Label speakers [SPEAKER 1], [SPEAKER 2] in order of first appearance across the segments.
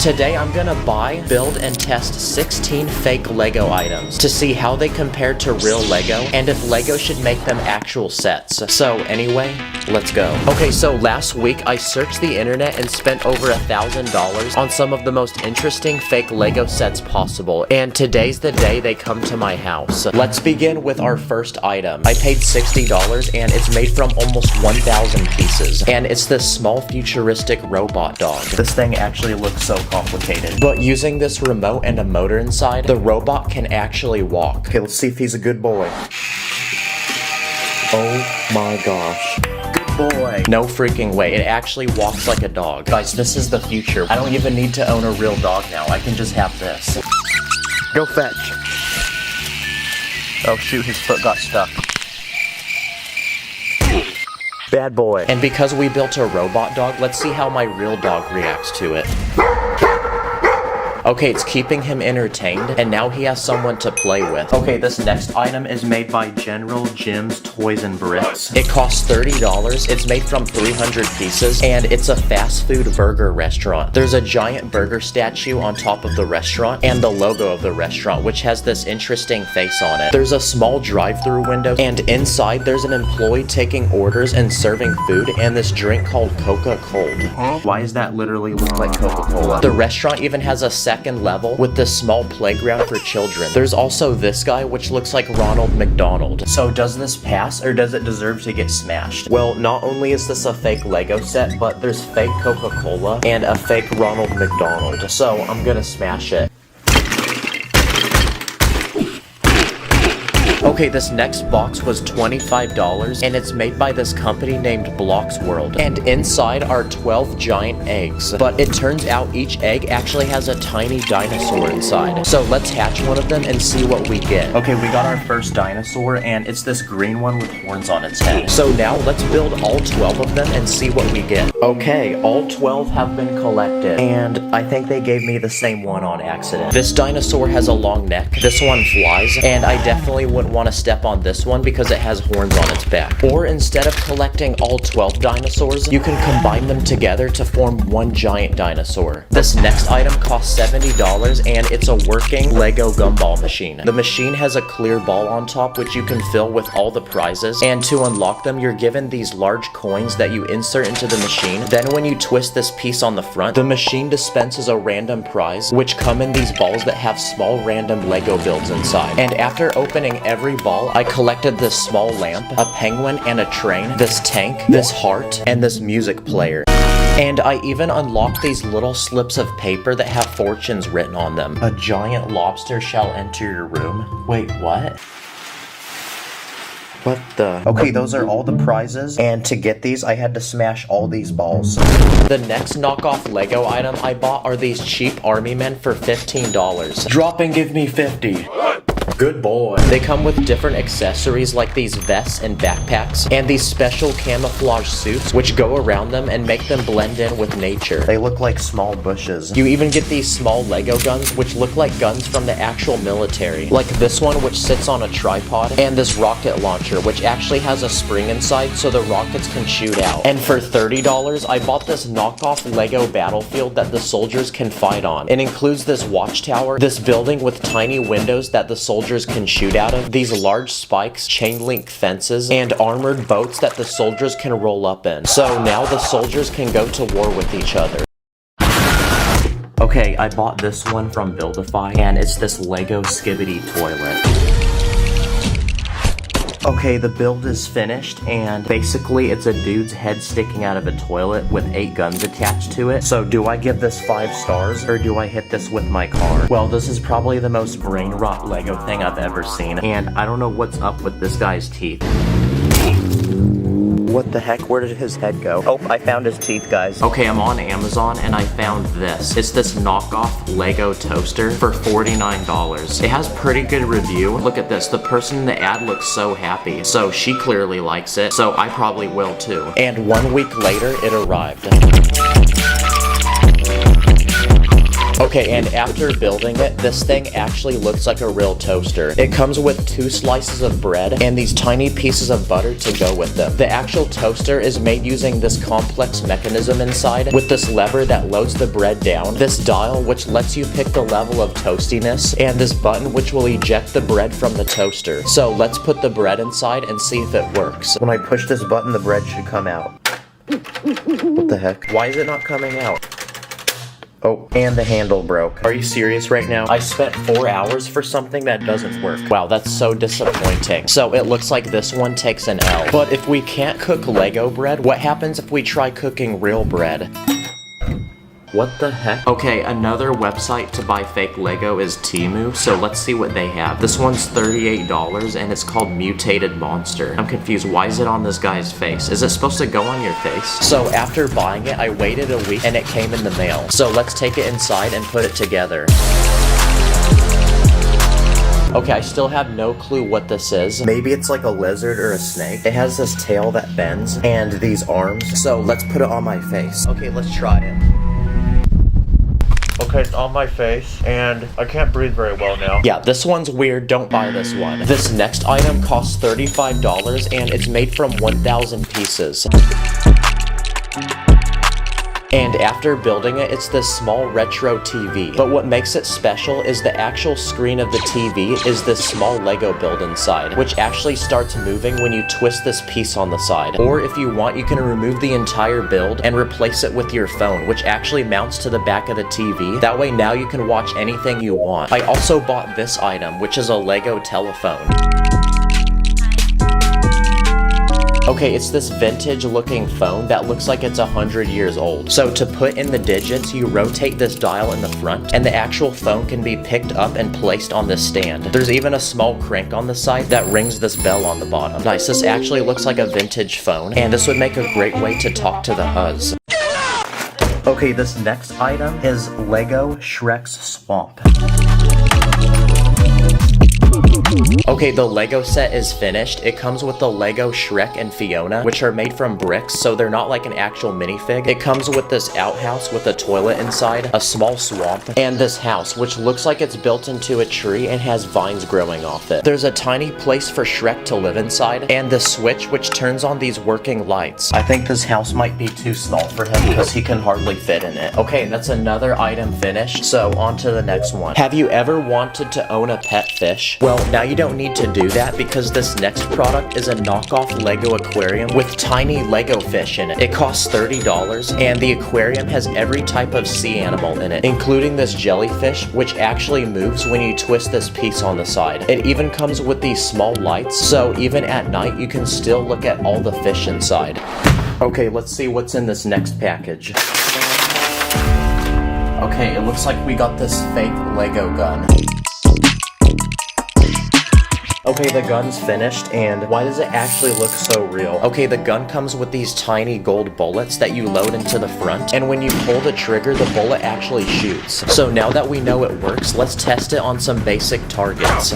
[SPEAKER 1] Today I'm gonna buy, build, and test 16 fake Lego items to see how they compare to real Lego and if Lego should make them actual sets. So anyway, let's go. Okay, so last week I searched the internet and spent over $1,000 on some of the most interesting fake Lego sets possible, and today's the day they come to my house. Let's begin with our first item. I paid $60 and it's made from almost 1,000 pieces, and it's this small futuristic robot dog. This thing actually looks so complicated, but using this remote and a motor inside, the robot can actually walk. Okay, let's see if he's a good boy. Oh my gosh. Boy. No freaking way. It actually walks like a dog. Guys, this is the future. I don't even need to own a real dog now. I can just have this. Go fetch. Oh shoot, his foot got stuck. Bad boy. And because we built a robot dog, let's see how my real dog reacts to it. Okay, it's keeping him entertained, and now he has someone to play with. Okay, this next item is made by General Jim's Toys and Bricks. It costs $30, it's made from 300 pieces, and it's a fast food burger restaurant. There's a giant burger statue on top of the restaurant, and the logo of the restaurant, which has this interesting face on it. There's a small drive-through window, and inside there's an employee taking orders and serving food, and this drink called Coca-Cold. Huh? Why does that literally look like Coca-Cola? The restaurant even has a second level with this small playground for children. There's also this guy, which looks like Ronald McDonald. So does this pass, or does it deserve to get smashed? Well, not only is this a fake Lego set, but there's fake Coca-Cola and a fake Ronald McDonald. So I'm gonna smash it. Okay, this next box was $25, and it's made by this company named Blocks World. And inside are 12 giant eggs. But it turns out each egg actually has a tiny dinosaur inside. So let's hatch one of them and see what we get. Okay, we got our first dinosaur, and it's this green one with horns on its head. So now let's build all 12 of them and see what we get. Okay, all 12 have been collected, and I think they gave me the same one on accident. This dinosaur has a long neck, this one flies, and I definitely wouldn't want to step on this one because it has horns on its back. Or instead of collecting all 12 dinosaurs, you can combine them together to form one giant dinosaur. This next item costs $70, and it's a working Lego gumball machine. The machine has a clear ball on top which you can fill with all the prizes, and to unlock them you're given these large coins that you insert into the machine. Then when you twist this piece on the front, the machine dispenses a random prize which come in these balls that have small random Lego builds inside. And after opening every ball, I collected this small lamp, a penguin and a train, this tank, this heart, and this music player. And I even unlocked these little slips of paper that have fortunes written on them. A giant lobster shall enter your room. Wait, what? What the? Okay, those are all the prizes, and to get these, I had to smash all these balls. The next knockoff Lego item I bought are these cheap army men for $15. Drop and give me 50. Good boy. They come with different accessories like these vests and backpacks, and these special camouflage suits which go around them and make them blend in with nature. They look like small bushes. You even get these small Lego guns which look like guns from the actual military, like this one which sits on a tripod, and this rocket launcher which actually has a spring inside so the rockets can shoot out. And for $30, I bought this knockoff Lego battlefield that the soldiers can fight on. It includes this watchtower, this building with tiny windows that the soldiers can shoot out of, these large spikes, chain link fences, and armored boats that the soldiers can roll up in. So now the soldiers can go to war with each other. Okay, I bought this one from Buildify, and it's this Lego Skibbity toilet. Okay, the build is finished, and basically it's a dude's head sticking out of a toilet with 8 guns attached to it. So do I give this 5 stars, or do I hit this with my car? Well, this is probably the most brain rot Lego thing I've ever seen, and I don't know what's up with this guy's teeth. What the heck? Where did his head go? Oh, I found his teeth, guys. Okay, I'm on Amazon and I found this. It's this knockoff Lego toaster for $49. It has pretty good review. Look at this. The person in the ad looks so happy. So she clearly likes it. So I probably will too. And 1 week later, it arrived. Okay, and after building it, this thing actually looks like a real toaster. It comes with 2 slices of bread and these tiny pieces of butter to go with them. The actual toaster is made using this complex mechanism inside with this lever that loads the bread down, this dial which lets you pick the level of toastiness, and this button which will eject the bread from the toaster. So let's put the bread inside and see if it works. When I push this button, the bread should come out. What the heck? Why is it not coming out? Oh, and the handle broke. Are you serious right now? I spent 4 hours for something that doesn't work. Wow, that's so disappointing. So it looks like this one takes an L. But if we can't cook Lego bread, what happens if we try cooking real bread? What the heck? Okay, another website to buy fake Lego is Temu, so let's see what they have. This one's $38 and it's called Mutated Monster. I'm confused, why is it on this guy's face? Is it supposed to go on your face? So after buying it, I waited a week and it came in the mail. So let's take it inside and put it together. Okay, I still have no clue what this is. Maybe it's like a lizard or a snake. It has this tail that bends and these arms. So let's put it on my face. Okay, let's try it. Okay, it's on my face, and I can't breathe very well now. Yeah, this one's weird. Don't buy this one. This next item costs $35, and it's made from 1,000 pieces. And after building it, it's this small retro TV. But what makes it special is the actual screen of the TV is this small Lego build inside, which actually starts moving when you twist this piece on the side. Or if you want, you can remove the entire build and replace it with your phone, which actually mounts to the back of the TV. That way now you can watch anything you want. I also bought this item, which is a Lego telephone. Okay, it's this vintage looking phone that looks like it's 100 years old. So to put in the digits, you rotate this dial in the front, and the actual phone can be picked up and placed on this stand. There's even a small crank on the side that rings this bell on the bottom. Nice, this actually looks like a vintage phone, and this would make a great way to talk to the huzz. Okay, this next item is Lego Shrek's Swamp. Okay, the Lego set is finished. It comes with the Lego Shrek and Fiona, which are made from bricks, so they're not like an actual minifig. It comes with this outhouse with a toilet inside, a small swamp, and this house, which looks like it's built into a tree and has vines growing off it. There's a tiny place for Shrek to live inside, and the switch which turns on these working lights. I think this house might be too small for him because he can hardly fit in it. Okay, that's another item finished, so on to the next one. Have you ever wanted to own a pet fish? Well, now you don't need to do that because this next product is a knockoff Lego aquarium with tiny Lego fish in it. It costs $30 and the aquarium has every type of sea animal in it, including this jellyfish which actually moves when you twist this piece on the side. It even comes with these small lights, so even at night you can still look at all the fish inside. Okay, let's see what's in this next package. Okay, it looks like we got this fake Lego gun. Okay, the gun's finished, and why does it actually look so real? Okay, the gun comes with these tiny gold bullets that you load into the front, and when you pull the trigger, the bullet actually shoots. So now that we know it works, let's test it on some basic targets.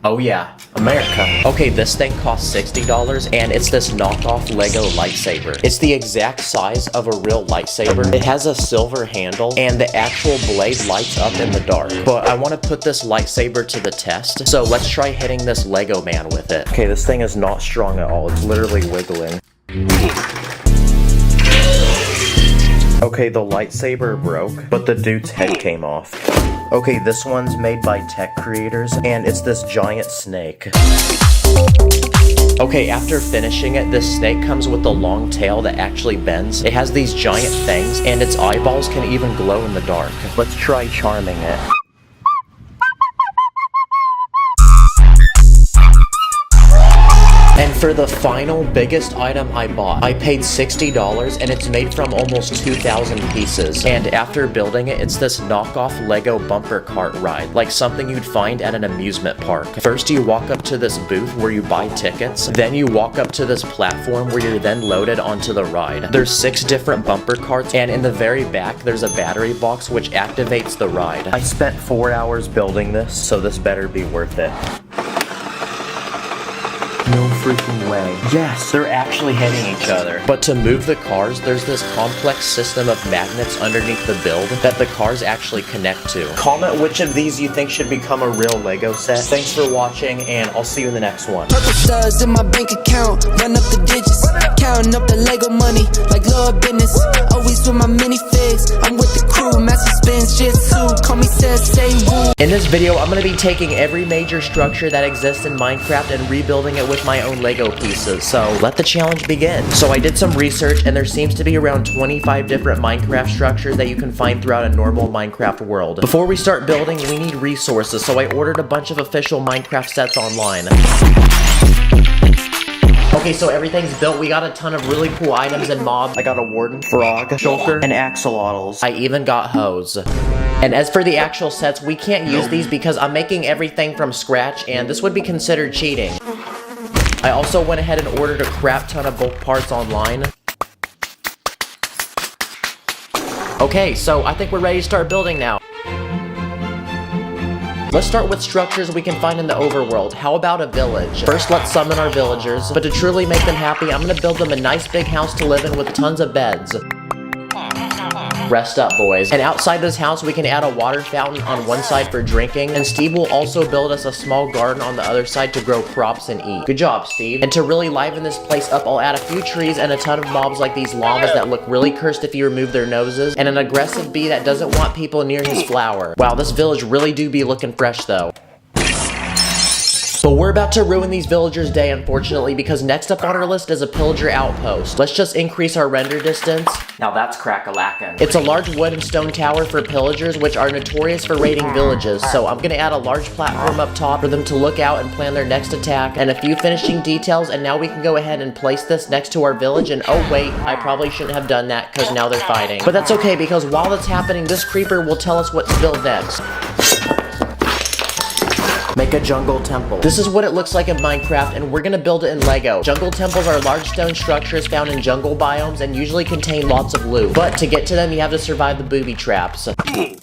[SPEAKER 1] Oh yeah, America. Okay, this thing costs $60 and it's this knockoff Lego lightsaber. It's the exact size of a real lightsaber. It has a silver handle and the actual blade lights up in the dark. But I want to put this lightsaber to the test, so let's try hitting this Lego man with it. Okay, this thing is not strong at all. It's literally wiggling. Okay, the lightsaber broke, but the dude's head came off. Okay, this one's made by tech creators, and it's this giant snake. Okay, after finishing it, this snake comes with a long tail that actually bends. It has these giant fangs, and its eyeballs can even glow in the dark. Let's try charming it. And for the final biggest item I bought, I paid $60 and it's made from almost 2,000 pieces. And after building it, it's this knockoff Lego bumper cart ride, like something you'd find at an amusement park. First you walk up to this booth where you buy tickets, then you walk up to this platform where you're then loaded onto the ride. There's 6 different bumper carts, and in the very back there's a battery box which activates the ride. I spent 4 hours building this, so this better be worth it. No freaking way. Yes, they're actually hitting each other. But to move the cars, there's this complex system of magnets underneath the build that the cars actually connect to. Comment which of these you think should become a real Lego set. Thanks for watching, and I'll see you in the next one.
[SPEAKER 2] Purple studs in my bank account, run up the digits, counting up the Lego money like Lord business. Always with my minifigs, I'm with the crew, master spins jitsu, call me sensei woo.
[SPEAKER 1] In this video, I'm going to be taking every major structure that exists in Minecraft and rebuilding it with my own Lego pieces, so let the challenge begin. So I did some research, and there seems to be around 25 different Minecraft structures that you can find throughout a normal Minecraft world. Before we start building, we need resources, so I ordered a bunch of official Minecraft sets online. Okay, so everything's built. We got a ton of really cool items and mobs. I got a warden, frog, shulker, and axolotls. I even got hose. And as for the actual sets, we can't use these because I'm making everything from scratch, and this would be considered cheating. I also went ahead and ordered a crap ton of bulk parts online. Okay, so I think we're ready to start building now. Let's start with structures we can find in the overworld. How about a village? First, let's summon our villagers, but to truly make them happy, I'm gonna build them a nice big house to live in with tons of beds. Rest up, boys. And outside this house, we can add a water fountain on one side for drinking, and Steve will also build us a small garden on the other side to grow crops and eat. Good job, Steve. And to really liven this place up, I'll add a few trees and a ton of mobs like these llamas that look really cursed if you remove their noses, and an aggressive bee that doesn't want people near his flower. Wow, this village really do be looking fresh, though. But we're about to ruin these villagers' day, unfortunately, because next up on our list is a pillager outpost. Let's just increase our render distance. Now that's crack-a-lackin'. It's a large wood and stone tower for pillagers, which are notorious for raiding villages, so I'm gonna add a large platform up top for them to look out and plan their next attack, and a few finishing details, and now we can go ahead and place this next to our village, and oh wait, I probably shouldn't have done that, because now they're fighting. But that's okay, because while that's happening, this creeper will tell us what to build next. Make a jungle temple. This is what it looks like in Minecraft, and we're gonna build it in Lego. Jungle temples are large stone structures found in jungle biomes and usually contain lots of loot. But to get to them, you have to survive the booby traps.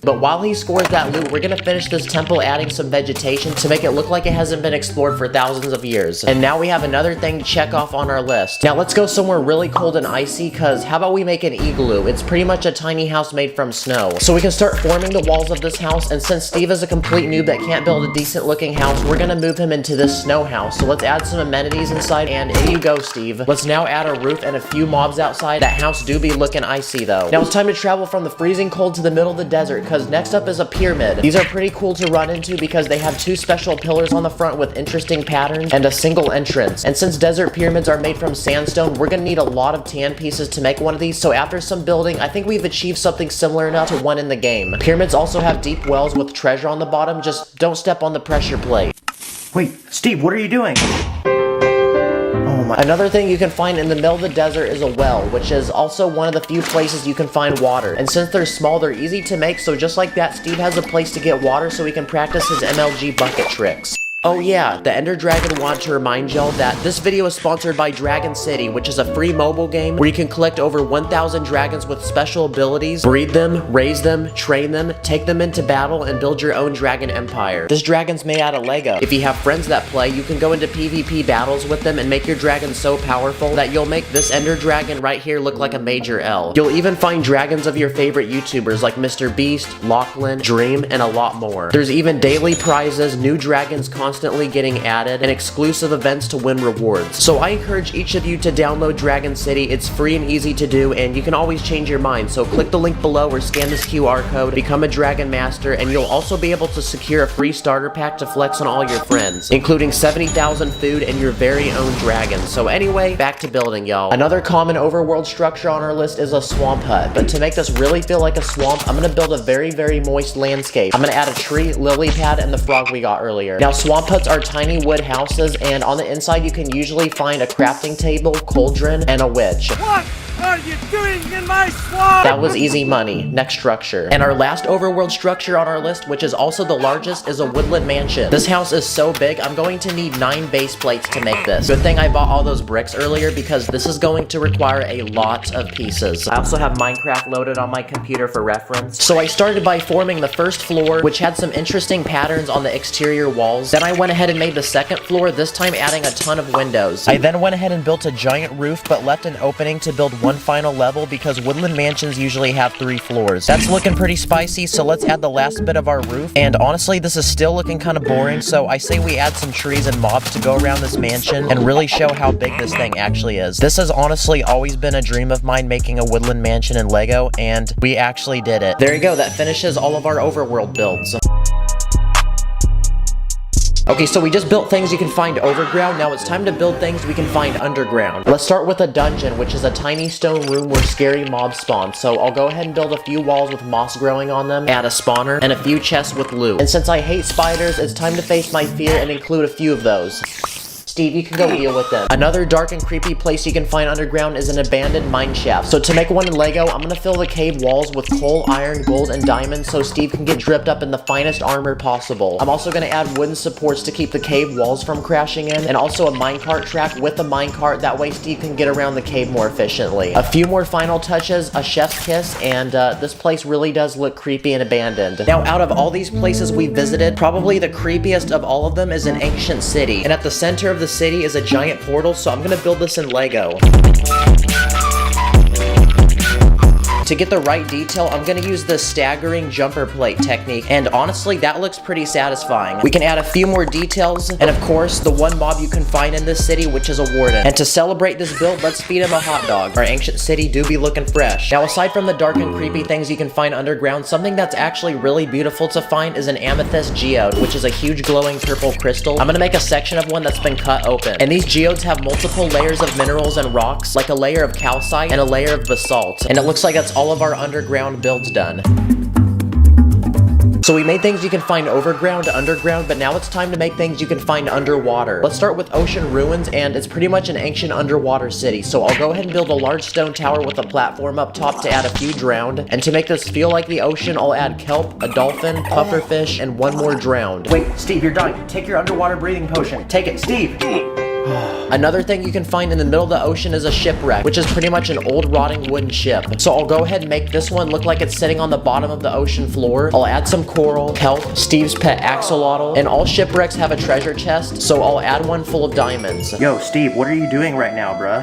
[SPEAKER 1] But while he scores that loot, we're gonna finish this temple adding some vegetation to make it look like it hasn't been explored for thousands of years. And now we have another thing to check off on our list. Now let's go somewhere really cold and icy, cause how about we make an igloo? It's pretty much a tiny house made from snow. So we can start forming the walls of this house, and since Steve is a complete noob that can't build a decent looking house, we're gonna move him into this snow house. So let's add some amenities inside, and in you go, Steve. Let's now add a roof and a few mobs outside. That house do be looking icy though. Now it's time to travel from the freezing cold to the middle of the desert, because next up is a pyramid. These are pretty cool to run into because they have two special pillars on the front with interesting patterns and a single entrance. And since desert pyramids are made from sandstone, we're gonna need a lot of tan pieces to make one of these, so after some building, I think we've achieved something similar enough to one in the game. Pyramids also have deep wells with treasure on the bottom, just don't step on the pressure plate. Wait, Steve, what are you doing? Oh my. Another thing you can find in the middle of the desert is a well, which is also one of the few places you can find water. And since they're small, they're easy to make, so just like that, Steve has a place to get water so he can practice his MLG bucket tricks. Oh yeah, the Ender Dragon wanted to remind y'all that this video is sponsored by Dragon City, which is a free mobile game where you can collect over 1,000 dragons with special abilities, breed them, raise them, train them, take them into battle, and build your own dragon empire. This dragon's made out of Lego. If you have friends that play, you can go into PvP battles with them and make your dragon so powerful that you'll make this Ender Dragon right here look like a major L. You'll even find dragons of your favorite YouTubers like Mr. Beast, Lachlan, Dream, and a lot more. There's even daily prizes, new dragons constantly getting added, and exclusive events to win rewards. So I encourage each of you to download Dragon City. It's free and easy to do, and you can always change your mind. So click the link below or scan this QR code, become a Dragon Master, and you'll also be able to secure a free starter pack to flex on all your friends, including 70,000 food and your very own dragon. So anyway, back to building, y'all. Another common overworld structure on our list is a swamp hut, but to make this really feel like a swamp, I'm gonna build a very, very moist landscape. I'm gonna add a tree, lily pad, and the frog we got earlier. Now, swamp huts are tiny wood houses, and on the inside you can usually find a crafting table, cauldron, and a witch. What?
[SPEAKER 3] are you doing in my swamp?
[SPEAKER 1] That was easy money. Next structure. And our last overworld structure on our list, which is also the largest, is a woodland mansion. This house is so big, I'm going to need 9 base plates to make this. Good thing I bought all those bricks earlier because this is going to require a lot of pieces. I also have Minecraft loaded on my computer for reference. So I started by forming the first floor, which had some interesting patterns on the exterior walls. Then I went ahead and made the second floor, this time adding a ton of windows. I then went ahead and built a giant roof, but left an opening to build one final level because woodland mansions usually have 3 floors. That's looking pretty spicy, so let's add the last bit of our roof. And honestly, this is still looking kind of boring, so I say we add some trees and mobs to go around this mansion and really show how big this thing actually is. This has honestly always been a dream of mine, making a woodland mansion in Lego, and we actually did it. There you go, that finishes all of our overworld builds. Okay, so we just built things you can find overground. Now it's time to build things we can find underground. Let's start with a dungeon, which is a tiny stone room where scary mobs spawn. So I'll go ahead and build a few walls with moss growing on them, add a spawner, and a few chests with loot. And since I hate spiders, it's time to face my fear and include a few of those. Steve, you can go deal with them. Another dark and creepy place you can find underground is an abandoned mine shaft. So to make one in Lego, I'm gonna fill the cave walls with coal, iron, gold, and diamonds so Steve can get dripped up in the finest armor possible. I'm also gonna add wooden supports to keep the cave walls from crashing in, and also a minecart track with a minecart, that way Steve can get around the cave more efficiently. A few more final touches, a chef's kiss, and this place really does look creepy and abandoned. Now, out of all these places we visited, probably the creepiest of all of them is an ancient city, and at the center of the city is a giant portal, so I'm gonna build this in Lego. To get the right detail, I'm gonna use the staggering jumper plate technique, and honestly, that looks pretty satisfying. We can add a few more details, and of course, the one mob you can find in this city, which is a warden. And to celebrate this build, let's feed him a hot dog. Our ancient city do be looking fresh. Now, aside from the dark and creepy things you can find underground, something that's actually really beautiful to find is an amethyst geode, which is a huge glowing purple crystal. I'm gonna make a section of one that's been cut open. And these geodes have multiple layers of minerals and rocks, like a layer of calcite and a layer of basalt. And it looks like that's all of our underground builds done. So we made things you can find overground to underground, but now it's time to make things you can find underwater. Let's start with ocean ruins, and it's pretty much an ancient underwater city. So I'll go ahead and build a large stone tower with a platform up top to add a few drowned. And to make this feel like the ocean, I'll add kelp, a dolphin, pufferfish, and one more drowned. Wait, Steve, you're dying. Take your underwater breathing potion. Take it, Steve! Another thing you can find in the middle of the ocean is a shipwreck, which is pretty much an old rotting wooden ship. So I'll go ahead and make this one look like it's sitting on the bottom of the ocean floor. I'll add some coral, kelp, Steve's pet axolotl, and all shipwrecks have a treasure chest, so I'll add one full of diamonds. Yo, Steve, what are you doing right now, bruh?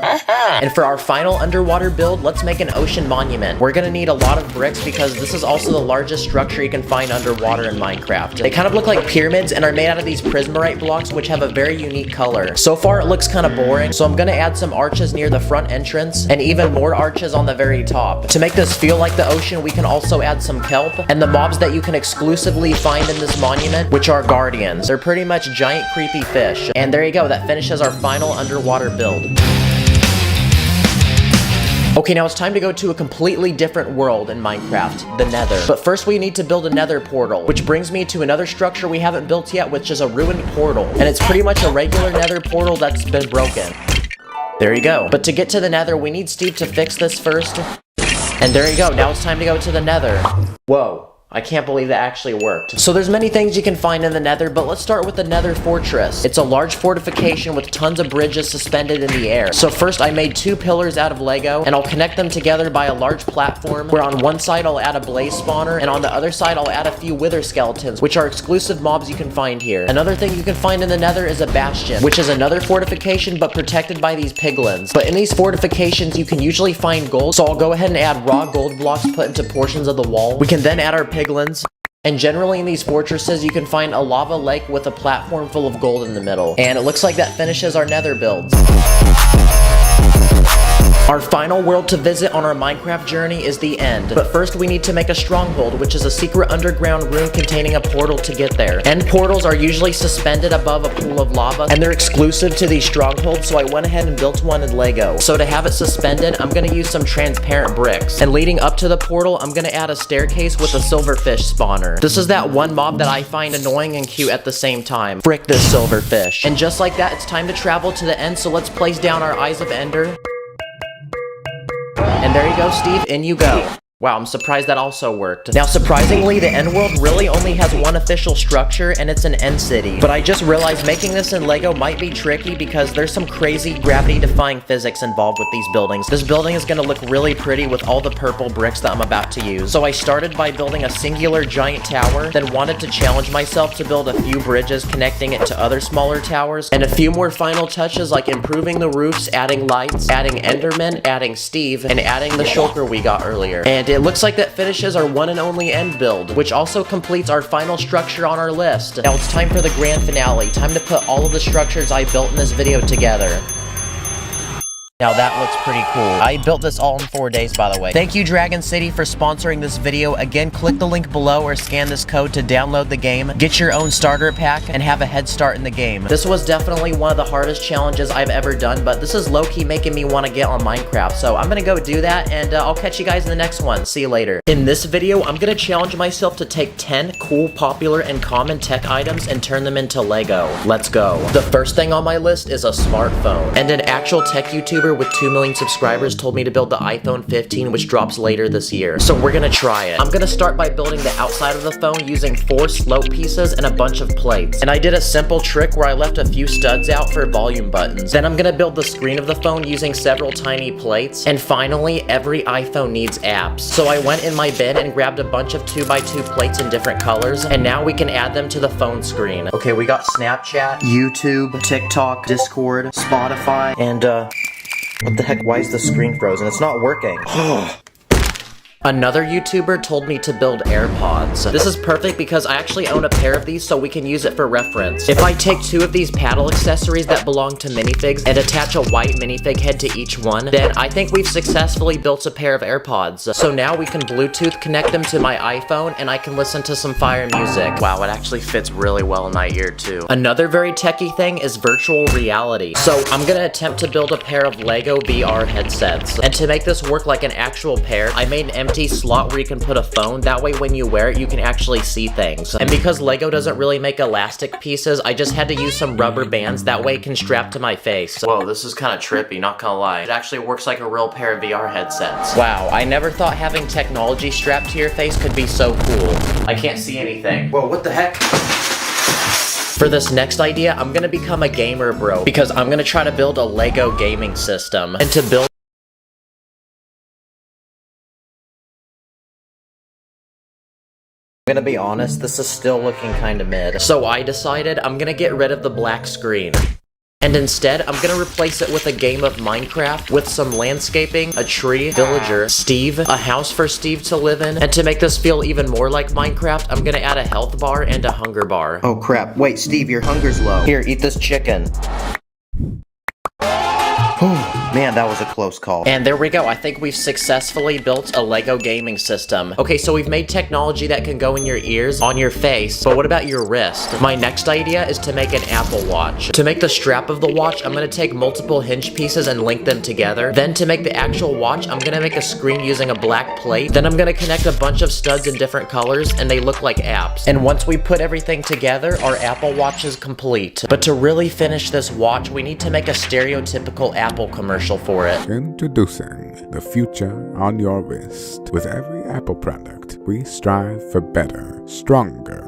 [SPEAKER 1] And for our final underwater build, let's make an ocean monument. We're gonna need a lot of bricks because this is also the largest structure you can find underwater in Minecraft. They kind of look like pyramids and are made out of these prismarite blocks, which have a very unique color. So far, it looks kind of boring, so I'm gonna add some arches near the front entrance and even more arches on the very top. To make this feel like the ocean, we can also add some kelp and the mobs that you can exclusively find in this monument, which are guardians. They're pretty much giant creepy fish. And there you go, that finishes our final underwater build. Okay, now it's time to go to a completely different world in Minecraft, the Nether. But first we need to build a Nether portal, which brings me to another structure we haven't built yet, which is a ruined portal. And it's pretty much a regular Nether portal that's been broken. There you go. But to get to the Nether, we need Steve to fix this first. And there you go, now it's time to go to the Nether. Whoa. I can't believe that actually worked. So there's many things you can find in the Nether, but let's start with the Nether Fortress. It's a large fortification with tons of bridges suspended in the air. So first I made 2 pillars out of Lego, and I'll connect them together by a large platform, where on one side I'll add a blaze spawner, and on the other side I'll add a few wither skeletons, which are exclusive mobs you can find here. Another thing you can find in the Nether is a bastion, which is another fortification but protected by these piglins. But in these fortifications you can usually find gold, so I'll go ahead and add raw gold blocks put into portions of the wall. We can then add our piglins. And generally in these fortresses, you can find a lava lake with a platform full of gold in the middle. And it looks like that finishes our Nether builds. Our final world to visit on our Minecraft journey is the End. But first we need to make a stronghold, which is a secret underground room containing a portal to get there. End portals are usually suspended above a pool of lava, and they're exclusive to these strongholds, so I went ahead and built one in Lego. So to have it suspended, I'm gonna use some transparent bricks. And leading up to the portal, I'm gonna add a staircase with a silverfish spawner. This is that one mob that I find annoying and cute at the same time. Frick this silverfish. And just like that, it's time to travel to the end, so let's place down our Eyes of Ender. And there you go, Steve, in you go. Wow, I'm surprised that also worked. Now, surprisingly, the end world really only has one official structure, and it's an end city. But I just realized making this in Lego might be tricky because there's some crazy gravity-defying physics involved with these buildings. This building is gonna look really pretty with all the purple bricks that I'm about to use. So I started by building a singular giant tower, then wanted to challenge myself to build a few bridges connecting it to other smaller towers, and a few more final touches like improving the roofs, adding lights, adding Enderman, adding Steve, and adding the shulker we got earlier. And it looks like that finishes our one and only end build, which also completes our final structure on our list. Now it's time for the grand finale. Time to put all of the structures I built in this video together. Now that looks pretty cool. I built this all in 4 days, by the way. Thank you, Dragon City, for sponsoring this video. Again, click the link below or scan this code to download the game, get your own starter pack, and have a head start in the game. This was definitely one of the hardest challenges I've ever done, but this is low-key making me want to get on Minecraft, so I'm gonna go do that, and I'll catch you guys in the next one. See you later. In this video, I'm gonna challenge myself to take 10 cool, popular, and common tech items and turn them into Lego. Let's go. The first thing on my list is a smartphone, and an actual tech YouTuber with 2 million subscribers told me to build the iPhone 15, which drops later this year. So we're gonna try it. I'm gonna start by building the outside of the phone using 4 slope pieces and a bunch of plates. And I did a simple trick where I left a few studs out for volume buttons. Then I'm gonna build the screen of the phone using several tiny plates. And finally, every iPhone needs apps. So I went in my bin and grabbed a bunch of 2x2 plates in different colors, and now we can add them to the phone screen. Okay, we got Snapchat, YouTube, TikTok, Discord, Spotify, and what the heck, why is the screen frozen? It's not working. Another YouTuber told me to build AirPods. This is perfect because I actually own a pair of these, so we can use it for reference. If I take 2 of these paddle accessories that belong to minifigs and attach a white minifig head to each one, then I think we've successfully built a pair of AirPods. So now we can Bluetooth connect them to my iPhone and I can listen to some fire music. Wow, it actually fits really well in my ear too. Another very techie thing is virtual reality. So I'm gonna attempt to build a pair of Lego VR headsets. And to make this work like an actual pair, I made an empty slot where you can put a phone. That way when you wear it, you can actually see things. And because Lego doesn't really make elastic pieces, I just had to use some rubber bands. That way it can strap to my face. Whoa, this is kind of trippy, not gonna lie. It actually works like a real pair of VR headsets. Wow, I never thought having technology strapped to your face could be so cool. I can't see anything. Whoa, what the heck? For this next idea, I'm gonna become a gamer bro because I'm gonna try to build a Lego gaming system. And to build I'm gonna be honest, this is still looking kinda mid. So I decided I'm gonna get rid of the black screen. And instead, I'm gonna replace it with a game of Minecraft with some landscaping, a tree, villager, Steve, a house for Steve to live in, and to make this feel even more like Minecraft, I'm gonna add a health bar and a hunger bar. Oh crap, wait Steve, your hunger's low. Here, eat this chicken. Man, that was a close call. And there we go. I think we've successfully built a Lego gaming system. Okay, so we've made technology that can go in your ears, on your face, but what about your wrist? My next idea is to make an Apple Watch. To make the strap of the watch, I'm gonna take multiple hinge pieces and link them together. Then to make the actual watch, I'm gonna make a screen using a black plate. Then I'm gonna connect a bunch of studs in different colors, and they look like apps. And once we put everything together, our Apple Watch is complete. But to really finish this watch, we need to make a stereotypical Apple commercial for it.
[SPEAKER 4] Introducing the future on your wrist. With every Apple product, we strive for better, stronger,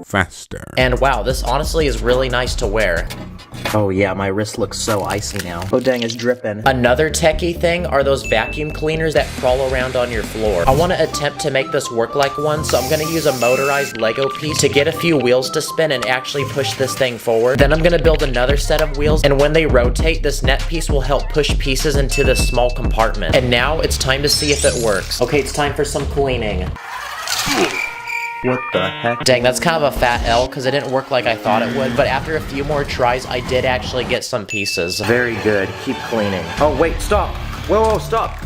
[SPEAKER 4] faster.
[SPEAKER 1] And wow, this honestly is really nice to wear. Oh yeah, my wrist looks so icy now. Oh dang, it's dripping. Another techie thing are those vacuum cleaners that crawl around on your floor. I want to attempt to make this work like one, so I'm going to use a motorized Lego piece to get a few wheels to spin and actually push this thing forward. Then I'm going to build another set of wheels, and when they rotate, this net piece will help push pieces into this small compartment. And now it's time to see if it works. Okay, it's time for some cleaning. What the heck? Dang, that's kind of a fat L because it didn't work like I thought it would, but after a few more tries, I did actually get some pieces. Very good. Keep cleaning. Oh, wait, stop. Whoa, stop.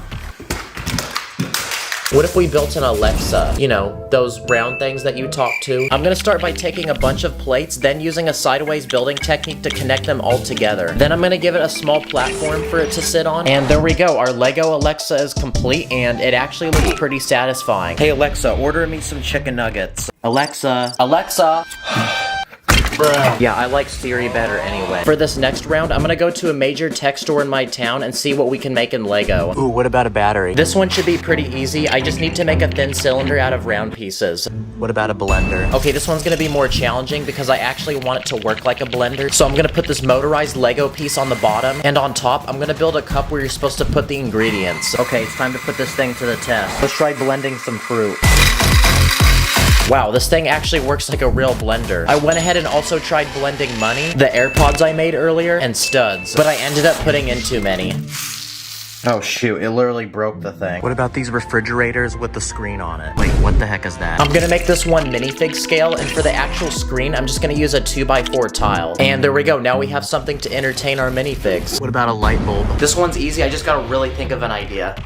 [SPEAKER 1] What if we built an Alexa? You know, those round things that you talk to? I'm gonna start by taking a bunch of plates, then using a sideways building technique to connect them all together. Then I'm gonna give it a small platform for it to sit on. And there we go, our Lego Alexa is complete, and it actually looks pretty satisfying. Hey Alexa, order me some chicken nuggets. Alexa. Alexa! Yeah, I like Siri better anyway. For this next round, I'm gonna go to a major tech store in my town and see what we can make in Lego. Ooh, what about a battery? This one should be pretty easy. I just need to make a thin cylinder out of round pieces. What about a blender? Okay, this one's gonna be more challenging because I actually want it to work like a blender. So I'm gonna put this motorized Lego piece on the bottom, and on top, I'm gonna build a cup where you're supposed to put the ingredients. Okay, it's time to put this thing to the test. Let's try blending some fruit. Wow, this thing actually works like a real blender. I went ahead and also tried blending money, the AirPods I made earlier, and studs, but I ended up putting in too many. Oh shoot, it literally broke the thing. What about these refrigerators with the screen on it? Wait, what the heck is that? I'm gonna make this one minifig scale, and for the actual screen, I'm just gonna use a 2x4 tile. And there we go, now we have something to entertain our minifigs. What about a light bulb? This one's easy, I just gotta really think of an idea.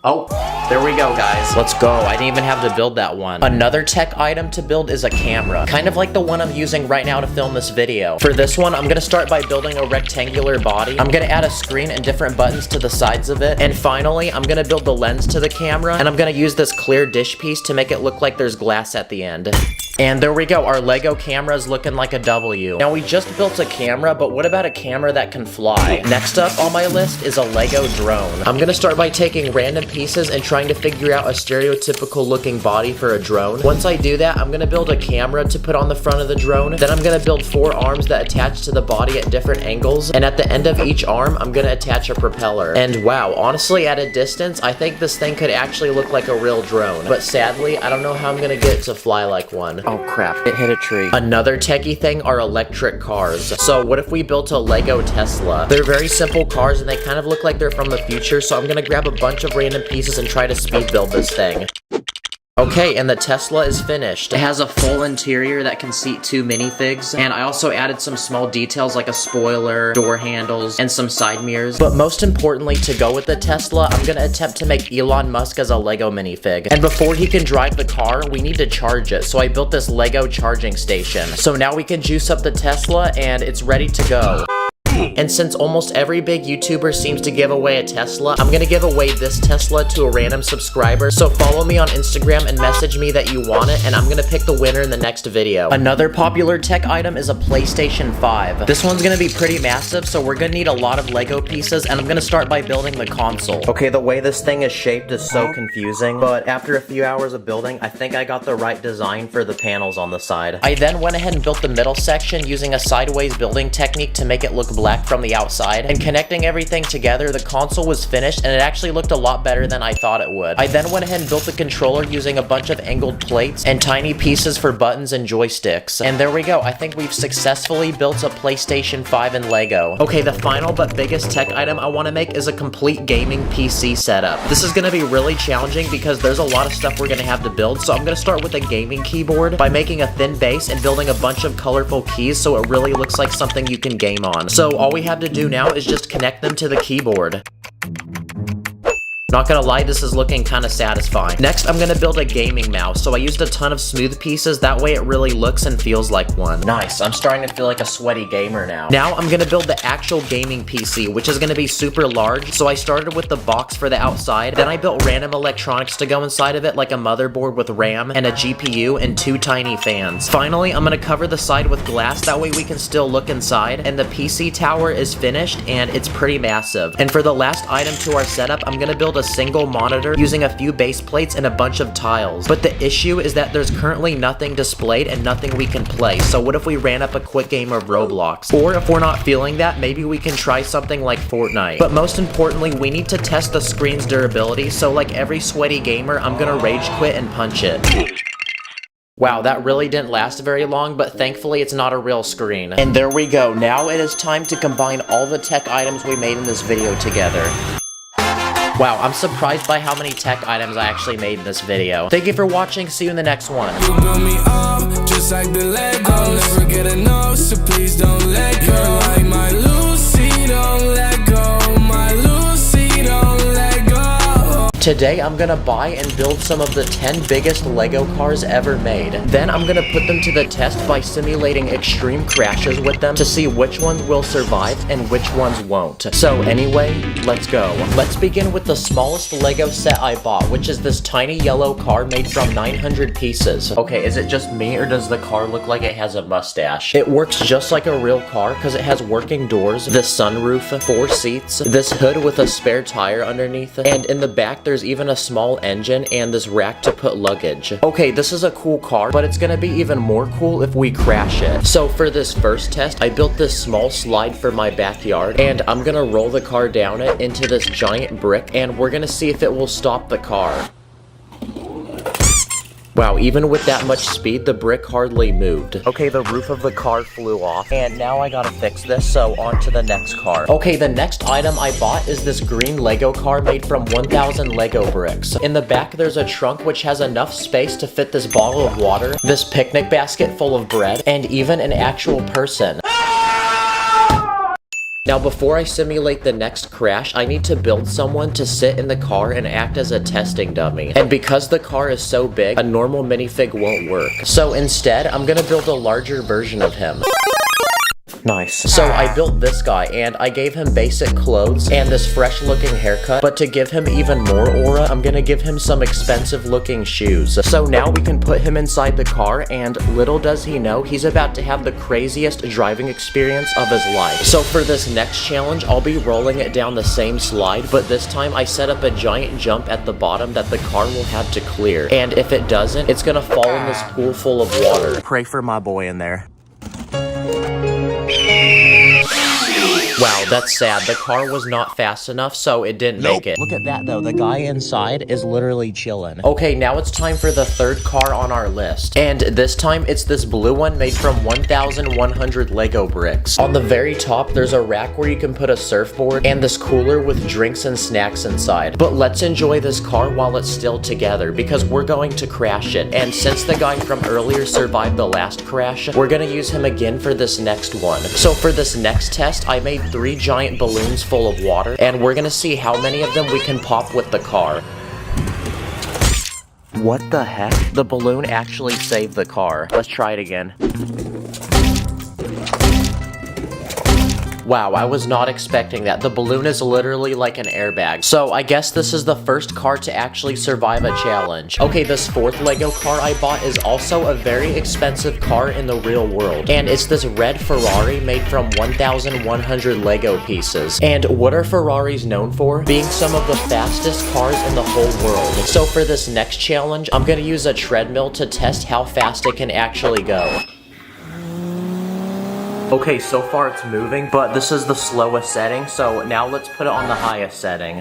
[SPEAKER 1] Oh, there we go, guys. Let's go. I didn't even have to build that one. Another tech item to build is a camera, kind of like the one I'm using right now to film this video. For this one, I'm gonna start by building a rectangular body. I'm gonna add a screen and different buttons to the sides of it. And finally, I'm gonna build the lens to the camera, and I'm gonna use this clear dish piece to make it look like there's glass at the end. And there we go, our Lego camera is looking like a W. Now we just built a camera, but what about a camera that can fly? Next up on my list is a Lego drone. I'm gonna start by taking random pieces and trying to figure out a stereotypical looking body for a drone. Once I do that, I'm gonna build a camera to put on the front of the drone. Then I'm gonna build 4 arms that attach to the body at different angles. And at the end of each arm, I'm gonna attach a propeller. And wow, honestly, at a distance, I think this thing could actually look like a real drone. But sadly, I don't know how I'm gonna get it to fly like one. Oh crap, it hit a tree. Another techie thing are electric cars. So what if we built a Lego Tesla? They're very simple cars and they kind of look like they're from the future, so I'm gonna grab a bunch of random pieces and try to speed build this thing. Okay, and the Tesla is finished. It has a full interior that can seat 2 minifigs, and I also added some small details like a spoiler, door handles, and some side mirrors. But most importantly, to go with the Tesla, I'm gonna attempt to make Elon Musk as a Lego minifig. And before he can drive the car, we need to charge it, so I built this Lego charging station. So now we can juice up the Tesla, and it's ready to go. And since almost every big YouTuber seems to give away a Tesla, I'm gonna give away this Tesla to a random subscriber. So follow me on Instagram and message me that you want it, and I'm gonna pick the winner in the next video. Another popular tech item is a PlayStation 5. This one's gonna be pretty massive, so we're gonna need a lot of Lego pieces, and I'm gonna start by building the console. Okay, the way this thing is shaped is so confusing, but after a few hours of building, I think I got the right design for the panels on the side. I then went ahead and built the middle section using a sideways building technique to make it look black from the outside, and connecting everything together, the console was finished and it actually looked a lot better than I thought it would. I then went ahead and built the controller using a bunch of angled plates and tiny pieces for buttons and joysticks. And there we go, I think we've successfully built a PlayStation 5 in Lego. Okay, the final but biggest tech item I want to make is a complete gaming PC setup. This is going to be really challenging because there's a lot of stuff we're going to have to build, so I'm going to start with a gaming keyboard by making a thin base and building a bunch of colorful keys so it really looks like something you can game on. So all we have to do now is just connect them to the keyboard. Not gonna lie, this is looking kind of satisfying. Next, I'm gonna build a gaming mouse. So I used a ton of smooth pieces, that way it really looks and feels like one. Nice, I'm starting to feel like a sweaty gamer now. Now I'm gonna build the actual gaming PC, which is gonna be super large. So I started with the box for the outside, then I built random electronics to go inside of it, like a motherboard with RAM and a GPU and 2 tiny fans. Finally, I'm gonna cover the side with glass, that way we can still look inside. And the PC tower is finished and it's pretty massive. And for the last item to our setup, I'm gonna build a single monitor using a few base plates and a bunch of tiles. But the issue is that there's currently nothing displayed and nothing we can play. So what if we ran up a quick game of Roblox? Or if we're not feeling that, maybe we can try something like Fortnite. But most importantly, we need to test the screen's durability. So like every sweaty gamer, I'm gonna rage quit and punch it. Wow, that really didn't last very long, but thankfully it's not a real screen. And there we go. Now it is time to combine all the tech items we made in this video together. Wow, I'm surprised by how many tech items I actually made in this video. Thank you for watching, see you in the next one.
[SPEAKER 5] You build me up, just like the Legos. I'll never get enough, so please don't let go. You're like my Lucy, don't let go. My Lucy, don't let go.
[SPEAKER 1] Today I'm gonna buy and build some of the 10 biggest Lego cars ever made. Then I'm gonna put them to the test by simulating extreme crashes with them to see which ones will survive and which ones won't. So anyway, let's go. Let's begin with the smallest Lego set I bought, which is this tiny yellow car made from 900 pieces. Okay, is it just me or does the car look like it has a mustache? It works just like a real car because it has working doors, this sunroof, 4 seats, this hood with a spare tire underneath, and in the back there's even a small engine and this rack to put luggage. Okay, this is a cool car, but it's gonna be even more cool if we crash it. So for this first test, I built this small slide for my backyard, and I'm gonna roll the car down it into this giant brick, and we're gonna see if it will stop the car. Wow, even with that much speed, the brick hardly moved. Okay, the roof of the car flew off, and now I gotta fix this, so on to the next car. Okay, the next item I bought is this green Lego car made from 1,000 Lego bricks. In the back, there's a trunk which has enough space to fit this bottle of water, this picnic basket full of bread, and even an actual person. Now before I simulate the next crash, I need to build someone to sit in the car and act as a testing dummy. And because the car is so big, a normal minifig won't work. So instead, I'm gonna build a larger version of him. Nice. So I built this guy and I gave him basic clothes and this fresh looking haircut, but to give him even more aura, I'm gonna give him some expensive looking shoes. So now we can put him inside the car, and little does he know, he's about to have the craziest driving experience of his life. So for this next challenge, I'll be rolling it down the same slide, but this time I set up a giant jump at the bottom that the car will have to clear. And if it doesn't, it's gonna fall in this pool full of water. Pray for my boy in there. Wow, that's sad. The car was not fast enough, so it didn't make it. Look at that, though. The guy inside is literally chilling. Okay, now it's time for the third car on our list. And this time, it's this blue one made from 1,100 Lego bricks. On the very top, there's a rack where you can put a surfboard and this cooler with drinks and snacks inside. But let's enjoy this car while it's still together, because we're going to crash it. And since the guy from earlier survived the last crash, we're gonna use him again for this next one. So for this next test, I made 3 giant balloons full of water, and we're gonna see how many of them we can pop with the car. What the heck? The balloon actually saved the car. Let's try it again. Wow, I was not expecting that. The balloon is literally like an airbag. So I guess this is the first car to actually survive a challenge. Okay, this fourth Lego car I bought is also a very expensive car in the real world. And it's this red Ferrari made from 1,100 Lego pieces. And what are Ferraris known for? Being some of the fastest cars in the whole world. So for this next challenge, I'm gonna use a treadmill to test how fast it can actually go. Okay, so far it's moving, but this is the slowest setting, so now let's put it on the highest setting.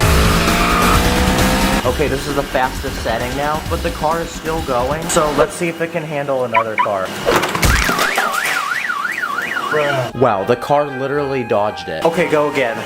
[SPEAKER 1] Okay, this is the fastest setting now, but the car is still going, so let's see if it can handle another car. Wow, the car literally dodged it. Okay, go again.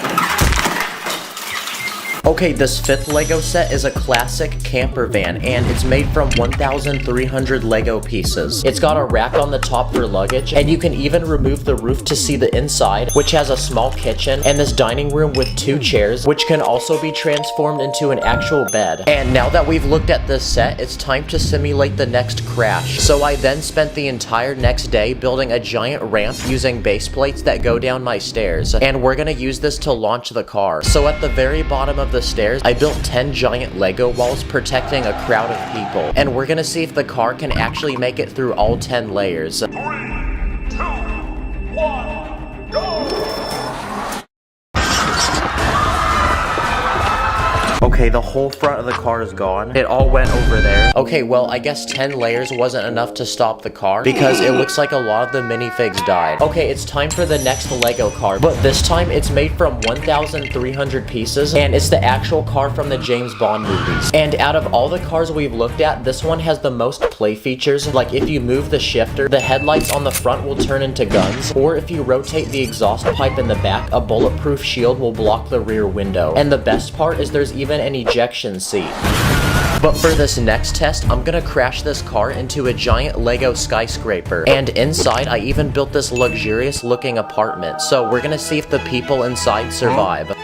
[SPEAKER 1] Okay, this fifth Lego set is a classic camper van, and it's made from 1,300 Lego pieces. It's got a rack on the top for luggage, and you can even remove the roof to see the inside, which has a small kitchen, and this dining room with 2 chairs, which can also be transformed into an actual bed. And now that we've looked at this set, it's time to simulate the next crash. So I then spent the entire next day building a giant ramp using base plates that go down my stairs, and we're gonna use this to launch the car. So at the very bottom of the stairs, I built 10 giant Lego walls protecting a crowd of people, and we're gonna see if the car can actually make it through all 10 layers.
[SPEAKER 3] 3, 2, 1, go!
[SPEAKER 1] Okay, the whole front of the car is gone. It all went over there. Okay, well, I guess 10 layers wasn't enough to stop the car because it looks like a lot of the minifigs died. Okay, it's time for the next Lego car, but this time it's made from 1,300 pieces, and it's the actual car from the James Bond movies. And out of all the cars we've looked at, this one has the most play features. Like if you move the shifter, the headlights on the front will turn into guns, or if you rotate the exhaust pipe in the back, a bulletproof shield will block the rear window. And the best part is there's even an ejection seat. But for this next test, I'm gonna crash this car into a giant Lego skyscraper. And inside, I even built this luxurious looking apartment. So we're gonna see if the people inside survive.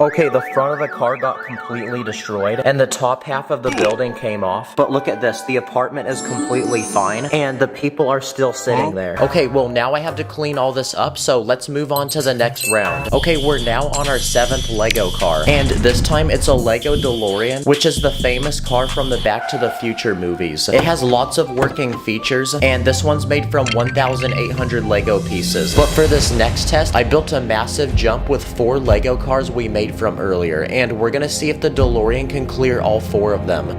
[SPEAKER 1] Okay, the front of the car got completely destroyed, and the top half of the building came off. But look at this, the apartment is completely fine, and the people are still sitting there. Okay, well now I have to clean all this up, so let's move on to the next round. Okay, we're now on our 7th Lego car, and this time it's a Lego DeLorean, which is the famous car from the Back to the Future movies. It has lots of working features, and this one's made from 1,800 Lego pieces. But for this next test, I built a massive jump with 4 Lego cars we made from earlier, and we're gonna see if the DeLorean can clear all 4 of them.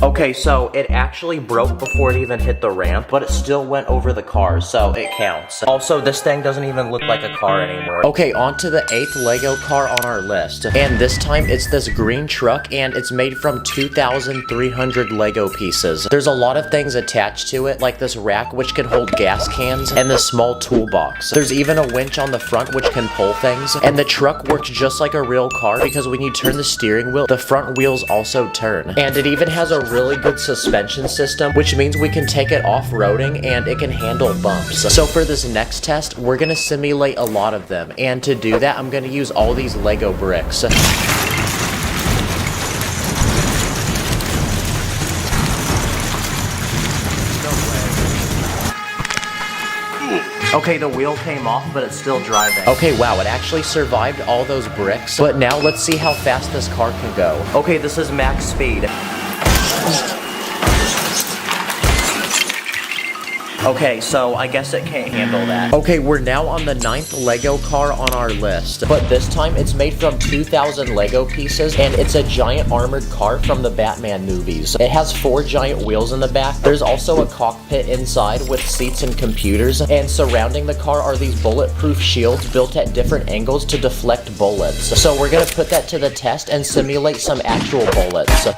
[SPEAKER 1] Okay, so it actually broke before it even hit the ramp, but it still went over the cars, so it counts. Also, this thing doesn't even look like a car anymore. Okay, on to the 8th Lego car on our list. And this time, it's this green truck, and it's made from 2,300 Lego pieces. There's a lot of things attached to it, like this rack, which can hold gas cans, and this small toolbox. There's even a winch on the front, which can pull things. And the truck works just like a real car, because when you turn the steering wheel, the front wheels also turn. And it even has a really good suspension system, which means we can take it off-roading and it can handle bumps. So for this next test, we're gonna simulate a lot of them, and to do that, I'm gonna use all these Lego bricks. Okay, the wheel came off, but it's still driving. Okay, wow, it actually survived all those bricks. But now let's see how fast this car can go. Okay, this is max speed. Okay, so I guess it can't handle that. Okay, we're now on the 9th Lego car on our list, but this time it's made from 2,000 Lego pieces, and it's a giant armored car from the Batman movies. It has 4 giant wheels in the back. There's also a cockpit inside with seats and computers, and surrounding the car are these bulletproof shields built at different angles to deflect bullets. So we're gonna put that to the test and simulate some actual bullets.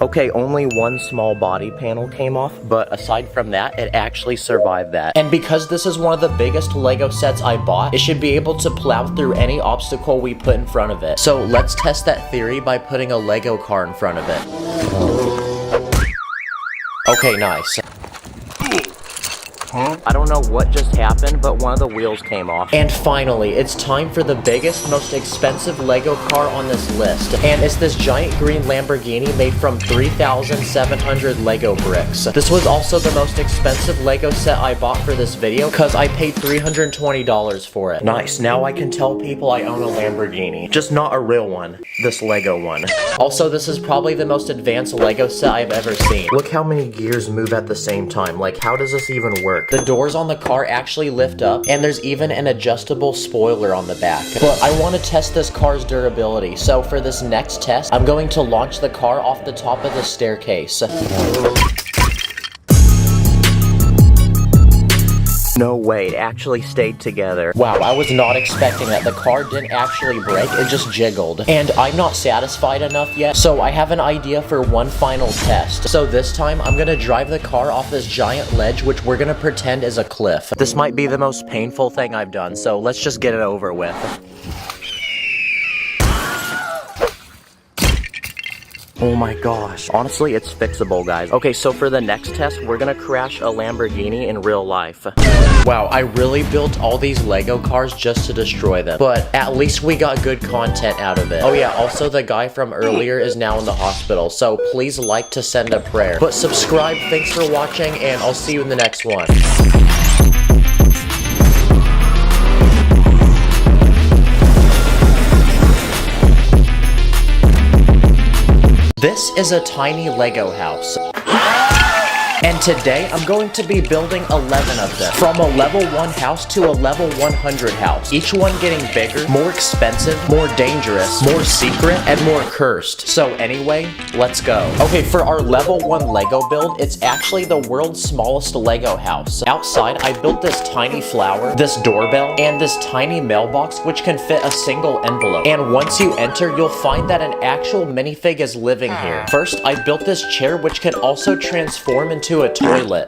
[SPEAKER 1] Okay, only one small body panel came off, but aside from that, it actually survived that. And because this is one of the biggest Lego sets I bought, it should be able to plow through any obstacle we put in front of it. So let's test that theory by putting a Lego car in front of it. Okay, nice. I don't know what just happened, but one of the wheels came off. And finally, it's time for the biggest, most expensive Lego car on this list. And it's this giant green Lamborghini made from 3,700 Lego bricks. This was also the most expensive Lego set I bought for this video, because I paid $320 for it. Nice, now I can tell people I own a Lamborghini. Just not a real one. This Lego one. Also, this is probably the most advanced Lego set I've ever seen. Look how many gears move at the same time. Like, how does this even work? The doors on the car actually lift up, and there's even an adjustable spoiler on the back. But I want to test this car's durability, so for this next test, I'm going to launch the car off the top of the staircase. No way, it actually stayed together. Wow, I was not expecting that. The car didn't actually break, it just jiggled. And I'm not satisfied enough yet, so I have an idea for one final test. So this time, I'm gonna drive the car off this giant ledge, which we're gonna pretend is a cliff. This might be the most painful thing I've done, so let's just get it over with. Oh my gosh. Honestly, it's fixable, guys. Okay, so for the next test, we're gonna crash a Lamborghini in real life. Wow, I really built all these Lego cars just to destroy them. But at least we got good content out of it. Oh yeah, also the guy from earlier is now in the hospital, so please like to send a prayer. But subscribe, thanks for watching, and I'll see you in the next one. This is a tiny Lego house. And today, I'm going to be building 11 of them. From a level 1 house to a level 100 house. Each one getting bigger, more expensive, more dangerous, more secret, and more cursed. So anyway, let's go. Okay, for our level 1 Lego build, it's actually the world's smallest Lego house. Outside, I built this tiny flower, this doorbell, and this tiny mailbox, which can fit a single envelope. And once you enter, you'll find that an actual minifig is living here. First, I built this chair, which can also transform into a toilet.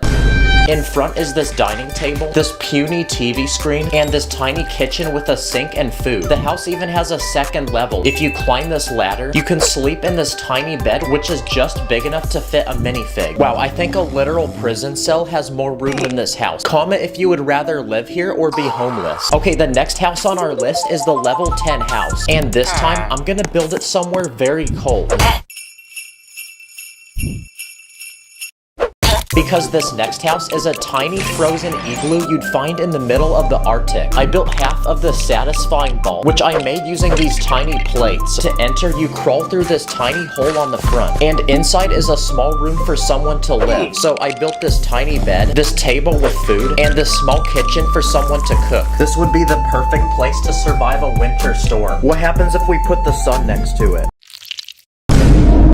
[SPEAKER 1] In front is this dining table, this puny TV screen, and this tiny kitchen with a sink and food. The house even has a second level. If you climb this ladder, you can sleep in this tiny bed, which is just big enough to fit a minifig. Wow, I think a literal prison cell has more room than this house. Comment if you would rather live here or be homeless. Okay, the next house on our list is the level 10 house, and this time I'm gonna build it somewhere very cold. Because this next house is a tiny frozen igloo you'd find in the middle of the Arctic. I built half of the satisfying ball, which I made using these tiny plates. To enter, you crawl through this tiny hole on the front, and inside is a small room for someone to live. So I built this tiny bed, this table with food, and this small kitchen for someone to cook. This would be the perfect place to survive a winter storm. What happens if we put the sun next to it?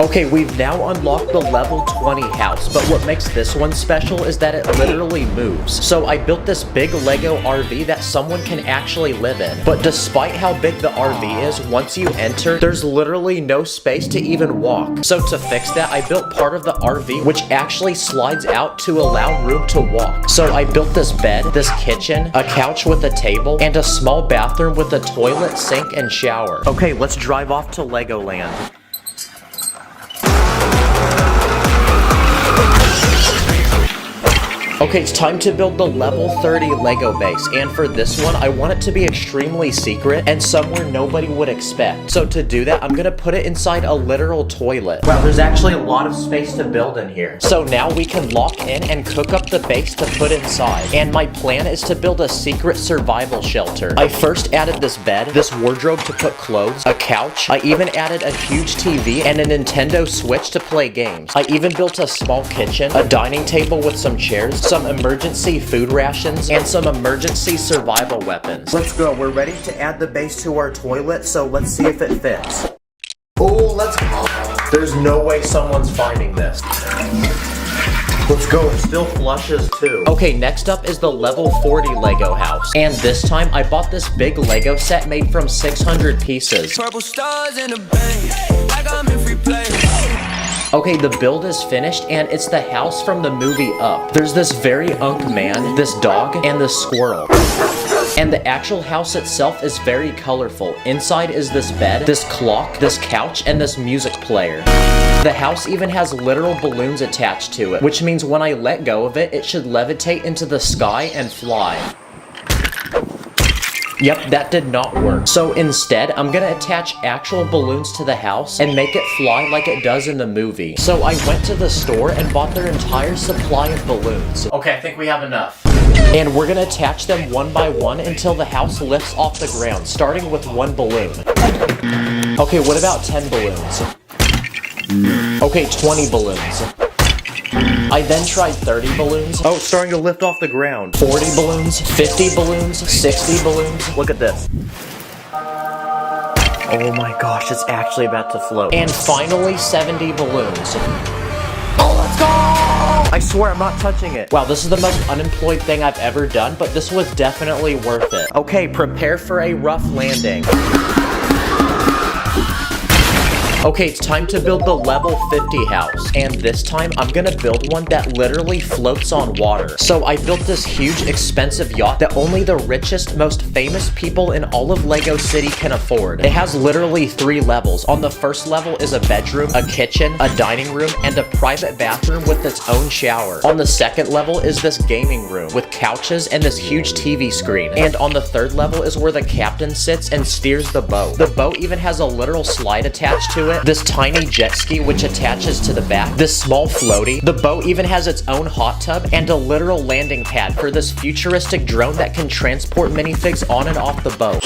[SPEAKER 1] Okay, we've now unlocked the level 20 house, but what makes this one special is that it literally moves. So I built this big Lego RV that someone can actually live in. But despite how big the RV is, once you enter, there's literally no space to even walk. So to fix that, I built part of the RV which actually slides out to allow room to walk. So I built this bed, this kitchen, a couch with a table, and a small bathroom with a toilet, sink, and shower. Okay, let's drive off to Legoland. Okay, it's time to build the level 30 Lego base, and for this one, I want it to be extremely secret and somewhere nobody would expect. So to do that, I'm gonna put it inside a literal toilet. Wow, there's actually a lot of space to build in here. So now we can lock in and cook up the base to put inside. And my plan is to build a secret survival shelter. I first added this bed, this wardrobe to put clothes, a couch. I even added a huge TV and a Nintendo Switch to play games. I even built a small kitchen, a dining table with some chairs, some emergency food rations, and some emergency survival weapons. Let's go. We're ready to add the base to our toilet, so let's see if it fits. Oh, let's go. There's no way someone's finding this. Let's go, it still flushes too. Okay, next up is the level 40 Lego house. And this time, I bought this big Lego set made from 600 pieces.
[SPEAKER 5] Purple stars in the bank, like I'm in free play.
[SPEAKER 1] Okay, the build is finished, and it's the house from the movie Up. There's this very unk man, this dog, and this squirrel. And the actual house itself is very colorful. Inside is this bed, this clock, this couch, and this music player. The house even has literal balloons attached to it, which means when I let go of it, it should levitate into the sky and fly. Yep, that did not work. So instead, I'm gonna attach actual balloons to the house and make it fly like it does in the movie. So I went to the store and bought their entire supply of balloons. Okay, I think we have enough. And we're gonna attach them one by one until the house lifts off the ground, starting with one balloon. Okay, what about 10 balloons? Okay, 20 balloons. I then tried 30 balloons. Oh, it's starting to lift off the ground. 40 balloons, 50 balloons, 60 balloons. Look at this. Oh my gosh, it's actually about to float. And finally, 70 balloons. Oh, let's go! I swear I'm not touching it. Wow, this is the most unemployed thing I've ever done, but this was definitely worth it. Okay, prepare for a rough landing. Okay, it's time to build the level 50 house, and this time I'm gonna build one that literally floats on water. So I built this huge expensive yacht that only the richest, most famous people in all of Lego City can afford. It has literally 3 levels. On the first level is a bedroom, a kitchen, a dining room, and a private bathroom with its own shower. On the second level is this gaming room with couches and this huge TV screen. And on the third level is where the captain sits and steers the boat. The boat even has a literal slide attached to it, this tiny jet ski which attaches to the back, this small floaty. The boat even has its own hot tub and a literal landing pad for this futuristic drone that can transport minifigs on and off the boat.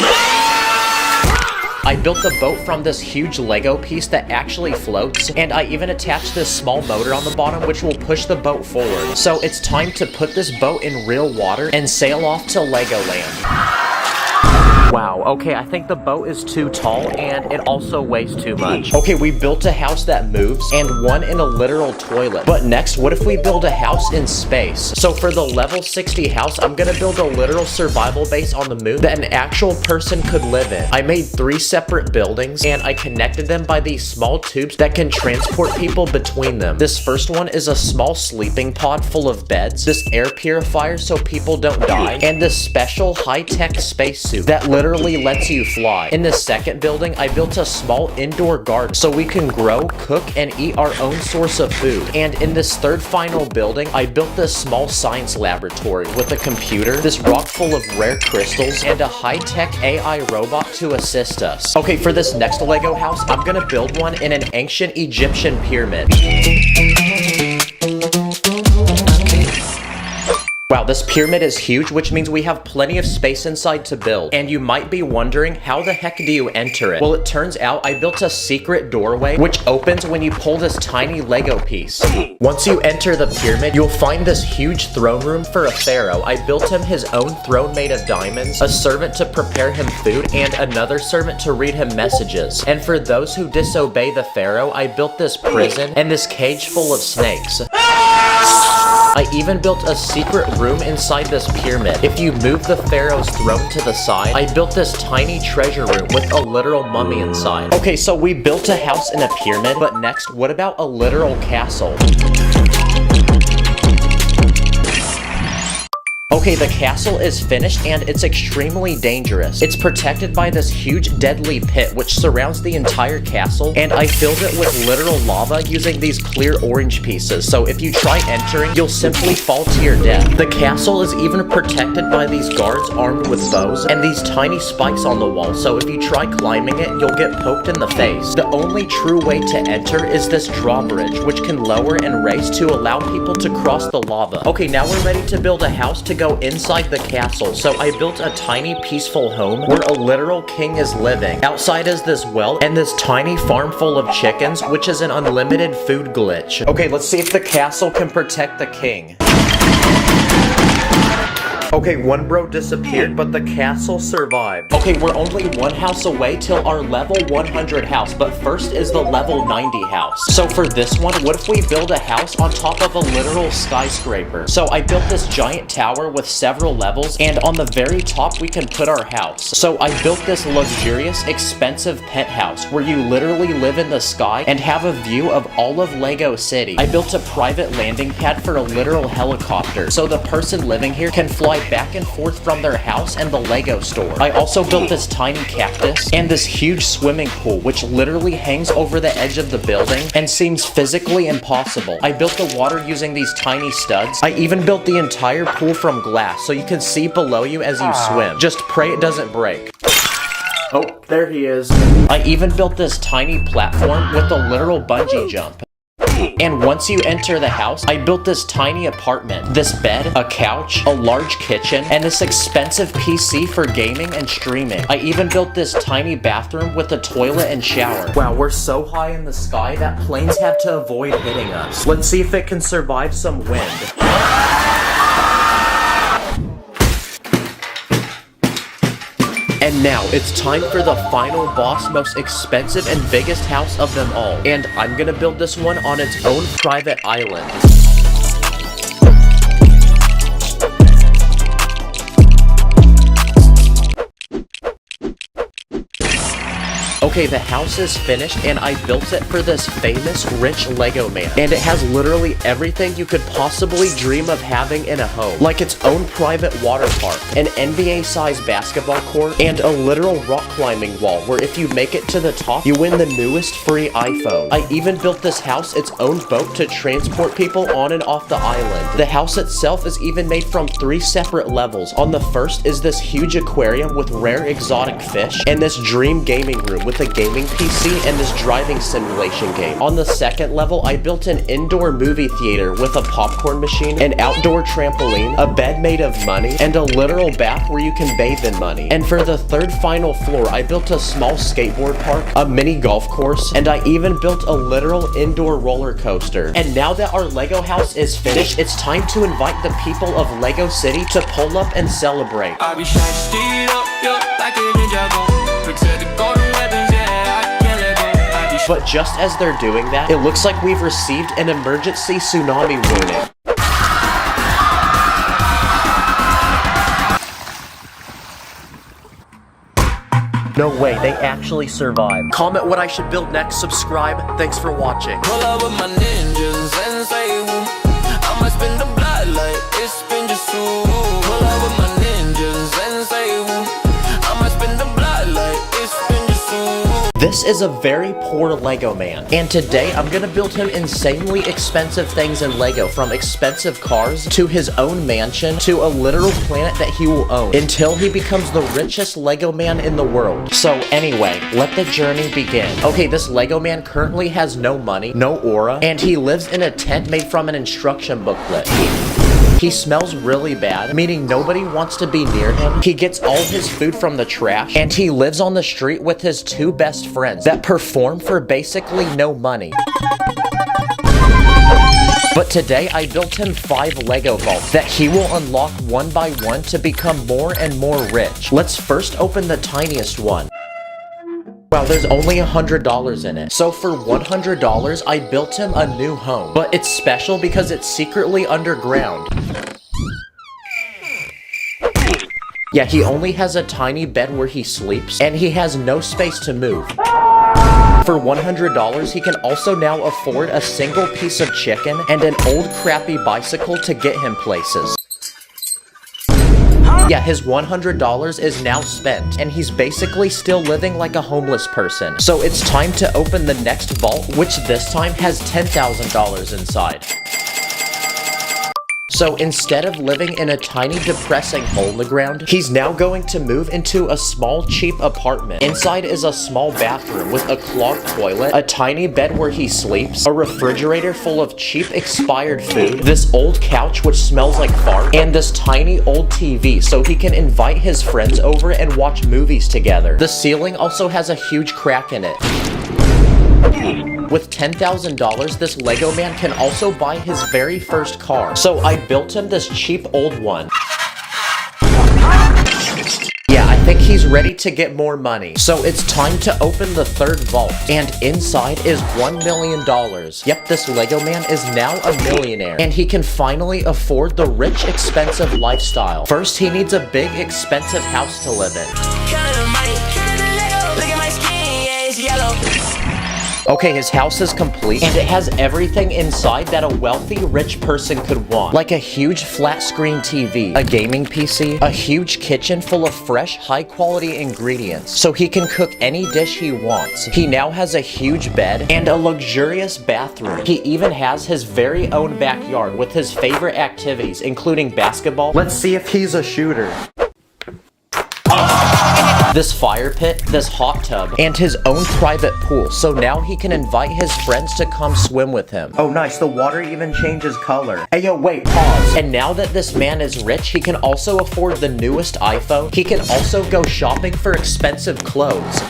[SPEAKER 1] I built the boat from this huge Lego piece that actually floats, and I even attached this small motor on the bottom which will push the boat forward. So it's time to put this boat in real water and sail off to Legoland. Wow, okay, I think the boat is too tall and it also weighs too much. Okay, we built a house that moves and one in a literal toilet. But next, what if we build a house in space? So for the level 60 house, I'm gonna build a literal survival base on the moon that an actual person could live in. I made 3 separate buildings and I connected them by these small tubes that can transport people between them. This first one is a small sleeping pod full of beds, this air purifier so people don't die, and this special high-tech spacesuit that literally lets you fly. In the second building, I built a small indoor garden so we can grow, cook, and eat our own source of food. And in this third final building, I built this small science laboratory with a computer, this rock full of rare crystals, and a high-tech AI robot to assist us. Okay, for this next Lego house, I'm gonna build one in an ancient Egyptian pyramid. Wow, this pyramid is huge, which means we have plenty of space inside to build. And you might be wondering, how the heck do you enter it? Well, it turns out I built a secret doorway, which opens when you pull this tiny Lego piece. Once you enter the pyramid, you'll find this huge throne room for a pharaoh. I built him his own throne made of diamonds, a servant to prepare him food, and another servant to read him messages. And for those who disobey the pharaoh, I built this prison and this cage full of snakes. I even built a secret room inside this pyramid. If you move the pharaoh's throne to the side, I built this tiny treasure room with a literal mummy inside. Okay, so we built a house in a pyramid, but next, what about a literal castle? Okay, the castle is finished and it's extremely dangerous. It's protected by this huge deadly pit which surrounds the entire castle, and I filled it with literal lava using these clear orange pieces, so if you try entering, you'll simply fall to your death. The castle is even protected by these guards armed with bows and these tiny spikes on the wall, so if you try climbing it, you'll get poked in the face. The only true way to enter is this drawbridge, which can lower and raise to allow people to cross the lava. Okay, now we're ready to build a house to go inside the castle, so I built a tiny peaceful home where a literal king is living. Outside is this well and this tiny farm full of chickens, which is an unlimited food glitch. Okay, let's see if the castle can protect the king. Okay, one bro disappeared, but the castle survived. Okay, we're only one house away till our level 100 house, but first is the level 90 house. So for this one, what if we build a house on top of a literal skyscraper? So I built this giant tower with several levels, and on the very top, we can put our house. So I built this luxurious, expensive penthouse where you literally live in the sky and have a view of all of Lego City. I built a private landing pad for a literal helicopter, so the person living here can fly back and forth from their house and the Lego store. I also built this tiny cactus and this huge swimming pool, which literally hangs over the edge of the building and seems physically impossible. I built the water using these tiny studs. I even built the entire pool from glass so you can see below you as you swim. Just pray it doesn't break. Oh, there he is. I even built this tiny platform with a literal bungee jump. And once you enter the house, I built this tiny apartment, this bed, a couch, a large kitchen, and this expensive PC for gaming and streaming. I even built this tiny bathroom with a toilet and shower. Wow, we're so high in the sky that planes have to avoid hitting us. Let's see if it can survive some wind. And now, it's time for the final boss, most expensive and biggest house of them all. And I'm gonna build this one on its own private island. Okay, the house is finished and I built it for this famous rich Lego man. And it has literally everything you could possibly dream of having in a home. Like its own private water park, an NBA-sized basketball court, and a literal rock climbing wall where if you make it to the top, you win the newest free iPhone. I even built this house its own boat to transport people on and off the island. The house itself is even made from 3 separate levels. On the first is this huge aquarium with rare exotic fish, and this dream gaming room with a gaming PC and this driving simulation game. On the second level, I built an indoor movie theater with a popcorn machine, an outdoor trampoline, a bed made of money, and a literal bath where you can bathe in money. And for the third final floor, I built a small skateboard park, a mini golf course, and I even built a literal indoor roller coaster. And now that our Lego house is finished, it's time to invite the people of Lego City to pull up and celebrate.
[SPEAKER 5] I be shining up, like an
[SPEAKER 1] But just as they're doing that, it looks like we've received an emergency tsunami warning. No way, they actually survived. Comment what I should build next, subscribe. Thanks for watching.
[SPEAKER 5] Pull up with my ninjas and say woo. I'ma spin the blood like it's been just so. Pull up with my ninjas and say woo. I'ma spin the blood like it's been just so.
[SPEAKER 1] This is a very poor Lego man, and today I'm gonna build him insanely expensive things in Lego, from expensive cars to his own mansion to a literal planet that he will own until he becomes the richest Lego man in the world. So anyway, let the journey begin. Okay, this Lego man currently has no money, no aura, and he lives in a tent made from an instruction booklet. He smells really bad, meaning nobody wants to be near him. He gets all his food from the trash, and he lives on the street with his two best friends that perform for basically no money. But today I built him 5 Lego vaults that he will unlock one by one to become more and more rich. Let's first open the tiniest one. Wow, there's only $100 in it. So for $100, I built him a new home. But it's special because it's secretly underground. Yeah, he only has a tiny bed where he sleeps, and he has no space to move. For $100, he can also now afford a single piece of chicken and an old crappy bicycle to get him places. Yeah, his $100 is now spent, and he's basically still living like a homeless person. So it's time to open the next vault, which this time has $10,000 inside. So instead of living in a tiny depressing hole in the ground, he's now going to move into a small cheap apartment. Inside is a small bathroom with a clogged toilet, a tiny bed where he sleeps, a refrigerator full of cheap expired food, this old couch which smells like fart, and this tiny old TV so he can invite his friends over and watch movies together. The ceiling also has a huge crack in it. With $10,000, this Lego man can also buy his very first car. So I built him this cheap old one. Yeah, I think he's ready to get more money. So it's time to open the third vault. And inside is $1 million. Yep, this Lego man is now a millionaire. And he can finally afford the rich, expensive lifestyle. First, he needs a big, expensive house to live in. Okay, his house is complete, and it has everything inside that a wealthy, rich person could want. Like a huge flat-screen TV, a gaming PC, a huge kitchen full of fresh, high-quality ingredients, so he can cook any dish he wants. He now has a huge bed and a luxurious bathroom. He even has his very own backyard with his favorite activities, including basketball. Let's see if he's a shooter. This fire pit, this hot tub, and his own private pool, so now he can invite his friends to come swim with him. Oh nice, the water even changes color. Hey yo, wait, pause. And now that this man is rich, he can also afford the newest iPhone. He can also go shopping for expensive clothes.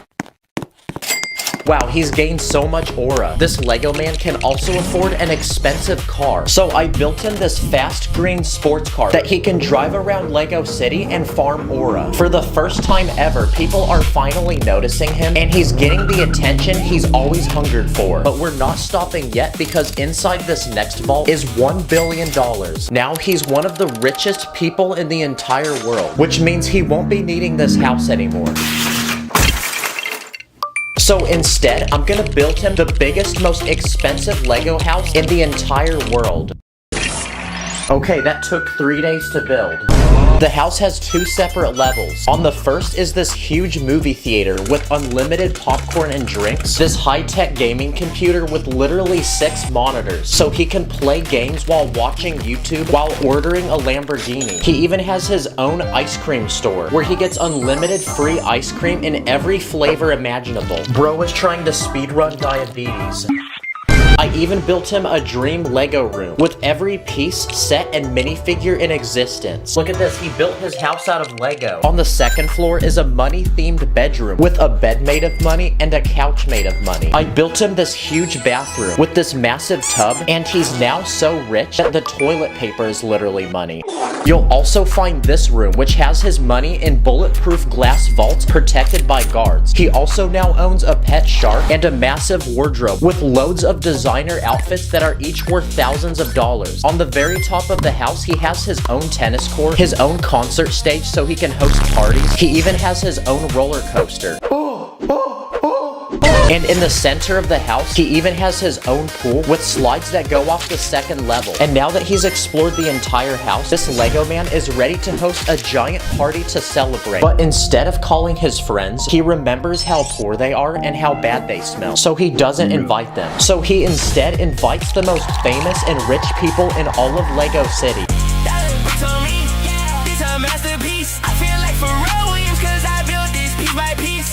[SPEAKER 1] Wow, he's gained so much aura. This Lego man can also afford an expensive car. So I built him this fast green sports car that he can drive around Lego City and farm aura. For the first time ever, people are finally noticing him, and he's getting the attention he's always hungered for. But we're not stopping yet, because inside this next vault is $1 billion. Now he's one of the richest people in the entire world, which means he won't be needing this house anymore. So instead, I'm gonna build him the biggest, most expensive Lego house in the entire world. Okay, that took 3 days to build. The house has 2 separate levels. On the first is this huge movie theater with unlimited popcorn and drinks, this high-tech gaming computer with literally 6 monitors, so he can play games while watching YouTube while ordering a Lamborghini. He even has his own ice cream store, where he gets unlimited free ice cream in every flavor imaginable. Bro is trying to speedrun diabetes. I even built him a dream Lego room with every piece, set, and minifigure in existence. Look at this, he built his house out of Lego. On the second floor is a money-themed bedroom with a bed made of money and a couch made of money. I built him this huge bathroom with this massive tub, and he's now so rich that the toilet paper is literally money. You'll also find this room, which has his money in bulletproof glass vaults protected by guards. He also now owns a pet shark and a massive wardrobe with loads of designer outfits that are each worth thousands of dollars. On the very top of the house, he has his own tennis court, his own concert stage so he can host parties. He even has his own roller coaster. And in the center of the house, he even has his own pool with slides that go off the second level. And now that he's explored the entire house, this Lego man is ready to host a giant party to celebrate. But instead of calling his friends, he remembers how poor they are and how bad they smell. So he doesn't invite them. So he instead invites the most famous and rich people in all of Lego City.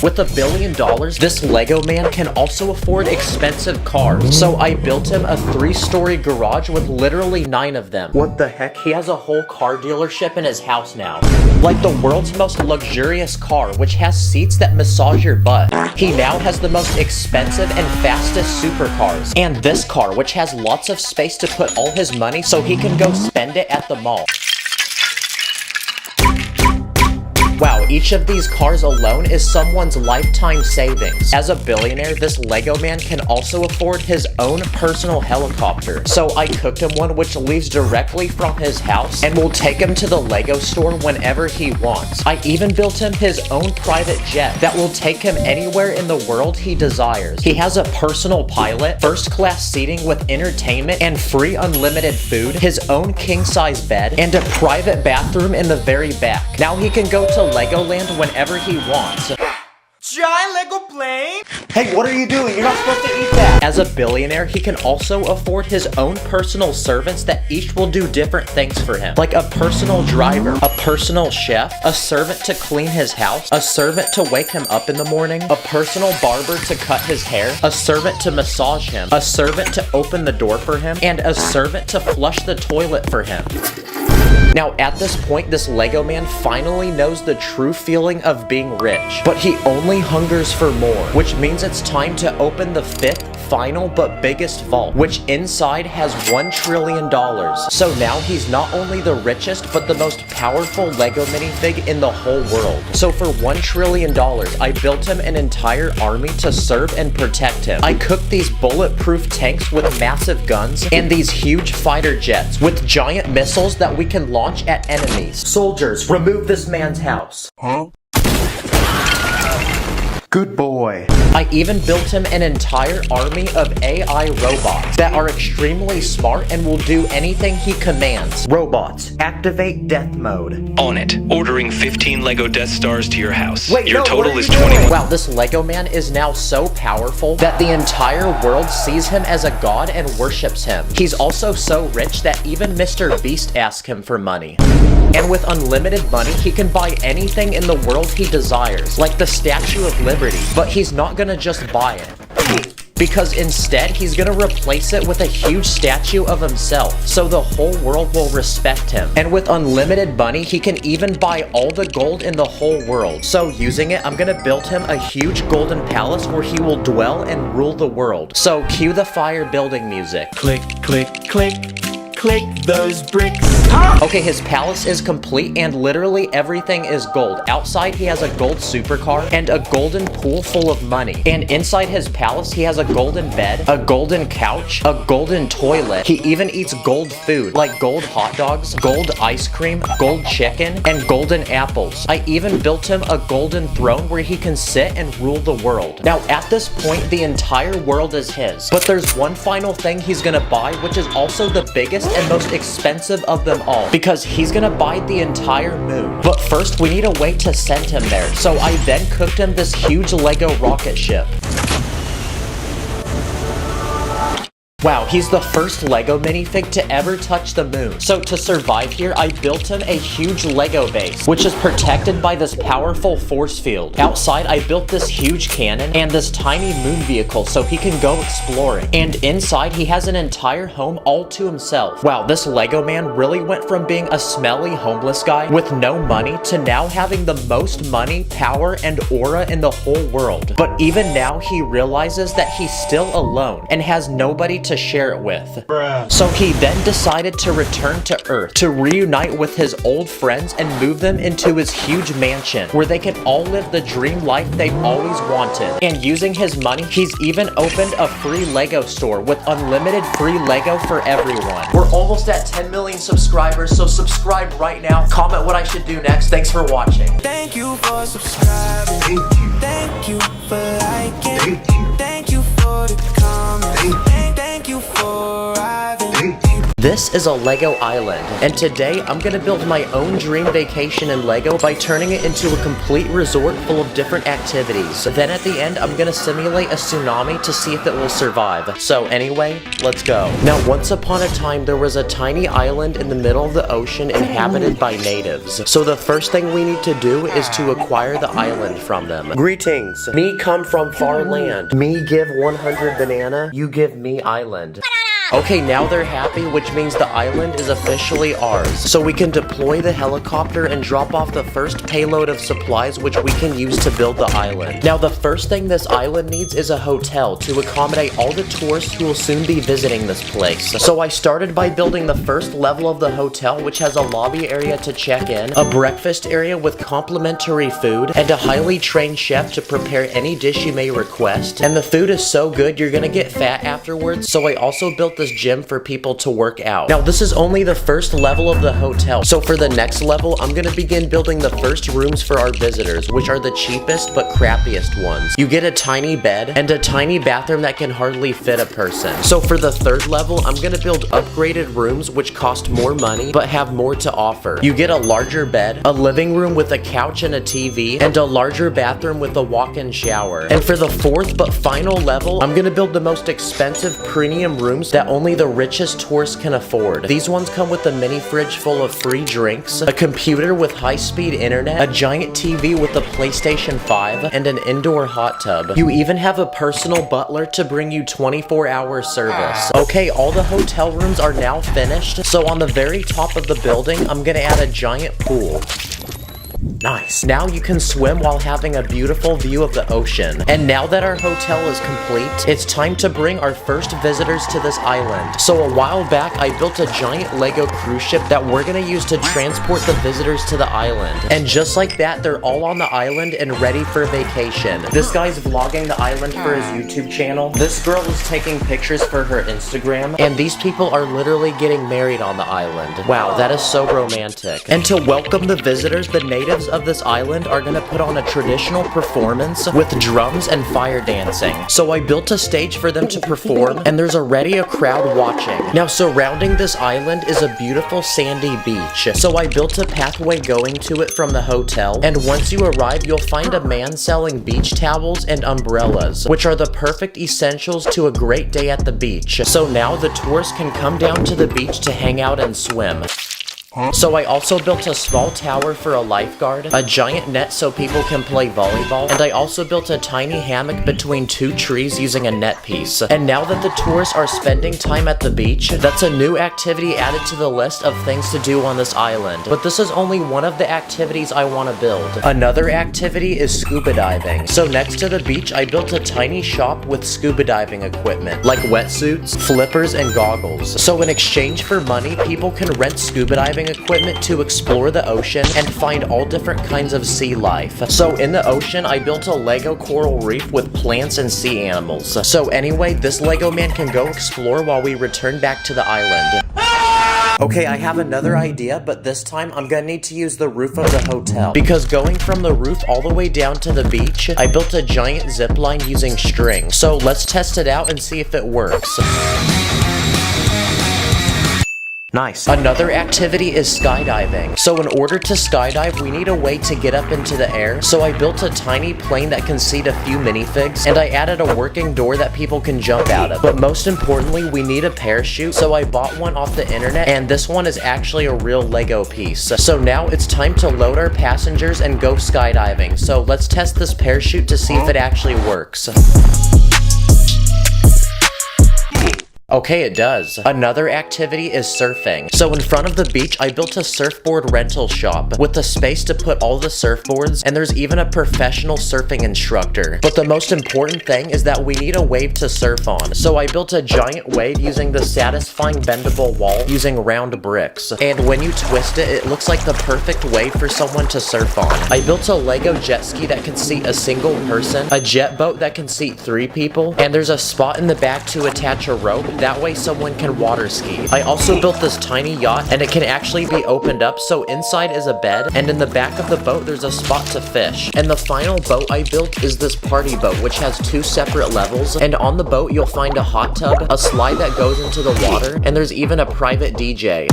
[SPEAKER 1] With $1 billion, this Lego man can also afford expensive cars. So I built him a 3-story garage with literally 9 of them. What the heck? He has a whole car dealership in his house now. Like the world's most luxurious car, which has seats that massage your butt. He now has the most expensive and fastest supercars. And this car, which has lots of space to put all his money so he can go spend it at the mall. Wow, each of these cars alone is someone's lifetime savings. As a billionaire, this Lego man can also afford his own personal helicopter. So I cooked him one which leaves directly from his house and will take him to the Lego store whenever he wants. I even built him his own private jet that will take him anywhere in the world he desires. He has a personal pilot, first-class seating with entertainment and free unlimited food, his own king-size bed, and a private bathroom in the very back. Now he can go to Legoland whenever he wants.
[SPEAKER 3] Giant Lego plane?
[SPEAKER 1] Hey, what are you doing? You're not supposed to eat that! As a billionaire, he can also afford his own personal servants that each will do different things for him. Like a personal driver, a personal chef, a servant to clean his house, a servant to wake him up in the morning, a personal barber to cut his hair, a servant to massage him, a servant to open the door for him, and a servant to flush the toilet for him. Now, at this point, this Lego man finally knows the true feeling of being rich, but he only hungers for more, which means it's time to open the 5th, final, but biggest vault, which inside has $1 trillion. So now he's not only the richest, but the most powerful Lego minifig in the whole world. So for $1 trillion, I built him an entire army to serve and protect him. I cooked these bulletproof tanks with massive guns, and these huge fighter jets with giant missiles that we can launch at enemies. Soldiers, remove this man's house.
[SPEAKER 4] Huh?
[SPEAKER 1] Good boy. I even built him an entire army of AI robots that are extremely smart and will do anything he commands. Robots, activate death mode.
[SPEAKER 6] On it. Ordering 15 Lego Death Stars to your house.
[SPEAKER 1] Wait,
[SPEAKER 6] your
[SPEAKER 1] no,
[SPEAKER 6] total
[SPEAKER 1] what are
[SPEAKER 6] is
[SPEAKER 1] you doing?
[SPEAKER 6] 21.
[SPEAKER 1] Wow, this Lego man is now so powerful that the entire world sees him as a god and worships him. He's also so rich that even Mr. Beast asks him for money. And with unlimited money, he can buy anything in the world he desires, like the Statue of Liberty. But he's not gonna just buy it, because instead he's gonna replace it with a huge statue of himself, so the whole world will respect him. And with unlimited money, he can even buy all the gold in the whole world. So using it, I'm gonna build him a huge golden palace where he will dwell and rule the world. So cue the fire building music.
[SPEAKER 3] Click, click, click. Click those bricks.
[SPEAKER 1] Okay, his palace is complete and literally everything is gold. Outside, he has a gold supercar and a golden pool full of money. And inside his palace, he has a golden bed, a golden couch, a golden toilet. He even eats gold food, like gold hot dogs, gold ice cream, gold chicken, and golden apples. I even built him a golden throne where he can sit and rule the world. Now, at this point, the entire world is his. But there's one final thing he's gonna buy, which is also the biggest and most expensive of them all, because he's gonna buy the entire moon. But first, we need a way to send him there, so I then cooked him this huge Lego rocket ship. Wow, he's the first Lego minifig to ever touch the moon. So to survive here, I built him a huge Lego base, which is protected by this powerful force field. Outside, I built this huge cannon and this tiny moon vehicle so he can go exploring. And inside, he has an entire home all to himself. Wow, this Lego man really went from being a smelly homeless guy with no money to now having the most money, power, and aura in the whole world. But even now, he realizes that he's still alone and has nobody to to share it with. So he then decided to return to Earth to reunite with his old friends and move them into his huge mansion where they can all live the dream life they've always wanted. And using his money, he's even opened a free Lego store with unlimited free Lego for everyone. We're almost at 10 million subscribers, so subscribe right now. Comment what I should do next. Thanks for watching.
[SPEAKER 2] Thank you for subscribing. Thank you for liking. Thank you for the comment. Thank you for arriving.
[SPEAKER 1] This is a Lego island, and today I'm gonna build my own dream vacation in Lego by turning it into a complete resort full of different activities. Then at the end, I'm gonna simulate a tsunami to see if it will survive. So anyway, let's go. Now, once upon a time, there was a tiny island in the middle of the ocean inhabited by natives. So the first thing we need to do is to acquire the island from them. Greetings. Me come from far land. Me give 100 banana, you give me island. Okay, now they're happy, which means the island is officially ours. So we can deploy the helicopter and drop off the first payload of supplies which we can use to build the island. Now, the first thing this island needs is a hotel to accommodate all the tourists who will soon be visiting this place. So I started by building the first level of the hotel, which has a lobby area to check in, a breakfast area with complimentary food, and a highly trained chef to prepare any dish you may request. And the food is so good, you're gonna get fat afterwards, so I also built this gym for people to work out. Now, this is only the first level of the hotel, so for the next level, I'm gonna begin building the first rooms for our visitors, which are the cheapest but crappiest ones. You get a tiny bed and a tiny bathroom that can hardly fit a person. So for the third level, I'm gonna build upgraded rooms which cost more money but have more to offer. You get a larger bed, a living room with a couch and a TV, and a larger bathroom with a walk-in shower. And for the fourth but final level, I'm gonna build the most expensive premium rooms that only the richest tourists can afford. These ones come with a mini fridge full of free drinks, a computer with high-speed internet, a giant TV with a PlayStation 5, and an indoor hot tub. You even have a personal butler to bring you 24-hour service. Okay, all the hotel rooms are now finished, so on the very top of the building, I'm gonna add a giant pool. Nice. Now you can swim while having a beautiful view of the ocean. And now that our hotel is complete, it's time to bring our first visitors to this island. So a while back, I built a giant Lego cruise ship that we're gonna use to transport the visitors to the island. And just like that, they're all on the island and ready for vacation. This guy's vlogging the island for his YouTube channel. This girl is taking pictures for her Instagram. And these people are literally getting married on the island. Wow, that is so romantic. And to welcome the visitors, the natives of this island are gonna put on a traditional performance with drums and fire dancing. So I built a stage for them to perform, and there's already a crowd watching. Now, surrounding this island is a beautiful sandy beach. So I built a pathway going to it from the hotel, and once you arrive, you'll find a man selling beach towels and umbrellas, which are the perfect essentials to a great day at the beach. So now the tourists can come down to the beach to hang out and swim. So I also built a small tower for a lifeguard, a giant net so people can play volleyball, and I also built a tiny hammock between two trees using a net piece. And now that the tourists are spending time at the beach, that's a new activity added to the list of things to do on this island. But this is only one of the activities I want to build. Another activity is scuba diving. So next to the beach, I built a tiny shop with scuba diving equipment, like wetsuits, flippers, and goggles. So in exchange for money, people can rent scuba diving equipment to explore the ocean and find all different kinds of sea life. So in the ocean, I built a Lego coral reef with plants and sea animals. So anyway, this Lego man can go explore while we return back to the island. Okay, I have another idea, but this time I'm gonna need to use the roof of the hotel. Because going from the roof all the way down to the beach, I built a giant zip line using string. So let's test it out and see if it works. Nice. Another activity is skydiving. So in order to skydive, we need a way to get up into the air. So I built a tiny plane that can seat a few minifigs, and I added a working door that people can jump out of. But most importantly, we need a parachute. So I bought one off the internet, and this one is actually a real Lego piece. So now it's time to load our passengers and go skydiving. So let's test this parachute to see if it actually works. Okay, it does. Another activity is surfing. So in front of the beach, I built a surfboard rental shop with a space to put all the surfboards, and there's even a professional surfing instructor. But the most important thing is that we need a wave to surf on. So I built a giant wave using the satisfying bendable wall using round bricks. And when you twist it, it looks like the perfect wave for someone to surf on. I built a Lego jet ski that can seat a single person, a jet boat that can seat 3 people, and there's a spot in the back to attach a rope. That way someone can water ski. I also built this tiny yacht, and it can actually be opened up, so inside is a bed, and in the back of the boat there's a spot to fish. And the final boat I built is this party boat, which has 2 separate levels, and on the boat you'll find a hot tub, a slide that goes into the water, and there's even a private DJ.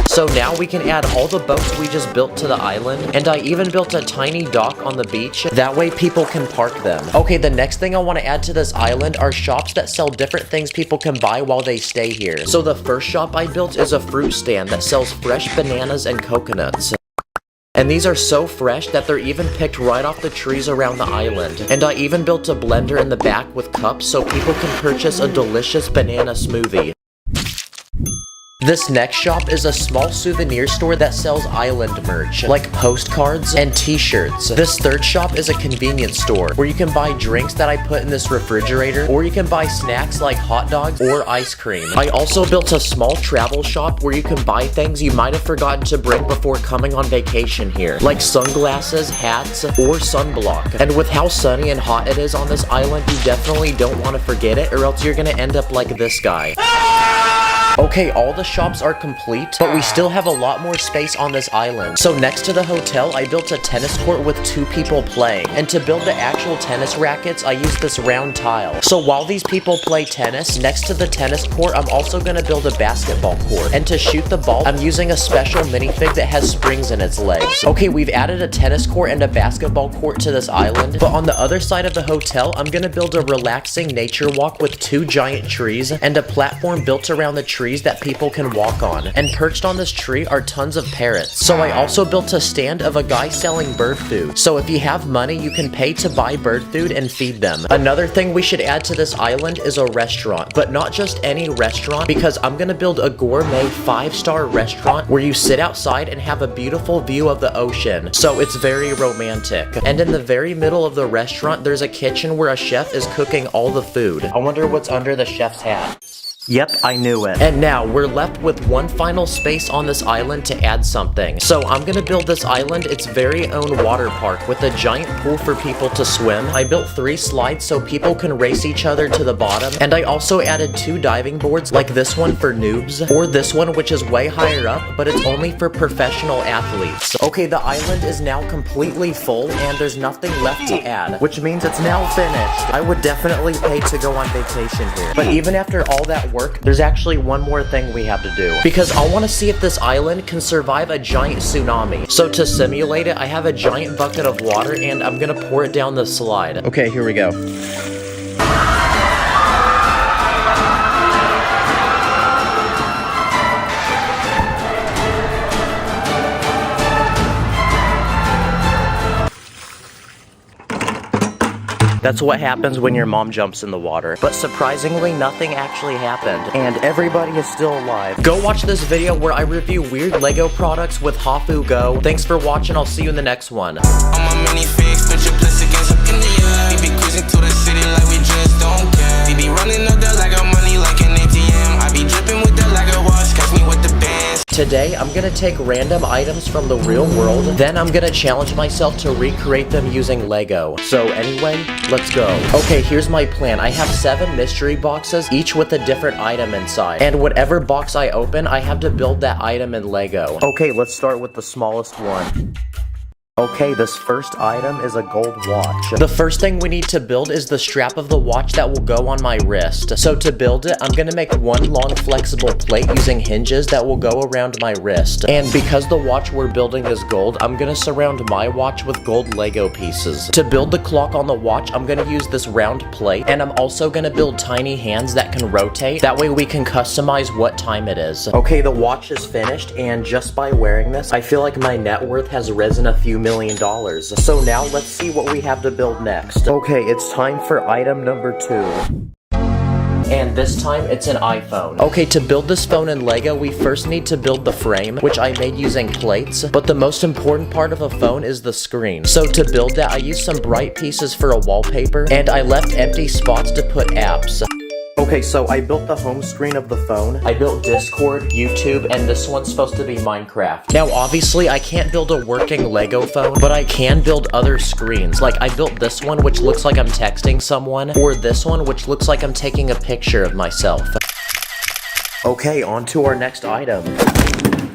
[SPEAKER 1] So now we can add all the boats we just built to the island, and I even built a tiny dock on the beach, that way people can park them. Okay, the next thing I want to add to this island are shops that sell different things people can buy while they stay here. So the first shop I built is a fruit stand that sells fresh bananas and coconuts. And these are so fresh that they're even picked right off the trees around the island. And I even built a blender in the back with cups so people can purchase a delicious banana smoothie. This next shop is a small souvenir store that sells island merch, like postcards and t-shirts. This third shop is a convenience store, where you can buy drinks that I put in this refrigerator, or you can buy snacks like hot dogs or ice cream. I also built a small travel shop where you can buy things you might have forgotten to bring before coming on vacation here, like sunglasses, hats, or sunblock. And with how sunny and hot it is on this island, you definitely don't want to forget it, or else you're gonna end up like this guy. Okay, all the shops are complete, but we still have a lot more space on this island. So next to the hotel, I built a tennis court with 2 people playing. And to build the actual tennis rackets, I used this round tile. So while these people play tennis, next to the tennis court, I'm also gonna build a basketball court. And to shoot the ball, I'm using a special minifig that has springs in its legs. Okay, we've added a tennis court and a basketball court to this island, but on the other side of the hotel, I'm gonna build a relaxing nature walk with 2 giant trees and a platform built around the trees that people can walk on. And perched on this tree are tons of parrots. So I also built a stand of a guy selling bird food. So if you have money, you can pay to buy bird food and feed them. Another thing we should add to this island is a restaurant, but not just any restaurant, because I'm gonna build a gourmet 5-star restaurant where you sit outside and have a beautiful view of the ocean. So it's very romantic. And in the very middle of the restaurant, there's a kitchen where a chef is cooking all the food. I wonder what's under the chef's hat. Yep, I knew it. And now, we're left with one final space on this island to add something. So I'm gonna build this island its very own water park with a giant pool for people to swim. I built 3 slides so people can race each other to the bottom. And I also added 2 diving boards, like this one for noobs, or this one which is way higher up, but it's only for professional athletes. Okay, the island is now completely full, and there's nothing left to add, which means it's now finished. I would definitely pay to go on vacation here. But even after all that work, there's actually one more thing we have to do, because I want to see if this island can survive a giant tsunami. So to simulate it, I have a giant bucket of water and I'm gonna pour it down the slide. Okay, here we go. That's what happens when your mom jumps in the water. But surprisingly, nothing actually happened, and everybody is still alive. Go watch this video where I review weird Lego products with Hafu Go. Thanks for watching, I'll see you in the next one.
[SPEAKER 5] On my mini fix, put your place against up in the air. We be cruising to the city like we just don't care. We be running up there like our money like an ATM. I be dripping with that like a wash, catch me with the bands.
[SPEAKER 1] Today, I'm gonna take random items from the real world, then I'm gonna challenge myself to recreate them using Lego. So anyway, let's go. Okay, here's my plan. I have 7 mystery boxes, each with a different item inside. And whatever box I open, I have to build that item in Lego. Okay, let's start with the smallest one. Okay, this first item is a gold watch. The first thing we need to build is the strap of the watch that will go on my wrist. So to build it, I'm gonna make one long flexible plate using hinges that will go around my wrist. And because the watch we're building is gold, I'm gonna surround my watch with gold Lego pieces. To build the clock on the watch, I'm gonna use this round plate, and I'm also gonna build tiny hands that can rotate. That way we can customize what time it is. Okay, the watch is finished, and just by wearing this, I feel like my net worth has risen a few million dollars. So now let's see what we have to build next. Okay, it's time for item number 2. and this time it's an iPhone. Okay, to build this phone in Lego, we first need to build the frame, which I made using plates, but the most important part of a phone is the screen. So to build that, I used some bright pieces for a wallpaper, and I left empty spots to put apps. Okay, so I built the home screen of the phone. I built Discord, YouTube, and this one's supposed to be Minecraft. Now, obviously, I can't build a working Lego phone, but I can build other screens. Like, I built this one, which looks like I'm texting someone, or this one, which looks like I'm taking a picture of myself. Okay, on to our next item.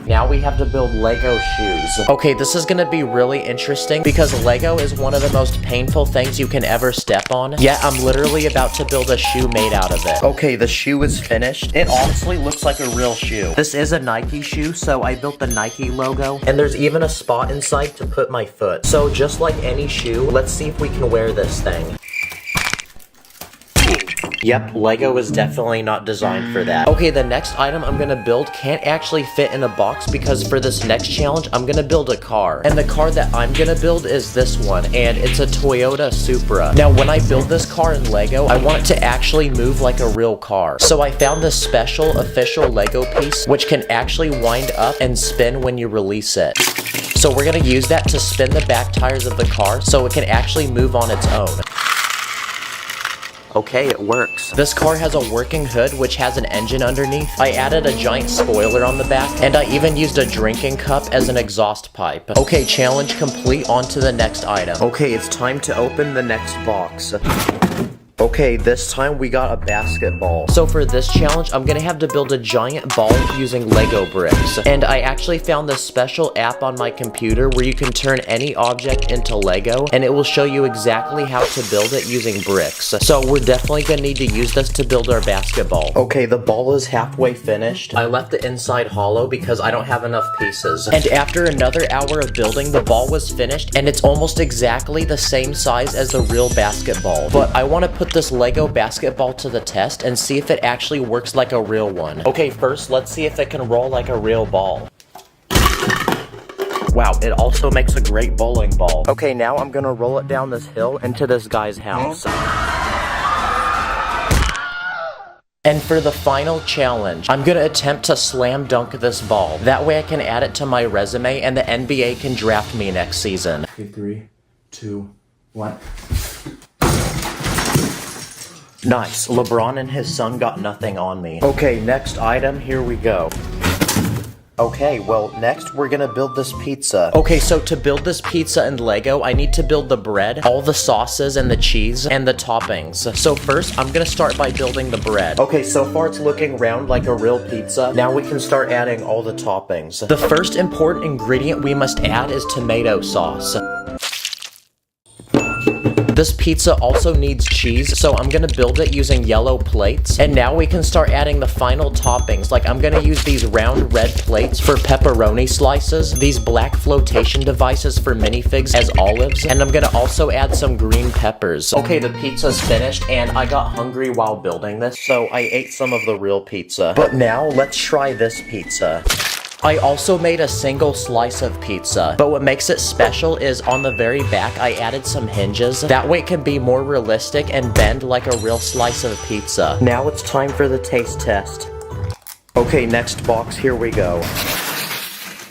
[SPEAKER 1] Now we have to build Lego shoes. Okay, this is gonna be really interesting because Lego is one of the most painful things you can ever step on. Yet I'm literally about to build a shoe made out of it. Okay, the shoe is finished. It honestly looks like a real shoe. This is a Nike shoe, so I built the Nike logo. And there's even a spot inside to put my foot. So just like any shoe, let's see if we can wear this thing. Yep, Lego is definitely not designed for that. Okay, the next item I'm gonna build can't actually fit in a box because for this next challenge, I'm gonna build a car. And the car that I'm gonna build is this one, and it's a Toyota Supra. Now, when I build this car in Lego, I want it to actually move like a real car. So I found this special official Lego piece, which can actually wind up and spin when you release it. So we're gonna use that to spin the back tires of the car so it can actually move on its own. Okay, it works. This car has a working hood which has an engine underneath. I added a giant spoiler on the back, and I even used a drinking cup as an exhaust pipe. Okay, challenge complete, on to the next item. Okay, it's time to open the next box. Okay, this time we got a basketball. So for this challenge, I'm gonna have to build a giant ball using Lego bricks. And I actually found this special app on my computer where you can turn any object into Lego, and it will show you exactly how to build it using bricks. So we're definitely gonna need to use this to build our basketball. Okay, the ball is halfway finished. I left the inside hollow because I don't have enough pieces. And after another hour of building, the ball was finished, and it's almost exactly the same size as the real basketball. But I wanna put this Lego basketball to the test and see if it actually works like a real one. Okay, first let's see if it can roll like a real ball. Wow, it also makes a great bowling ball. Okay, now I'm gonna roll it down this hill into this guy's house. And for the final challenge, I'm gonna attempt to slam dunk this ball. That way I can add it to my resume and the NBA can draft me next season.
[SPEAKER 3] Okay, 3, 2, 1.
[SPEAKER 1] Nice. LeBron and his son got nothing on me. Okay, next item, here we go. Okay, well, next we're gonna build this pizza. Okay, so to build this pizza in Lego, I need to build the bread, all the sauces and the cheese, and the toppings. So first, I'm gonna start by building the bread. Okay, so far it's looking round like a real pizza. Now we can start adding all the toppings. The first important ingredient we must add is tomato sauce. This pizza also needs cheese, so I'm gonna build it using yellow plates. And now we can start adding the final toppings. Like, I'm gonna use these round red plates for pepperoni slices, these black flotation devices for minifigs as olives, and I'm gonna also add some green peppers. Okay, the pizza's finished, and I got hungry while building this, so I ate some of the real pizza. But now, let's try this pizza. I also made a single slice of pizza, but what makes it special is on the very back I added some hinges. That way it can be more realistic and bend like a real slice of pizza. Now it's time for the taste test. Okay, next box, here we go.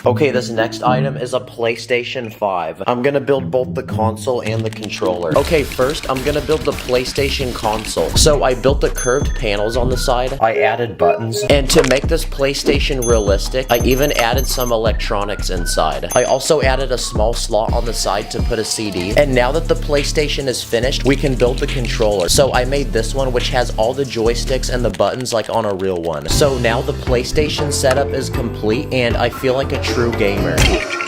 [SPEAKER 1] Okay, this next item is a PlayStation 5. I'm gonna build both the console and the controller. Okay, first, I'm gonna build the PlayStation console. So I built the curved panels on the side. I added buttons. And to make this PlayStation realistic, I even added some electronics inside. I also added a small slot on the side to put a CD. And now that the PlayStation is finished, we can build the controller. So I made this one, which has all the joysticks and the buttons like on a real one. So now the PlayStation setup is complete, and I feel like a true gamer.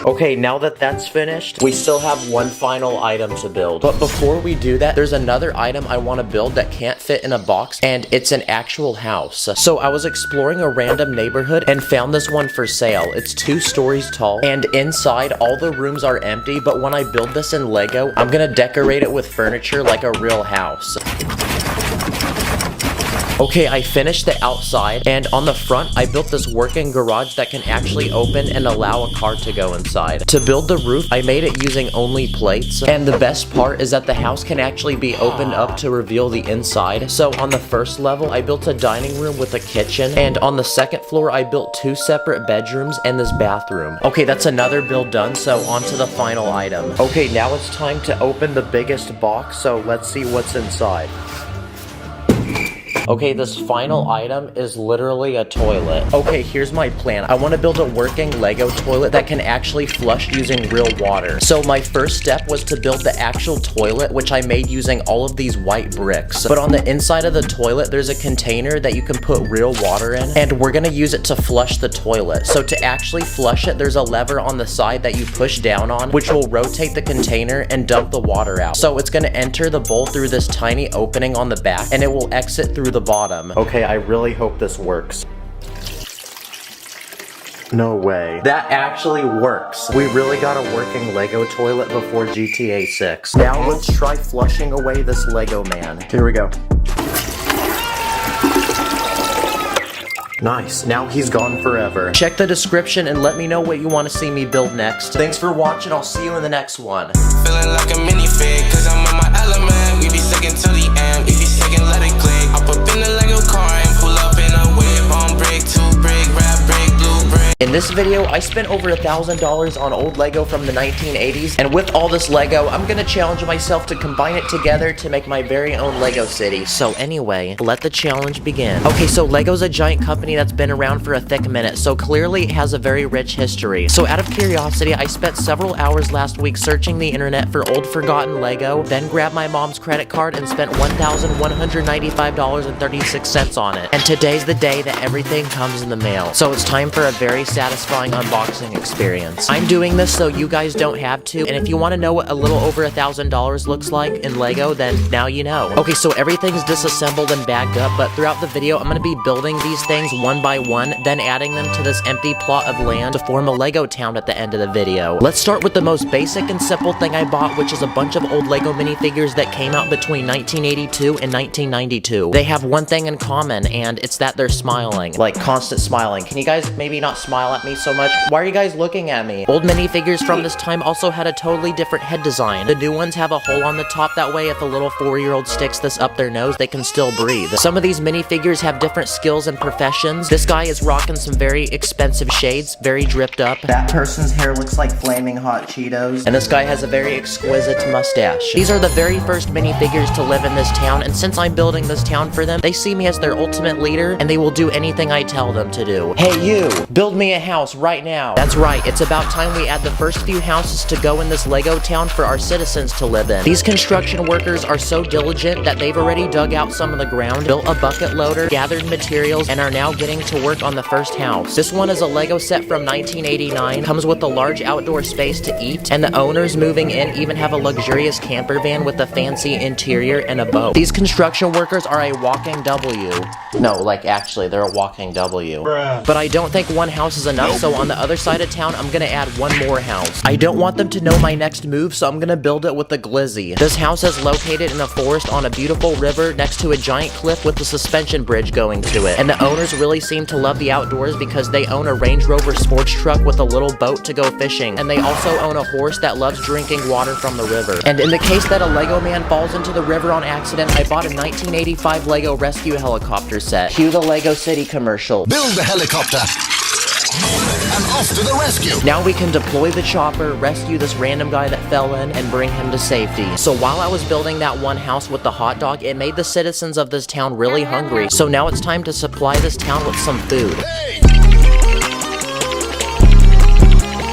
[SPEAKER 1] Okay, now that that's finished, we still have one final item to build. But before we do that, there's another item I want to build that can't fit in a box, and it's an actual house. So I was exploring a random neighborhood and found this one for sale. It's 2 stories tall, and inside all the rooms are empty, but when I build this in Lego, I'm gonna decorate it with furniture like a real house. Okay, I finished the outside, and on the front, I built this working garage that can actually open and allow a car to go inside. To build the roof, I made it using only plates, and the best part is that the house can actually be opened up to reveal the inside. So on the first level, I built a dining room with a kitchen, and on the second floor, I built 2 separate bedrooms and this bathroom. Okay, that's another build done, so on to the final item. Okay, now it's time to open the biggest box, so let's see what's inside. Okay, this final item is literally a toilet. Okay, here's my plan. I want to build a working Lego toilet that can actually flush using real water. So my first step was to build the actual toilet, which I made using all of these white bricks. But on the inside of the toilet, there's a container that you can put real water in, and we're gonna use it to flush the toilet. So to actually flush it, there's a lever on the side that you push down on, which will rotate the container and dump the water out. So it's gonna enter the bowl through this tiny opening on the back, and it will exit through the bottom. Okay, I really hope this works. No way. That actually works. We really got a working Lego toilet before GTA 6. Now let's try flushing away this Lego man. Here we go. Nice. Now he's gone forever. Check the description and let me know what you want to see me build next. Thanks for watching. I'll see you in the next one.
[SPEAKER 5] Feeling like a minifig, cause I'm in my element. We be sticking to the end, we be sticking, let it click. I put in the Lego car and pull up in a whip. On brick, 2 brick, rap brick, blue brick.
[SPEAKER 1] In this video, I spent over $1,000 on old Lego from the 1980s, and with all this Lego, I'm gonna challenge myself to combine it together to make my very own Lego city. So anyway, let the challenge begin. Okay, so Lego's a giant company that's been around for a thick minute, so clearly it has a very rich history. So out of curiosity, I spent several hours last week searching the internet for old forgotten Lego, then grabbed my mom's credit card and spent $1,195.36 on it. And today's the day that everything comes in the mail. So it's time for a very satisfying unboxing experience. I'm doing this so you guys don't have to, and if you want to know what a little over $1,000 looks like in Lego, then now you know. Okay, so everything's disassembled and bagged up, but throughout the video, I'm going to be building these things one by one, then adding them to this empty plot of land to form a Lego town at the end of the video. Let's start with the most basic and simple thing I bought, which is a bunch of old Lego minifigures that came out between 1982 and 1992. They have one thing in common, and it's that they're smiling. Like, constant smiling. Can you guys maybe not smile at me so much? Why are you guys looking at me? Old minifigures from this time also had a totally different head design. The new ones have a hole on the top, that way if a little 4-year-old sticks this up their nose, they can still breathe. Some of these minifigures have different skills and professions. This guy is rocking some very expensive shades, very dripped up. That person's hair looks like flaming hot Cheetos. And this guy has a very exquisite mustache. These are the very first minifigures to live in this town, and since I'm building this town for them, they see me as their ultimate leader, and they will do anything I tell them to do. Hey you, build me a house right now. That's right, it's about time we add the first few houses to go in this Lego town for our citizens to live in. These construction workers are so diligent that they've already dug out some of the ground, built a bucket loader, gathered materials, and are now getting to work on the first house. This one is a Lego set from 1989, comes with a large outdoor space to eat, and the owners moving in even have a luxurious camper van with a fancy interior and a boat. These construction workers are a walking W. No, like actually, they're a walking W. But I don't think one house is enough, so on the other side of town, I'm gonna add one more house. I don't want them to know my next move, so I'm gonna build it with a glizzy. This house is located in a forest on a beautiful river next to a giant cliff with a suspension bridge going to it. And the owners really seem to love the outdoors because they own a Range Rover sports truck with a little boat to go fishing. And they also own a horse that loves drinking water from the river. And in the case that a Lego man falls into the river on accident, I bought a 1985 Lego rescue helicopter set. Cue the Lego City commercial.
[SPEAKER 7] Build the helicopter and off to the rescue.
[SPEAKER 1] Now we can deploy the chopper, rescue this random guy that fell in, and bring him to safety. So while I was building that one house with the hot dog, it made the citizens of this town really hungry. So now it's time to supply this town with some food.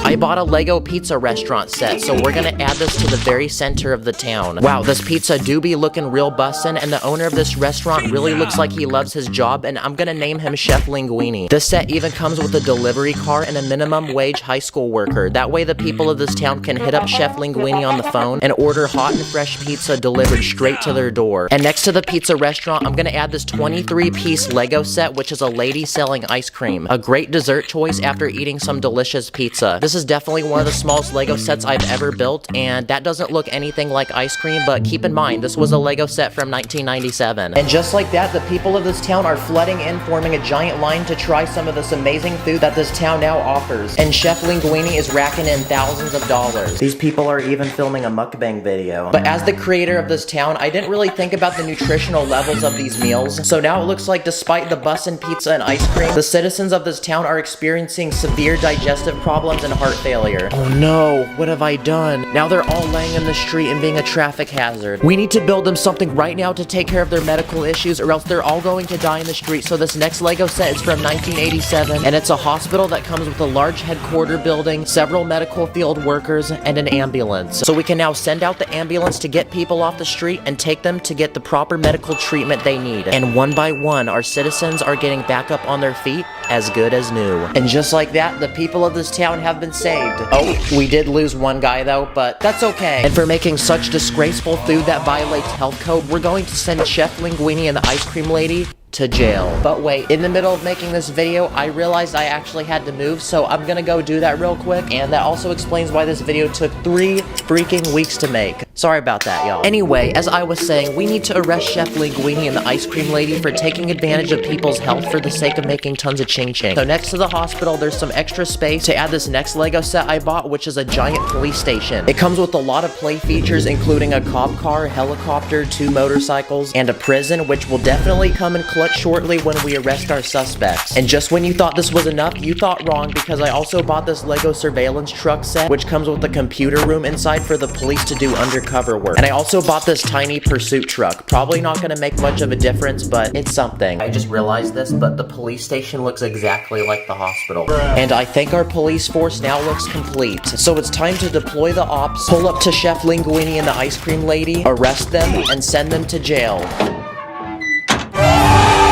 [SPEAKER 1] I bought a Lego pizza restaurant set, so we're gonna add this to the very center of the town. Wow, this pizza do be looking real bussin', and the owner of this restaurant really looks like he loves his job, and I'm gonna name him Chef Linguini. This set even comes with a delivery car and a minimum wage high school worker. That way the people of this town can hit up Chef Linguini on the phone and order hot and fresh pizza delivered straight to their door. And next to the pizza restaurant, I'm gonna add this 23-piece Lego set, which is a lady selling ice cream. A great dessert choice after eating some delicious pizza. This is definitely one of the smallest Lego sets I've ever built, and that doesn't look anything like ice cream, but keep in mind, this was a Lego set from 1997. And just like that, the people of this town are flooding in, forming a giant line to try some of this amazing food that this town now offers. And Chef Linguini is racking in thousands of dollars. These people are even filming a mukbang video. But as the creator of this town, I didn't really think about the nutritional levels of these meals. So now it looks like despite the bussin' pizza and ice cream, the citizens of this town are experiencing severe digestive problems and heart failure. Oh no, what have I done? Now they're all laying in the street and being a traffic hazard. We need to build them something right now to take care of their medical issues, or else they're all going to die in the street. So this next Lego set is from 1987, and it's a hospital that comes with a large headquarter building, several medical field workers, and an ambulance. So we can now send out the ambulance to get people off the street and take them to get the proper medical treatment they need. And one by one, our citizens are getting back up on their feet as good as new. And just like that, the people of this town have been saved. Oh, we did lose one guy though, but that's okay. And for making such disgraceful food that violates health code, we're going to send Chef Linguini and the ice cream lady to jail. But wait, in the middle of making this video, I realized I actually had to move, so I'm gonna go do that real quick, and that also explains why this video took 3 freaking weeks to make. Sorry about that, y'all. Anyway, as I was saying, we need to arrest Chef Linguini and the ice cream lady for taking advantage of people's health for the sake of making tons of ching-ching. So next to the hospital, there's some extra space to add this next Lego set I bought, which is a giant police station. It comes with a lot of play features, including a cop car, helicopter, 2 motorcycles, and a prison, which will definitely come in clutch shortly when we arrest our suspects. And just when you thought this was enough, you thought wrong, because I also bought this Lego surveillance truck set, which comes with a computer room inside for the police to do undercover work. And I also bought this tiny pursuit truck. Probably not gonna make much of a difference, but it's something. I just realized this, but the police station looks exactly like the hospital. And I think our police force now looks complete. So it's time to deploy the ops, pull up to Chef Linguini and the ice cream lady, arrest them, and send them to jail.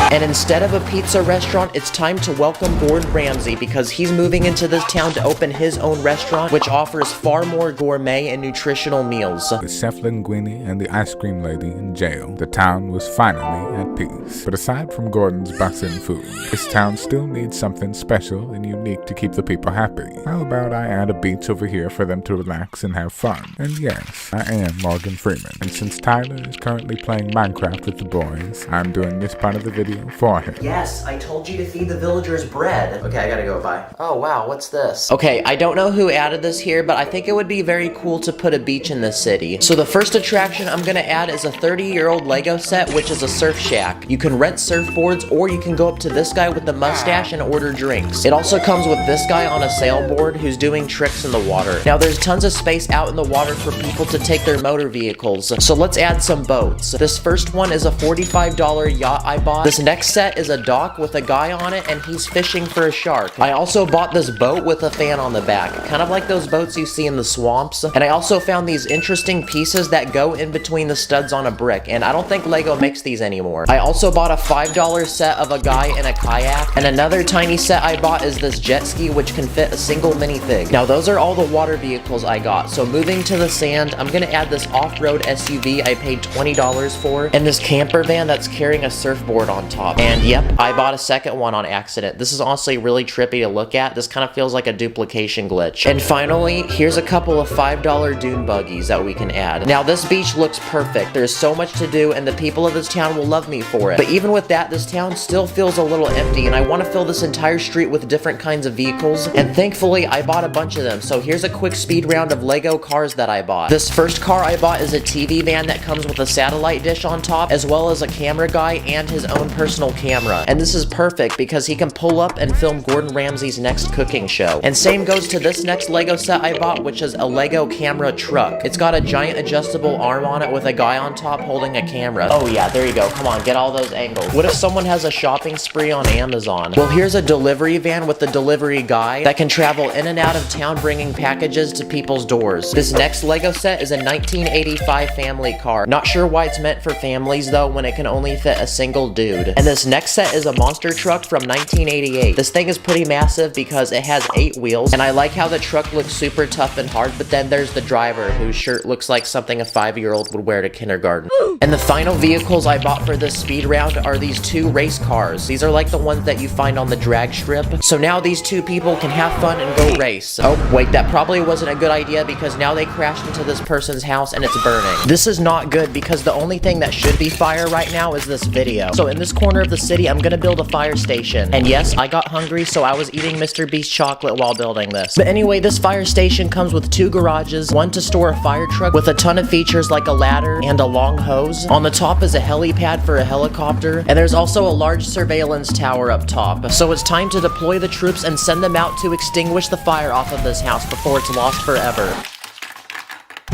[SPEAKER 1] And instead of a pizza restaurant, it's time to welcome Gordon Ramsay, because he's moving into this town to open his own restaurant, which offers far more gourmet and nutritional meals.
[SPEAKER 4] With Chef Linguini and the ice cream lady in jail, the town was finally at peace. But aside from Gordon's bussin' food, this town still needs something special and unique to keep the people happy. How about I add a beach over here for them to relax and have fun? And yes, I am Morgan Freeman. And since Tyler is currently playing Minecraft with the boys, I'm doing this part of the video for him.
[SPEAKER 1] Yes, I told you to feed the villagers bread. Okay, I gotta go, bye. Oh wow, what's this? Okay, I don't know who added this here, but I think it would be very cool to put a beach in this city. So the first attraction I'm gonna add is a 30-year-old Lego set, which is a surf shack. You can rent surfboards, or you can go up to this guy with the mustache and order drinks. It also comes with this guy on a sailboard who's doing tricks in the water. Now there's tons of space out in the water for people to take their motor vehicles. So let's add some boats. This first one is a $45 yacht I bought. This next set is a dock with a guy on it, and he's fishing for a shark. I also bought this boat with a fan on the back, kind of like those boats you see in the swamps. And I also found these interesting pieces that go in between the studs on a brick, and I don't think Lego makes these anymore. I also bought a $5 set of a guy in a kayak, and another tiny set I bought is this jet ski, which can fit a single minifig. Now those are all the water vehicles I got. So moving to the sand, I'm gonna add this off-road SUV I paid $20 for, and this camper van that's carrying a surfboard on top. And yep, I bought a second one on accident. This is honestly really trippy to look at. This kind of feels like a duplication glitch. And finally, here's a couple of $5 dune buggies that we can add. Now this beach looks perfect. There's so much to do, and the people of this town will love me for it. But even with that, this town still feels a little empty, and I want to fill this entire street with different kinds of vehicles. And thankfully, I bought a bunch of them. So here's a quick speed round of Lego cars that I bought. This first car I bought is a TV van that comes with a satellite dish on top, as well as a camera guy and his own personal camera. And this is perfect because he can pull up and film Gordon Ramsay's next cooking show. And same goes to this next Lego set I bought, which is a Lego camera truck. It's got a giant adjustable arm on it with a guy on top holding a camera. Oh yeah, there you go. Come on, get all those angles. What if someone has a shopping spree on Amazon? Well, here's a delivery van with the delivery guy that can travel in and out of town bringing packages to people's doors. This next Lego set is a 1985 family car. Not sure why it's meant for families though, when it can only fit a single dude. And this next set is a monster truck from 1988. This thing is pretty massive because it has 8 wheels, and I like how the truck looks super tough and hard, but then there's the driver whose shirt looks like something a 5-year-old would wear to kindergarten. And the final vehicles I bought for this speed round are these 2 race cars. These are like the ones that you find on the drag strip. So now these 2 people can have fun and go race. Oh, wait, that probably wasn't a good idea because now they crashed into this person's house and it's burning. This is not good because the only thing that should be fire right now is this video. So in this corner of the city, I'm gonna build a fire station. And yes, I got hungry, so I was eating Mr. Beast chocolate while building this. But anyway, this fire station comes with 2 garages, one to store a fire truck with a ton of features like a ladder and a long hose. On the top is a helipad for a helicopter, and there's also a large surveillance tower up top. So it's time to deploy the troops and send them out to extinguish the fire off of this house before it's lost forever.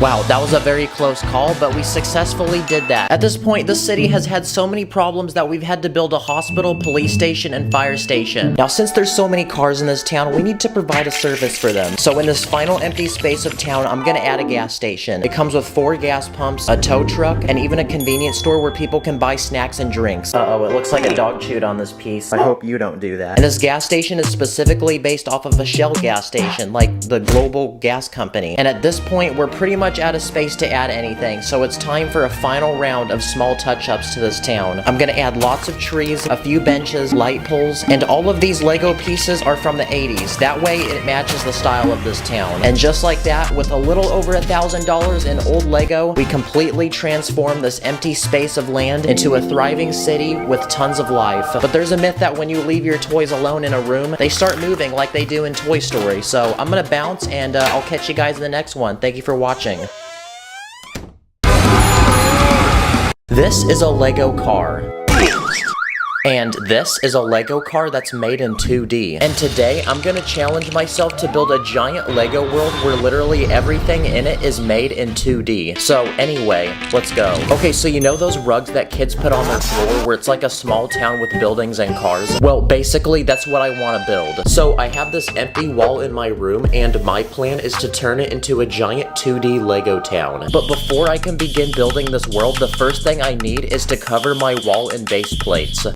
[SPEAKER 1] Wow, that was a very close call, but we successfully did that. At this point, this city has had so many problems that we've had to build a hospital, police station, and fire station. Now, since there's so many cars in this town, we need to provide a service for them. So in this final empty space of town, I'm gonna add a gas station. It comes with 4 gas pumps, a tow truck, and even a convenience store where people can buy snacks and drinks. Uh-oh, it looks like a dog chewed on this piece. I hope you don't do that. And this gas station is specifically based off of a Shell gas station, like the global gas company. And at this point, we're pretty much out of space to add anything, so it's time for a final round of small touch-ups to this town. I'm gonna add lots of trees, a few benches, light poles, and all of these Lego pieces are from the 80s. That way it matches the style of this town. And just like that, with a little over $1,000 in old Lego, we completely transform this empty space of land into a thriving city with tons of life. But there's a myth that when you leave your toys alone in a room, they start moving like they do in Toy Story. So I'm gonna bounce, and I'll catch you guys in the next one. Thank you for watching. This is a Lego car. And this is a Lego car that's made in 2D. And today, I'm gonna challenge myself to build a giant Lego world where literally everything in it is made in 2D. So anyway, let's go. Okay, so you know those rugs that kids put on their floor where it's like a small town with buildings and cars? Well, basically, that's what I wanna build. So I have this empty wall in my room, and my plan is to turn it into a giant 2D Lego town. But before I can begin building this world, the first thing I need is to cover my wall in base plates.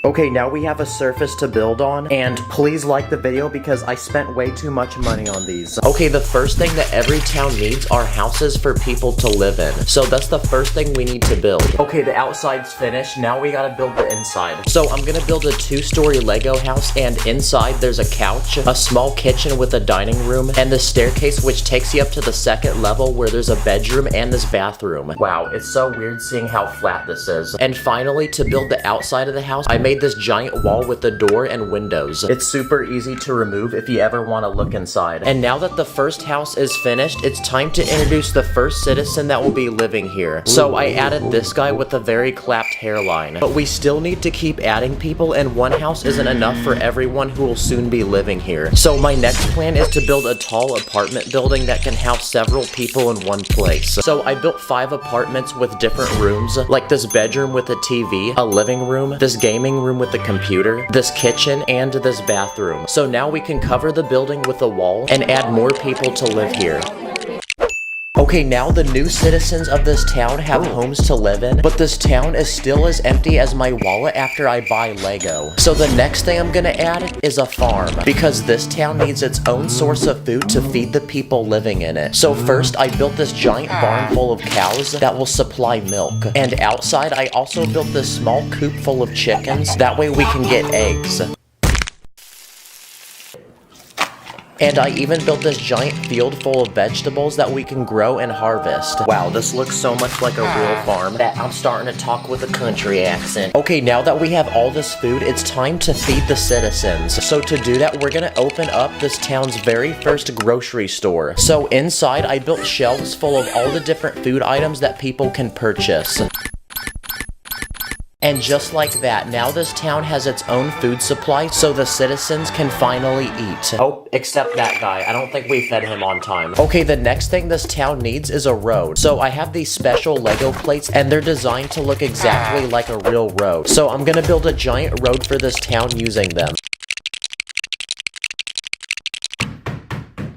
[SPEAKER 1] Okay, now we have a surface to build on, and please like the video because I spent way too much money on these. Okay, the first thing that every town needs are houses for people to live in. So that's the first thing we need to build. Okay, the outside's finished, now we gotta build the inside. So I'm gonna build a 2-story Lego house, and inside there's a couch, a small kitchen with a dining room, and the staircase which takes you up to the 2nd level where there's a bedroom and this bathroom. Wow, it's so weird seeing how flat this is. And finally, to build the outside of the house, I made this giant wall with a door and windows. It's super easy to remove if you ever want to look inside. And now that the first house is finished, it's time to introduce the first citizen that will be living here. So I added this guy with a very clapped hairline. But we still need to keep adding people, and one house isn't enough for everyone who will soon be living here. So my next plan is to build a tall apartment building that can house several people in one place. So I built 5 apartments with different rooms, like this bedroom with a TV, a living room, this gaming room with a computer, this kitchen, and this bathroom. So now we can cover the building with a wall and add more people to live here. Okay, now the new citizens of this town have homes to live in, but this town is still as empty as my wallet after I buy Lego. So the next thing I'm gonna add is a farm, because this town needs its own source of food to feed the people living in it. So first, I built this giant barn full of cows that will supply milk. And outside, I also built this small coop full of chickens, that way we can get eggs. And I even built this giant field full of vegetables that we can grow and harvest. Wow, this looks so much like a real farm that I'm starting to talk with a country accent. Okay, now that we have all this food, it's time to feed the citizens. So to do that, we're gonna open up this town's very first grocery store. So inside, I built shelves full of all the different food items that people can purchase. And just like that, now this town has its own food supply, so the citizens can finally eat. Oh, except that guy. I don't think we fed him on time. Okay, the next thing this town needs is a road. So I have these special Lego plates, and they're designed to look exactly like a real road. So I'm gonna build a giant road for this town using them.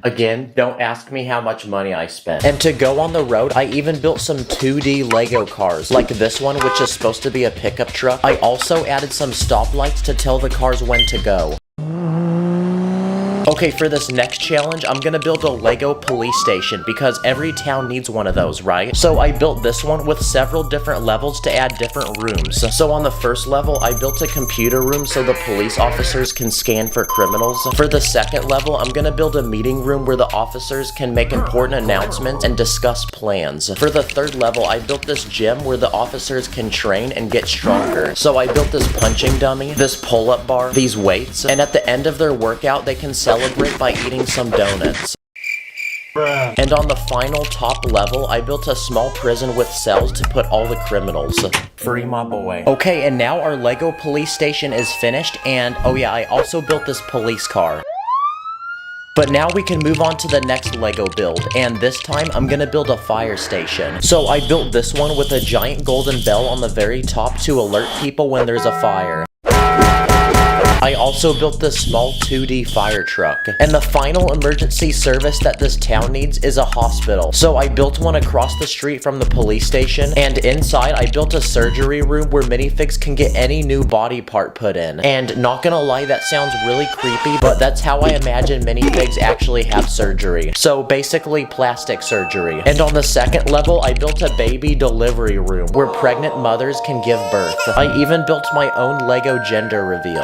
[SPEAKER 1] Again, don't ask me how much money I spent. And to go on the road, I even built some 2D Lego cars, like this one, which is supposed to be a pickup truck. I also added some stoplights to tell the cars when to go. Okay, for this next challenge, I'm gonna build a Lego police station because every town needs one of those, right? So I built this one with several different levels to add different rooms. So on the first level, I built a computer room so the police officers can scan for criminals. For the second level, I'm gonna build a meeting room where the officers can make important announcements and discuss plans. For the third level, I built this gym where the officers can train and get stronger. So I built this punching dummy, this pull-up bar, these weights, and at the end of their workout, they can celebrate by eating some donuts. And on the final top level, I built a small prison with cells to put all the criminals. Free my boy. Okay, and now our Lego police station is finished, and oh yeah, I also built this police car. But now we can move on to the next Lego build, and this time I'm gonna build a fire station. So I built this one with a giant golden bell on the very top to alert people when there's a fire. I also built this small 2D fire truck. And the final emergency service that this town needs is a hospital. So I built one across the street from the police station, and inside I built a surgery room where minifigs can get any new body part put in. And not gonna lie, that sounds really creepy, but that's how I imagine minifigs actually have surgery. So basically plastic surgery. And on the second level, I built a baby delivery room where pregnant mothers can give birth. I even built my own Lego gender reveal.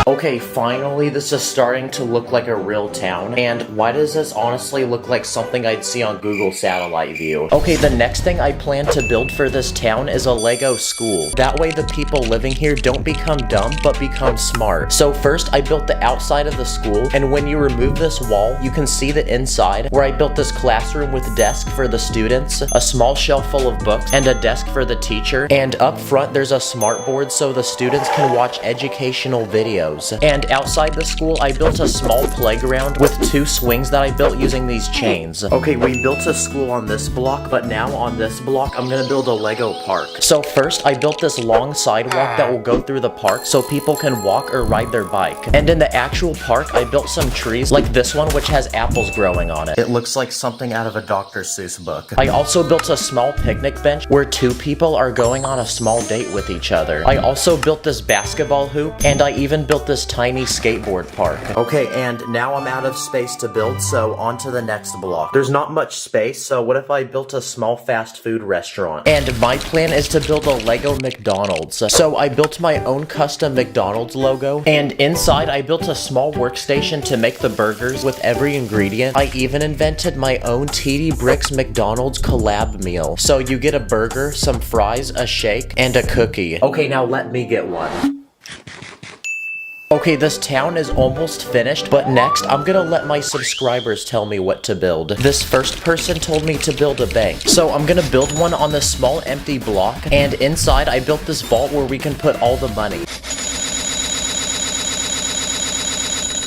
[SPEAKER 1] Okay, finally this is starting to look like a real town. And why does this honestly look like something I'd see on Google Satellite View? Okay, the next thing I plan to build for this town is a Lego school. That way the people living here don't become dumb, but become smart. So first I built the outside of the school, and when you remove this wall, you can see the inside, where I built this classroom with desk for the students, a small shelf full of books, and a desk for the teacher. And up front there's a smart board so the students can watch educational videos. And outside the school, I built a small playground with 2 swings that I built using these chains. Okay, we built a school on this block, but now on this block, I'm gonna build a Lego park. So first, I built this long sidewalk that will go through the park so people can walk or ride their bike. And in the actual park, I built some trees like this one, which has apples growing on it. It looks like something out of a Dr. Seuss book. I also built a small picnic bench where 2 people are going on a small date with each other. I also built this basketball hoop, and I even built this tiny skateboard park. Okay, and now I'm out of space to build, so on to the next block. There's not much space, so what if I built a small fast food restaurant? And my plan is to build a Lego McDonald's. So I built my own custom McDonald's logo, and inside I built a small workstation to make the burgers with every ingredient. I even invented my own TD Bricks McDonald's collab meal. So you get a burger, some fries, a shake, and a cookie. Okay, now let me get one. Okay, this town is almost finished, but next, I'm gonna let my subscribers tell me what to build. This first person told me to build a bank, so I'm gonna build one on this small empty block, and inside I built this vault where we can put all the money.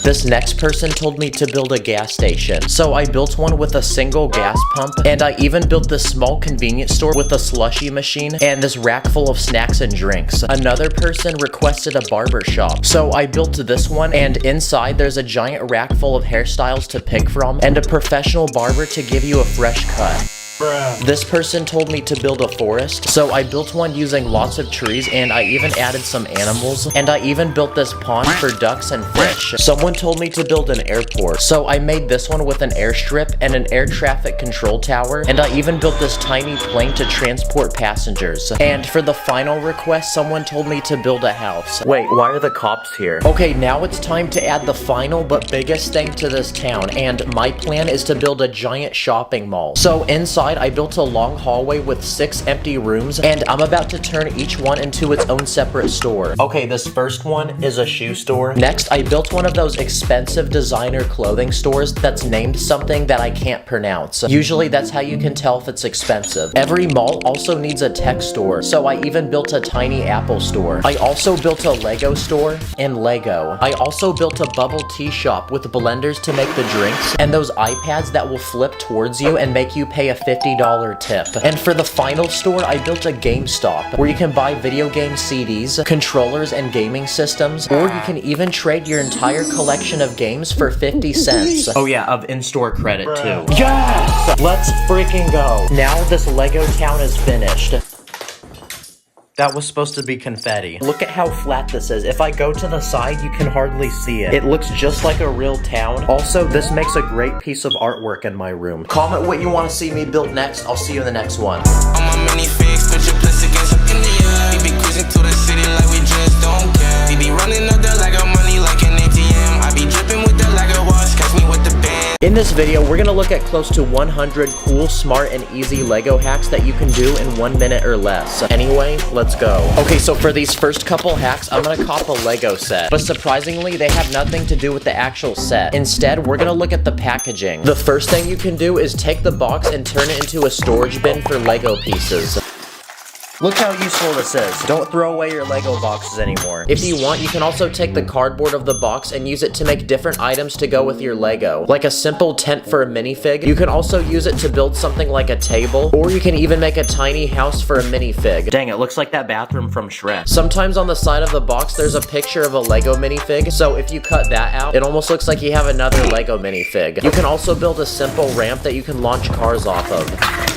[SPEAKER 1] This next person told me to build a gas station, so I built one with a single gas pump, and I even built this small convenience store with a slushie machine and this rack full of snacks and drinks. Another person requested a barber shop, so I built this one, and inside there's a giant rack full of hairstyles to pick from and a professional barber to give you a fresh cut. This person told me to build a forest, so I built one using lots of trees, and I even added some animals, and I even built this pond for ducks and fish. Someone told me to build an airport, so I made this one with an airstrip and an air traffic control tower, and I even built this tiny plane to transport passengers. And for the final request, someone told me to build a house. Wait, why are the cops here? Okay, now it's time to add the final but biggest thing to this town, and my plan is to build a giant shopping mall. So inside, I built a long hallway with 6 empty rooms, and I'm about to turn each one into its own separate store. Okay, this first one is a shoe store. Next, I built one of those expensive designer clothing stores that's named something that I can't pronounce. Usually that's how you can tell if it's expensive. Every mall also needs a tech store, so I even built a tiny Apple store. I also built a Lego store in Lego. I also built a bubble tea shop with blenders to make the drinks, and those iPads that will flip towards you and make you pay a 50 $50 tip. And for the final store, I built a GameStop where you can buy video game CDs, controllers, and gaming systems, or you can even trade your entire collection of games for 50 cents. Oh yeah, of in-store credit too. Yes! Let's freaking go. Now this Lego town is finished. That was supposed to be confetti. Look at how flat this is. If I go to the side, you can hardly see it. It looks just like a real town. Also, this makes a great piece of artwork in my room. Comment what you want to see me build next. I'll see you in the next one.
[SPEAKER 5] On my mini fix, put your place against up in the air. We be cruising to the city like we just don't care. We be running up there like our money like an ATM. I be dripping with that like a wash, catch me with the band.
[SPEAKER 1] In this video, we're gonna look at close to 100 cool, smart, and easy Lego hacks that you can do in 1 minute or less. Anyway, let's go. Okay, so for these first couple hacks, I'm gonna cop a Lego set. But surprisingly, they have nothing to do with the actual set. Instead, we're gonna look at the packaging. The first thing you can do is take the box and turn it into a storage bin for Lego pieces. Look how useful this is. Don't throw away your Lego boxes anymore. If you want, you can also take the cardboard of the box and use it to make different items to go with your Lego. Like a simple tent for a minifig. You can also use it to build something like a table, or you can even make a tiny house for a minifig. Dang, it looks like that bathroom from Shrek. Sometimes on the side of the box, there's a picture of a Lego minifig, so if you cut that out, it almost looks like you have another Lego minifig. You can also build a simple ramp that you can launch cars off of.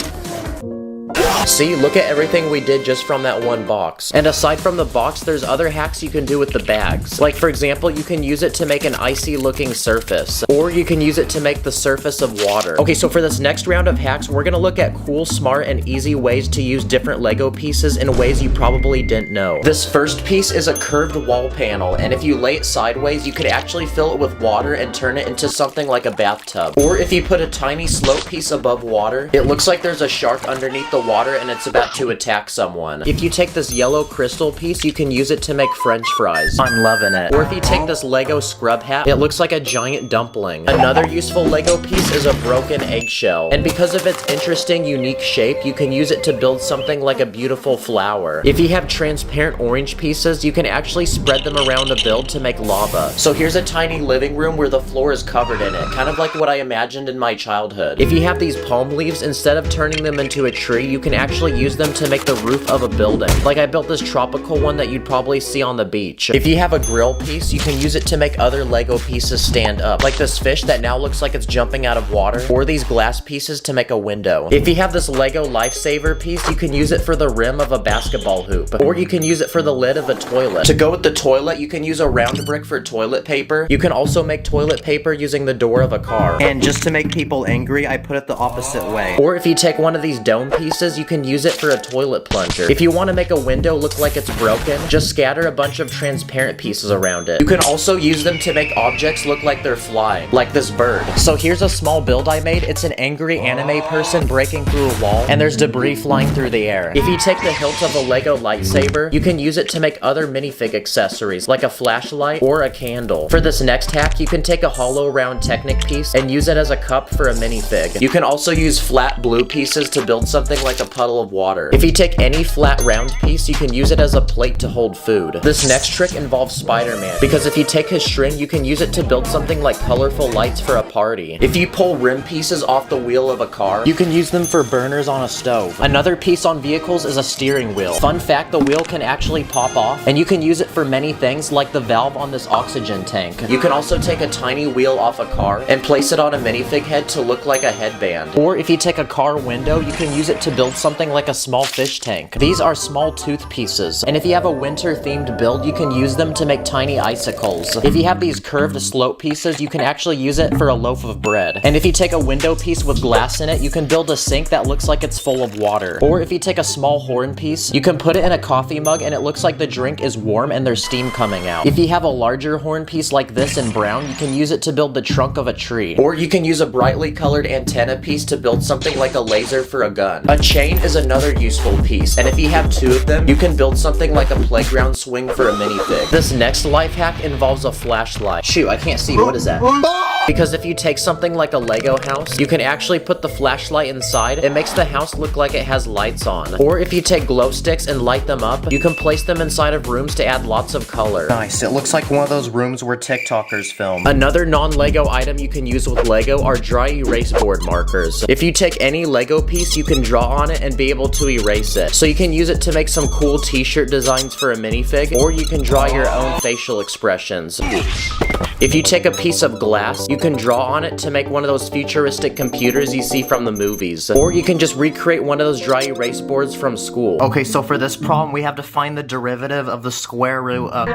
[SPEAKER 1] See, look at everything we did just from that one box. And aside from the box, there's other hacks you can do with the bags. Like for example, you can use it to make an icy looking surface, or you can use it to make the surface of water. Okay, so for this next round of hacks, we're gonna look at cool, smart, and easy ways to use different Lego pieces in ways you probably didn't know. This first piece is a curved wall panel, and if you lay it sideways, you could actually fill it with water and turn it into something like a bathtub. Or if you put a tiny slope piece above water, it looks like there's a shark underneath the water and it's about to attack someone. If you take this yellow crystal piece, you can use it to make French fries. I'm loving it. Or if you take this Lego scrub hat, it looks like a giant dumpling. Another useful Lego piece is a broken eggshell. And because of its interesting, unique shape, you can use it to build something like a beautiful flower. If you have transparent orange pieces, you can actually spread them around a build to make lava. So here's a tiny living room where the floor is covered in it, kind of like what I imagined in my childhood. If you have these palm leaves, instead of turning them into a tree, you can actually use them to make the roof of a building. Like I built this tropical one that you'd probably see on the beach. If you have a grill piece, you can use it to make other Lego pieces stand up. Like this fish that now looks like it's jumping out of water, or these glass pieces to make a window. If you have this Lego lifesaver piece, you can use it for the rim of a basketball hoop, or you can use it for the lid of a toilet. To go with the toilet, you can use a round brick for toilet paper. You can also make toilet paper using the door of a car. And just to make people angry, I put it the opposite way. Or if you take one of these dome pieces, you can use it for a toilet plunger. If you want to make a window look like it's broken, just scatter a bunch of transparent pieces around it. You can also use them to make objects look like they're flying, like this bird. So here's a small build I made. It's an angry anime person breaking through a wall, and there's debris flying through the air. If you take the hilt of a Lego lightsaber, you can use it to make other minifig accessories, like a flashlight or a candle. For this next hack, you can take a hollow round Technic piece and use it as a cup for a minifig. You can also use flat blue pieces to build something like a puddle of water. If you take any flat round piece, you can use it as a plate to hold food. This next trick involves Spider-Man, because if you take his string, you can use it to build something like colorful lights for a party. If you pull rim pieces off the wheel of a car, you can use them for burners on a stove. Another piece on vehicles is a steering wheel. Fun fact, the wheel can actually pop off, and you can use it for many things, like the valve on this oxygen tank. You can also take a tiny wheel off a car and place it on a minifig head to look like a headband. Or if you take a car window, you can use it to build something like a small fish tank. These are small tooth pieces, and if you have a winter themed build, you can use them to make tiny icicles. If you have these curved slope pieces, you can actually use it for a loaf of bread. And if you take a window piece with glass in it, you can build a sink that looks like it's full of water. Or if you take a small horn piece, you can put it in a coffee mug and it looks like the drink is warm and there's steam coming out. If you have a larger horn piece like this in brown, you can use it to build the trunk of a tree. Or you can use a brightly colored antenna piece to build something like a laser for a gun. A chain is another useful piece, and if you have two of them, you can build something like a playground swing for a minifig. This next life hack involves a flashlight. Shoot, I can't see. What is that? Because if you take something like a Lego house, you can actually put the flashlight inside. It makes the house look like it has lights on. Or if you take glow sticks and light them up, you can place them inside of rooms to add lots of color. Nice, it looks like one of those rooms where TikTokers film. Another non-Lego item you can use with Lego are dry erase board markers. If you take any Lego piece, you can draw on it and be able to erase it. So you can use it to make some cool t-shirt designs for a minifig, or you can draw your own facial expressions. If you take a piece of glass, you can draw on it to make one of those futuristic computers you see from the movies. Or you can just recreate one of those dry erase boards from school. Okay, so for this problem, we have to find the derivative of the square root of...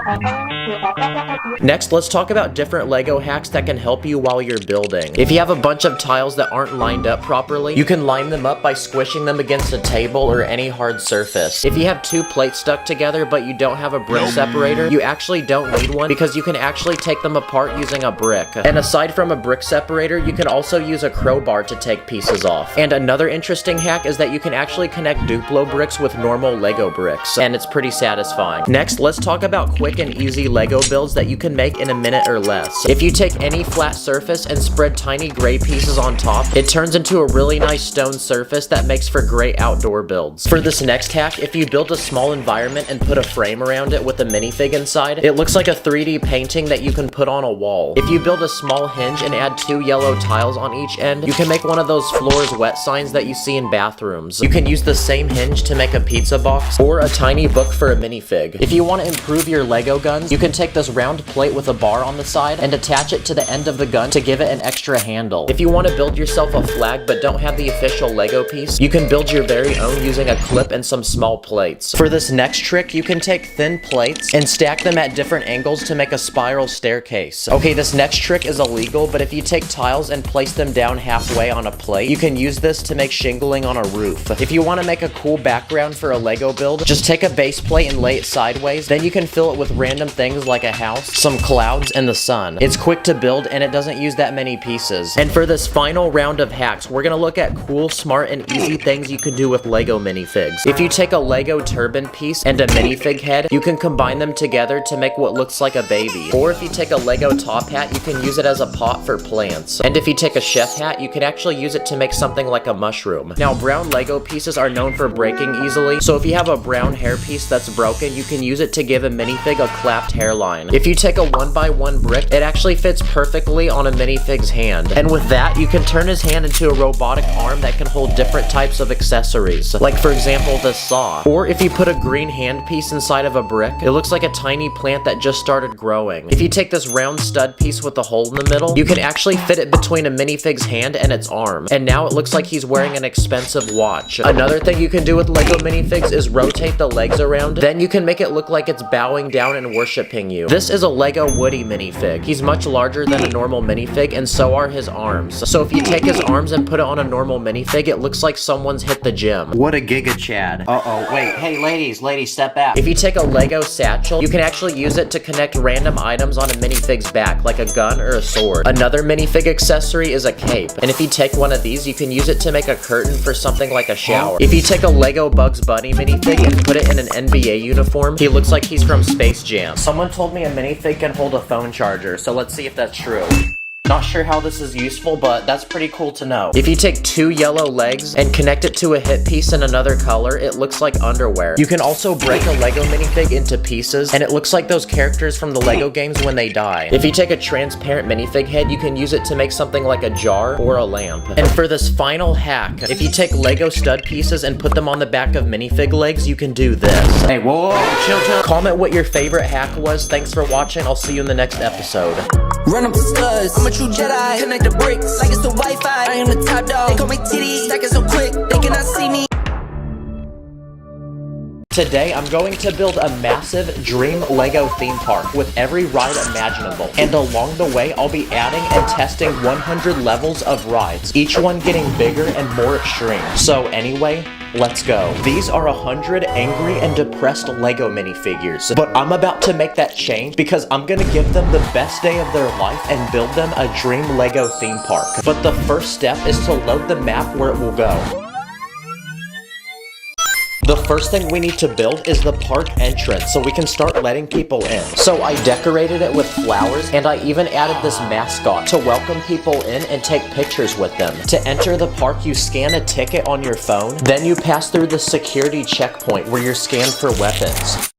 [SPEAKER 1] Next, let's talk about different Lego hacks that can help you while you're building. If you have a bunch of tiles that aren't lined up properly, you can line them up by squishing them against a table or any hard surface. If you have two plates stuck together but you don't have a brick separator, you actually don't need one because you can actually take them apart using a brick. And aside from a brick separator, you can also use a crowbar to take pieces off. And another interesting hack is that you can actually connect Duplo bricks with normal Lego bricks, and it's pretty satisfying. Next, let's talk about quick and easy Lego builds that you can make in a minute or less. If you take any flat surface and spread tiny gray pieces on top, it turns into a really nice stone surface that makes for great outdoor builds. For this next hack, if you build a small environment and put a frame around it with a minifig inside, it looks like a 3D painting that you can put on a wall. If you build a small hinge and add 2 yellow tiles on each end, you can make one of those floors wet signs that you see in bathrooms. You can use the same hinge to make a pizza box or a tiny book for a minifig. If you want to improve your Lego guns, you can take this round plate with a bar on the side and attach it to the end of the gun to give it an extra handle. If you want to build yourself a flag but don't have the official Lego piece, you can build your very own using a clip and some small plates. For this next trick, you can take thin plates and stack them at different angles to make a spiral staircase. Okay, this next trick is illegal, but if you take tiles and place them down halfway on a plate, you can use this to make shingling on a roof. If you want to make a cool background for a Lego build, just take a base plate and lay it sideways, then you can fill it with random things like a house, some clouds, and the sun. It's quick to build and it doesn't use that many pieces. And for this final round of hacks, we're gonna look at cool, smart, and easy things you can do with Lego minifigs. If you take a Lego turban piece and a minifig head, you can combine them together to make what looks like a baby. Or if you take a Lego top hat, you can use it as a pot for plants. And if you take a chef hat, you can actually use it to make something like a mushroom. Now, brown Lego pieces are known for breaking easily, so if you have a brown hair piece that's broken, you can use it to give a minifig a clapped hairline. If you take a 1x1 brick, it actually fits perfectly on a minifig's hand. And with that, you can turn his hand into a robotic arm that can hold different types of accessories. Like, for example, this saw. Or if you put a green hand piece inside of a brick, it looks like a tiny plant that just started growing. If you take this round stud piece with a hole in the middle, you can actually fit it between a minifig's hand and its arm. And now it looks like he's wearing an expensive watch. Another thing you can do with Lego minifigs is rotate the legs around. Then you can make it look like it's bowing down and worshiping you. This is a Lego Woody minifig. He's much larger than a normal minifig, and so are his arms. So if you take his arms and put it on a normal minifig, it looks like someone's hit the gym. What a giga Chad. Uh-oh, wait, hey ladies, step back. If you take a Lego satchel, you can actually use it to connect random items on a minifig's back, like a gun or a sword. Another minifig accessory is a cape, and if you take one of these, you can use it to make a curtain for something like a shower. If you take a Lego Bugs Bunny minifig and put it in an NBA uniform, he looks like he's from Space Jam. Someone told me a minifig can hold a phone charger, so let's see if that's true. Not sure how this is useful, but that's pretty cool to know. If you take 2 yellow legs and connect it to a hip piece in another color, it looks like underwear. You can also break a Lego minifig into pieces, and it looks like those characters from the Lego games when they die. If you take a transparent minifig head, you can use it to make something like a jar or a lamp. And for this final hack, if you take Lego stud pieces and put them on the back of minifig legs, you can do this. Hey, whoa, chill. Comment what your favorite hack was. Thanks for watching. I'll see you in the next episode.
[SPEAKER 2] Run up the studs, I'm a true Jedi. Connect the bricks like it's the Wi-Fi. I am the top dog. They call me titties, stacking so quick they cannot see me.
[SPEAKER 1] Today, I'm going to build a massive dream Lego theme park with every ride imaginable. And along the way, I'll be adding and testing 100 levels of rides, each one getting bigger and more extreme. So anyway, let's go. These are 100 angry and depressed Lego minifigures, but I'm about to make that change because I'm gonna give them the best day of their life and build them a dream Lego theme park. But the first step is to load the map where it will go. The first thing we need to build is the park entrance so we can start letting people in. So I decorated it with flowers, and I even added this mascot to welcome people in and take pictures with them. To enter the park, you scan a ticket on your phone, then you pass through the security checkpoint where you're scanned for weapons.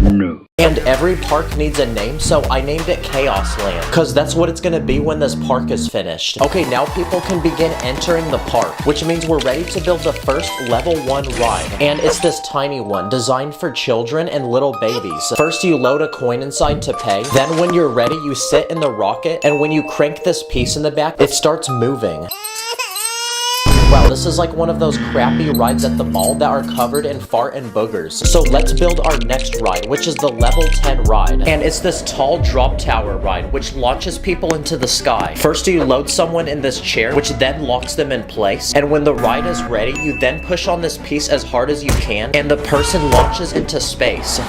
[SPEAKER 3] No.
[SPEAKER 1] And every park needs a name, so I named it Chaos Land, cause that's what it's gonna be when this park is finished. Okay, now people can begin entering the park, which means we're ready to build the first level 1 ride. And it's this tiny one, designed for children and little babies. First you load a coin inside to pay, then when you're ready you sit in the rocket, and when you crank this piece in the back, it starts moving. Wow, this is like one of those crappy rides at the mall that are covered in fart and boogers. So let's build our next ride, which is the level 10 ride. And it's this tall drop tower ride, which launches people into the sky. First you load someone in this chair, which then locks them in place. And when the ride is ready, you then push on this piece as hard as you can, and the person launches into space.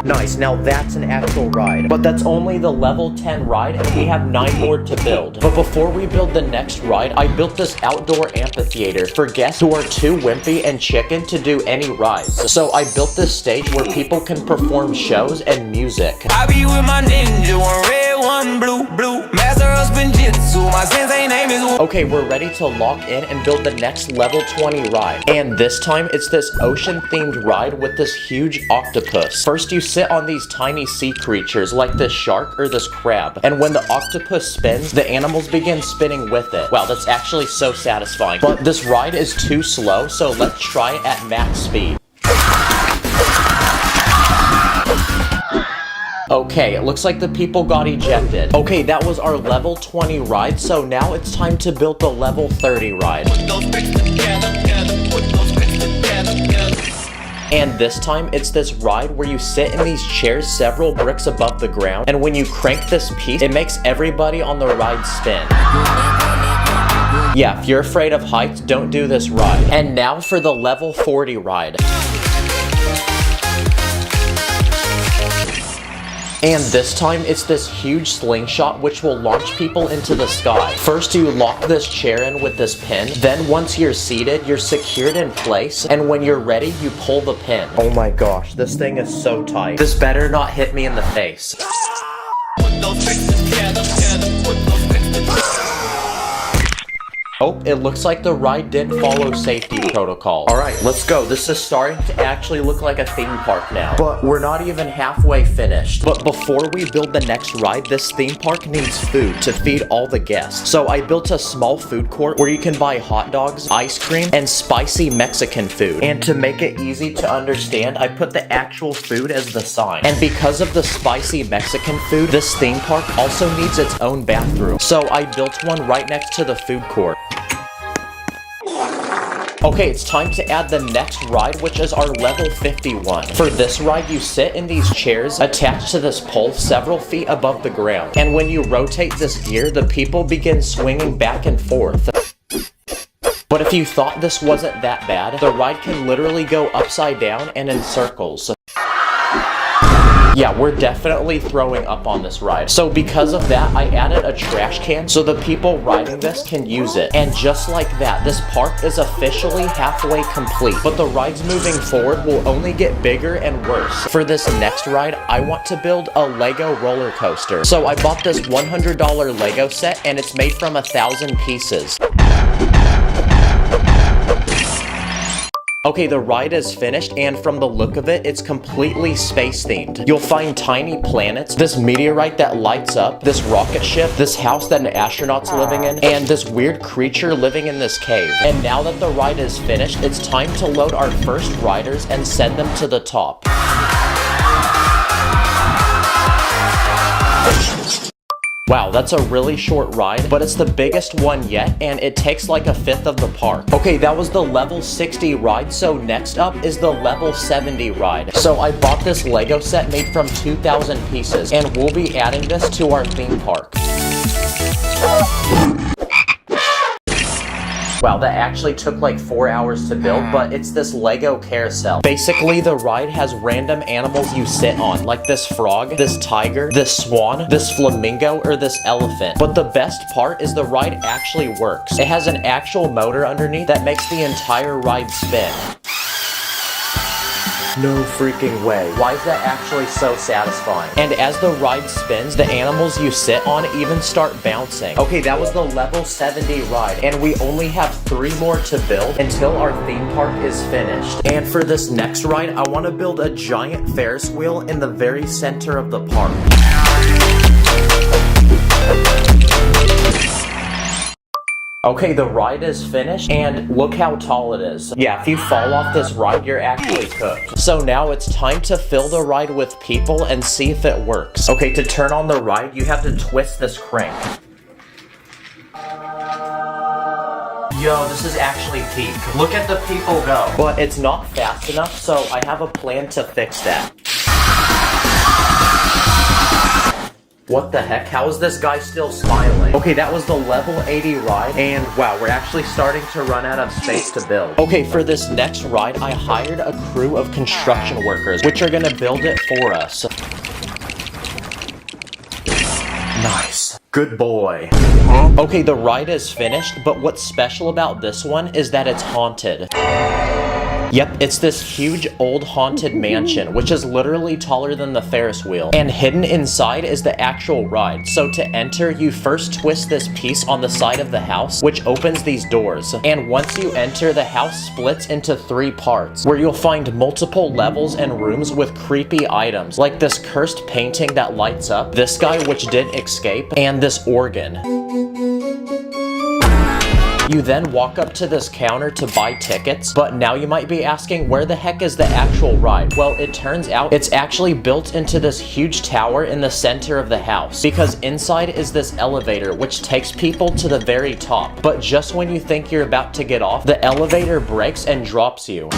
[SPEAKER 1] Nice, now that's an actual ride. But that's only the level 10 ride, and we have 9 more to build. But before we build the next ride, I built this outdoor amphitheater for guests who are too wimpy and chicken to do any rides. So I built this stage where people can perform shows and music.
[SPEAKER 5] I be with my ninja, one red, one blue. Master of spinjitzu, my sensei name is
[SPEAKER 1] Okay, we're ready to lock in and build the next level 20 ride. And this time, it's this ocean-themed ride with this huge octopus. First, you sit on these tiny sea creatures like this shark or this crab. And when the octopus spins, the animals begin spinning with it. Wow, that's actually so satisfying. But this ride is too slow, so let's try it at max speed. Okay, it looks like the people got ejected. Okay, that was our level 20 ride, so now it's time to build the level 30 ride. And this time, it's this ride where you sit in these chairs several bricks above the ground, and when you crank this piece, it makes everybody on the ride spin. Yeah, if you're afraid of heights, don't do this ride. And now for the level 40 ride. And this time, it's this huge slingshot which will launch people into the sky. First, you lock this chair in with this pin. Then once you're seated, you're secured in place. And when you're ready, you pull the pin. Oh my gosh, this thing is so tight. This better not hit me in the face. Oh, it looks like the ride didn't follow safety protocol. Alright, let's go. This is starting to actually look like a theme park now. But we're not even halfway finished. But before we build the next ride, this theme park needs food to feed all the guests. So I built a small food court where you can buy hot dogs, ice cream, and spicy Mexican food. And to make it easy to understand, I put the actual food as the sign. And because of the spicy Mexican food, this theme park also needs its own bathroom. So I built one right next to the food court. Okay, it's time to add the next ride, which is our level 51. For this ride, you sit in these chairs attached to this pole several feet above the ground. And when you rotate this gear, the people begin swinging back and forth. But if you thought this wasn't that bad, the ride can literally go upside down and in circles. Yeah, we're definitely throwing up on this ride. So because of that, I added a trash can so the people riding this can use it. And just like that, this park is officially halfway complete. But the rides moving forward will only get bigger and worse. For this next ride, I want to build a Lego roller coaster. So I bought this $100 Lego set, and it's made from 1,000 pieces. Okay, the ride is finished, and from the look of it, it's completely space-themed. You'll find tiny planets, this meteorite that lights up, this rocket ship, this house that an astronaut's living in, and this weird creature living in this cave. And now that the ride is finished, it's time to load our first riders and send them to the top. Wow, that's a really short ride, but it's the biggest one yet, and it takes like 1/5 of the park. Okay, that was the level 60 ride, so next up is the level 70 ride. So I bought this Lego set made from 2,000 pieces, and we'll be adding this to our theme park. Wow, that actually took like 4 hours to build, but it's this Lego carousel. Basically, the ride has random animals you sit on, like this frog, this tiger, this swan, this flamingo, or this elephant. But the best part is the ride actually works. It has an actual motor underneath that makes the entire ride spin. No freaking way. Why is that actually so satisfying? And as the ride spins, the animals you sit on even start bouncing. Okay, that was the level 70 ride, and we only have 3 more to build until our theme park is finished. And for this next ride, I want to build a giant Ferris wheel in the very center of the park. Okay, the ride is finished, and look how tall it is. Yeah, if you fall off this ride, you're actually cooked. So now it's time to fill the ride with people and see if it works. Okay, to turn on the ride, you have to twist this crank. Yo, this is actually peak. Look at the people go. But it's not fast enough, so I have a plan to fix that. What the heck? How is this guy still smiling? Okay, that was the level 80 ride, and wow, we're actually starting to run out of space to build. Okay, for this next ride, I hired a crew of construction workers, which are gonna build it for us. Nice. Good boy. Okay, the ride is finished, but what's special about this one is that it's haunted. Yep, it's this huge old haunted mansion, which is literally taller than the Ferris wheel. And hidden inside is the actual ride. So to enter, you first twist this piece on the side of the house, which opens these doors. And once you enter, the house splits into 3 parts, where you'll find multiple levels and rooms with creepy items, like this cursed painting that lights up, this guy which didn't escape, and this organ. You then walk up to this counter to buy tickets, but now you might be asking, where the heck is the actual ride? Well, it turns out it's actually built into this huge tower in the center of the house, because inside is this elevator which takes people to the very top. But just when you think you're about to get off, the elevator breaks and drops you.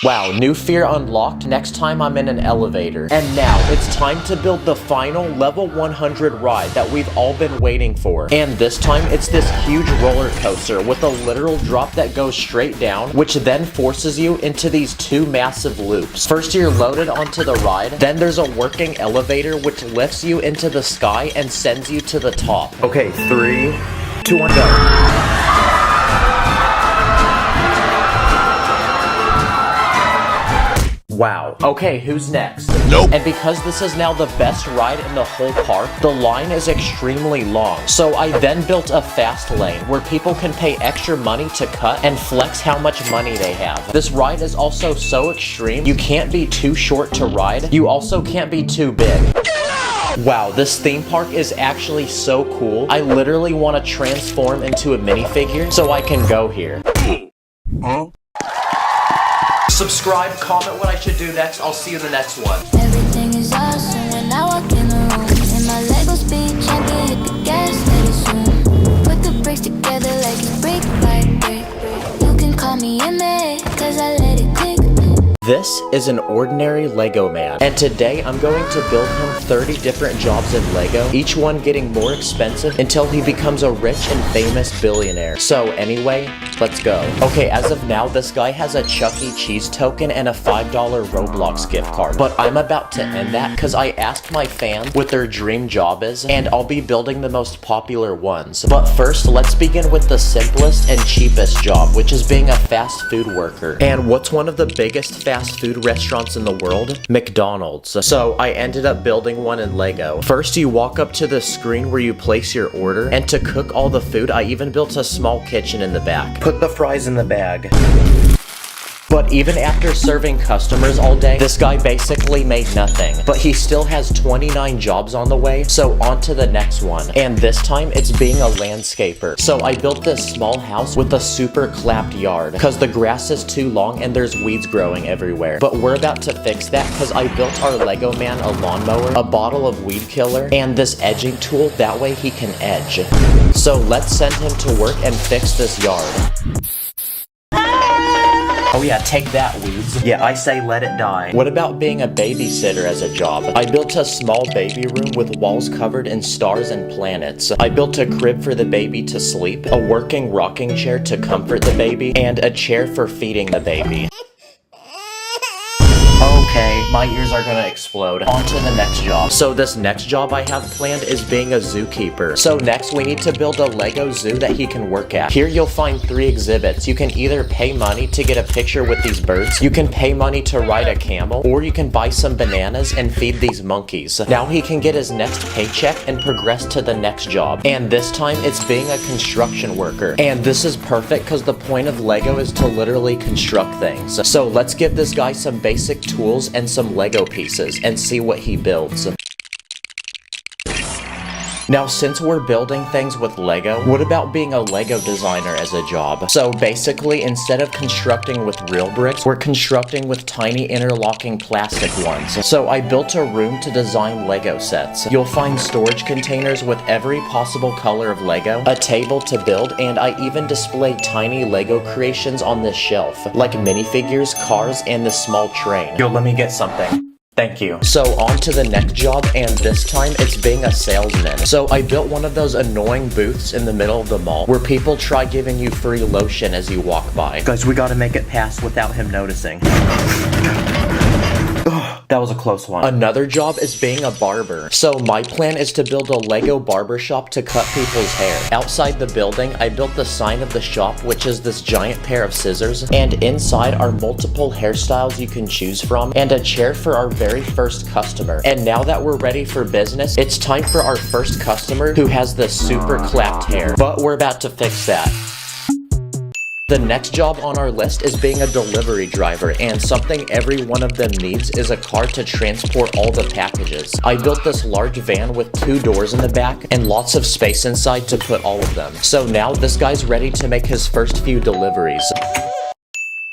[SPEAKER 1] Wow, new fear unlocked. Next time I'm in an elevator. And now, it's time to build the final level 100 ride that we've all been waiting for. And this time, it's this huge roller coaster with a literal drop that goes straight down, which then forces you into these 2 massive loops. First, you're loaded onto the ride, then there's a working elevator which lifts you into the sky and sends you to the top. Okay, 3, 2, 1, go. Wow. Okay, who's next?
[SPEAKER 7] Nope.
[SPEAKER 1] And because this is now the best ride in the whole park, the line is extremely long. So I then built a fast lane where people can pay extra money to cut and flex how much money they have. This ride is also so extreme, you can't be too short to ride. You also can't be too big. Wow, this theme park is actually so cool. I literally want to transform into a minifigure so I can go here. Subscribe, comment what I should do next. I'll see you in the next one.
[SPEAKER 8] Everything is awesome when I walk in the room. In my Lego speed, champion, hit the gas, let it zoom. Put the bricks together like it's brick by brick. You can call me a man, cause I let it click.
[SPEAKER 1] This is an ordinary Lego man, and today I'm going to build him 30 different jobs in Lego, each one getting more expensive until he becomes a rich and famous billionaire. So anyway, let's go. Okay, as of now, this guy has a Chuck E. Cheese token and a $5 Roblox gift card, but I'm about to end that because I asked my fans what their dream job is, and I'll be building the most popular ones. But first, let's begin with the simplest and cheapest job, which is being a fast food worker. And what's one of the biggest fast food restaurants in the world? McDonald's. So I ended up building one in Lego. First, you walk up to the screen where you place your order, and to cook all the food, I even built a small kitchen in the back. Put the fries in the bag. But even after serving customers all day, this guy basically made nothing. But he still has 29 jobs on the way, so on to the next one. And this time, it's being a landscaper. So I built this small house with a super clapped yard, because the grass is too long and there's weeds growing everywhere. But we're about to fix that, because I built our Lego man a lawnmower, a bottle of weed killer, and this edging tool, that way he can edge. So let's send him to work and fix this yard. Oh yeah, take that, weeds. Yeah, I say let it die. What about being a babysitter as a job? I built a small baby room with walls covered in stars and planets. I built a crib for the baby to sleep, a working rocking chair to comfort the baby, and a chair for feeding the baby. Okay, my ears are gonna explode. On to the next job. So this next job I have planned is being a zookeeper. So next we need to build a Lego zoo that he can work at. Here you'll find 3 exhibits. You can either pay money to get a picture with these birds, you can pay money to ride a camel, or you can buy some bananas and feed these monkeys. Now he can get his next paycheck and progress to the next job. And this time it's being a construction worker. And this is perfect because the point of Lego is to literally construct things. So let's give this guy some basic tools and some Lego pieces and see what he builds. Now, since we're building things with Lego, what about being a Lego designer as a job? So basically, instead of constructing with real bricks, we're constructing with tiny interlocking plastic ones. So I built a room to design Lego sets. You'll find storage containers with every possible color of Lego, a table to build, and I even displayed tiny Lego creations on this shelf, like minifigures, cars, and this small train. Yo, let me get something. Thank you. So on to the next job, and this time it's being a salesman. So I built one of those annoying booths in the middle of the mall where people try giving you free lotion as you walk by. Guys, we gotta make it past without him noticing. That was a close one. Another job is being a barber. So my plan is to build a Lego barber shop to cut people's hair. Outside the building, I built the sign of the shop, which is this giant pair of scissors, and inside are multiple hairstyles you can choose from, and a chair for our very first customer. And now that we're ready for business, it's time for our first customer who has this super clapped hair. But we're about to fix that. The next job on our list is being a delivery driver, and something every one of them needs is a car to transport all the packages. I built this large van with 2 doors in the back and lots of space inside to put all of them. So now this guy's ready to make his first few deliveries.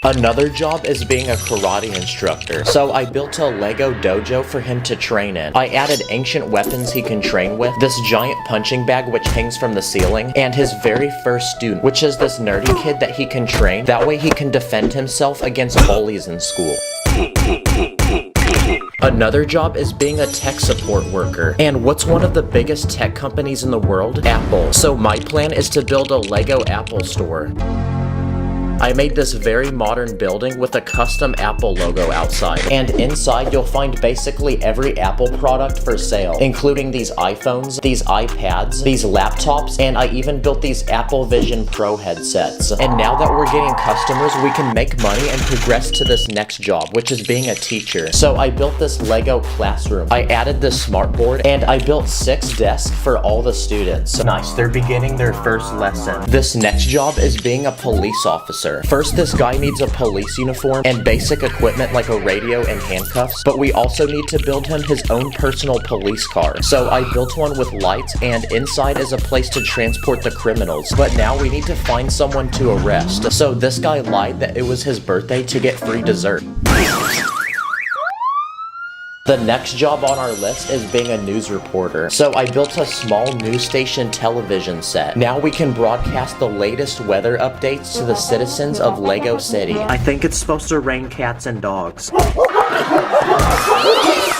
[SPEAKER 1] Another job is being a karate instructor. So I built a Lego dojo for him to train in. I added ancient weapons he can train with, this giant punching bag which hangs from the ceiling, and his very first student, which is this nerdy kid that he can train. That way he can defend himself against bullies in school. Another job is being a tech support worker. And what's one of the biggest tech companies in the world? Apple. So my plan is to build a Lego Apple store. I made this very modern building with a custom Apple logo outside, and inside you'll find basically every Apple product for sale, including these iPhones, these iPads, these laptops, and I even built these Apple Vision Pro headsets. And now that we're getting customers, we can make money and progress to this next job, which is being a teacher. So I built this Lego classroom. I added this smartboard, and I built 6 desks for all the students. Nice, they're beginning their first lesson. This next job is being a police officer. First, this guy needs a police uniform and basic equipment like a radio and handcuffs, but we also need to build him his own personal police car. So I built one with lights, and inside is a place to transport the criminals. But now we need to find someone to arrest. So this guy lied that it was his birthday to get free dessert. The next job on our list is being a news reporter. So I built a small news station television set. Now we can broadcast the latest weather updates to the citizens of Lego City. I think it's supposed to rain cats and dogs.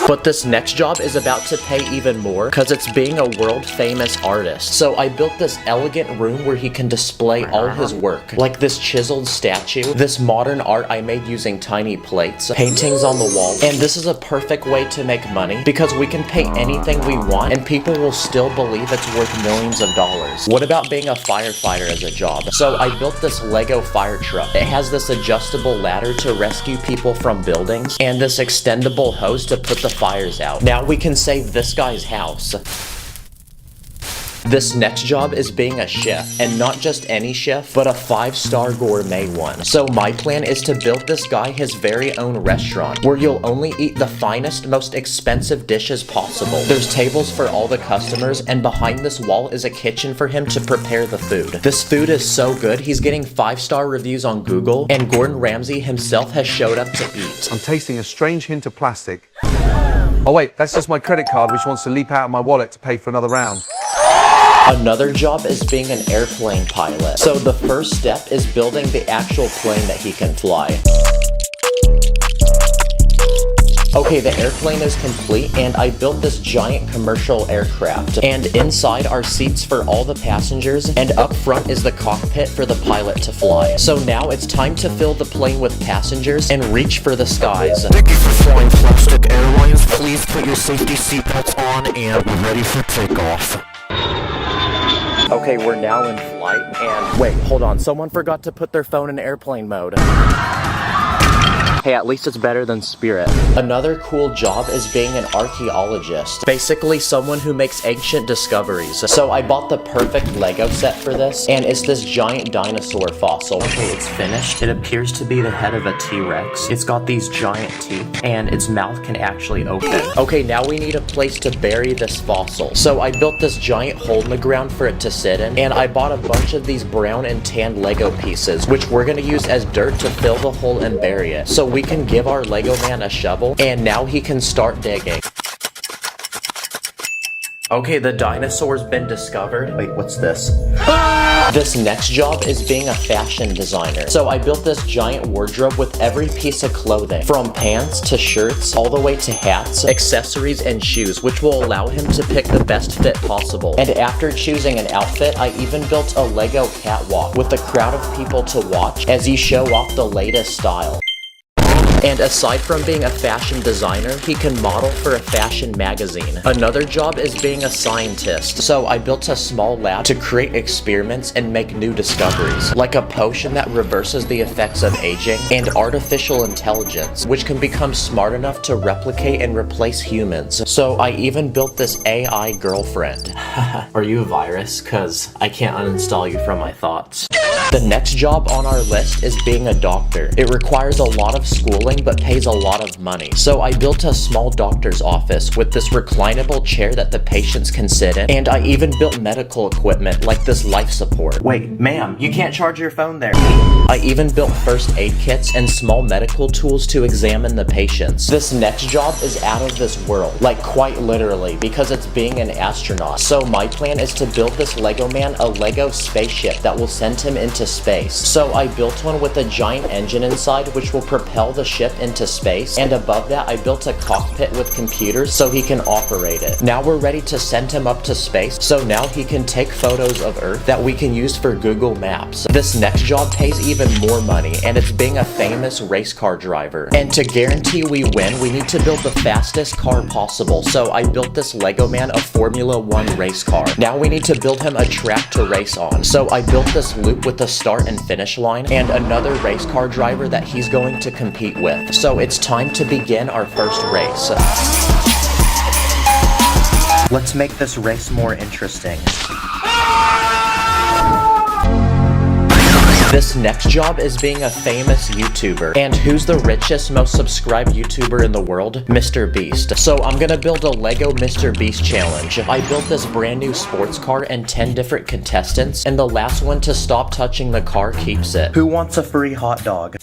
[SPEAKER 1] But this next job is about to pay even more because it's being a world famous artist. So I built this elegant room where he can display all his work, like this chiseled statue, this modern art I made using tiny plates, paintings on the wall, and this is a perfect way to make money because we can pay anything we want and people will still believe it's worth millions of dollars. What about being a firefighter as a job? So I built this Lego fire truck. It has this adjustable ladder to rescue people from buildings and this extendable hose to put the fires out. Now we can save this guy's house. This next job is being a chef, and not just any chef, but a 5-star gourmet one. So my plan is to build this guy his very own restaurant, where you'll only eat the finest, most expensive dishes possible. There's tables for all the customers, and behind this wall is a kitchen for him to prepare the food. This food is so good, he's getting 5-star reviews on Google, and Gordon Ramsay himself has showed up to eat.
[SPEAKER 9] I'm tasting a strange hint of plastic. Oh wait, that's just my credit card which wants to leap out of my wallet to pay for another round.
[SPEAKER 1] Another job is being an airplane pilot. So the first step is building the actual plane that he can fly. Okay, the airplane is complete, and I built this giant commercial aircraft. And inside are seats for all the passengers, and up front is the cockpit for the pilot to fly. So now it's time to fill the plane with passengers and reach for the skies. please put your safety seatbelts on and we're ready for takeoff. Okay, we're now in flight and wait, hold on. Someone forgot to put their phone in airplane mode. Hey, at least it's better than Spirit. Another cool job is being an archaeologist. Basically, someone who makes ancient discoveries. So I bought the perfect Lego set for this, and it's this giant dinosaur fossil. Okay, it's finished. It appears to be the head of a T-Rex. It's got these giant teeth, and its mouth can actually open. Okay, now we need a place to bury this fossil. So I built this giant hole in the ground for it to sit in, and I bought a bunch of these brown and tan Lego pieces, which we're gonna use as dirt to fill the hole and bury it. So we can give our Lego man a shovel, and now he can start digging. Okay, the dinosaur's been discovered. Wait, what's this? This next job is being a fashion designer. So I built this giant wardrobe with every piece of clothing, from pants to shirts, all the way to hats, accessories, and shoes, which will allow him to pick the best fit possible. And after choosing an outfit, I even built a Lego catwalk with a crowd of people to watch as he show off the latest style. And aside from being a fashion designer, he can model for a fashion magazine. Another job is being a scientist. So I built a small lab to create experiments and make new discoveries, like a potion that reverses the effects of aging, and artificial intelligence, which can become smart enough to replicate and replace humans. So I even built this AI girlfriend. Are you a virus? Cause I can't uninstall you from my thoughts. The next job on our list is being a doctor. It requires a lot of schooling but pays a lot of money. So I built a small doctor's office with this reclinable chair that the patients can sit in, and I even built medical equipment like this life support. Wait, ma'am, you can't charge your phone there. I even built first aid kits and small medical tools to examine the patients. This next job is out of this world, like quite literally, because it's being an astronaut. So my plan is to build this Lego man a Lego spaceship that will send him into space. So I built one with a giant engine inside which will propel the ship into space, and above that I built a cockpit with computers so he can operate it. Now we're ready to send him up to space, so now he can take photos of Earth that we can use for Google Maps. This next job pays even more money, and it's being a famous race car driver. And to guarantee we win, we need to build the fastest car possible, so I built this Lego man a Formula 1 race car. Now we need to build him a track to race on, so I built this loop with a start and finish line, and another race car driver that he's going to compete with. So it's time to begin our first race. Let's make this race more interesting. This next job is being a famous YouTuber. And who's the richest, most subscribed YouTuber in the world? Mr. Beast. So I'm gonna build a Lego Mr. Beast challenge. I built this brand new sports car and 10 different contestants, and the last one to stop touching the car keeps it. Who wants a free hot dog?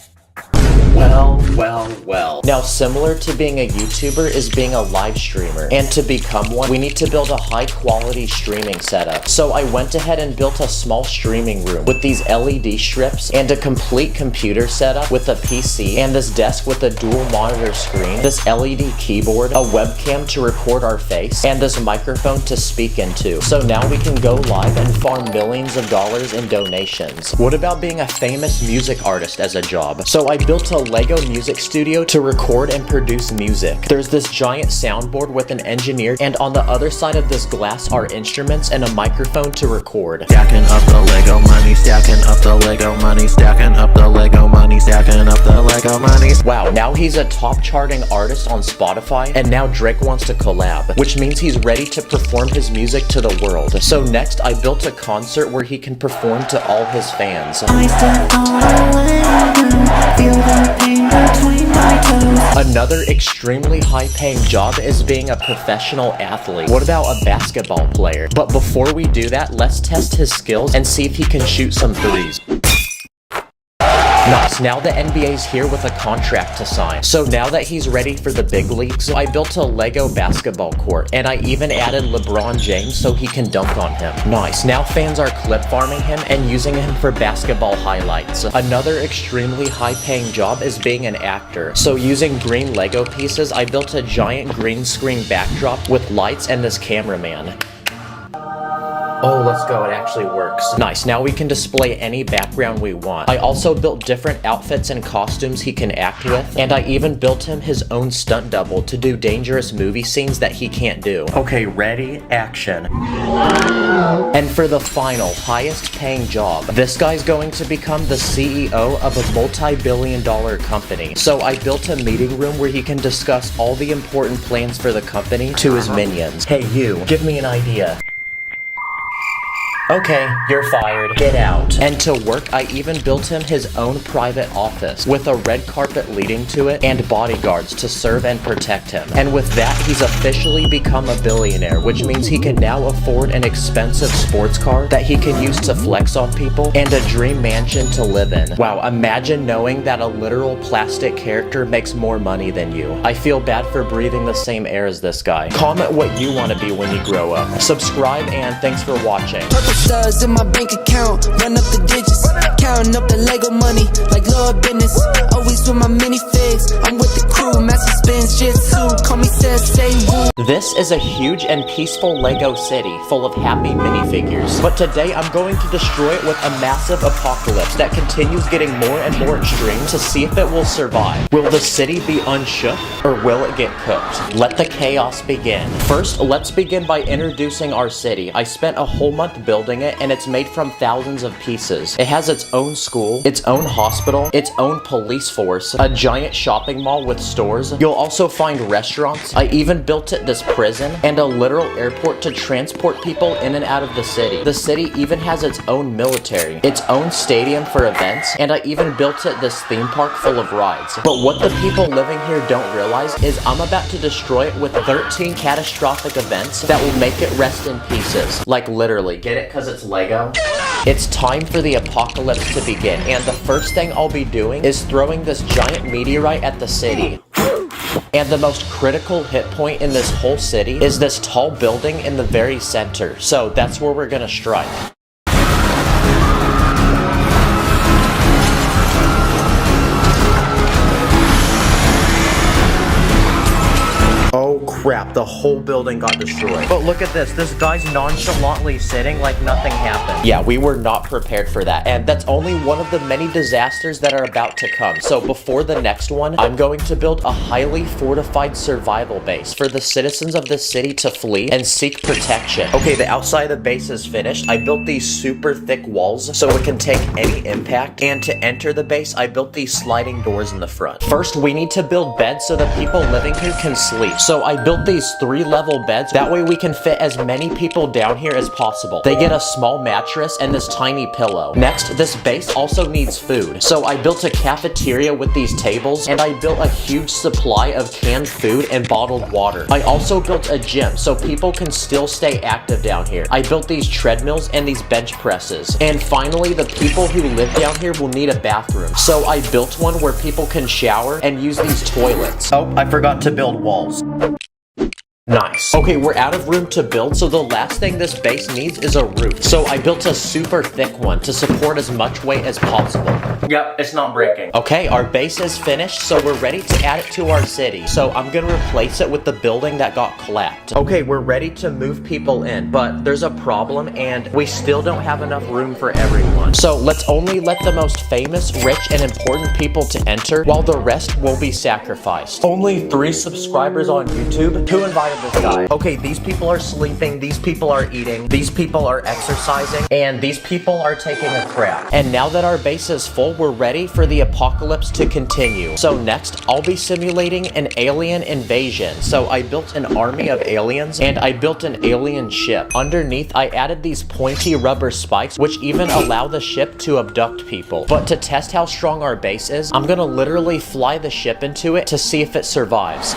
[SPEAKER 1] Well. Now, similar to being a YouTuber is being a live streamer. And to become one, we need to build a high quality streaming setup. So I went ahead and built a small streaming room with these LED strips and a complete computer setup with a PC and this desk with a dual monitor screen, this LED keyboard, a webcam to record our face, and this microphone to speak into. So now we can go live and farm millions of dollars in donations. What about being a famous music artist as a job? So I built a Lego music studio to record and produce music. There's this giant soundboard with an engineer, and on the other side of this glass are instruments and a microphone to record.
[SPEAKER 10] Stacking up the Lego money, stacking up the Lego money, stacking up the Lego money, stacking up the Lego money.
[SPEAKER 1] Wow, now he's a top charting artist on Spotify, and now Drake wants to collab, which means he's ready to perform his music to the world. So next, I built a concert where he can perform to all his fans. Another extremely high-paying job is being a professional athlete. What about a basketball player? But before we do that, let's test his skills and see if he can shoot some threes. Nice, now the NBA's here with a contract to sign. So now that he's ready for the big leagues, I built a Lego basketball court, and I even added LeBron James so he can dunk on him. Nice, now fans are clip farming him and using him for basketball highlights. Another extremely high-paying job is being an actor. So using green Lego pieces, I built a giant green screen backdrop with lights and this cameraman. Oh, let's go, it actually works. Nice, now we can display any background we want. I also built different outfits and costumes he can act with, and I even built him his own stunt double to do dangerous movie scenes that he can't do. Okay, ready, action. And for the final, highest paying job, this guy's going to become the CEO of a multi-billion-dollar company. So I built a meeting room where he can discuss all the important plans for the company to his minions. Hey you, give me an idea. Okay, you're fired. Get out. And to work, I even built him his own private office with a red carpet leading to it and bodyguards to serve and protect him. And with that, he's officially become a billionaire, which means he can now afford an expensive sports car that he can use to flex on people and a dream mansion to live in. Wow, imagine knowing that a literal plastic character makes more money than you. I feel bad for breathing the same air as this guy. Comment what you want to be when you grow up. Subscribe and thanks for watching.
[SPEAKER 2] Stars in my bank account, run up the digits, counting up the Lego money like Lord business. Always with my minifigs, I'm with the crew, master spins, jitsu, call me Sensei Wu.
[SPEAKER 1] This is a huge and peaceful Lego city full of happy minifigures. But today I'm going to destroy it with a massive apocalypse that continues getting more and more extreme to see if it will survive. Will the city be unshook or will it get cooked? Let the chaos begin. First, let's begin by introducing our city. I spent a whole month building it, and it's made from thousands of pieces. It has its own school, its own hospital, its own police force, a giant shopping mall with stores. You'll also find restaurants. I even built it this prison and a literal airport to transport people in and out of the city. The city even has its own military, its own stadium for events, and I even built it this theme park full of rides. But what the people living here don't realize is I'm about to destroy it with 13 catastrophic events that will make it rest in pieces. Like literally, get it? Because it's Lego. It's time for the apocalypse to begin, and the first thing I'll be doing is throwing this giant meteorite at the city. And the most critical hit point in this whole city is this tall building in the very center, so that's where we're gonna strike. Oh crap, the whole building got destroyed. But look at this guy's nonchalantly sitting like nothing happened. Yeah, we were not prepared for that, and that's only one of the many disasters that are about to come. So before the next one, I'm going to build a highly fortified survival base for the citizens of this city to flee and seek protection. Okay, the outside of the base is finished. I built these super thick walls so it can take any impact, and to enter the base, I built these sliding doors in the front. First, we need to build beds so the people living here can sleep. So I built these 3-level beds, that way we can fit as many people down here as possible. They get a small mattress and this tiny pillow. Next, this base also needs food. So I built a cafeteria with these tables, and I built a huge supply of canned food and bottled water. I also built a gym so people can still stay active down here. I built these treadmills and these bench presses. And finally, the people who live down here will need a bathroom. So I built one where people can shower and use these toilets. Oh, I forgot to build walls. Nice. Okay, we're out of room to build, so the last thing this base needs is a roof. So I built a super thick one to support as much weight as possible. Yep, it's not breaking. Okay, our base is finished, so we're ready to add it to our city. So I'm gonna replace it with the building that got clapped. Okay, we're ready to move people in, but there's a problem, and we still don't have enough room for everyone. So let's only let the most famous, rich, and important people to enter, while the rest will be sacrificed. Only 3 subscribers on YouTube. Who invited this guy? Okay, these people are sleeping, these people are eating, these people are exercising, and these people are taking a crap. And now that our base is full, we're ready for the apocalypse to continue. So next, I'll be simulating an alien invasion. So I built an army of aliens, and I built an alien ship. Underneath, I added these pointy rubber spikes, which even allow the ship to abduct people. But to test how strong our base is, I'm gonna literally fly the ship into it to see if it survives.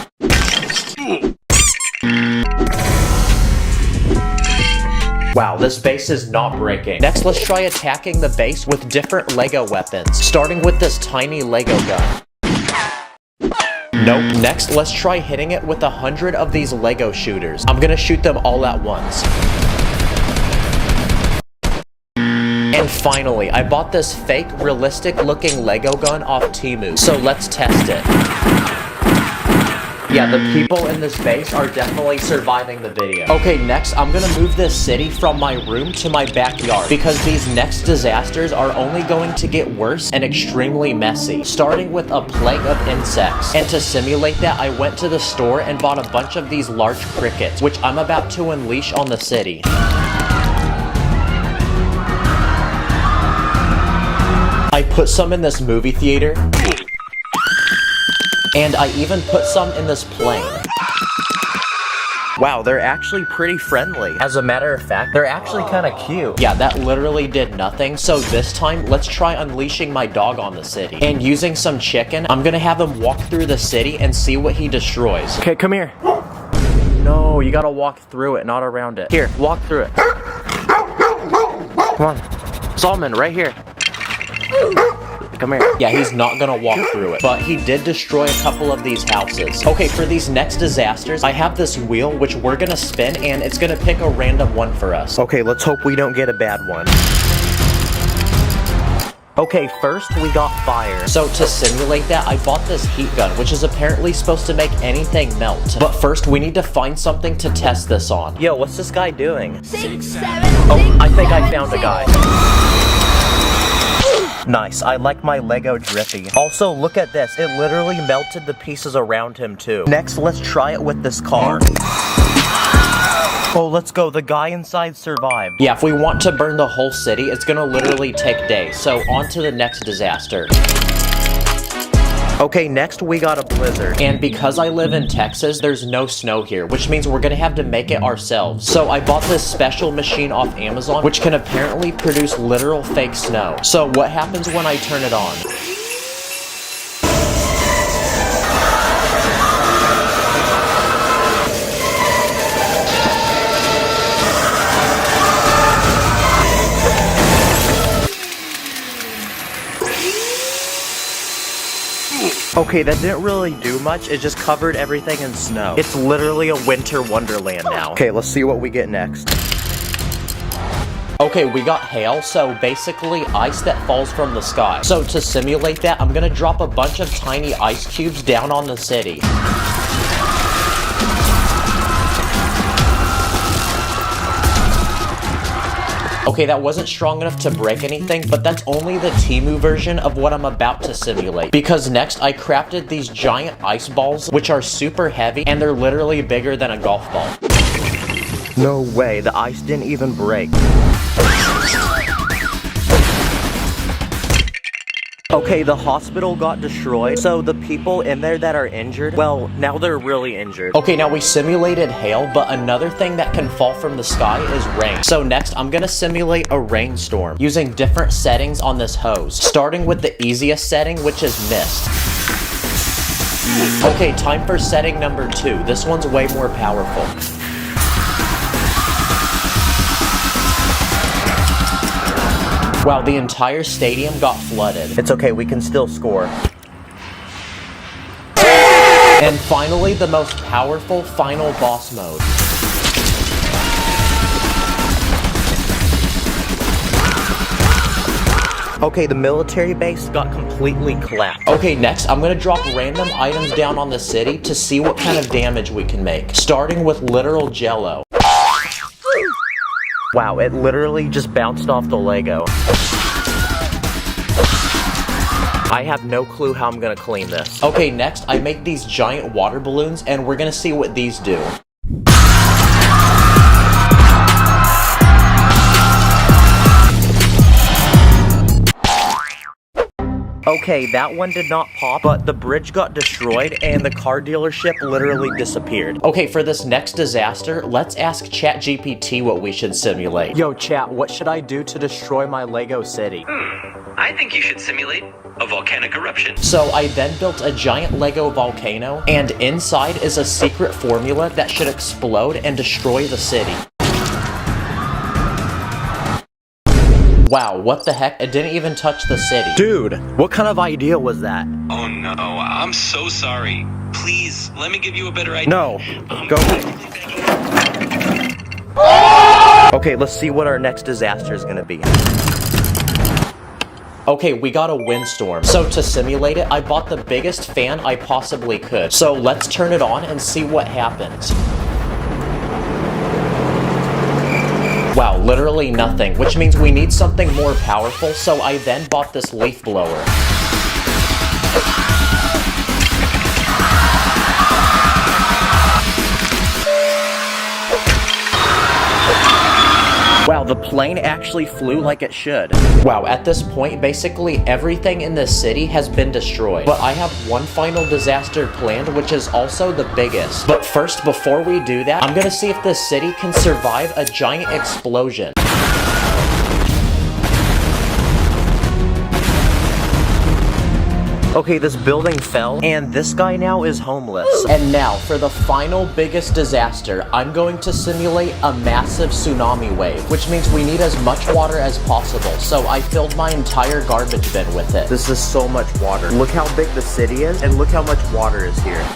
[SPEAKER 1] Wow, this base is not breaking. Next, let's try attacking the base with different Lego weapons, starting with this tiny Lego gun. Nope. Next, let's try hitting it with 100 of these Lego shooters. I'm gonna shoot them all at once. And finally, I bought this fake, realistic-looking Lego gun off Temu, so let's test it. Yeah, the people in this base are definitely surviving the video. Okay, next, I'm gonna move this city from my room to my backyard because these next disasters are only going to get worse and extremely messy, starting with a plague of insects. And to simulate that, I went to the store and bought a bunch of these large crickets, which I'm about to unleash on the city. I put some in this movie theater, and I even put some in this plane. Wow, they're actually pretty friendly. As a matter of fact, they're actually kind of cute. Yeah, that literally did nothing. So this time, let's try unleashing my dog on the city. And using some chicken, I'm gonna have him walk through the city and see what he destroys. Okay, come here. No, you gotta walk through it, not around it. Here, walk through it. Come on. Solomon, right here. Come here. Yeah, he's not gonna walk through it, but he did destroy a couple of these houses. Okay, for these next disasters, I have this wheel which we're gonna spin and it's gonna pick a random one for us. Okay, let's hope we don't get a bad one. Okay, first we got fire. So to simulate that, I bought this heat gun, which is apparently supposed to make anything melt. But first, we need to find something to test this on. Yo, what's this guy doing?
[SPEAKER 8] 6, 7,
[SPEAKER 1] Oh, I think I found a guy. Nice, I like my Lego Drippy. Also, look at this. It literally melted the pieces around him too. Next, let's try it with this car. Oh, let's go. The guy inside survived. Yeah, if we want to burn the whole city, it's gonna literally take days. So, on to the next disaster. Okay, next we got a blizzard. And because I live in Texas, there's no snow here, which means we're gonna have to make it ourselves. So I bought this special machine off Amazon, which can apparently produce literal fake snow. So what happens when I turn it on? Okay, that didn't really do much. It just covered everything in snow. It's literally a winter wonderland now. Okay, let's see what we get next. Okay, we got hail, so basically ice that falls from the sky. So to simulate that, I'm gonna drop a bunch of tiny ice cubes down on the city. Okay, that wasn't strong enough to break anything, but that's only the Temu version of what I'm about to simulate. Because next, I crafted these giant ice balls, which are super heavy, and they're literally bigger than a golf ball. No way, the ice didn't even break. Okay, the hospital got destroyed, so the people in there that are injured, well, now they're really injured. Okay, now we simulated hail, but another thing that can fall from the sky is rain. So next, I'm gonna simulate a rainstorm using different settings on this hose, starting with the easiest setting, which is mist. Okay, time for setting number 2. This one's way more powerful. Wow, the entire stadium got flooded. It's okay, we can still score. And finally, the most powerful final boss mode. Okay, the military base got completely collapsed. Okay, next, I'm gonna drop random items down on the city to see what kind of damage we can make, starting with literal jello. Wow, it literally just bounced off the Lego. I have no clue how I'm gonna clean this. Okay, next, I make these giant water balloons, and we're gonna see what these do. Okay, that one did not pop, but the bridge got destroyed and the car dealership literally disappeared. Okay, for this next disaster, let's ask ChatGPT what we should simulate. Yo, Chat, what should I do to destroy my Lego city?
[SPEAKER 6] I think you should simulate a volcanic eruption.
[SPEAKER 1] So I then built a giant Lego volcano, and inside is a secret formula that should explode and destroy the city. Wow, what the heck? It didn't even touch the city. Dude, what kind of idea was that?
[SPEAKER 6] Oh no, I'm so sorry. Please, let me give you a better idea.
[SPEAKER 1] No, go. Okay, let's see what our next disaster is gonna be. Okay, we got a windstorm. So to simulate it, I bought the biggest fan I possibly could. So let's turn it on and see what happens. Wow, literally nothing, which means we need something more powerful, so I then bought this leaf blower. Wow, the plane actually flew like it should. Wow, at this point, basically everything in the city has been destroyed. But I have one final disaster planned, which is also the biggest. But first, before we do that, I'm gonna see if this city can survive a giant explosion. Okay, this building fell, and this guy now is homeless. And now, for the final biggest disaster, I'm going to simulate a massive tsunami wave, which means we need as much water as possible. So I filled my entire garbage bin with it. This is so much water. Look how big the city is, and look how much water is here.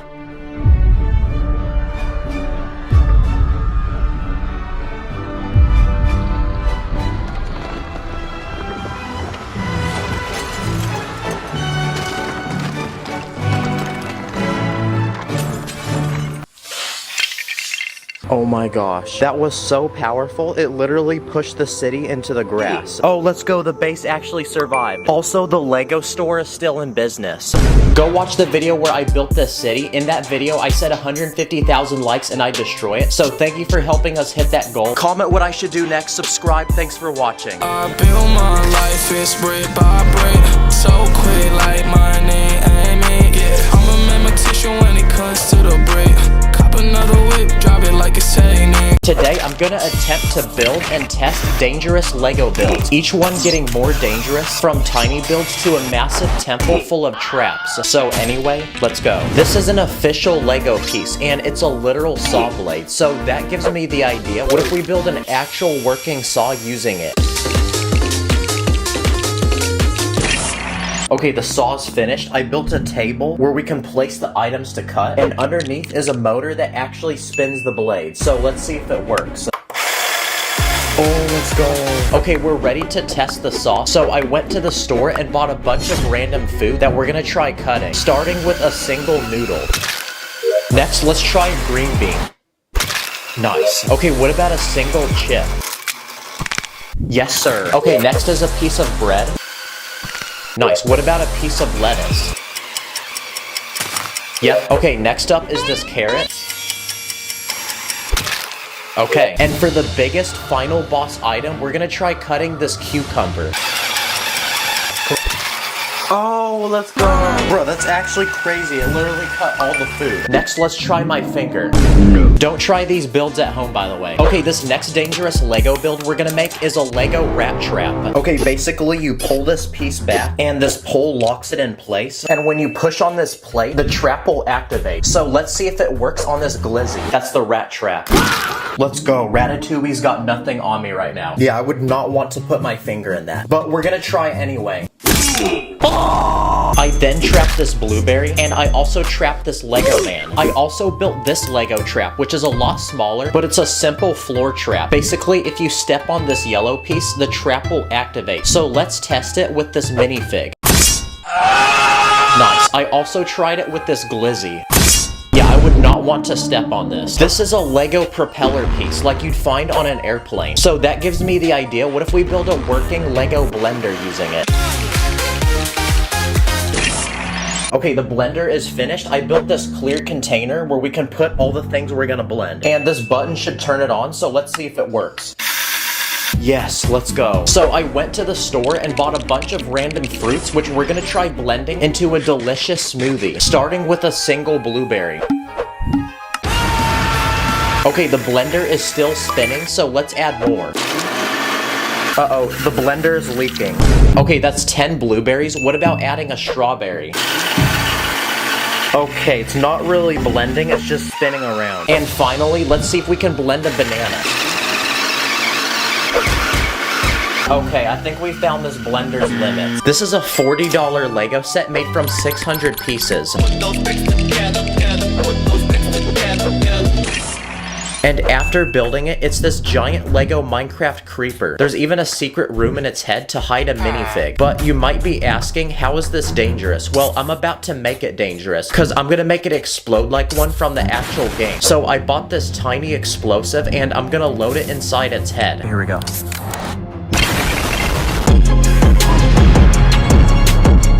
[SPEAKER 1] Oh my gosh, that was so powerful, it literally pushed the city into the grass. Oh, let's go, the base actually survived. Also, the Lego store is still in business. Go watch the video where I built this city. In that video, I said 150,000 likes and I destroy it. So thank you for helping us hit that goal. Comment what I should do next, subscribe, thanks for watching.
[SPEAKER 5] I build my life, it's brick by brick, so quick like my name, yeah. I'm a mathematician when it comes to the brick. Another whip, drop it like it's hanging.
[SPEAKER 1] Today, I'm gonna attempt to build and test dangerous Lego builds, each one getting more dangerous, from tiny builds to a massive temple full of traps. So anyway, let's go. This is an official Lego piece, and it's a literal saw blade, so that gives me the idea, what if we build an actual working saw using it? Okay, the saw's finished. I built a table where we can place the items to cut, and underneath is a motor that actually spins the blade. So let's see if it works. Oh, let's go. Okay, we're ready to test the saw. So I went to the store and bought a bunch of random food that we're gonna try cutting, starting with a single noodle. Next, let's try green bean. Nice. Okay, what about a single chip? Yes, sir. Okay, next is a piece of bread. Nice. What about a piece of lettuce? Yep. Okay, next up is this carrot. Okay, and for the biggest final boss item, we're gonna try cutting this cucumber. Oh, let's go. Bro, that's actually crazy. It literally cut all the food. Next, let's try my finger. Don't try these builds at home, by the way. Okay, this next dangerous Lego build we're gonna make is a Lego rat trap. Okay, basically you pull this piece back and this pole locks it in place. And when you push on this plate, the trap will activate. So let's see if it works on this glizzy. That's the rat trap. Let's go. Ratatouille's got nothing on me right now. Yeah, I would not want to put my finger in that. But we're gonna try anyway. I then trapped this blueberry, and I also trapped this Lego man. I also built this Lego trap, which is a lot smaller, but it's a simple floor trap. Basically, if you step on this yellow piece, the trap will activate. So let's test it with this minifig. Nice. I also tried it with this glizzy. Yeah, I would not want to step on this. This is a Lego propeller piece, like you'd find on an airplane. So that gives me the idea, what if we build a working Lego blender using it? Okay, the blender is finished. I built this clear container where we can put all the things we're gonna blend. And this button should turn it on, so let's see if it works. Yes, let's go. So I went to the store and bought a bunch of random fruits, which we're gonna try blending into a delicious smoothie, starting with a single blueberry. Okay, the blender is still spinning, so let's add more. Uh-oh, the blender is leaking. Okay, that's 10 blueberries. What about adding a strawberry? Okay, it's not really blending, it's just spinning around. And finally, let's see if we can blend a banana. Okay, I think we found this blender's limit. This is a $40 Lego set made from 600 pieces. And after building it, it's this giant Lego Minecraft creeper. There's even a secret room in its head to hide a minifig. But you might be asking, how is this dangerous? Well, I'm about to make it dangerous, because I'm gonna make it explode like one from the actual game. So I bought this tiny explosive, and I'm gonna load it inside its head. Here we go.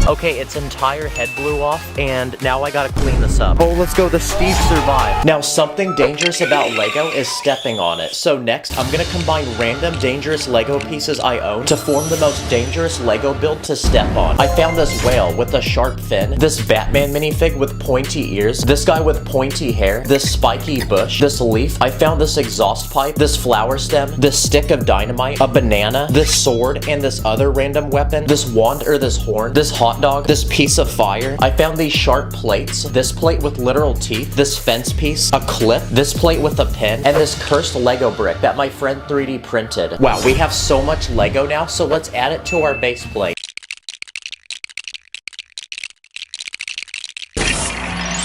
[SPEAKER 1] Okay, its entire head blew off, and now I gotta clean this up. Oh, let's go, the Steve survived. Now, something dangerous about Lego is stepping on it. So next, I'm gonna combine random dangerous Lego pieces I own to form the most dangerous Lego build to step on. I found this whale with a sharp fin, this Batman minifig with pointy ears, this guy with pointy hair, this spiky bush, this leaf. I found this exhaust pipe, this flower stem, this stick of dynamite, a banana, this sword, and this other random weapon, this wand or this horn, this hot dog, this piece of fire. I found these sharp plates, this plate with literal teeth, this fence piece, a clip, this plate with a pin, and this cursed Lego brick that my friend 3D printed. Wow, we have so much Lego now, so let's add it to our base plate.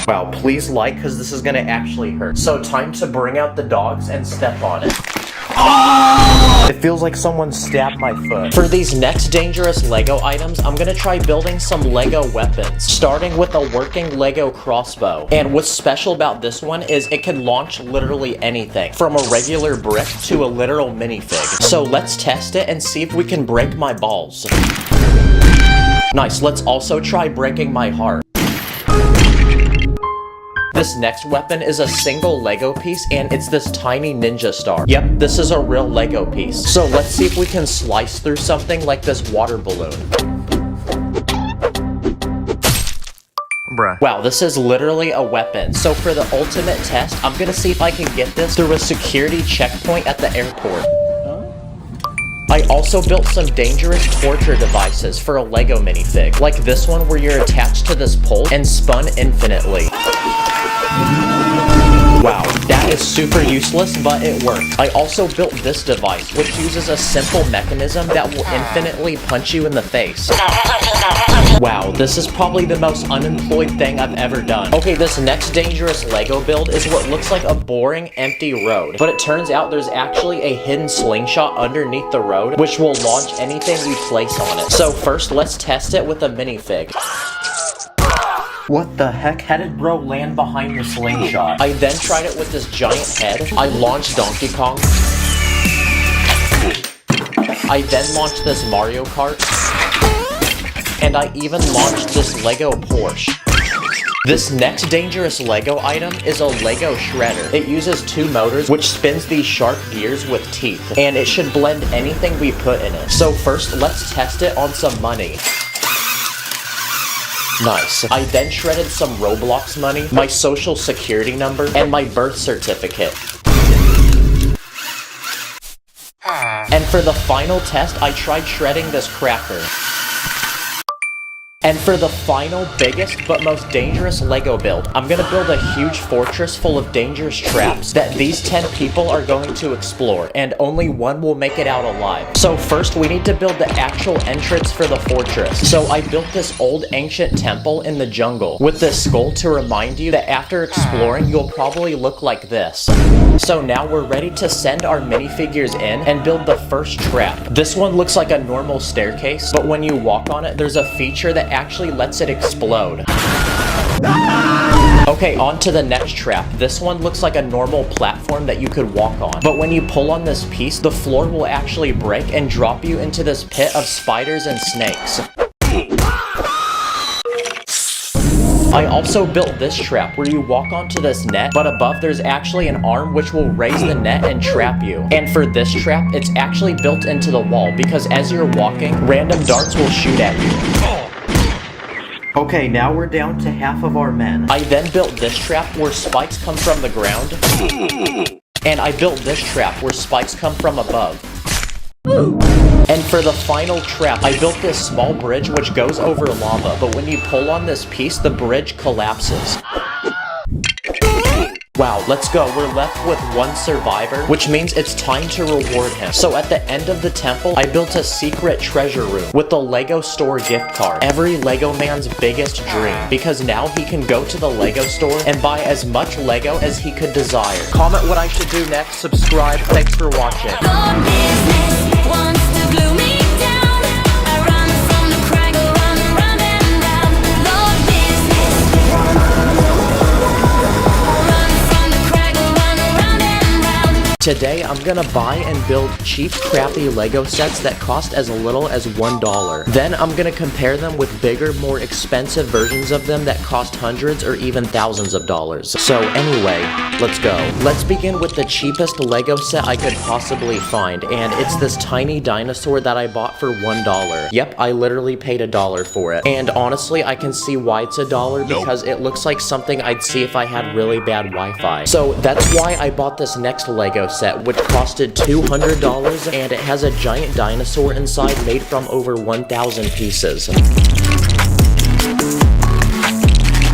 [SPEAKER 1] Wow, please like, because this is gonna actually hurt. So time to bring out the dogs and step on it. It feels like someone stabbed my foot. For these next dangerous Lego items, I'm gonna try building some Lego weapons, starting with a working Lego crossbow. And what's special about this one is it can launch literally anything, from a regular brick to a literal minifig. So let's test it and see if we can break my balls. Nice, let's also try breaking my heart. This next weapon is a single Lego piece, and it's this tiny ninja star. Yep, this is a real Lego piece. So let's see if we can slice through something like this water balloon. Bruh. Wow, this is literally a weapon. So for the ultimate test, I'm gonna see if I can get this through a security checkpoint at the airport. I also built some dangerous torture devices for a Lego minifig, like this one where you're attached to this pole and spun infinitely. Wow, that is super useless, but it worked. I also built this device, which uses a simple mechanism that will infinitely punch you in the face. Wow, this is probably the most unemployed thing I've ever done. Okay, this next dangerous Lego build is what looks like a boring, empty road. But it turns out there's actually a hidden slingshot underneath the road, which will launch anything we place on it. So first, let's test it with a minifig. What the heck? How did bro land behind the slingshot? I then tried it with this giant head. I launched Donkey Kong. I then launched this Mario Kart. And I even launched this Lego Porsche. This next dangerous Lego item is a Lego shredder. It uses 2 motors, which spins these sharp gears with teeth. And it should blend anything we put in it. So first, let's test it on some money. Nice. I then shredded some Roblox money, my social security number, and my birth certificate. And for the final test, I tried shredding this cracker. And for the final, biggest, but most dangerous Lego build, I'm gonna build a huge fortress full of dangerous traps that these 10 people are going to explore, and only one will make it out alive. So first, we need to build the actual entrance for the fortress. So I built this old ancient temple in the jungle, with this skull to remind you that after exploring, you'll probably look like this. So now we're ready to send our minifigures in and build the first trap. This one looks like a normal staircase, but when you walk on it, there's a feature that actually lets it explode. Okay, on to the next trap. This one looks like a normal platform that you could walk on. But when you pull on this piece, the floor will actually break and drop you into this pit of spiders and snakes. I also built this trap where you walk onto this net, but above there's actually an arm which will raise the net and trap you. And for this trap, it's actually built into the wall because as you're walking, random darts will shoot at you. Okay, now we're down to half of our men. I then built this trap where spikes come from the ground. And I built this trap where spikes come from above. And for the final trap, I built this small bridge which goes over lava, but when you pull on this piece, the bridge collapses. Wow, let's go. We're left with one survivor, which means it's time to reward him. So at the end of the temple, I built a secret treasure room with the Lego store gift card. Every Lego man's biggest dream, because now he can go to the Lego store and buy as much Lego as he could desire. Comment what I should do next, subscribe, thanks for watching. Today, I'm gonna buy and build cheap, crappy Lego sets that cost as little as $1. Then, I'm gonna compare them with bigger, more expensive versions of them that cost hundreds or even thousands of dollars. So anyway, let's go. Let's begin with the cheapest Lego set I could possibly find, and it's this tiny dinosaur that I bought for $1. Yep, I literally paid $1 for it. And honestly, I can see why it's $1 because it looks like something I'd see if I had really bad Wi-Fi. So that's why I bought this next Lego set, which costed $200, and it has a giant dinosaur inside made from over 1,000 pieces.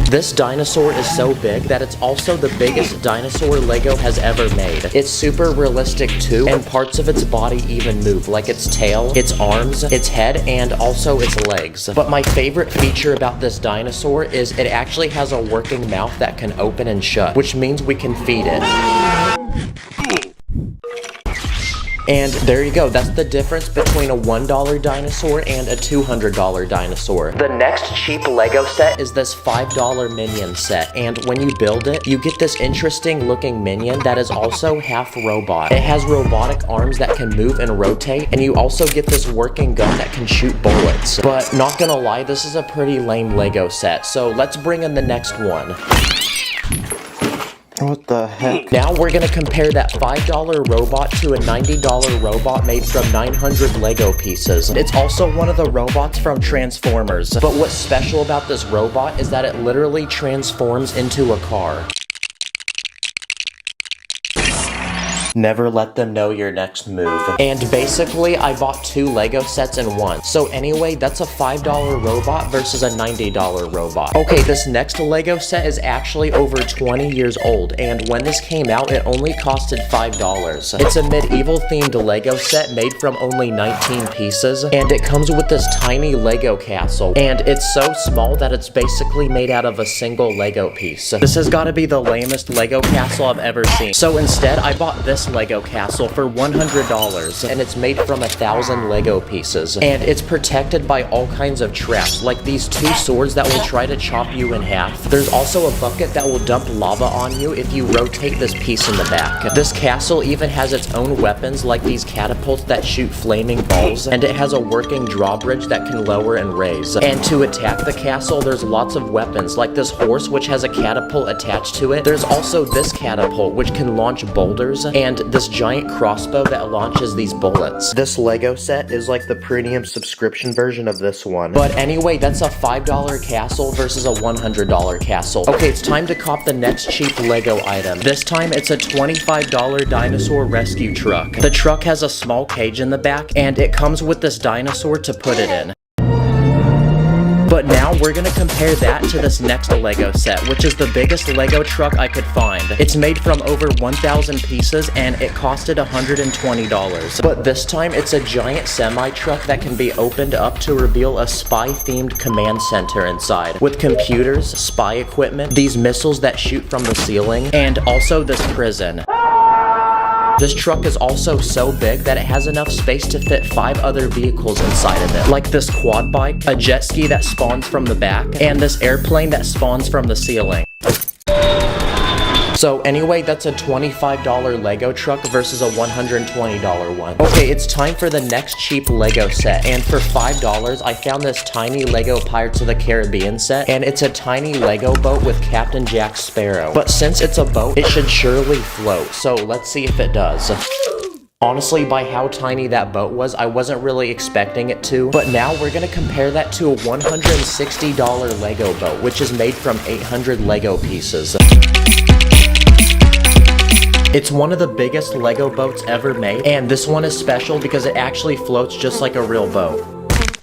[SPEAKER 1] This dinosaur is so big that it's also the biggest dinosaur Lego has ever made. It's super realistic too, and parts of its body even move, like its tail, its arms, its head, and also its legs. But my favorite feature about this dinosaur is it actually has a working mouth that can open and shut, which means we can feed it. And there you go, that's the difference between a $1 dinosaur and a $200 dinosaur. The next cheap Lego set is this $5 minion set, and when you build it, you get this interesting looking minion that is also half robot. It has robotic arms that can move and rotate, and you also get this working gun that can shoot bullets. But not gonna lie, this is a pretty lame Lego set, so let's bring in the next one. What the heck? Now we're gonna compare that $5 robot to a $90 robot made from 900 Lego pieces. It's also one of the robots from Transformers. But what's special about this robot is that it literally transforms into a car. Never let them know your next move. And basically, I bought two Lego sets in one. So anyway, that's a $5 robot versus a $90 robot. Okay, this next Lego set is actually over 20 years old, and when this came out, it only costed $5. It's a medieval themed Lego set made from only 19 pieces, and it comes with this tiny Lego castle, and it's so small that it's basically made out of a single Lego piece. This has got to be the lamest Lego castle I've ever seen. So instead, I bought this Lego castle for $100, and it's made from 1,000 Lego pieces, and it's protected by all kinds of traps, like these two swords that will try to chop you in half. There's also a bucket that will dump lava on you if you rotate this piece in the back. This castle even has its own weapons, like these catapults that shoot flaming balls, and it has a working drawbridge that can lower and raise. And to attack the castle, there's lots of weapons, like this horse which has a catapult attached to it. There's also this catapult which can launch boulders, and this giant crossbow that launches these bullets. This Lego set is like the premium subscription version of this one. But anyway, that's a $5 castle versus a $100 castle. Okay, it's time to cop the next cheap Lego item. This time, it's a $25 dinosaur rescue truck. The truck has a small cage in the back, and it comes with this dinosaur to put it in. But now we're gonna compare that to this next Lego set, which is the biggest Lego truck I could find. It's made from over 1,000 pieces, and it costed $120. But this time, it's a giant semi-truck that can be opened up to reveal a spy-themed command center inside, with computers, spy equipment, these missiles that shoot from the ceiling, and also this prison. This truck is also so big that it has enough space to fit 5 other vehicles inside of it, like this quad bike, a jet ski that spawns from the back, and this airplane that spawns from the ceiling. So anyway, that's a $25 Lego truck versus a $120 one. Okay, it's time for the next cheap Lego set, and for $5, I found this tiny Lego Pirates of the Caribbean set, and it's a tiny Lego boat with Captain Jack Sparrow. But since it's a boat, it should surely float, so let's see if it does. Honestly, by how tiny that boat was, I wasn't really expecting it to. But now we're gonna compare that to a $160 Lego boat, which is made from 800 Lego pieces. It's one of the biggest Lego boats ever made, and this one is special because it actually floats just like a real boat.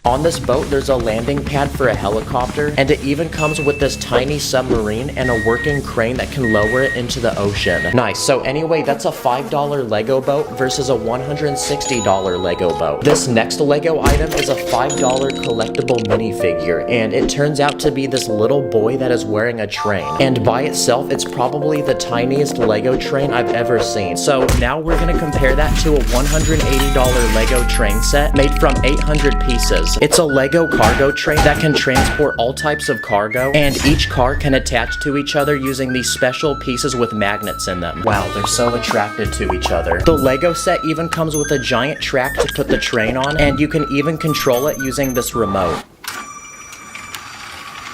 [SPEAKER 1] On this boat, there's a landing pad for a helicopter, and it even comes with this tiny submarine and a working crane that can lower it into the ocean. Nice. So anyway, that's a $5 Lego boat versus a $160 Lego boat. This next Lego item is a $5 collectible minifigure, and it turns out to be this little boy that is wearing a train. And by itself, it's probably the tiniest Lego train I've ever seen. So now we're gonna compare that to a $180 Lego train set made from 800 pieces. It's a Lego cargo train that can transport all types of cargo, and each car can attach to each other using these special pieces with magnets in them. Wow, they're so attracted to each other. The Lego set even comes with a giant track to put the train on, and you can even control it using this remote.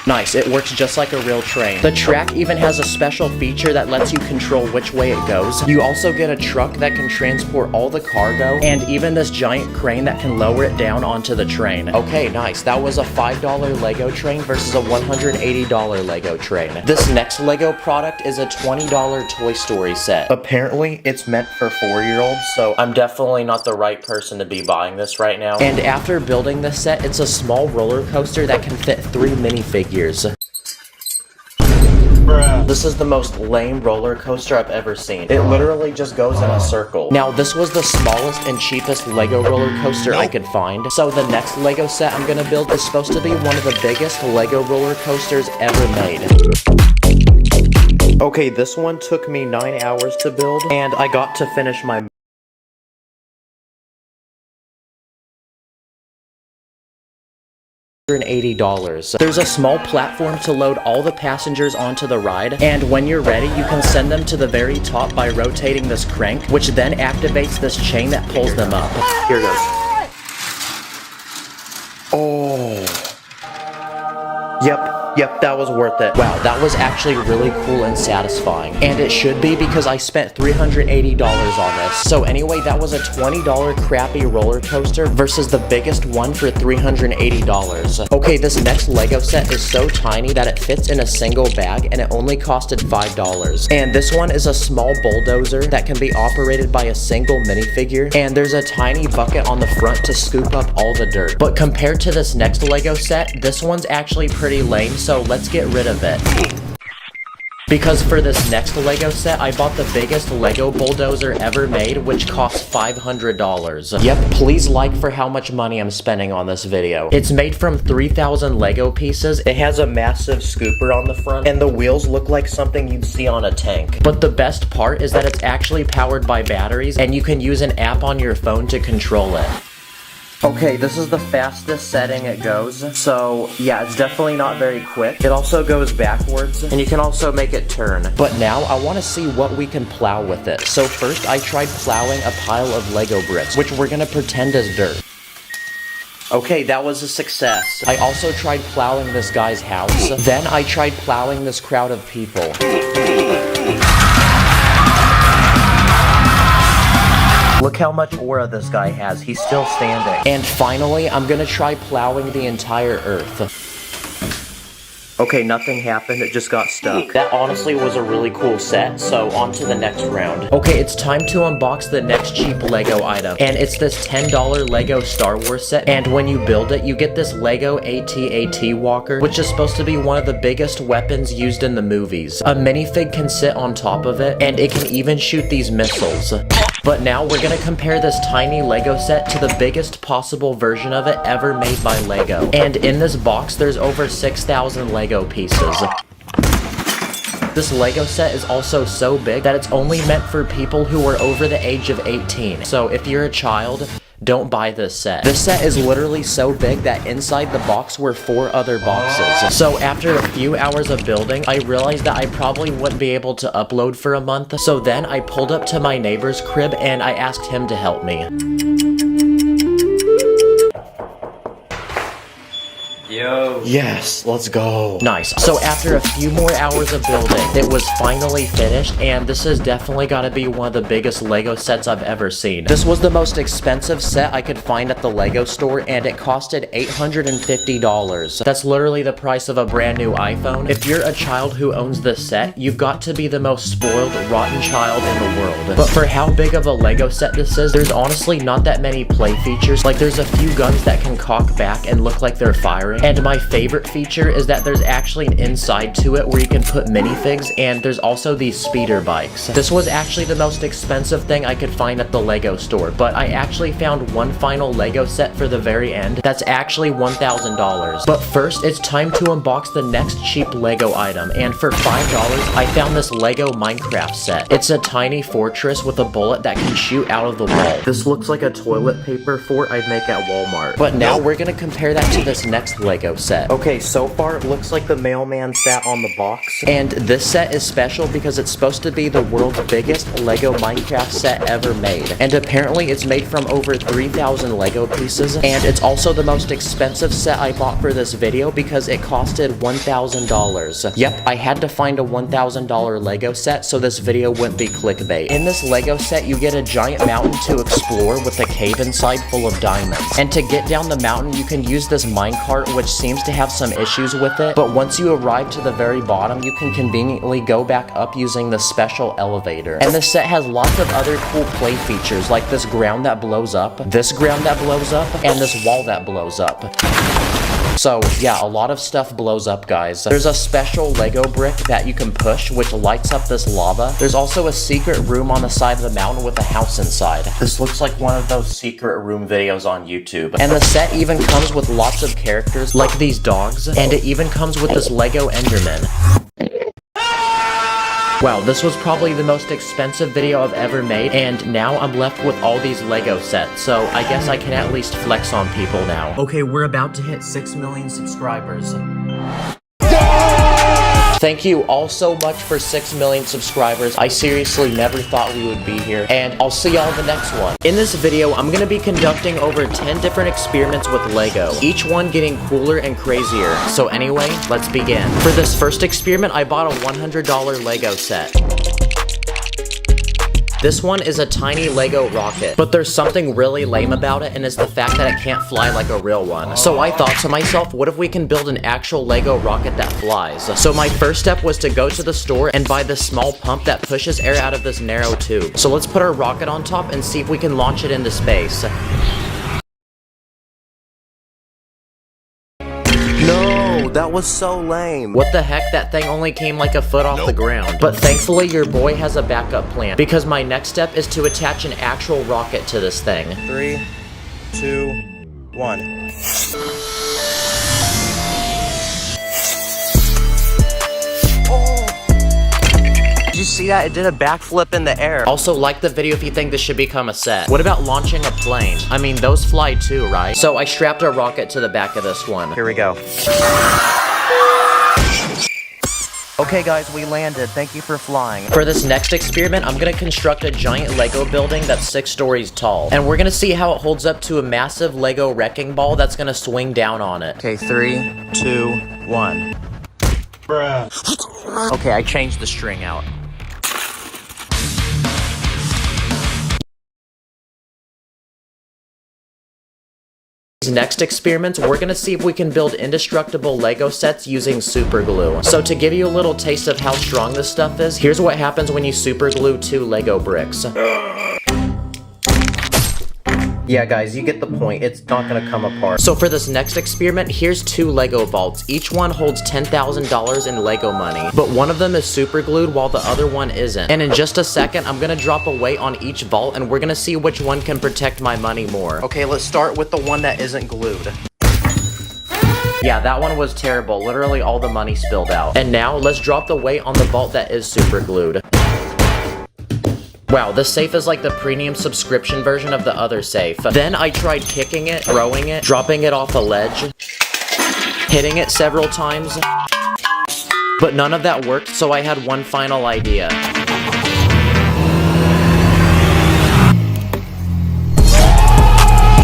[SPEAKER 1] Nice, it works just like a real train. The track even has a special feature that lets you control which way it goes. You also get a truck that can transport all the cargo, and even this giant crane that can lower it down onto the train. Okay, nice. That was a $5 Lego train versus a $180 Lego train. This next Lego product is a $20 Toy Story set. Apparently, it's meant for 4-year-olds, so I'm definitely not the right person to be buying this right now. And after building this set, it's a small roller coaster that can fit 3 minifigures. This is the most lame roller coaster I've ever seen. It literally just goes in a circle. Now, this was the smallest and cheapest Lego roller coaster I could find. So the next Lego set I'm gonna build is supposed to be one of the biggest Lego roller coasters ever made. Okay, this one took me 9 hours to build, and I got to finish my $180. There's a small platform to load all the passengers onto the ride, and when you're ready, you can send them to the very top by rotating this crank, which then activates this chain that pulls them up. Here goes. Oh. Yep, that was worth it. Wow, that was actually really cool and satisfying. And it should be, because I spent $380 on this. So anyway, that was a $20 crappy roller coaster versus the biggest one for $380. Okay, this next Lego set is so tiny that it fits in a single bag, and it only costed $5. And this one is a small bulldozer that can be operated by a single minifigure, and there's a tiny bucket on the front to scoop up all the dirt. But compared to this next Lego set, this one's actually pretty lame, so let's get rid of it. Because for this next Lego set, I bought the biggest Lego bulldozer ever made, which cost $500. Yep, please like for how much money I'm spending on this video. It's made from 3,000 Lego pieces, it has a massive scooper on the front, and the wheels look like something you'd see on a tank. But the best part is that it's actually powered by batteries, and you can use an app on your phone to control it. Okay, this is the fastest setting it goes, so yeah, it's definitely not very quick. It also goes backwards, and you can also make it turn. But now, I want to see what we can plow with it. So first, I tried plowing a pile of Lego bricks, which we're gonna pretend is dirt. Okay, that was a success. I also tried plowing this guy's house. Then I tried plowing this crowd of people. Look how much aura this guy has. He's still standing. And finally, I'm gonna try plowing the entire earth. Okay, nothing happened. It just got stuck. That honestly was a really cool set, so on to the next round. Okay, it's time to unbox the next cheap Lego item. And it's this $10 Lego Star Wars set. And when you build it, you get this Lego AT-AT walker, which is supposed to be one of the biggest weapons used in the movies. A minifig can sit on top of it, and it can even shoot these missiles. But now we're gonna compare this tiny Lego set to the biggest possible version of it ever made by Lego. And in this box, there's over 6,000 Lego pieces. This Lego set is also so big that it's only meant for people who are over the age of 18. So if you're a child, don't buy this set. This set is literally so big that inside the box were 4 other boxes. So after a few hours of building, I realized that I probably wouldn't be able to upload for a month. So then I pulled up to my neighbor's crib and I asked him to help me.
[SPEAKER 3] Yo.
[SPEAKER 1] Yes, let's go. Nice. So after a few more hours of building, it was finally finished, and this has definitely got to be one of the biggest Lego sets I've ever seen. This was the most expensive set I could find at the Lego store, and it costed $850. That's literally the price of a brand new iPhone. If you're a child who owns this set, you've got to be the most spoiled, rotten child in the world. But for how big of a Lego set this is, there's honestly not that many play features. Like, there's a few guns that can cock back and look like they're firing. And my favorite feature is that there's actually an inside to it where you can put minifigs, and there's also these speeder bikes. This was actually the most expensive thing I could find at the Lego store, but I actually found one final Lego set for the very end that's actually $1,000. But first, it's time to unbox the next cheap Lego item, and for $5, I found this Lego Minecraft set. It's a tiny fortress with a bullet that can shoot out of the wall. This looks like a toilet paper fort I'd make at Walmart. But now we're gonna compare that to this next Lego set. Okay, so far it looks like the mailman sat on the box. And this set is special because it's supposed to be the world's biggest Lego Minecraft set ever made. And apparently it's made from over 3,000 Lego pieces. And it's also the most expensive set I bought for this video because it costed $1,000. Yep, I had to find a $1,000 Lego set so this video wouldn't be clickbait. In this Lego set, you get a giant mountain to explore with a cave inside full of diamonds. And to get down the mountain, you can use this minecart, which seems to have some issues with it, but once you arrive to the very bottom, you can conveniently go back up using the special elevator. And this set has lots of other cool play features, like this ground that blows up, this ground that blows up, and this wall that blows up. So yeah, a lot of stuff blows up, guys. There's a special Lego brick that you can push, which lights up this lava. There's also a secret room on the side of the mountain with a house inside. This looks like one of those secret room videos on YouTube. And the set even comes with lots of characters, like these dogs, and it even comes with this Lego Enderman. Wow, this was probably the most expensive video I've ever made, and now I'm left with all these Lego sets, so I guess I can at least flex on people now. Okay, we're about to hit 6 million subscribers. Thank you all so much for 6 million subscribers. I seriously never thought we would be here, and I'll see y'all in the next one. In this video, I'm gonna be conducting over 10 different experiments with Lego, each one getting cooler and crazier. So anyway, let's begin. For this first experiment, I bought a $100 Lego set. This one is a tiny Lego rocket, but there's something really lame about it, and it's the fact that it can't fly like a real one. So I thought to myself, what if we can build an actual Lego rocket that flies? So my first step was to go to the store and buy this small pump that pushes air out of this narrow tube. So let's put our rocket on top and see if we can launch it into space. No, that was so lame. What the heck, that thing only came like a foot off the ground. But thankfully your boy has a backup plan, because my next step is to attach an actual rocket to this thing. 3, 2, 1. Did you see that? It did a backflip in the air. Also, like the video if you think this should become a set. What about launching a plane? I mean, those fly too, right? So I strapped a rocket to the back of this one. Here we go. Okay guys, we landed. Thank you for flying. For this next experiment, I'm gonna construct a giant Lego building that's 6 stories tall. And we're gonna see how it holds up to a massive Lego wrecking ball that's gonna swing down on it. Okay, 3, 2, 1. Bruh. Okay, I changed the string out. Next experiments, we're gonna see if we can build indestructible Lego sets using super glue. So to give you a little taste of how strong this stuff is, here's what happens when you super glue 2 Lego bricks. Yeah guys, you get the point, it's not gonna come apart. So for this next experiment, here's 2 Lego vaults. Each one holds $10,000 in Lego money, but one of them is super glued while the other one isn't. And in just a second, I'm gonna drop a weight on each vault and we're gonna see which one can protect my money more. Okay, let's start with the one that isn't glued. Yeah, that one was terrible, literally all the money spilled out. And now, let's drop the weight on the vault that is super glued. Wow, this safe is like the premium subscription version of the other safe. Then I tried kicking it, throwing it, dropping it off a ledge, hitting it several times, but none of that worked, so I had one final idea.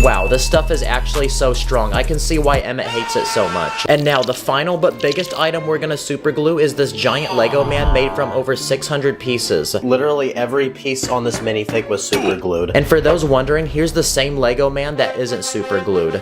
[SPEAKER 1] Wow, this this stuff is actually so strong. I can see why Emmett hates it so much. And now, the final but biggest item we're gonna super glue is this giant Lego man made from over 600 pieces. Literally every piece on this minifig was super glued. And for those wondering, here's the same Lego man that isn't super glued.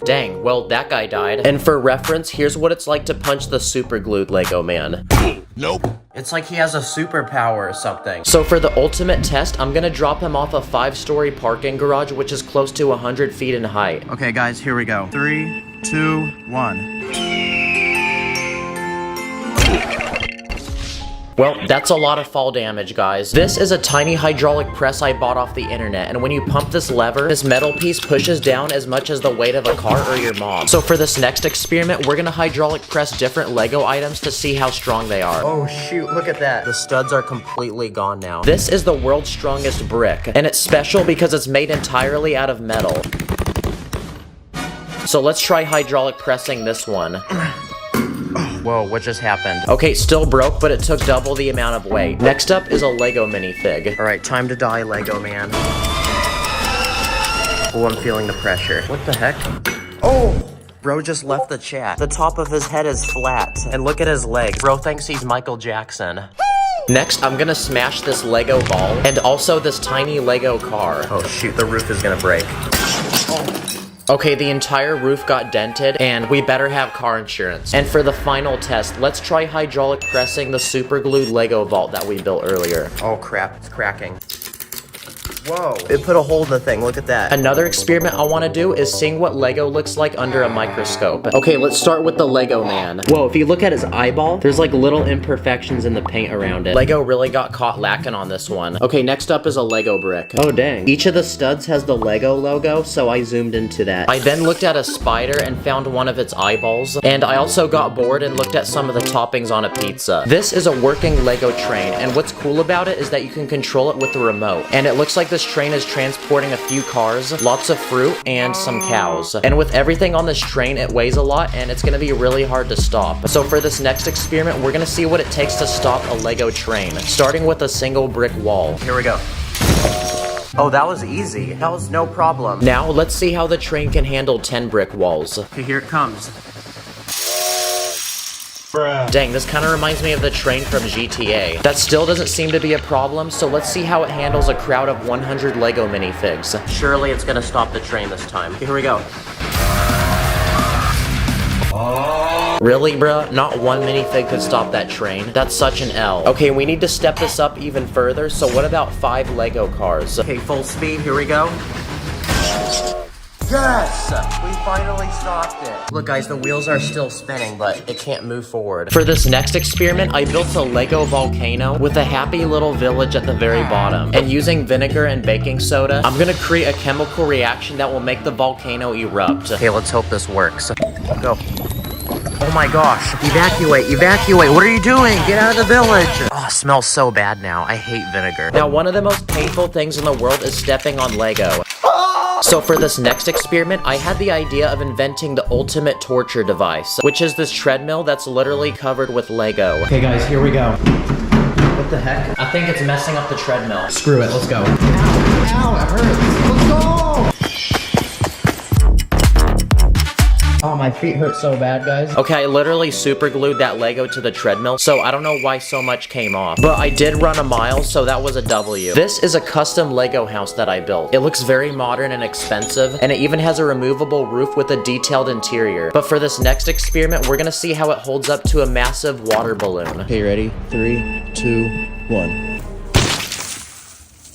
[SPEAKER 1] Dang, well, that guy died. And for reference, here's what it's like to punch the super glued Lego man.
[SPEAKER 7] Nope.
[SPEAKER 1] It's like he has a superpower or something. So for the ultimate test, I'm gonna drop him off a 5-story parking garage, which is close to 100 feet in height.
[SPEAKER 10] Okay, guys, here we go. 3, 2, 1.
[SPEAKER 1] Well, that's a lot of fall damage, guys. This is a tiny hydraulic press I bought off the internet, and when you pump this lever, this metal piece pushes down as much as the weight of a car or your mom. So for this next experiment, we're gonna hydraulic press different Lego items to see how strong they are. Oh shoot, look at that. The studs are completely gone now. This is the world's strongest brick, and it's special because it's made entirely out of metal. So let's try hydraulic pressing this one. Whoa, what just happened? Okay, still broke, but it took double the amount of weight. Next up is a Lego minifig. All right, time to die, Lego man. Oh, I'm feeling the pressure. What the heck? Oh! Bro just left the chat. The top of his head is flat. And look at his legs. Bro thinks he's Michael Jackson. Next, I'm gonna smash this Lego ball and also this tiny Lego car. Oh shoot, the roof is gonna break. Okay, the entire roof got dented, and we better have car insurance. And for the final test, let's try hydraulic pressing the super glued Lego vault that we built earlier. Oh crap, it's cracking. Whoa, it put a hole in the thing, look at that. Another experiment I want to do is seeing what Lego looks like under a microscope. Okay, let's start with the Lego man. Whoa, if you look at his eyeball, there's like little imperfections in the paint around it. Lego really got caught lacking on this one. Okay, next up is a Lego brick. Oh dang. Each of the studs has the Lego logo, so I zoomed into that. I then looked at a spider and found one of its eyeballs, and I also got bored and looked at some of the toppings on a pizza. This is a working Lego train, and what's cool about it is that you can control it with the remote, and it looks like this train is transporting a few cars, lots of fruit, and some cows. And with everything on this train, it weighs a lot, and it's gonna be really hard to stop. So for this next experiment, we're gonna see what it takes to stop a Lego train, starting with a single brick wall. Here we go. Oh, that was easy. That was no problem. Now, let's see how the train can handle 10 brick walls. Okay, here it comes. Dang, this kind of reminds me of the train from GTA. That still doesn't seem to be a problem, so let's see how it handles a crowd of 100 Lego minifigs. Surely it's gonna stop the train this time. Here we go. Really, bruh? Not one minifig could stop that train? That's such an L. Okay, we need to step this up even further, so what about 5 Lego cars? Okay, full speed, here we go. Yes! We finally stopped it. Look guys, the wheels are still spinning, but it can't move forward. For this next experiment, I built a Lego volcano with a happy little village at the very bottom. And using vinegar and baking soda, I'm gonna create a chemical reaction that will make the volcano erupt. Okay, let's hope this works. Go. Oh my gosh. Evacuate, evacuate. What are you doing? Get out of the village. Oh, it smells so bad now. I hate vinegar. Now, one of the most painful things in the world is stepping on Lego. So for this next experiment, I had the idea of inventing the ultimate torture device, which is this treadmill that's literally covered with Lego. Okay guys, here we go. What the heck? I think it's messing up the treadmill. Screw it, let's go. Ow, ow, it hurts. Let's go! Oh, my feet hurt so bad, guys. Okay, I literally super glued that Lego to the treadmill, so I don't know why so much came off. But I did run a mile, so that was a W. This is a custom Lego house that I built. It looks very modern and expensive, and it even has a removable roof with a detailed interior. But for this next experiment, we're gonna see how it holds up to a massive water balloon. Okay, ready? 3, 2, 1.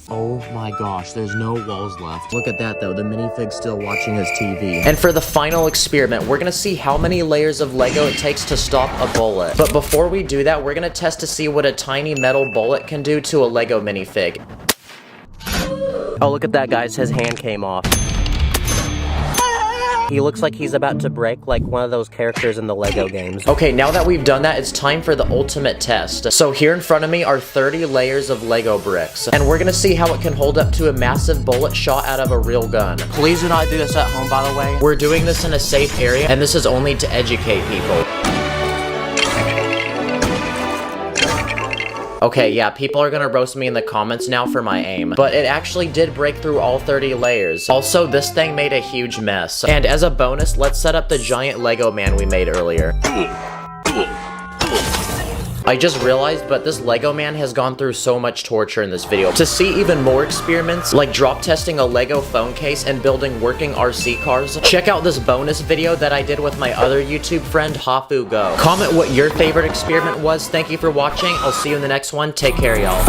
[SPEAKER 1] Oh my gosh, there's no walls left. Look at that though, the minifig's still watching his TV. And for the final experiment, we're gonna see how many layers of Lego it takes to stop a bullet. But before we do that, we're gonna test to see what a tiny metal bullet can do to a Lego minifig. Oh, look at that, guys, his hand came off. He looks like he's about to break like one of those characters in the Lego games. Okay, now that we've done that, it's time for the ultimate test. So here in front of me are 30 layers of Lego bricks. And we're gonna see how it can hold up to a massive bullet shot out of a real gun. Please do not do this at home, by the way. We're doing this in a safe area, and this is only to educate people. Okay, yeah, people are gonna roast me in the comments now for my aim, but it actually did break through all 30 layers. Also, this thing made a huge mess. And as a bonus, let's set up the giant Lego man we made earlier. I just realized, but this Lego man has gone through so much torture in this video. To see even more experiments, like drop testing a Lego phone case and building working RC cars, check out this bonus video that I did with my other YouTube friend, Hafu Go. Comment what your favorite experiment was. Thank you for watching. I'll see you in the next one. Take care, y'all.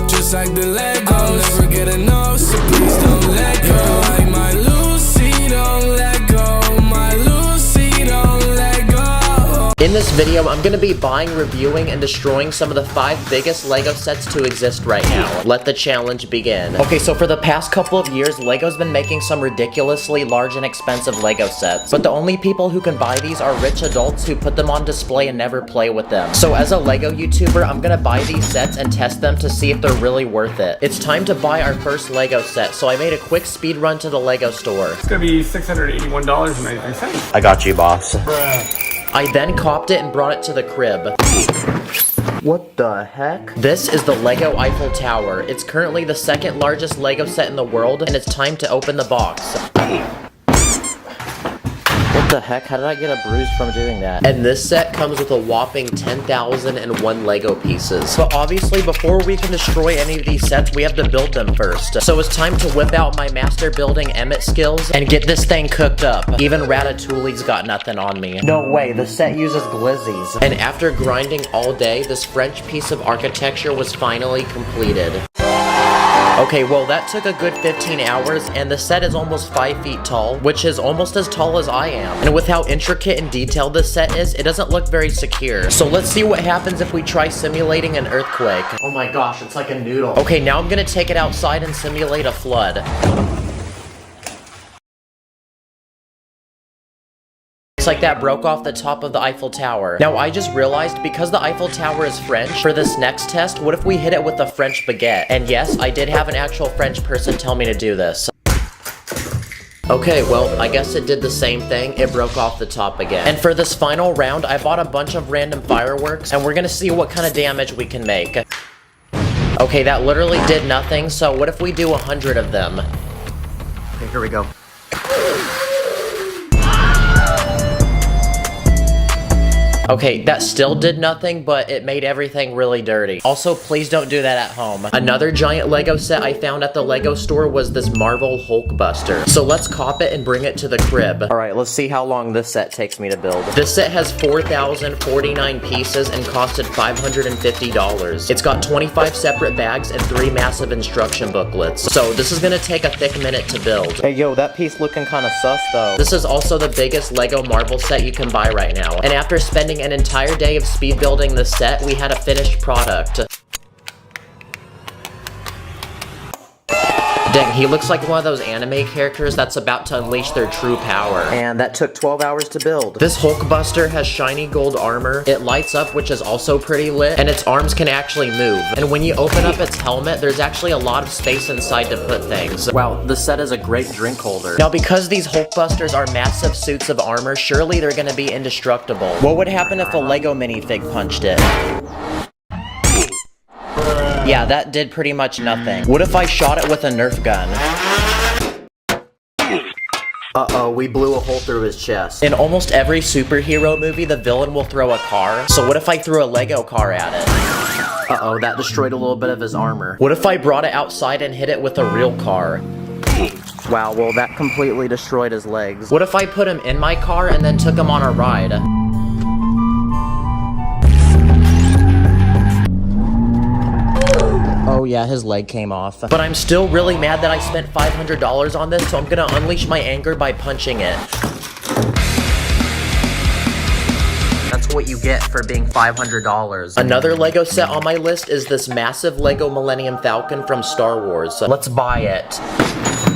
[SPEAKER 5] Just like the Legos, never get enough, so please don't let go. Like my Lucy, don't let go. My Lucy, don't let go.
[SPEAKER 1] In this video, I'm gonna be buying, reviewing, and destroying some of the 5 biggest Lego sets to exist right now. Let the challenge begin. Okay, so for the past couple of years, Lego's been making some ridiculously large and expensive Lego sets, but the only people who can buy these are rich adults who put them on display and never play with them. So as a Lego YouTuber, I'm gonna buy these sets and test them to see if they're really worth it. It's time to buy our first Lego set, so I made a quick speed run to the Lego store.
[SPEAKER 3] It's gonna be $681.93.
[SPEAKER 1] I got you, boss.
[SPEAKER 3] Bruh.
[SPEAKER 1] I then copped it and brought it to the crib. What the heck? This is the Lego Eiffel Tower. It's currently the 2nd largest Lego set in the world, and it's time to open the box. What the heck? How did I get a bruise from doing that? And this set comes with a whopping 10,001 Lego pieces. But obviously, before we can destroy any of these sets, we have to build them first. So it's time to whip out my master building Emmett skills and get this thing cooked up. Even Ratatouille's got nothing on me. No way, the set uses glizzies. And after grinding all day, this French piece of architecture was finally completed. Okay, well that took a good 15 hours, and the set is almost 5 feet tall, which is almost as tall as I am. And with how intricate and detailed this set is, it doesn't look very secure. So let's see what happens if we try simulating an earthquake. Oh my gosh, it's like a noodle. Okay, now I'm gonna take it outside and simulate a flood. Like that broke off the top of the Eiffel Tower. Now I just realized, because the Eiffel Tower is French, for this next test, what if we hit it with a French baguette? And yes, I did have an actual French person tell me to do this. Okay, well, I guess it did the same thing. It broke off the top again. And for this final round, I bought a bunch of random fireworks, and we're gonna see what kind of damage we can make. Okay, that literally did nothing, so what if we do 100 of them? Okay, here we go. Okay, that still did nothing, but it made everything really dirty. Also, please don't do that at home. Another giant Lego set I found at the Lego store was this Marvel Hulkbuster. So let's cop it and bring it to the crib. Alright, let's see how long this set takes me to build. This set has 4,049 pieces and costed $550. It's got 25 separate bags and 3 massive instruction booklets. So this is gonna take a thick minute to build. Hey yo, that piece looking kinda sus though. This is also the biggest Lego Marvel set you can buy right now. And after spending an entire day of speed building the set, we had a finished product. Dang, he looks like one of those anime characters that's about to unleash their true power. And that took 12 hours to build. This Hulkbuster has shiny gold armor, it lights up, which is also pretty lit, and its arms can actually move. And when you open up its helmet, there's actually a lot of space inside to put things. Wow, the set is a great drink holder. Now, because these Hulkbusters are massive suits of armor, surely they're gonna be indestructible. What would happen if a Lego minifig punched it? Yeah, that did pretty much nothing. What if I shot it with a Nerf gun? Uh-oh, we blew a hole through his chest. In almost every superhero movie, the villain will throw a car. So what if I threw a Lego car at it? Uh-oh, that destroyed a little bit of his armor. What if I brought it outside and hit it with a real car? Wow, well that completely destroyed his legs. What if I put him in my car and then took him on a ride? Oh yeah, his leg came off. But I'm still really mad that I spent $500 on this, so I'm gonna unleash my anger by punching it. That's what you get for being $500. Another Lego set on my list is this massive Lego Millennium Falcon from Star Wars. Let's buy it.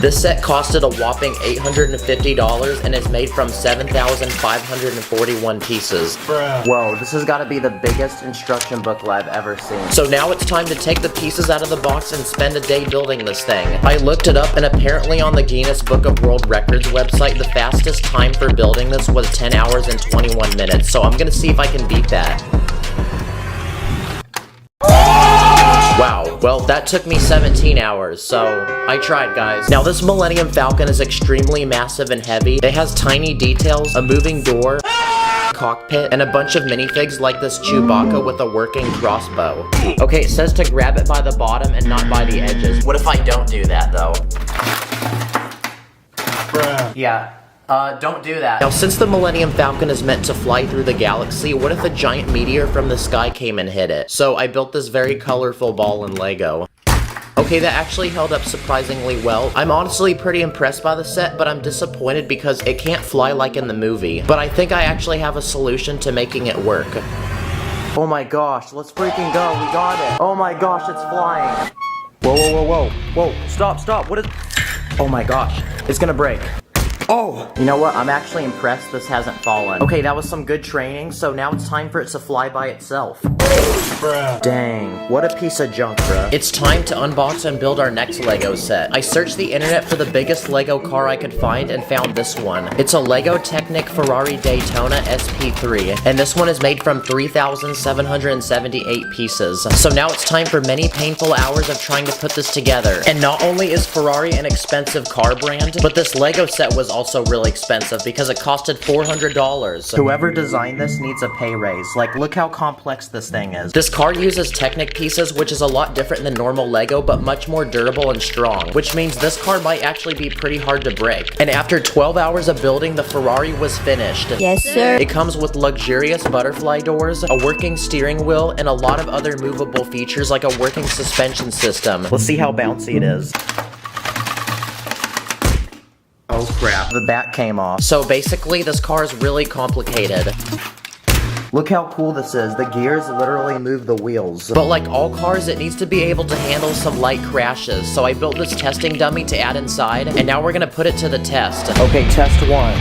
[SPEAKER 1] This set costed a whopping $850 and is made from 7,541 pieces.
[SPEAKER 3] Bruh.
[SPEAKER 1] Whoa, this has got to be the biggest instruction booklet I've ever seen. So now it's time to take the pieces out of the box and spend a day building this thing. I looked it up, and apparently on the Guinness Book of World Records website, the fastest time for building this was 10 hours and 21 minutes. So I'm gonna see if I can beat that. Well, that took me 17 hours, so I tried, guys. Now, this Millennium Falcon is extremely massive and heavy. It has tiny details, a moving door, cockpit, and a bunch of minifigs like this Chewbacca with a working crossbow. Okay, it says to grab it by the bottom and not by the edges. What if I don't do that, though? Bruh. Yeah. Don't do that. Now, since the Millennium Falcon is meant to fly through the galaxy, what if a giant meteor from the sky came and hit it? So I built this very colorful ball in Lego. Okay, that actually held up surprisingly well. I'm honestly pretty impressed by the set, but I'm disappointed because it can't fly like in the movie. But I think I actually have a solution to making it work. Oh my gosh, let's freaking go. We got it. Oh my gosh, it's flying. Whoa, whoa, whoa, whoa. Whoa, stop, stop. What is... Oh my gosh, it's gonna break. Oh! You know what? I'm actually impressed this hasn't fallen. Okay, that was some good training, so now it's time for it to fly by itself. Bruh. Dang, what a piece of junk, bruh. It's time to unbox and build our next Lego set. I searched the internet for the biggest Lego car I could find and found this one. It's a Lego Technic Ferrari Daytona SP3, and this one is made from 3,778 pieces. So now it's time for many painful hours of trying to put this together. And not only is Ferrari an expensive car brand, but this Lego set was also really expensive because it costed $400. Whoever designed this needs a pay raise. Like, look how complex this thing is. This car uses Technic pieces, which is a lot different than normal Lego, but much more durable and strong, which means this car might actually be pretty hard to break. And after 12 hours of building, the Ferrari was finished.
[SPEAKER 8] Yes, sir.
[SPEAKER 1] It comes with luxurious butterfly doors, a working steering wheel, and a lot of other movable features like a working suspension system. Let's see how bouncy it is. Oh crap, the back came off. So basically, this car is really complicated. Look how cool this is. The gears literally move the wheels. But like all cars, it needs to be able to handle some light crashes. So I built this testing dummy to add inside, and now we're gonna put it to the test. Okay, test one.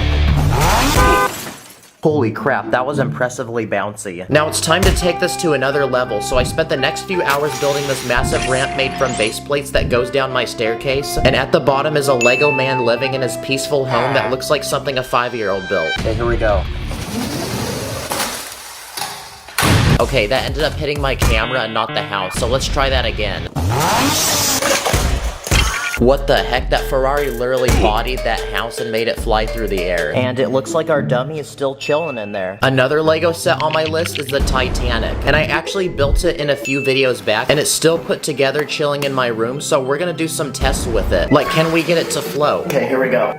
[SPEAKER 1] Holy crap, that was impressively bouncy. Now it's time to take this to another level, so I spent the next few hours building this massive ramp made from base plates that goes down my staircase, and at the bottom is a Lego man living in his peaceful home that looks like something a 5-year-old built. Okay, here we go. Okay, that ended up hitting my camera and not the house, so let's try that again. What the heck? That Ferrari literally bodied that house and made it fly through the air. And it looks like our dummy is still chilling in there. Another Lego set on my list is the Titanic. And I actually built it in a few videos back, and it's still put together chilling in my room, so we're gonna do some tests with it. Like, can we get it to float? Okay, here we go.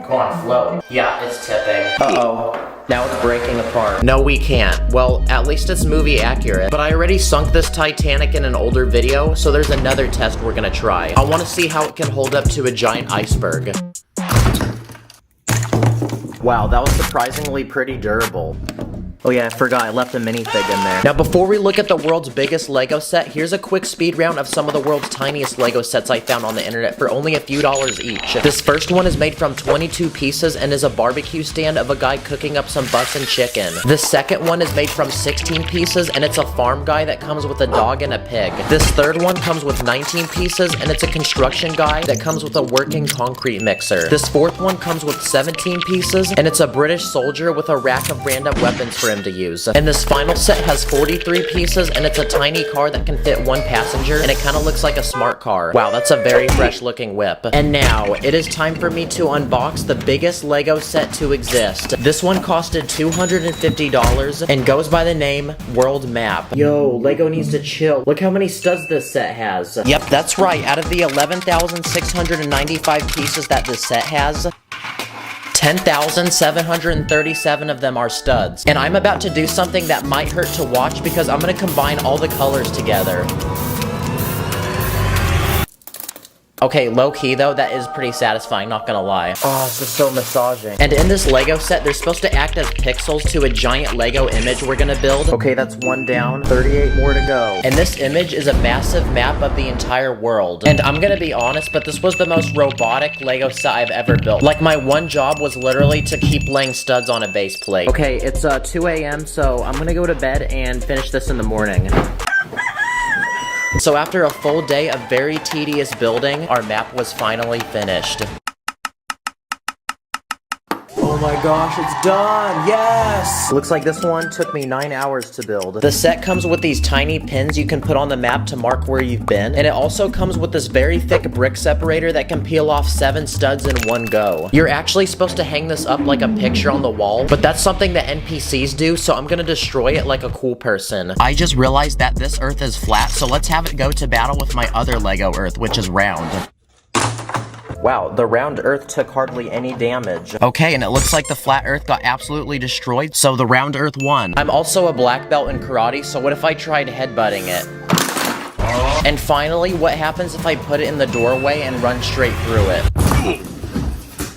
[SPEAKER 1] Come on, float. Yeah, it's tipping. Uh-oh. Now it's breaking apart. No, we can't. Well, at least it's movie accurate. But I already sunk this Titanic in an older video, so there's another test we're gonna try. I want to see how it can hold up to a giant iceberg. Wow, that was surprisingly pretty durable. Oh yeah, I forgot, I left a minifig in there. Now before we look at the world's biggest Lego set, here's a quick speed round of some of the world's tiniest Lego sets I found on the internet for only a few dollars each. This first one is made from 22 pieces and is a barbecue stand of a guy cooking up some bussin' chicken. The second one is made from 16 pieces and it's a farm guy that comes with a dog and a pig. This third one comes with 19 pieces and it's a construction guy that comes with a working concrete mixer. This fourth one comes with 17 pieces and it's a British soldier with a rack of random weapons for him to use. And this final set has 43 pieces and it's a tiny car that can fit one passenger and it kind of looks like a smart car. Wow, that's a very fresh looking whip. And now, it is time for me to unbox the biggest Lego set to exist. This one costed $250 and goes by the name World Map. Yo, Lego needs to chill. Look how many studs this set has. Yep, that's right. Out of the 11,695 pieces that this set has, 10,737 of them are studs. And I'm about to do something that might hurt to watch because I'm gonna combine all the colors together. Okay, low-key though, that is pretty satisfying, not gonna lie. Oh, this is so massaging. And in this Lego set, they're supposed to act as pixels to a giant Lego image we're gonna build. Okay, that's one down, 38 more to go. And this image is a massive map of the entire world. And I'm gonna be honest, but this was the most robotic Lego set I've ever built. Like, my one job was literally to keep laying studs on a base plate. Okay, it's 2 a.m., so I'm gonna go to bed and finish this in the morning. So after a full day of very tedious building, our map was finally finished. Oh my gosh, it's done. Yes. Looks like this one took me 9 hours to build. The set comes with these tiny pins you can put on the map to mark where you've been. And it also comes with this very thick brick separator that can peel off 7 studs in one go. You're actually supposed to hang this up like a picture on the wall, but that's something that NPCs do, so I'm gonna destroy it like a cool person. I just realized that this Earth is flat, so let's have it go to battle with my other Lego Earth, which is round. Wow, the round Earth took hardly any damage. Okay, and it looks like the flat Earth got absolutely destroyed, so the round Earth won. I'm also a black belt in karate, so what if I tried headbutting it? And finally, what happens if I put it in the doorway and run straight through it?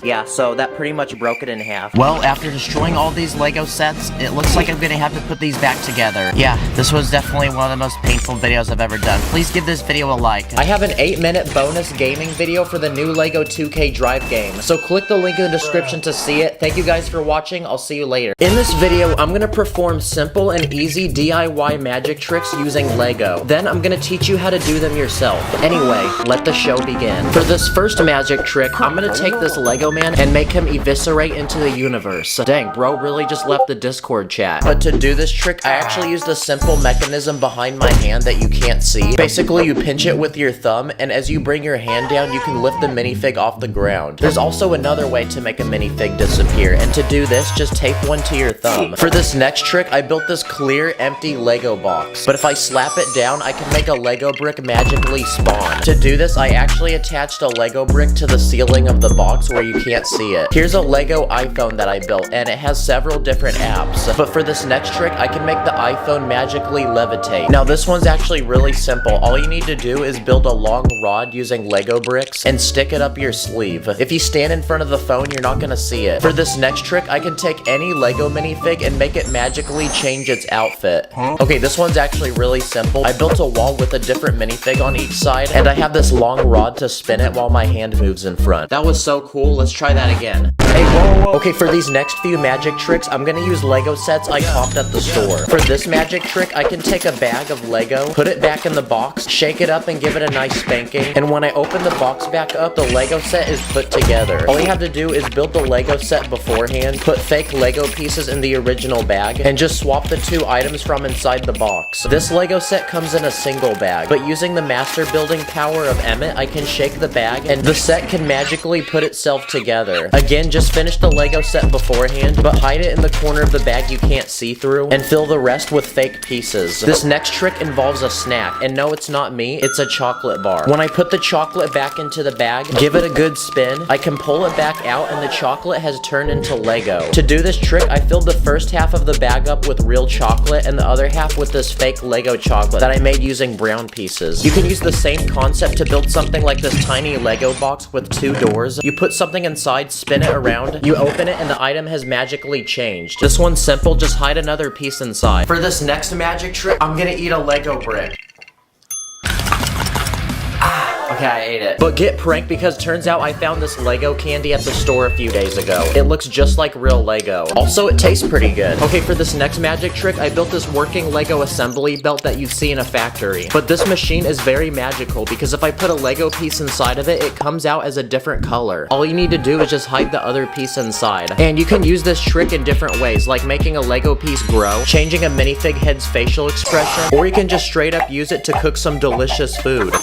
[SPEAKER 1] Yeah, so that pretty much broke it in half. Well, after destroying all these Lego sets, it looks like I'm gonna have to put these back together. Yeah, this was definitely one of the most painful videos I've ever done. Please give this video a like. I have an 8-minute bonus gaming video for the new Lego 2K Drive game, so click the link in the description to see it. Thank you guys for watching. I'll see you later. In this video, I'm gonna perform simple and easy DIY magic tricks using Lego. Then I'm gonna teach you how to do them yourself. Anyway, let the show begin. For this first magic trick, I'm gonna take this Lego man and make him eviscerate into the universe. Dang, bro really just left the Discord chat. But to do this trick, I actually used a simple mechanism behind my hand that you can't see. Basically, you pinch it with your thumb, and as you bring your hand down, you can lift the minifig off the ground. There's also another way to make a minifig disappear, and to do this, just tape one to your thumb. For this next trick, I built this clear, empty Lego box. But if I slap it down, I can make a Lego brick magically spawn. To do this, I actually attached a Lego brick to the ceiling of the box where you can't see it. Here's a Lego iPhone that I built, and it has several different apps. But for this next trick, I can make the iPhone magically levitate. Now this one's actually really simple. All you need to do is build a long rod using Lego bricks and stick it up your sleeve. If you stand in front of the phone, you're not gonna see it. For this next trick, I can take any Lego minifig and make it magically change its outfit. Okay, this one's actually really simple. I built a wall with a different minifig on each side, and I have this long rod to spin it while my hand moves in front. That was so cool. Let's try that again. Hey, whoa. Okay, for these next few magic tricks, I'm gonna use Lego sets I copped at the store. For this magic trick, I can take a bag of Lego, put it back in the box, shake it up and give it a nice spanking, and when I open the box back up, the Lego set is put together. All you have to do is build the Lego set beforehand, put fake Lego pieces in the original bag, and just swap the 2 items from inside the box. This Lego set comes in a single bag, but using the master building power of Emmett, I can shake the bag, and the set can magically put itself together. Again, just finish the Lego set beforehand, but hide it in the corner of the bag you can't see through, and fill the rest with fake pieces. This next trick involves a snack, and no, it's not me, it's a chocolate bar. When I put the chocolate back into the bag, give it a good spin, I can pull it back out, and the chocolate has turned into Lego. To do this trick, I filled the first half of the bag up with real chocolate, and the other half with this fake Lego chocolate that I made using brown pieces. You can use the same concept to build something like this tiny Lego box with 2 doors. You put something inside, spin it around, you open it, and the item has magically changed. This one's simple, just hide another piece inside. For this next magic trick, I'm gonna eat a Lego brick. Okay, I ate it. But get pranked because turns out I found this Lego candy at the store a few days ago. It looks just like real Lego. Also, it tastes pretty good. Okay, for this next magic trick, I built this working Lego assembly belt that you'd see in a factory. But this machine is very magical because if I put a Lego piece inside of it, it comes out as a different color. All you need to do is just hide the other piece inside. And you can use this trick in different ways, like making a Lego piece grow, changing a minifig head's facial expression, or you can just straight up use it to cook some delicious food.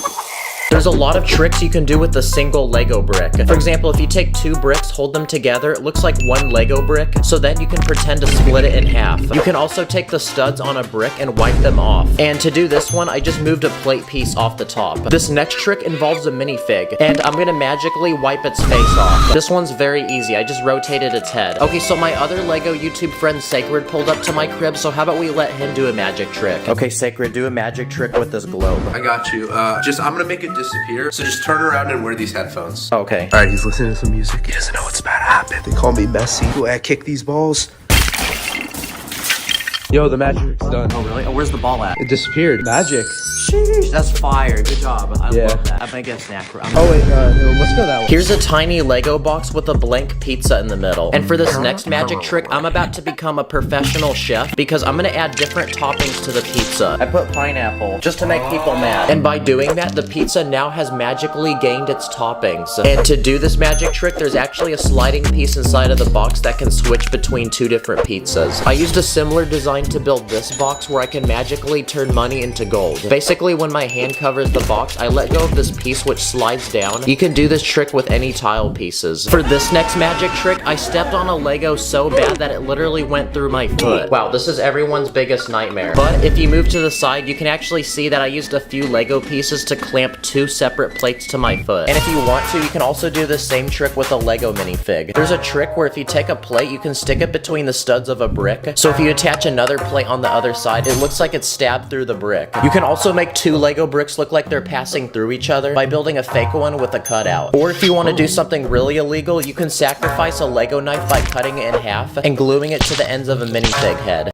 [SPEAKER 1] There's a lot of tricks you can do with a single Lego brick. For example, if you take 2 bricks, hold them together, it looks like 1 Lego brick, so then you can pretend to split it in half. You can also take the studs on a brick and wipe them off. And to do this one, I just moved a plate piece off the top. This next trick involves a minifig, and I'm gonna magically wipe its face off. This one's very easy, I just rotated its head. Okay, so my other Lego YouTube friend Sacred pulled up to my crib, so how about we let him do a magic trick? Okay, Sacred, do a magic trick with this globe.
[SPEAKER 11] I got you. I'm gonna make it disappear, so just turn around and wear these headphones.
[SPEAKER 1] Okay.
[SPEAKER 11] Alright, he's listening to some music. He doesn't know what's about to happen. They call me Messi. Do I kick these balls?
[SPEAKER 9] Yo, the magic's done.
[SPEAKER 1] Oh, really? Oh, where's the ball at?
[SPEAKER 9] It disappeared. Magic.
[SPEAKER 1] Sheesh, that's fire. Good job. I
[SPEAKER 9] Yeah.
[SPEAKER 1] love that. I'm gonna get a snack.
[SPEAKER 9] Oh wait, let's go that way.
[SPEAKER 1] Here's a tiny Lego box with a blank pizza in the middle. And for this next magic trick, I'm about to become a professional chef because I'm gonna add different toppings to the pizza. I put pineapple just to make people mad. And by doing that, the pizza now has magically gained its toppings. And to do this magic trick, there's actually a sliding piece inside of the box that can switch between two different pizzas. I used a similar design to build this box where I can magically turn money into gold. Basically, when my hand covers the box, I let go of this piece which slides down. You can do this trick with any tile pieces. For this next magic trick, I stepped on a Lego so bad that it literally went through my foot. Wow, this is everyone's biggest nightmare. But if you move to the side, you can actually see that I used a few Lego pieces to clamp two separate plates to my foot. And if you want to, you can also do the same trick with a Lego minifig. There's a trick where if you take a plate, you can stick it between the studs of a brick. So if you attach another plate on the other side, it looks like it's stabbed through the brick. You can also make two Lego bricks look like they're passing through each other by building a fake one with a cutout. Or if you want to do something really illegal, you can sacrifice a Lego knife by cutting it in half and gluing it to the ends of a minifig head.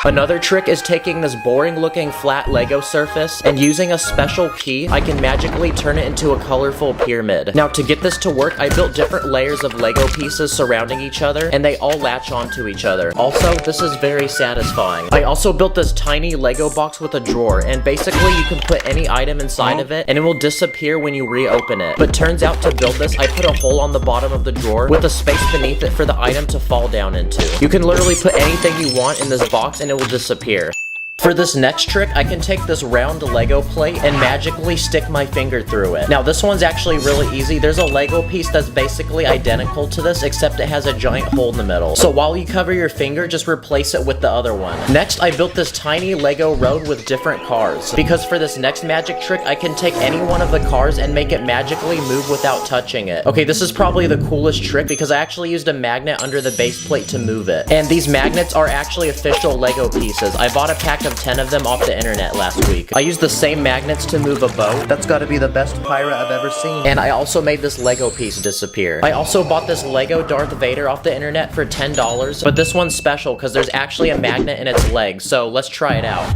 [SPEAKER 1] Another trick is taking this boring looking flat Lego surface and using a special key, I can magically turn it into a colorful pyramid. Now to get this to work, I built different layers of Lego pieces surrounding each other and they all latch onto each other. Also, this is very satisfying. I also built this tiny Lego box with a drawer and basically you can put any item inside of it and it will disappear when you reopen it. But turns out to build this, I put a hole on the bottom of the drawer with a space beneath it for the item to fall down into. You can literally put anything you want in this box and it will disappear. For this next trick, I can take this round Lego plate and magically stick my finger through it. Now this one's actually really easy. There's a Lego piece that's basically identical to this, except it has a giant hole in the middle. So while you cover your finger, just replace it with the other one. Next, I built this tiny Lego road with different cars. Because for this next magic trick, I can take any one of the cars and make it magically move without touching it. Okay, this is probably the coolest trick because I actually used a magnet under the base plate to move it. And these magnets are actually official Lego pieces. I bought a pack of 10 of them off the internet last week. I used the same magnets to move a boat. That's gotta be the best pirate I've ever seen. And I also made this Lego piece disappear. I also bought this Lego Darth Vader off the internet for $10, but this one's special because there's actually a magnet in its leg, so let's try it out.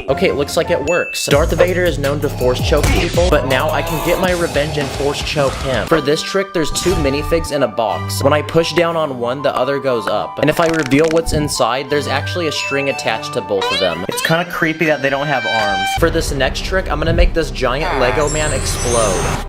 [SPEAKER 1] Okay, it looks like it works. Darth Vader is known to force choke people, but now I can get my revenge and force choke him. For this trick, there's two minifigs in a box. When I push down on one, the other goes up. And if I reveal what's inside, there's actually a string attached to both of them. It's kind of creepy that they don't have arms. For this next trick, I'm gonna make this giant Lego man explode.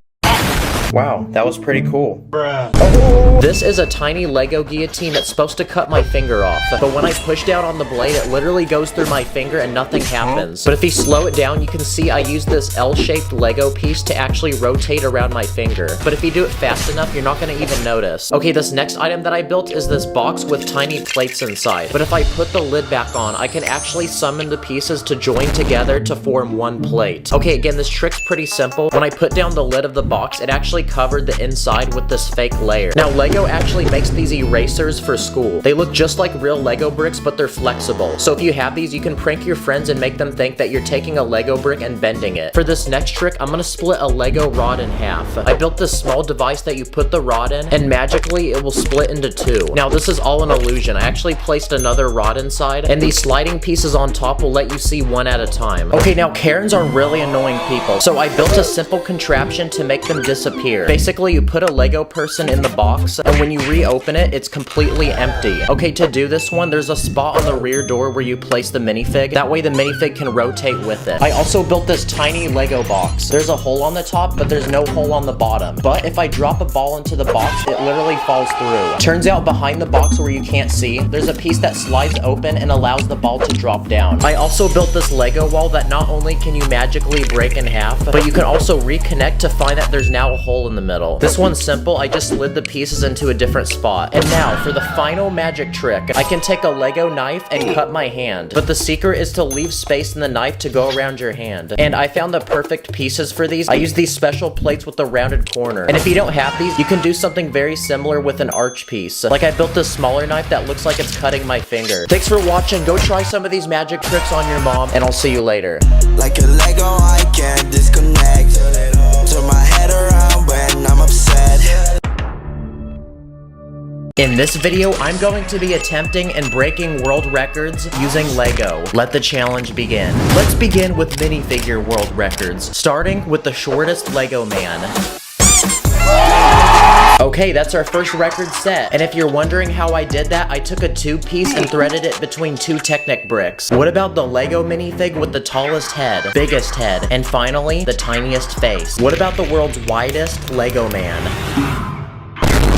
[SPEAKER 1] Wow, that was pretty cool. Oh. This is a tiny Lego guillotine that's supposed to cut my finger off, but when I push down on the blade, it literally goes through my finger and nothing happens. But if you slow it down, you can see I use this L-shaped Lego piece to actually rotate around my finger. But if you do it fast enough, you're not gonna even notice. Okay, this next item that I built is this box with tiny plates inside. But if I put the lid back on, I can actually summon the pieces to join together to form one plate. Okay, again, this trick's pretty simple. When I put down the lid of the box, it actually covered the inside with this fake layer. Now, Lego actually makes these erasers for school. They look just like real Lego bricks, but they're flexible. So if you have these, you can prank your friends and make them think that you're taking a Lego brick and bending it. For this next trick, I'm gonna split a Lego rod in half. I built this small device that you put the rod in, and magically it will split into two. Now, this is all an illusion. I actually placed another rod inside, and these sliding pieces on top will let you see one at a time. Okay, now Karens are really annoying people, so I built a simple contraption to make them disappear. Basically, you put a Lego person in the box, and when you reopen it, it's completely empty. Okay, to do this one, there's a spot on the rear door where you place the minifig. That way the minifig can rotate with it. I also built this tiny Lego box. There's a hole on the top, but there's no hole on the bottom. But if I drop a ball into the box, it literally falls through. Turns out behind the box where you can't see, there's a piece that slides open and allows the ball to drop down. I also built this Lego wall that not only can you magically break in half, but you can also reconnect to find that there's now a hole in the middle. This one's simple. I just slid the pieces into a different spot. And now for the final magic trick. I can take a Lego knife and cut my hand, but the secret is to leave space in the knife to go around your hand. And I found the perfect pieces for these. I use these special plates with the rounded corner. And if you don't have these, you can do something very similar with an arch piece. Like I built this smaller knife that looks like it's cutting my finger. Thanks for watching. Go try some of these magic tricks on your mom, and I'll see you later.
[SPEAKER 2] Like a Lego, I can't disconnect. Turn my head around when I'm upset.
[SPEAKER 1] In this video, I'm going to be attempting and breaking world records using Lego. Let the challenge begin. Let's begin with minifigure world records, starting with the shortest Lego man. Okay, that's our first record set. And if you're wondering how I did that, I took a tube piece and threaded it between two Technic bricks. What about the Lego minifig with the tallest head, biggest head, and finally, the tiniest face? What about the world's widest Lego man?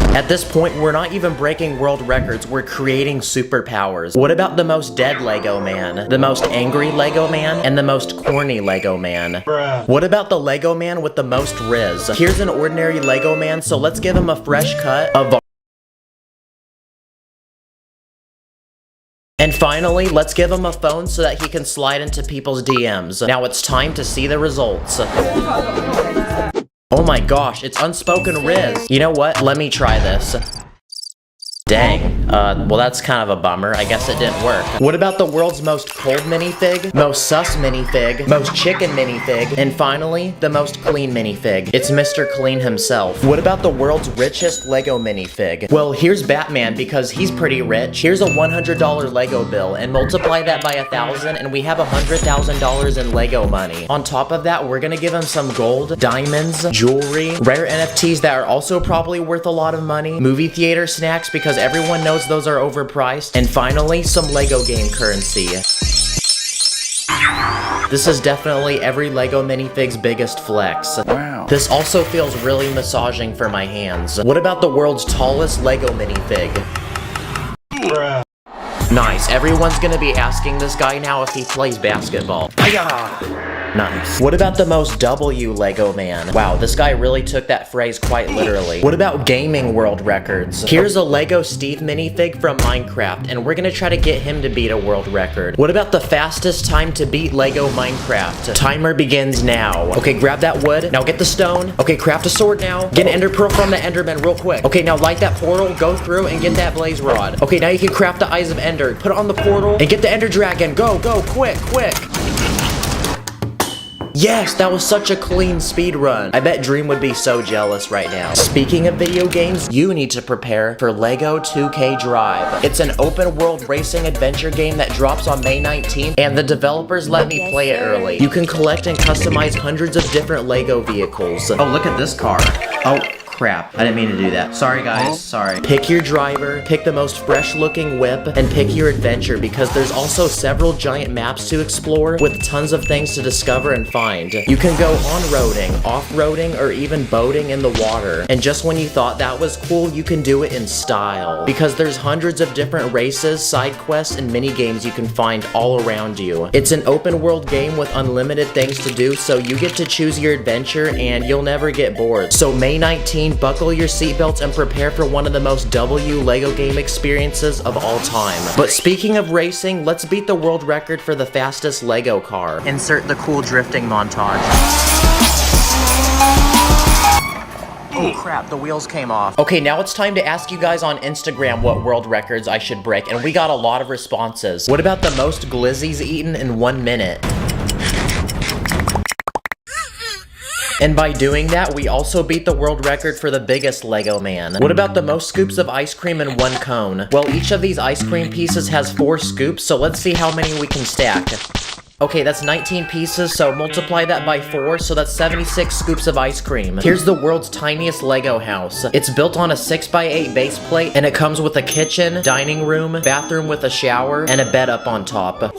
[SPEAKER 1] At this point, we're not even breaking world records, we're creating superpowers. What about the most dead Lego man, the most angry Lego man, and the most corny Lego man? Bruh. What about the Lego man with the most Riz? Here's an ordinary Lego man, so let's give him a fresh cut of. And finally, let's give him a phone so that he can slide into people's DMs. Now it's time to see the results. Oh my gosh, it's unspoken Riz. You know what? Let me try this. Dang. Well that's kind of a bummer. I guess it didn't work. What about the world's most cold minifig, most sus minifig, most chicken minifig, and finally, the most clean minifig? It's Mr. Clean himself. What about the world's richest Lego minifig? Well, here's Batman because he's pretty rich. Here's a $100 Lego bill and multiply that by 1,000 and we have $100,000 in Lego money. On top of that, we're gonna give him some gold, diamonds, jewelry, rare NFTs that are also probably worth a lot of money, movie theater snacks because everyone knows those are overpriced, and finally, some Lego game currency. This is definitely every Lego minifig's biggest flex. Wow. This also feels really massaging for my hands. What about the world's tallest Lego minifig? Bruh. Nice, everyone's gonna be asking this guy now if he plays basketball. Nice. What about the most W Lego man? Wow, this guy really took that phrase quite literally. What about gaming world records? Here's a Lego Steve minifig from Minecraft, and we're gonna try to get him to beat a world record. What about the fastest time to beat Lego Minecraft? Timer begins now. Okay, grab that wood. Now get the stone. Okay, craft a sword now. Get an ender pearl from the enderman real quick. Okay, now light that portal, go through, and get that blaze rod. Okay, now you can craft the eyes of ender. Put it on the portal, and get the ender dragon. Go, go, quick, quick. Yes, that was such a clean speed run. I bet Dream would be so jealous right now. Speaking of video games, you need to prepare for Lego 2K Drive. It's an open world racing adventure game that drops on May 19th, and the developers let me play it early. You can collect and customize hundreds of different Lego vehicles. Oh, look at this car. Oh. Crap, I didn't mean to do that. Sorry guys, sorry. Pick your driver, pick the most fresh looking whip, and pick your adventure because there's also several giant maps to explore with tons of things to discover and find. You can go on-roading, off-roading, or even boating in the water. And just when you thought that was cool, you can do it in style. Because there's hundreds of different races, side quests, and mini games you can find all around you. It's an open world game with unlimited things to do, so you get to choose your adventure and you'll never get bored. So May 19th, buckle your seatbelts and prepare for one of the most W Lego game experiences of all time. But speaking of racing, let's beat the world record for the fastest Lego car. Insert the cool drifting montage. Oh crap, the wheels came off. Okay, now it's time to ask you guys on Instagram what world records I should break, and we got a lot of responses. What about the most glizzies eaten in 1 minute? And by doing that, we also beat the world record for the biggest Lego man. What about the most scoops of ice cream in 1 cone? Well, each of these ice cream pieces has 4 scoops, so let's see how many we can stack. Okay, that's 19 pieces, so multiply that by 4, so that's 76 scoops of ice cream. Here's the world's tiniest Lego house. It's built on a 6x8 base plate, and it comes with a kitchen, dining room, bathroom with a shower, and a bed up on top.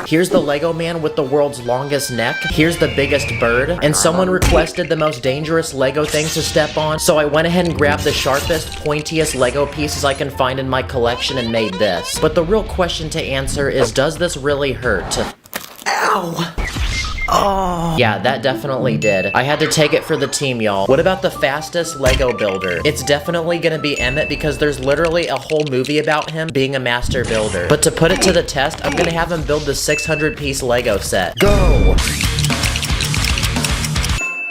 [SPEAKER 1] Here's the Lego man with the world's longest neck. Here's the biggest bird. And someone requested the most dangerous Lego thing to step on, so I went ahead and grabbed the sharpest, pointiest Lego pieces I can find in my collection and made this. But the real question to answer is, does this really hurt? Ow! Oh. Yeah, that definitely did. I had to take it for the team, y'all. What about the fastest Lego builder? It's definitely gonna be Emmett because there's literally a whole movie about him being a master builder. But to put it to the test, I'm gonna have him build the 600-piece Lego set. Go!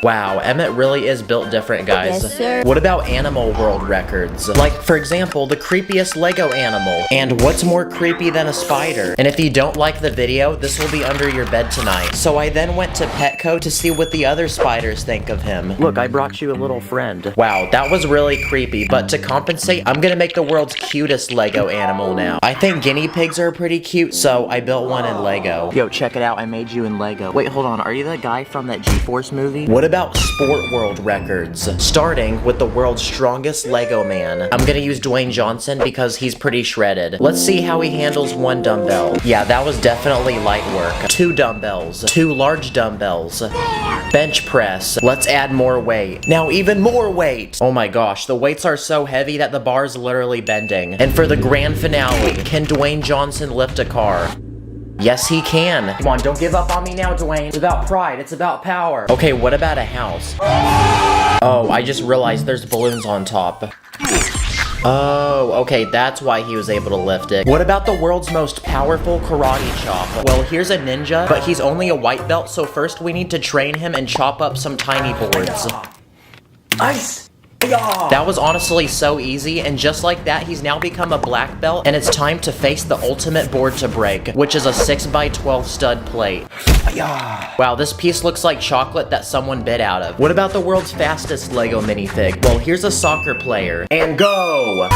[SPEAKER 1] Wow, Emmett really is built different, guys.
[SPEAKER 8] Yes, sir.
[SPEAKER 1] What about animal world records? Like, for example, the creepiest Lego animal. And what's more creepy than a spider? And if you don't like the video, this will be under your bed tonight. So I then went to Petco to see what the other spiders think of him. Look, I brought you a little friend. Wow, that was really creepy, but to compensate, I'm gonna make the world's cutest Lego animal now. I think guinea pigs are pretty cute, so I built one in Lego. Yo, check it out, I made you in Lego. Wait, hold on, are you the guy from that G-Force movie? What about sport world records? Starting with the world's strongest Lego man. I'm gonna use Dwayne Johnson because he's pretty shredded. Let's see how he handles one dumbbell. Yeah, that was definitely light work. 2 dumbbells. 2 large dumbbells. Bench press. Let's add more weight. Now even more weight! Oh my gosh, the weights are so heavy that the bar's literally bending. And for the grand finale, can Dwayne Johnson lift a car? Yes, he can. Come on, don't give up on me now, Dwayne. It's about pride. It's about power. Okay, what about a house? Oh, I just realized there's balloons on top. Oh, okay, that's why he was able to lift it. What about the world's most powerful karate chop? Well, here's a ninja, but he's only a white belt, so first we need to train him and chop up some tiny boards. Ice! That was honestly so easy, and just like that, he's now become a black belt, and it's time to face the ultimate board to break, which is a 6x12 stud plate. Wow, this piece looks like chocolate that someone bit out of. What about the world's fastest Lego minifig? Well, here's a soccer player. And go!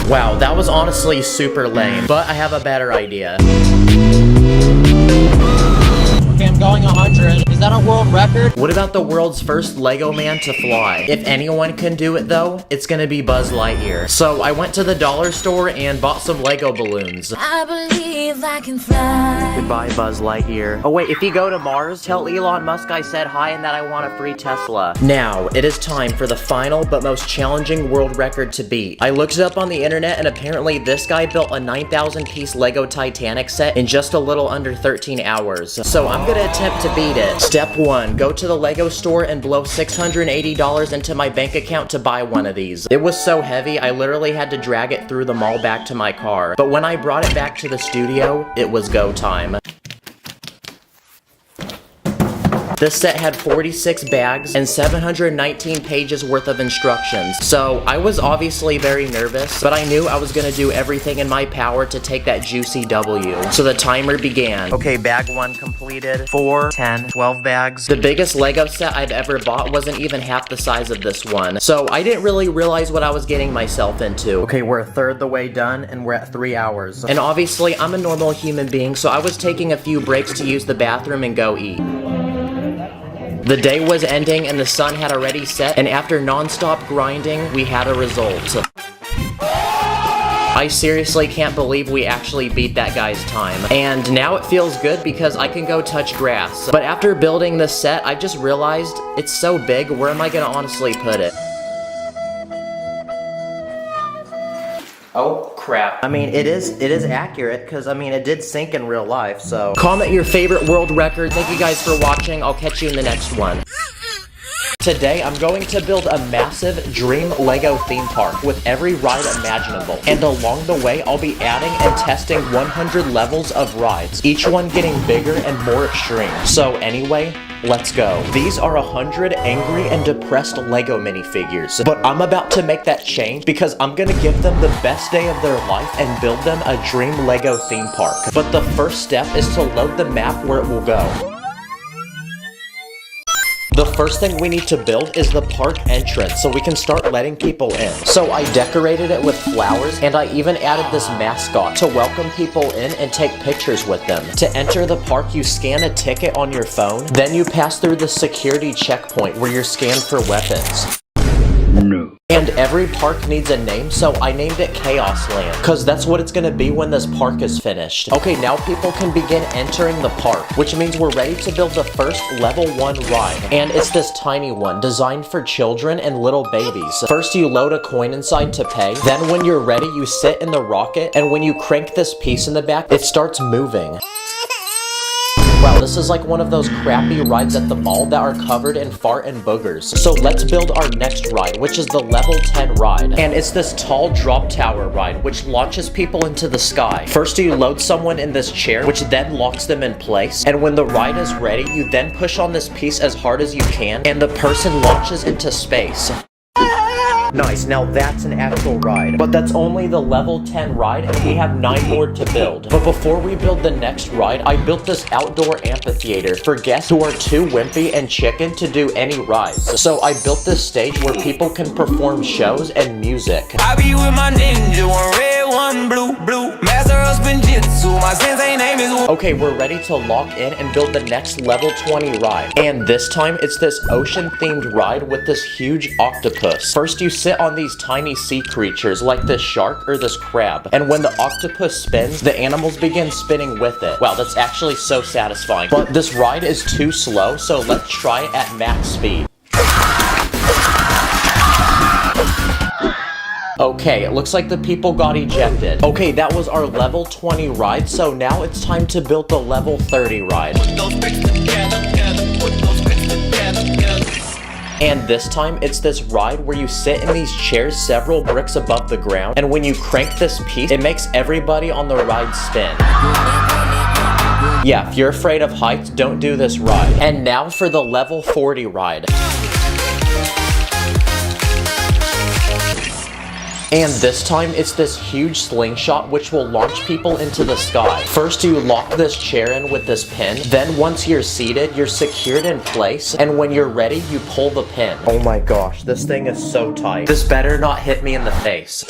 [SPEAKER 1] Wow, that was honestly super lame, but I have a better idea. Okay, I'm going 100. Is that a world record? What about the world's first Lego man to fly? If anyone can do it though, it's gonna be Buzz Lightyear. So I went to the dollar store and bought some Lego balloons.
[SPEAKER 8] I believe I can fly.
[SPEAKER 1] Goodbye, Buzz Lightyear. Oh wait, if you go to Mars, tell Elon Musk I said hi and that I want a free Tesla. Now, it is time for the final but most challenging world record to beat. I looked it up on the internet and apparently this guy built a 9,000 piece Lego Titanic set in just a little under 13 hours. So I'm gonna attempt to beat it. Step 1, go to the Lego store and blow $680 into my bank account to buy one of these. It was so heavy, I literally had to drag it through the mall back to my car. But when I brought it back to the studio, it was go time. This set had 46 bags and 719 pages worth of instructions. So I was obviously very nervous, but I knew I was gonna do everything in my power to take that juicy W. So the timer began. Okay, bag 1 completed. 4, 10, 12 bags. The biggest Lego set I've ever bought wasn't even half the size of this one. So I didn't really realize what I was getting myself into. Okay, we're a third the way done and we're at 3 hours. And obviously I'm a normal human being, so I was taking a few breaks to use the bathroom and go eat. The day was ending and the sun had already set, and after non-stop grinding, we had a result. I seriously can't believe we actually beat that guy's time. And now it feels good because I can go touch grass. But after building this set, I just realized it's so big, where am I gonna honestly put it? Oh crap. I mean, it is accurate because I mean it did sink in real life, so. Comment your favorite world record. Thank you guys for watching. I'll catch you in the next one. Today, I'm going to build a massive dream Lego theme park with every ride imaginable. And along the way, I'll be adding and testing 100 levels of rides, each one getting bigger and more extreme. So anyway, let's go. These are 100 angry and depressed Lego minifigures, but I'm about to make that change because I'm gonna give them the best day of their life and build them a dream Lego theme park. But the first step is to load the map where it will go. The first thing we need to build is the park entrance so we can start letting people in. So I decorated it with flowers and I even added this mascot to welcome people in and take pictures with them. To enter the park, you scan a ticket on your phone, then you pass through the security checkpoint where you're scanned for weapons. No. And every park needs a name, so I named it Chaos Land, because that's what it's going to be when this park is finished. Okay, now people can begin entering the park, which means we're ready to build the first level 1 ride. And it's this tiny one, designed for children and little babies. First you load a coin inside to pay, then when you're ready you sit in the rocket, and when you crank this piece in the back, it starts moving. Wow, this is like one of those crappy rides at the mall that are covered in fart and boogers. So let's build our next ride, which is the level 10 ride. And it's this tall drop tower ride, which launches people into the sky. First, you load someone in this chair, which then locks them in place. And when the ride is ready, you then push on this piece as hard as you can, and the person launches into space. Nice, now that's an actual ride. But that's only the level 10 ride, and we have 9 more to build. But before we build the next ride, I built this outdoor amphitheater for guests who are too wimpy and chicken to do any rides. So I built this stage where people can perform shows and music.
[SPEAKER 5] I be with my ninja, one red, one blue. Master of spinjitzu, my sensei name is
[SPEAKER 1] Okay, we're ready to lock in and build the next level 20 ride. And this time, it's this ocean-themed ride with this huge octopus. First, you sit on these tiny sea creatures like this shark or this crab. And when the octopus spins, the animals begin spinning with it. Wow, that's actually so satisfying. But this ride is too slow, so let's try it at max speed. Okay, it looks like the people got ejected. Okay, that was our level 20 ride, so now it's time to build the level 30 ride. And this time, it's this ride where you sit in these chairs several bricks above the ground, and when you crank this piece, it makes everybody on the ride spin. Yeah, if you're afraid of heights, don't do this ride. And now for the level 40 ride. And this time, it's this huge slingshot which will launch people into the sky. First, you lock this chair in with this pin. Then once you're seated, you're secured in place. And when you're ready, you pull the pin. Oh my gosh, this thing is so tight. This better not hit me in the face.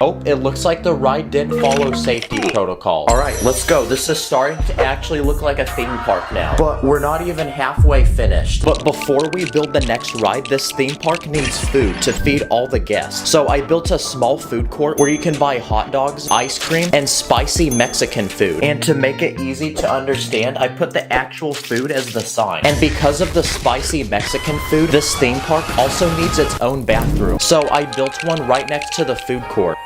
[SPEAKER 1] Oh, it looks like the ride didn't follow safety protocol. Alright, let's go. This is starting to actually look like a theme park now. But we're not even halfway finished. But before we build the next ride, this theme park needs food to feed all the guests. So I built a small food court where you can buy hot dogs, ice cream, and spicy Mexican food. And to make it easy to understand, I put the actual food as the sign. And because of the spicy Mexican food, this theme park also needs its own bathroom. So I built one right next to the food court.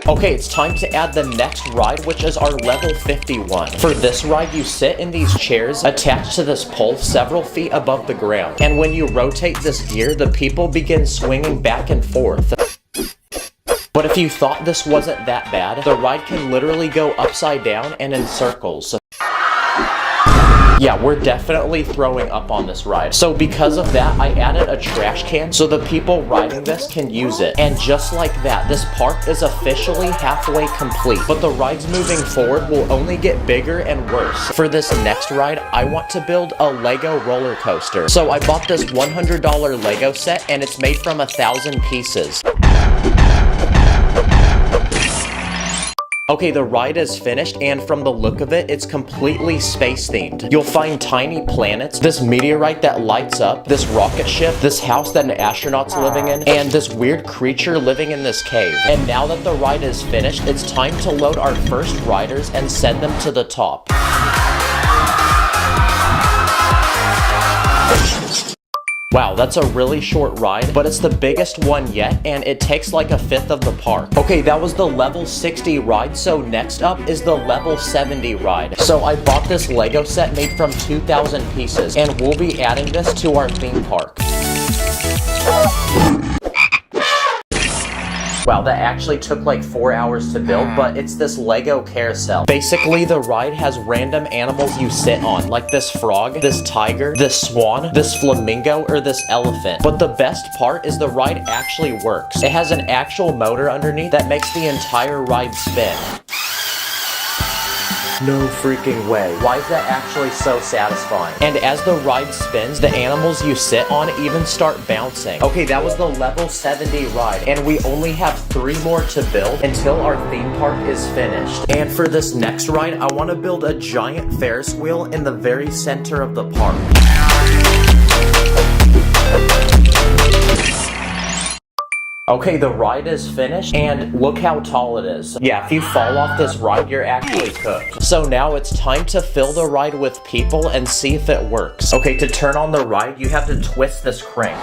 [SPEAKER 1] Okay, it's time to add the next ride, which is our level 51. For this ride, you sit in these chairs attached to this pole several feet above the ground. And when you rotate this gear, the people begin swinging back and forth. But if you thought this wasn't that bad, the ride can literally go upside down and in circles. Yeah, we're definitely throwing up on this ride. So because of that, I added a trash can so the people riding this can use it. And just like that, this park is officially halfway complete. But the rides moving forward will only get bigger and worse. For this next ride, I want to build a Lego roller coaster. So I bought this $100 Lego set, and it's made from 1,000 pieces. Okay, the ride is finished, and from the look of it, it's completely space-themed. You'll find tiny planets, this meteorite that lights up, this rocket ship, this house that an astronaut's living in, and this weird creature living in this cave. And now that the ride is finished, it's time to load our first riders and send them to the top. Wow, that's a really short ride, but it's the biggest one yet, and it takes like 1/5 of the park. Okay, that was the level 60 ride, so next up is the level 70 ride. So I bought this Lego set made from 2,000 pieces, and we'll be adding this to our theme park. Wow, that actually took like 4 hours to build, but it's this Lego carousel. Basically, the ride has random animals you sit on, like this frog, this tiger, this swan, this flamingo, or this elephant. But the best part is the ride actually works. It has an actual motor underneath that makes the entire ride spin. No freaking way. Why is that actually so satisfying? And as the ride spins, the animals you sit on even start bouncing. Okay, that was the level 70 ride, and we only have 3 more to build until our theme park is finished. And for this next ride, I want to build a giant Ferris wheel in the very center of the park. Okay, the ride is finished, and look how tall it is. Yeah, if you fall off this ride, you're actually cooked. So now it's time to fill the ride with people and see if it works. Okay, to turn on the ride, you have to twist this crank.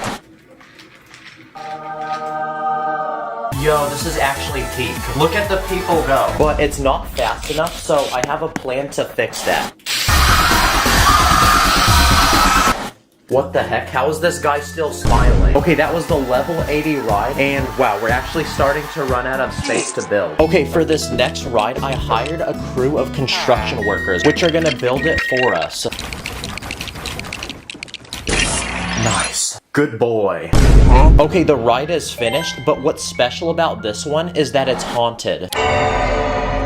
[SPEAKER 1] Yo, this is actually peak. Look at the people go. But it's not fast enough, so I have a plan to fix that. What the heck? How is this guy still smiling? Okay, that was the level 80 ride, and wow, we're actually starting to run out of space to build. Okay, for this next ride, I hired a crew of construction workers, which are gonna build it for us. Nice. Good boy. Okay, the ride is finished, but what's special about this one is that it's haunted.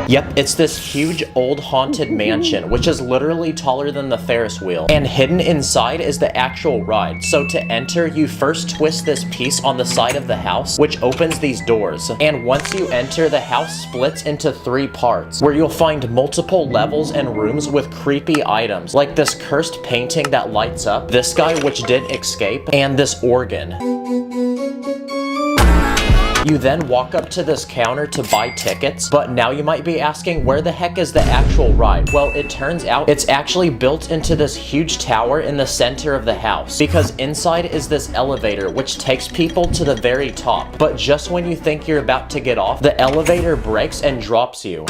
[SPEAKER 1] Yep, it's this huge old haunted mansion, which is literally taller than the Ferris wheel. And hidden inside is the actual ride. So to enter, you first twist this piece on the side of the house, which opens these doors. And once you enter, the house splits into 3 parts, where you'll find multiple levels and rooms with creepy items, like this cursed painting that lights up, this guy which didn't escape, and this organ. You then walk up to this counter to buy tickets, but now you might be asking, where the heck is the actual ride? Well, it turns out it's actually built into this huge tower in the center of the house, because inside is this elevator which takes people to the very top. But just when you think you're about to get off, the elevator breaks and drops you.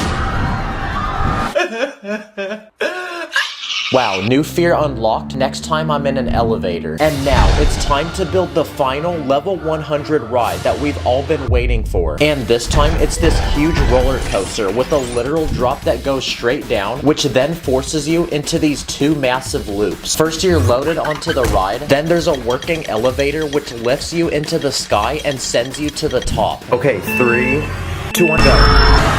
[SPEAKER 1] Wow, new fear unlocked. Next time I'm in an elevator. And now, it's time to build the final level 100 ride that we've all been waiting for. And this time, it's this huge roller coaster with a literal drop that goes straight down, which then forces you into these 2 massive loops. First, you're loaded onto the ride, then there's a working elevator which lifts you into the sky and sends you to the top. Okay, 3, 2, 1, go.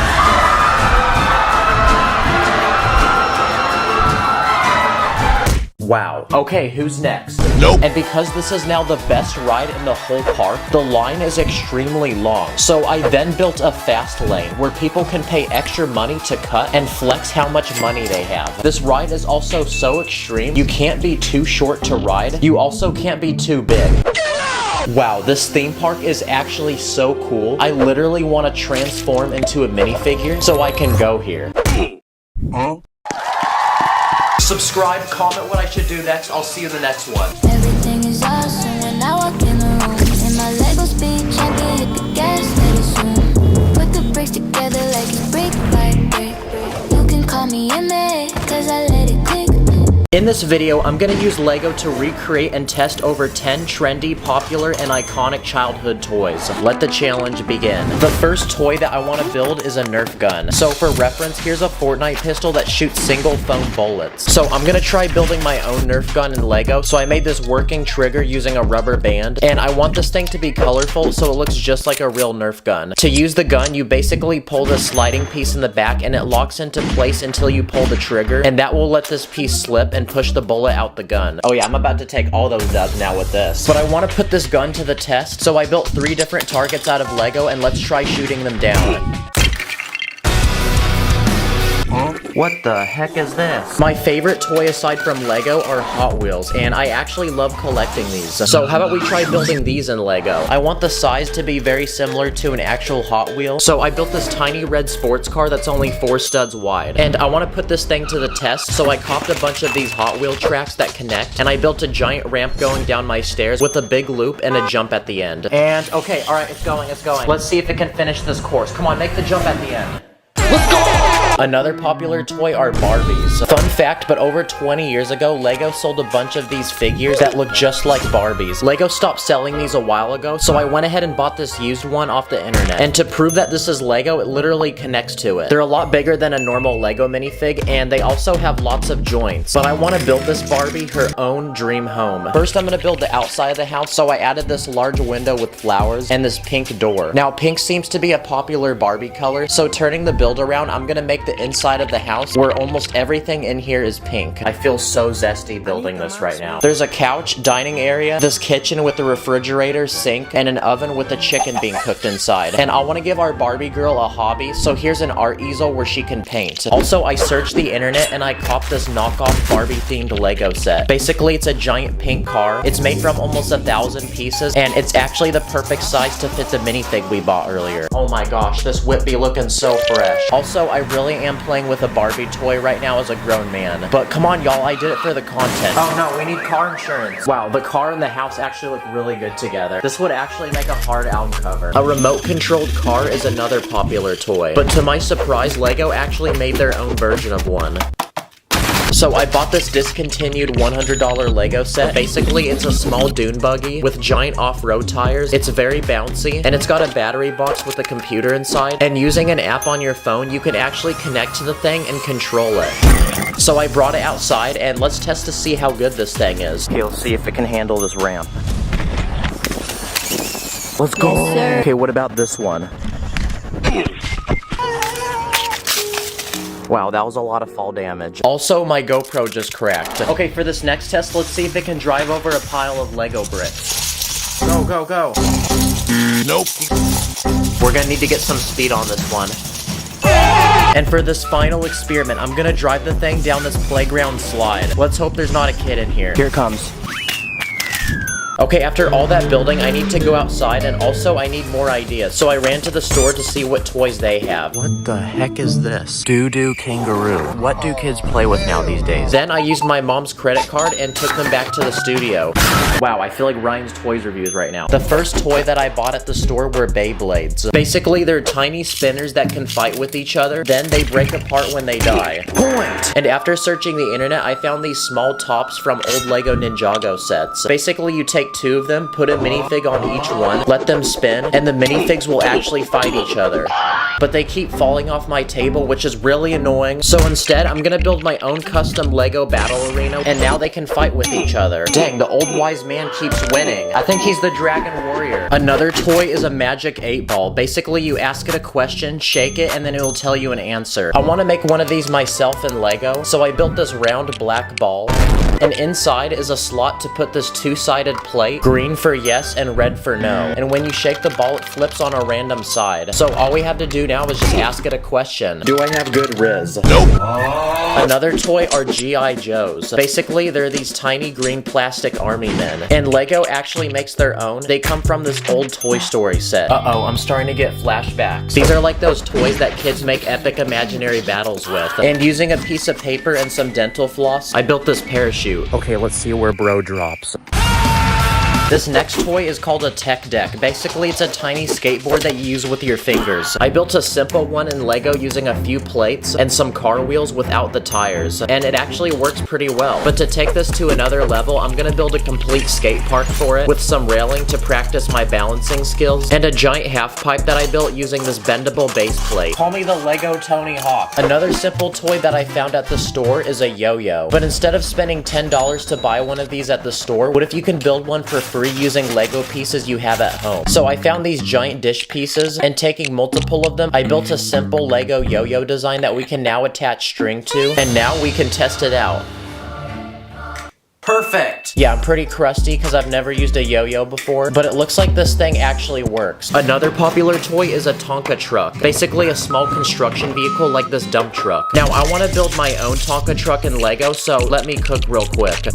[SPEAKER 1] Wow. Okay, who's next?
[SPEAKER 7] Nope.
[SPEAKER 1] And because this is now the best ride in the whole park, the line is extremely long. So I then built a fast lane where people can pay extra money to cut and flex how much money they have. This ride is also so extreme, you can't be too short to ride. You also can't be too big. Wow, this theme park is actually so cool. I literally want to transform into a minifigure so I can go here.
[SPEAKER 7] Huh?
[SPEAKER 1] Subscribe, comment what I should do next. I'll see you in the next one.
[SPEAKER 8] Everything is awesome when I walk in the room. In my Lego speed, champion, hit the gas, let it zoom. Put the bricks together like it's brick by brick. You can call me a man, cause I let it click.
[SPEAKER 1] In this video, I'm gonna use Lego to recreate and test over 10 trendy, popular, and iconic childhood toys. Let the challenge begin. The first toy that I want to build is a Nerf gun. So for reference, here's a Fortnite pistol that shoots single foam bullets. So I'm gonna try building my own Nerf gun in Lego. So I made this working trigger using a rubber band, and I want this thing to be colorful so it looks just like a real Nerf gun. To use the gun, you basically pull the sliding piece in the back and it locks into place until you pull the trigger, and that will let this piece slip and push the bullet out the gun. Oh yeah, I'm about to take all those dubs now with this. But I want to put this gun to the test, so I built 3 different targets out of Lego, and let's try shooting them down. What the heck is this? My favorite toy aside from Lego are Hot Wheels, and I actually love collecting these. So how about we try building these in Lego? I want the size to be very similar to an actual Hot Wheel, so I built this tiny red sports car that's only 4 studs wide. And I want to put this thing to the test, so I copped a bunch of these Hot Wheel tracks that connect, and I built a giant ramp going down my stairs with a big loop and a jump at the end. And okay, alright, it's going, it's going. Let's see if it can finish this course. Come on, make the jump at the end. Let's go! Another popular toy are Barbies. Fun fact, but over 20 years ago, Lego sold a bunch of these figures that look just like Barbies. Lego stopped selling these a while ago, so I went ahead and bought this used one off the internet. And to prove that this is Lego, it literally connects to it. They're a lot bigger than a normal Lego minifig, and they also have lots of joints. But I want to build this Barbie her own dream home. First, I'm going to build the outside of the house, so I added this large window with flowers and this pink door. Now, pink seems to be a popular Barbie color, so turning the build around, I'm going to make the inside of the house where almost everything in here is pink. I feel so zesty building this right now. There's a couch, dining area, this kitchen with a refrigerator, sink, and an oven with a chicken being cooked inside. And I want to give our Barbie girl a hobby, so here's an art easel where she can paint. Also, I searched the internet and I copped this knockoff Barbie themed Lego set. Basically, it's a giant pink car. It's made from almost 1,000 pieces, and it's actually the perfect size to fit the minifig we bought earlier. Oh my gosh, this whip be looking so fresh. Also, I really am playing with a Barbie toy right now as a grown man. But come on, y'all, I did it for the content. Oh no, we need car insurance. Wow, the car and the house actually look really good together. This would actually make a hard album cover. A remote-controlled car is another popular toy. But to my surprise, Lego actually made their own version of one. So I bought this discontinued $100 Lego set. Basically, it's a small dune buggy with giant off-road tires. It's very bouncy, and it's got a battery box with a computer inside. And using an app on your phone, you can actually connect to the thing and control it. So I brought it outside, and let's test to see how good this thing is. Okay, let's see if it can handle this ramp. Let's go! Yes, okay, what about this one? Wow, that was a lot of fall damage. Also, my GoPro just cracked. Okay, for this next test, let's see if it can drive over a pile of Lego bricks. Go, go, go.
[SPEAKER 11] Nope.
[SPEAKER 1] We're gonna need to get some speed on this one. And for this final experiment, I'm gonna drive the thing down this playground slide. Let's hope there's not a kid in here. Here it comes. Okay, after all that building, I need to go outside, and also I need more ideas. So I ran to the store to see what toys they have. What the heck is this? Doo-doo kangaroo. What do kids play with now these days? Then I used my mom's credit card and took them back to the studio. Wow, I feel like Ryan's Toys reviews right now. The first toy that I bought at the store were Beyblades. Basically, they're tiny spinners that can fight with each other, then they break apart when they die. Point! And after searching the internet, I found these small tops from old Lego Ninjago sets. Basically, you take two of them, put a minifig on each one, let them spin, and the minifigs will actually fight each other. But they keep falling off my table, which is really annoying. So instead, I'm gonna build my own custom Lego battle arena, and now they can fight with each other. Dang, the old wise man keeps winning. I think he's the Dragon Warrior. Another toy is a magic 8-ball. Basically, you ask it a question, shake it, and then it will tell you an answer. I want to make one of these myself in Lego, so I built this round black ball. And inside is a slot to put this two-sided plate, green for yes and red for no. And when you shake the ball, it flips on a random side. So all we have to do now is just ask it a question. Do I have good riz?
[SPEAKER 11] Nope.
[SPEAKER 1] Another toy are G.I. Joes. Basically, they're these tiny green plastic army men. And Lego actually makes their own. They come from this old Toy Story set. Uh-oh, I'm starting to get flashbacks. These are like those toys that kids make epic imaginary battles with. And using a piece of paper and some dental floss, I built this parachute. Okay, let's see where bro drops. This next toy is called a tech deck. Basically, it's a tiny skateboard that you use with your fingers. I built a simple one in Lego using a few plates and some car wheels without the tires, and it actually works pretty well. But to take this to another level, I'm gonna build a complete skate park for it with some railing to practice my balancing skills, and a giant half pipe that I built using this bendable base plate. Call me the Lego Tony Hawk. Another simple toy that I found at the store is a yo-yo. But instead of spending $10 to buy one of these at the store, what if you can build one for free using Lego pieces you have at home? So I found these giant dish pieces, and taking multiple of them, I built a simple Lego yo-yo design that we can now attach string to, and now we can test it out. Perfect! Yeah, I'm pretty crusty because I've never used a yo-yo before, but it looks like this thing actually works. Another popular toy is a Tonka truck. Basically a small construction vehicle like this dump truck. Now, I want to build my own Tonka truck in Lego, so let me cook real quick.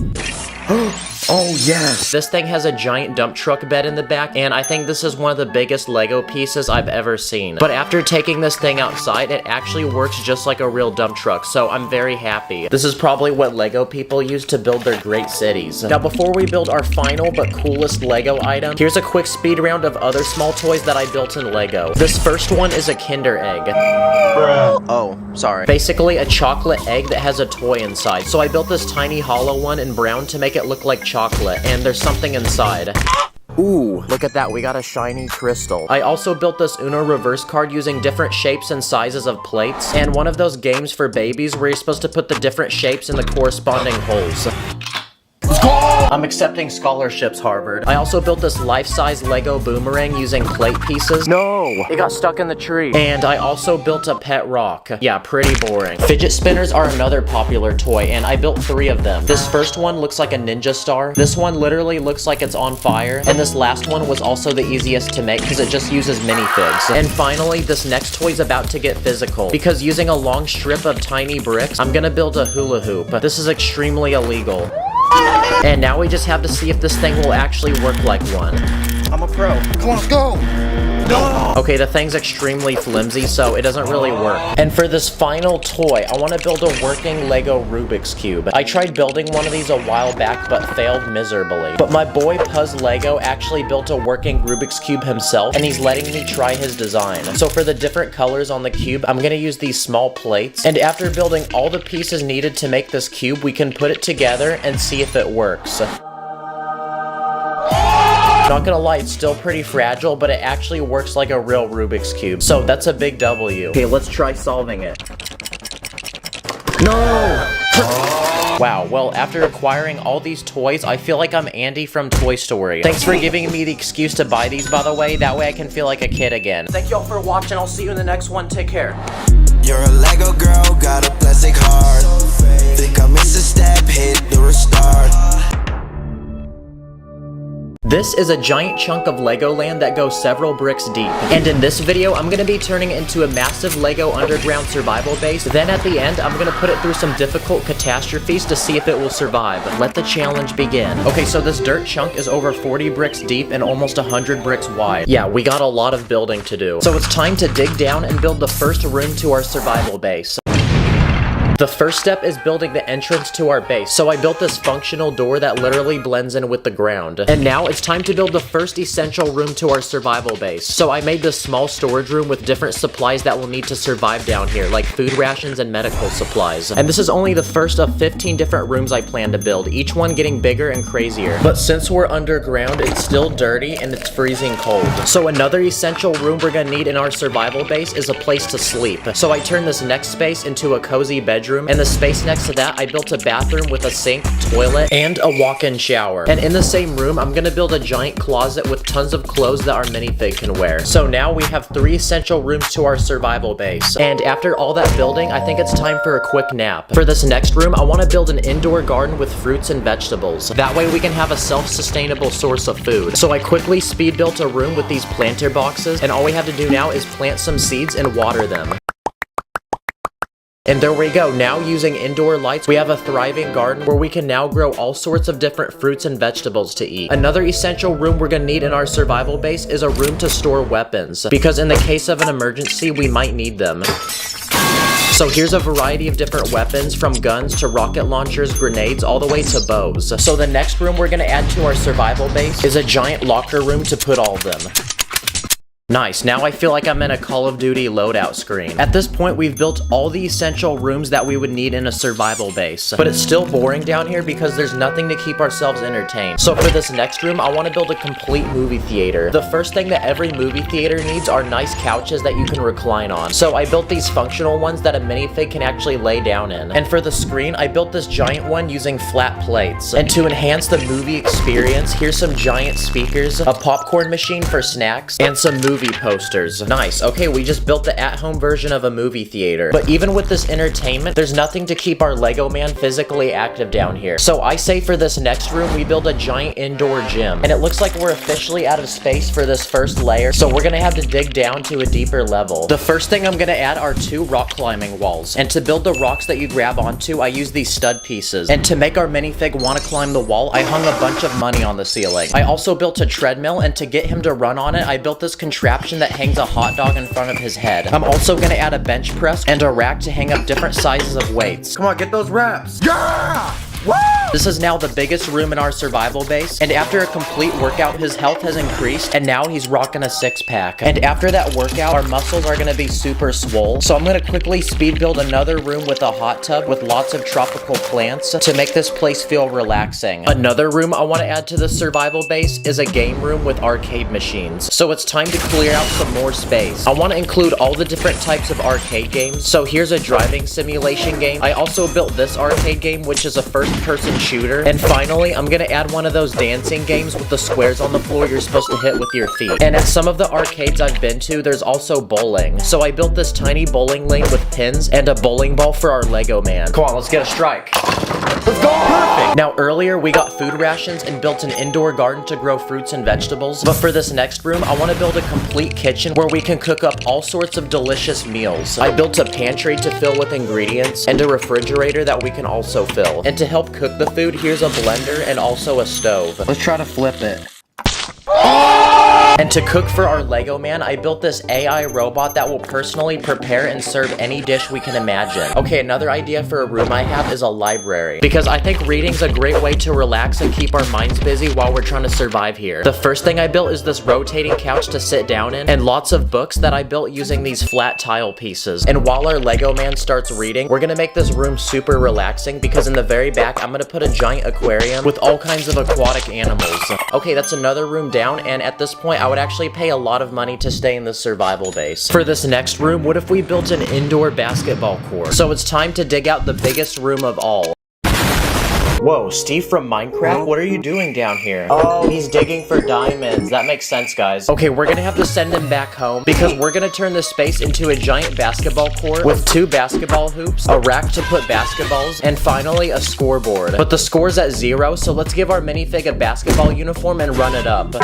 [SPEAKER 1] Oh yes! This thing has a giant dump truck bed in the back, and I think this is one of the biggest Lego pieces I've ever seen. But after taking this thing outside, it actually works just like a real dump truck, so I'm very happy. This is probably what Lego people use to build their great cities. Now before we build our final but coolest Lego item, here's a quick speed round of other small toys that I built in Lego. This first one is a Kinder Egg. Oh, sorry. Basically a chocolate egg that has a toy inside. So I built this tiny hollow one in brown to make it look like chocolate, and there's something inside. Ooh, look at that, we got a shiny crystal. I also built this Uno reverse card using different shapes and sizes of plates, and one of those games for babies where you're supposed to put the different shapes in the corresponding holes. I'm accepting scholarships, Harvard. I also built this life-size Lego boomerang using plate pieces. No! It got stuck in the tree. And I also built a pet rock. Yeah, pretty boring. Fidget spinners are another popular toy, and I built 3 of them. This first one looks like a ninja star. This one literally looks like it's on fire. And this last one was also the easiest to make because it just uses minifigs. And finally, this next toy is about to get physical. Because using a long strip of tiny bricks, I'm gonna build a hula hoop. This is extremely illegal. And now we just have to see if this thing will actually work like one. I'm a pro. Come on, let's go!
[SPEAKER 9] No!
[SPEAKER 1] Okay, the thing's extremely flimsy, so it doesn't really work. And for this final toy, I want to build a working Lego Rubik's Cube. I tried building one of these a while back, but failed miserably. But my boy Puzz Lego actually built a working Rubik's Cube himself, and he's letting me try his design. So for the different colors on the cube, I'm gonna use these small plates. And after building all the pieces needed to make this cube, we can put it together and see if it works. Not gonna lie, it's still pretty fragile, but it actually works like a real Rubik's Cube. So that's a big W. Okay, let's try solving it. No! Wow, well, after acquiring all these toys, I feel like I'm Andy from Toy Story. Thanks for giving me the excuse to buy these, by the way. That way I can feel like a kid again. Thank y'all for watching. I'll see you in the next one. Take care.
[SPEAKER 12] You're a Lego girl, got a plastic heart. Think I missed a step, hit the restart.
[SPEAKER 1] This is a giant chunk of Legoland that goes several bricks deep. And in this video, I'm gonna be turning it into a massive Lego underground survival base. Then at the end, I'm gonna put it through some difficult catastrophes to see if it will survive. Let the challenge begin. Okay, so this dirt chunk is over 40 bricks deep and almost 100 bricks wide. Yeah, we got a lot of building to do. So it's time to dig down and build the first room to our survival base. The first step is building the entrance to our base, so I built this functional door that literally blends in with the ground. And now it's time to build the first essential room to our survival base. So I made this small storage room with different supplies that we'll need to survive down here, like food rations and medical supplies. And this is only the first of 15 different rooms I plan to build, each one getting bigger and crazier. But since we're underground, it's still dirty and it's freezing cold. So another essential room we're gonna need in our survival base is a place to sleep. So I turned this next space into a cozy bedroom, and the space next to that, I built a bathroom with a sink, toilet, and a walk-in shower. And in the same room, I'm gonna build a giant closet with tons of clothes that our minifig can wear. So now we have 3 essential rooms to our survival base. And after all that building, I think it's time for a quick nap. For this next room, I wanna build an indoor garden with fruits and vegetables. That way we can have a self-sustainable source of food. So I quickly speed built a room with these planter boxes, and all we have to do now is plant some seeds and water them. And there we go. Now using indoor lights, we have a thriving garden where we can now grow all sorts of different fruits and vegetables to eat. Another essential room we're gonna need in our survival base is a room to store weapons, because in the case of an emergency, we might need them. So here's a variety of different weapons, from guns to rocket launchers, grenades, all the way to bows. So the next room we're gonna add to our survival base is a giant locker room to put all of them. Nice, now I feel like I'm in a Call of Duty loadout screen. At this point, we've built all the essential rooms that we would need in a survival base. But it's still boring down here because there's nothing to keep ourselves entertained. So for this next room, I want to build a complete movie theater. The first thing that every movie theater needs are nice couches that you can recline on. So I built these functional ones that a minifig can actually lay down in. And for the screen, I built this giant one using flat plates. And to enhance the movie experience, here's some giant speakers, a popcorn machine for snacks, and some movie posters. Nice. Okay, we just built the at-home version of a movie theater. But even with this entertainment, there's nothing to keep our Lego man physically active down here. So I say for this next room, we build a giant indoor gym. And it looks like we're officially out of space for this first layer, so we're gonna have to dig down to a deeper level. The first thing I'm gonna add are 2 rock climbing walls. And to build the rocks that you grab onto, I use these stud pieces. And to make our minifig want to climb the wall, I hung a bunch of money on the ceiling. I also built a treadmill, and to get him to run on it, I built this contraption that hangs a hot dog in front of his head. I'm also gonna add a bench press and a rack to hang up different sizes of weights.
[SPEAKER 9] Come on, get those reps. Yeah! Woo!
[SPEAKER 1] This is now the biggest room in our survival base, and after a complete workout, his health has increased, and now he's rocking a 6-pack. And after that workout, our muscles are gonna be super swole, so I'm gonna quickly speed build another room with a hot tub with lots of tropical plants to make this place feel relaxing. Another room I wanna add to the survival base is a game room with arcade machines. So it's time to clear out some more space. I wanna include all the different types of arcade games, so here's a driving simulation game. I also built this arcade game, which is a first-person shooter. And finally, I'm gonna add one of those dancing games with the squares on the floor you're supposed to hit with your feet. And at some of the arcades I've been to, there's also bowling. So I built this tiny bowling lane with pins and a bowling ball for our Lego man. Come on, let's get a strike. Let's go! Perfect! Now earlier, we got food rations and built an indoor garden to grow fruits and vegetables. But for this next room, I want to build a complete kitchen where we can cook up all sorts of delicious meals. I built a pantry to fill with ingredients and a refrigerator that we can also fill. And to help cook the food, here's a blender and also a stove. Let's try to flip it. Oh! Perfect! Now earlier we got food rations and built an indoor garden to grow fruits and vegetables. But for this next room, I want to build a complete kitchen where we can cook up all sorts of delicious meals. I built a pantry to fill with ingredients and a refrigerator that we can also fill. And to help cook the food, here's a blender and also a stove. Let's try to flip it. And to cook for our Lego man, I built this AI robot that will personally prepare and serve any dish we can imagine. Okay, another idea for a room I have is a library, because I think reading's a great way to relax and keep our minds busy while we're trying to survive here. The first thing I built is this rotating couch to sit down in, and lots of books that I built using these flat tile pieces. And while our Lego man starts reading, we're gonna make this room super relaxing, because in the very back, I'm gonna put a giant aquarium with all kinds of aquatic animals. Okay, that's another room down, and at this point, I would actually pay a lot of money to stay in this survival base. For this next room, what if we built an indoor basketball court? So it's time to dig out the biggest room of all. Whoa, Steve from Minecraft? What are you doing down here? Oh, he's digging for diamonds. That makes sense, guys. Okay, we're gonna have to send him back home because we're gonna turn this space into a giant basketball court with 2 basketball hoops, a rack to put basketballs, and finally a scoreboard. But the score's at 0, so let's give our minifig a basketball uniform and run it up.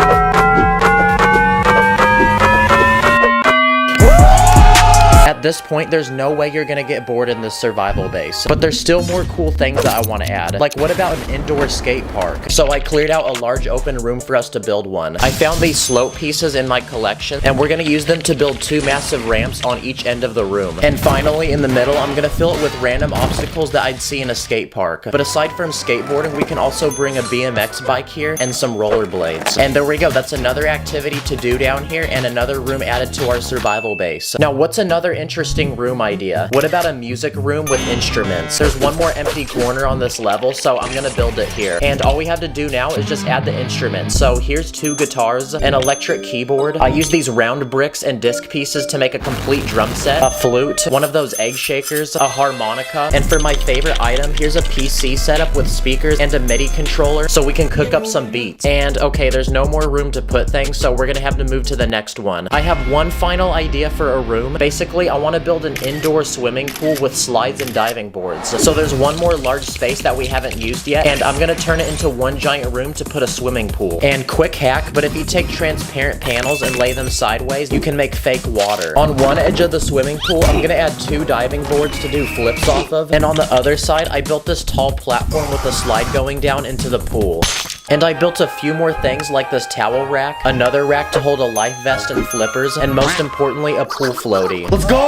[SPEAKER 1] At this point, there's no way you're gonna get bored in this survival base. But there's still more cool things that I want to add. Like, what about an indoor skate park? So I cleared out a large open room for us to build one. I found these slope pieces in my collection, and we're gonna use them to build 2 massive ramps on each end of the room. And finally, in the middle, I'm gonna fill it with random obstacles that I'd see in a skate park. But aside from skateboarding, we can also bring a BMX bike here and some rollerblades. And there we go, that's another activity to do down here and another room added to our survival base. Now, what's another interesting room idea? What about a music room with instruments? There's one more empty corner on this level, so I'm gonna build it here. And all we have to do now is just add the instruments. So here's 2 guitars, an electric keyboard. I use these round bricks and disc pieces to make a complete drum set, a flute, one of those egg shakers, a harmonica, and for my favorite item, here's a PC setup with speakers and a MIDI controller so we can cook up some beats. And okay, there's no more room to put things, so we're gonna have to move to the next one. I have one final idea for a room. Basically, I want to build an indoor swimming pool with slides and diving boards. So there's one more large space that we haven't used yet, and I'm gonna turn it into one giant room to put a swimming pool. And quick hack, but if you take transparent panels and lay them sideways, you can make fake water. On one edge of the swimming pool, I'm gonna add 2 diving boards to do flips off of, and on the other side, I built this tall platform with a slide going down into the pool. And I built a few more things like this towel rack, another rack to hold a life vest and flippers, and most importantly, a pool floaty. Let's go!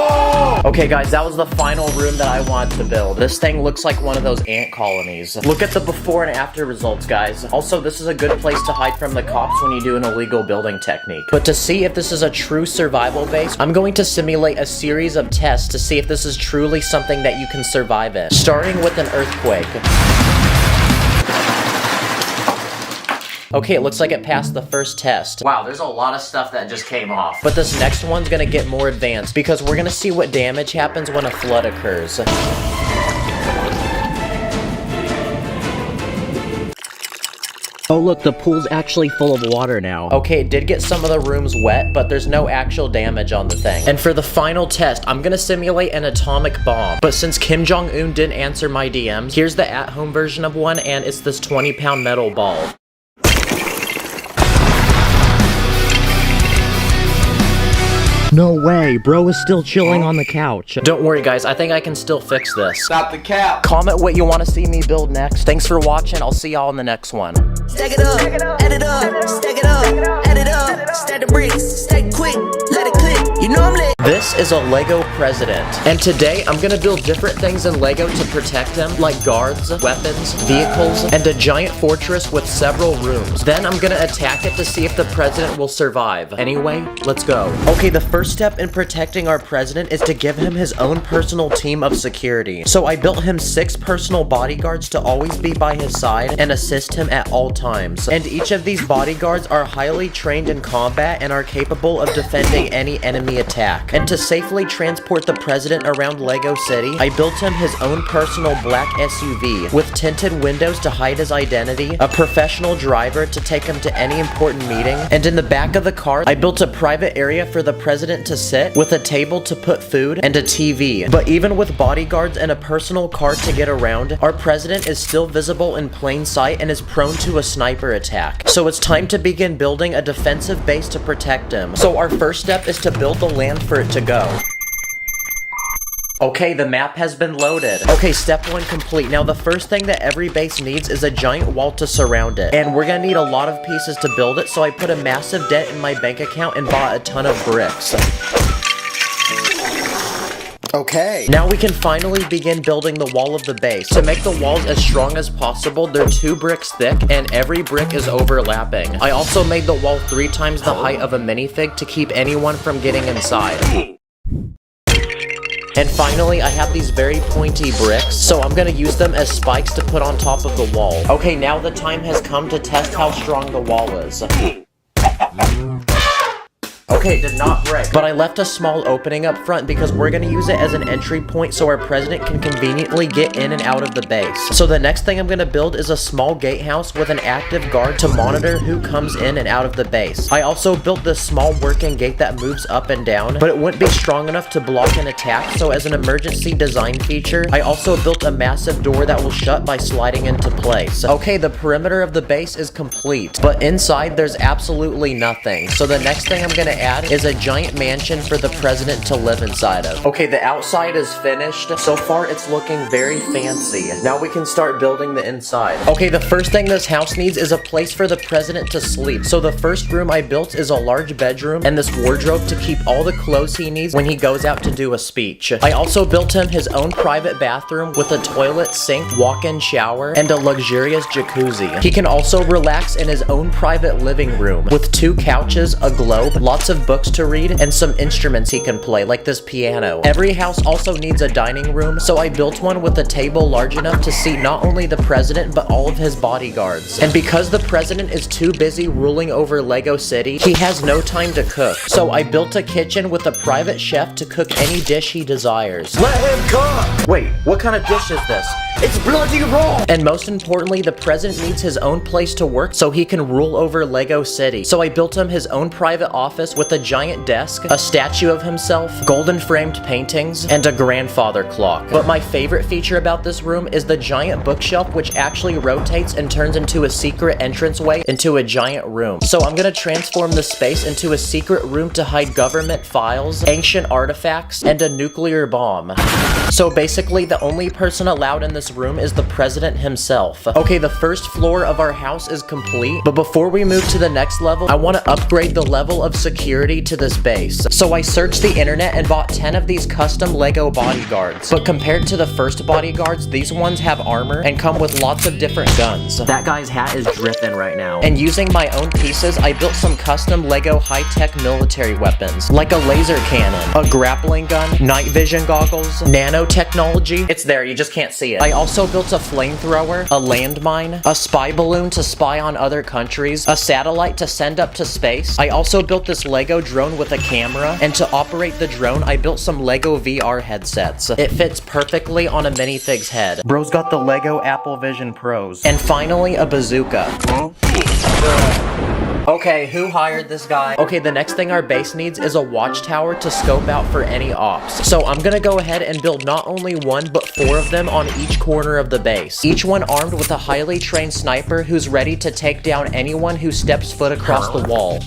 [SPEAKER 1] Okay guys, that was the final room that I wanted to build. This thing looks like one of those ant colonies. Look at the before and after results, guys. Also, this is a good place to hide from the cops when you do an illegal building technique. But to see if this is a true survival base, I'm going to simulate a series of tests to see if this is truly something that you can survive in. Starting with an earthquake. Okay, it looks like it passed the first test. Wow, there's a lot of stuff that just came off. But this next one's gonna get more advanced because we're gonna see what damage happens when a flood occurs. Oh look, the pool's actually full of water now. Okay, it did get some of the rooms wet, but there's no actual damage on the thing. And for the final test, I'm gonna simulate an atomic bomb. But since Kim Jong-un didn't answer my DMs, here's the at-home version of one, and it's this 20-pound metal ball. No way, bro is still chilling on the couch. Don't worry guys, I think I can still fix this.
[SPEAKER 9] Stop the cap.
[SPEAKER 1] Comment what you want to see me build next. Thanks for watching, I'll see y'all in the next one.
[SPEAKER 2] Stack it up, add it up, stack it up, add it up, stack the bricks, stack quick, let it click, you know I'm lit.
[SPEAKER 1] This is a Lego president, and today I'm gonna build different things in Lego to protect him, like guards, weapons, vehicles, and a giant fortress with several rooms. Then I'm gonna attack it to see if the president will survive. Anyway, let's go. Okay, the first step in protecting our president is to give him his own personal team of security. So I built him 6 personal bodyguards to always be by his side and assist him at all times. And each of these bodyguards are highly trained in combat and are capable of defending any enemy attack. And to safely transport the president around Lego City, I built him his own personal black SUV with tinted windows to hide his identity, a professional driver to take him to any important meeting, and in the back of the car, I built a private area for the president to sit with a table to put food and a TV. But even with bodyguards and a personal car to get around, our president is still visible in plain sight and is prone to a sniper attack. So it's time to begin building a defensive base to protect him. So our first step is to build the land for it to go. Okay, the map has been loaded. Okay, step 1 complete. Now the first thing that every base needs is a giant wall to surround it. And we're gonna need a lot of pieces to build it, so I put a massive debt in my bank account and bought a ton of bricks. Okay. Now we can finally begin building the wall of the base. To make the walls as strong as possible, they're 2 bricks thick and every brick is overlapping. I also made the wall 3 times the height of a minifig to keep anyone from getting inside. And finally, I have these very pointy bricks, so I'm gonna use them as spikes to put on top of the wall. Okay, now the time has come to test how strong the wall is. Okay, did not break. But I left a small opening up front because we're gonna use it as an entry point so our president can conveniently get in and out of the base. So the next thing I'm gonna build is a small gatehouse with an active guard to monitor who comes in and out of the base. I also built this small working gate that moves up and down, but it wouldn't be strong enough to block an attack, so as an emergency design feature, I also built a massive door that will shut by sliding into place. Okay, the perimeter of the base is complete, but inside there's absolutely nothing. So the next thing I'm gonna add is a giant mansion for the president to live inside of. Okay, the outside is finished. So far, it's looking very fancy. Now we can start building the inside. Okay, the first thing this house needs is a place for the president to sleep. So the first room I built is a large bedroom and this wardrobe to keep all the clothes he needs when he goes out to do a speech. I also built him his own private bathroom with a toilet, sink, walk-in shower, and a luxurious jacuzzi. He can also relax in his own private living room with 2 couches, a globe, lots of books to read, and some instruments he can play, like this piano. Every house also needs a dining room, so I built one with a table large enough to seat not only the president, but all of his bodyguards. And because the president is too busy ruling over Lego City, he has no time to cook. So I built a kitchen with a private chef to cook any dish he desires.
[SPEAKER 3] Let him cook!
[SPEAKER 1] Wait, what kind of dish is this?
[SPEAKER 3] It's bloody raw!
[SPEAKER 1] And most importantly, the president needs his own place to work so he can rule over Lego City. So I built him his own private office with a giant desk, a statue of himself, golden framed paintings, and a grandfather clock. But my favorite feature about this room is the giant bookshelf, which actually rotates and turns into a secret entranceway into a giant room. So I'm gonna transform the space into a secret room to hide government files, ancient artifacts, and a nuclear bomb. So basically, the only person allowed in this room is the president himself. Okay, the first floor of our house is complete, but before we move to the next level, I want to upgrade the level of security to this base. So I searched the internet and bought 10 of these custom Lego bodyguards. But compared to the first bodyguards, these ones have armor and come with lots of different guns. That guy's hat is dripping right now. And using my own pieces, I built some custom Lego high-tech military weapons, like a laser cannon, a grappling gun, night vision goggles, nanotechnology. It's there, you just can't see it. I also built a flamethrower, a landmine, a spy balloon to spy on other countries, a satellite to send up to space. I also built this Lego drone with a camera, and to operate the drone, I built some Lego VR headsets. It fits perfectly on a minifig's head. Bro's got the Lego Apple Vision Pros. And finally, a bazooka. Okay, who hired this guy? Okay, the next thing our base needs is a watchtower to scope out for any ops. So I'm gonna go ahead and build not only 1, but 4 of them on each corner of the base. Each one armed with a highly trained sniper who's ready to take down anyone who steps foot across the wall.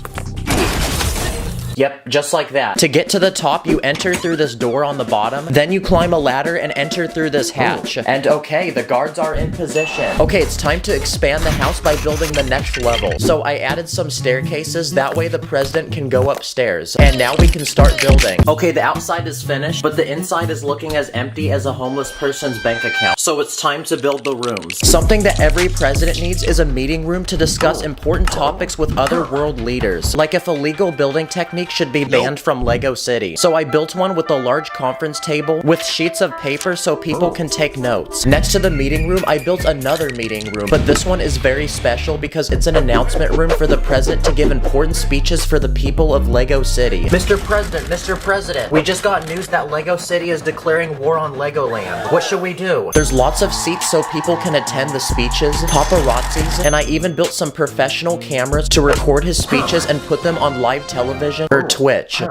[SPEAKER 1] Yep, just like that. To get to the top, you enter through this door on the bottom, then you climb a ladder and enter through this hatch. And okay, the guards are in position. Okay, it's time to expand the house by building the next level. So I added some staircases, that way the president can go upstairs. And now we can start building. Okay, the outside is finished, but the inside is looking as empty as a homeless person's bank account. So it's time to build the rooms. Something that every president needs is a meeting room to discuss important topics with other world leaders, like if illegal building techniques should be banned from Lego City. So I built one with a large conference table with sheets of paper so people can take notes. Next to the meeting room, I built another meeting room, but this one is very special because it's an announcement room for the president to give important speeches for the people of Lego City. Mr. President, we just got news that Lego City is declaring war on Legoland. What should we do? There's lots of seats so people can attend the speeches, paparazzis, and I even built some professional cameras to record his speeches and put them on live television or Twitch.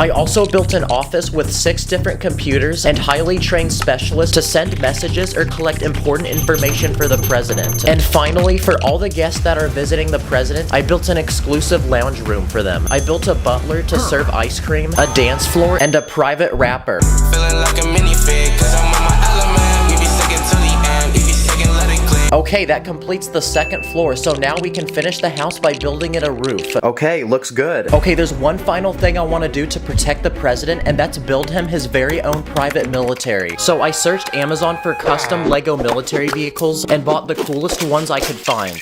[SPEAKER 1] I also built an office with 6 different computers and highly trained specialists to send messages or collect important information for the president. And finally, for all the guests that are visiting the president, I built an exclusive lounge room for them. I built a butler to serve ice cream, a dance floor, and a private rapper.
[SPEAKER 12] Feeling like a
[SPEAKER 1] Okay, that completes the second floor, so now we can finish the house by building it a roof. Okay, looks good. Okay, there's one final thing I want to do to protect the president, and that's build him his very own private military. So I searched Amazon for custom Lego military vehicles and bought the coolest ones I could find.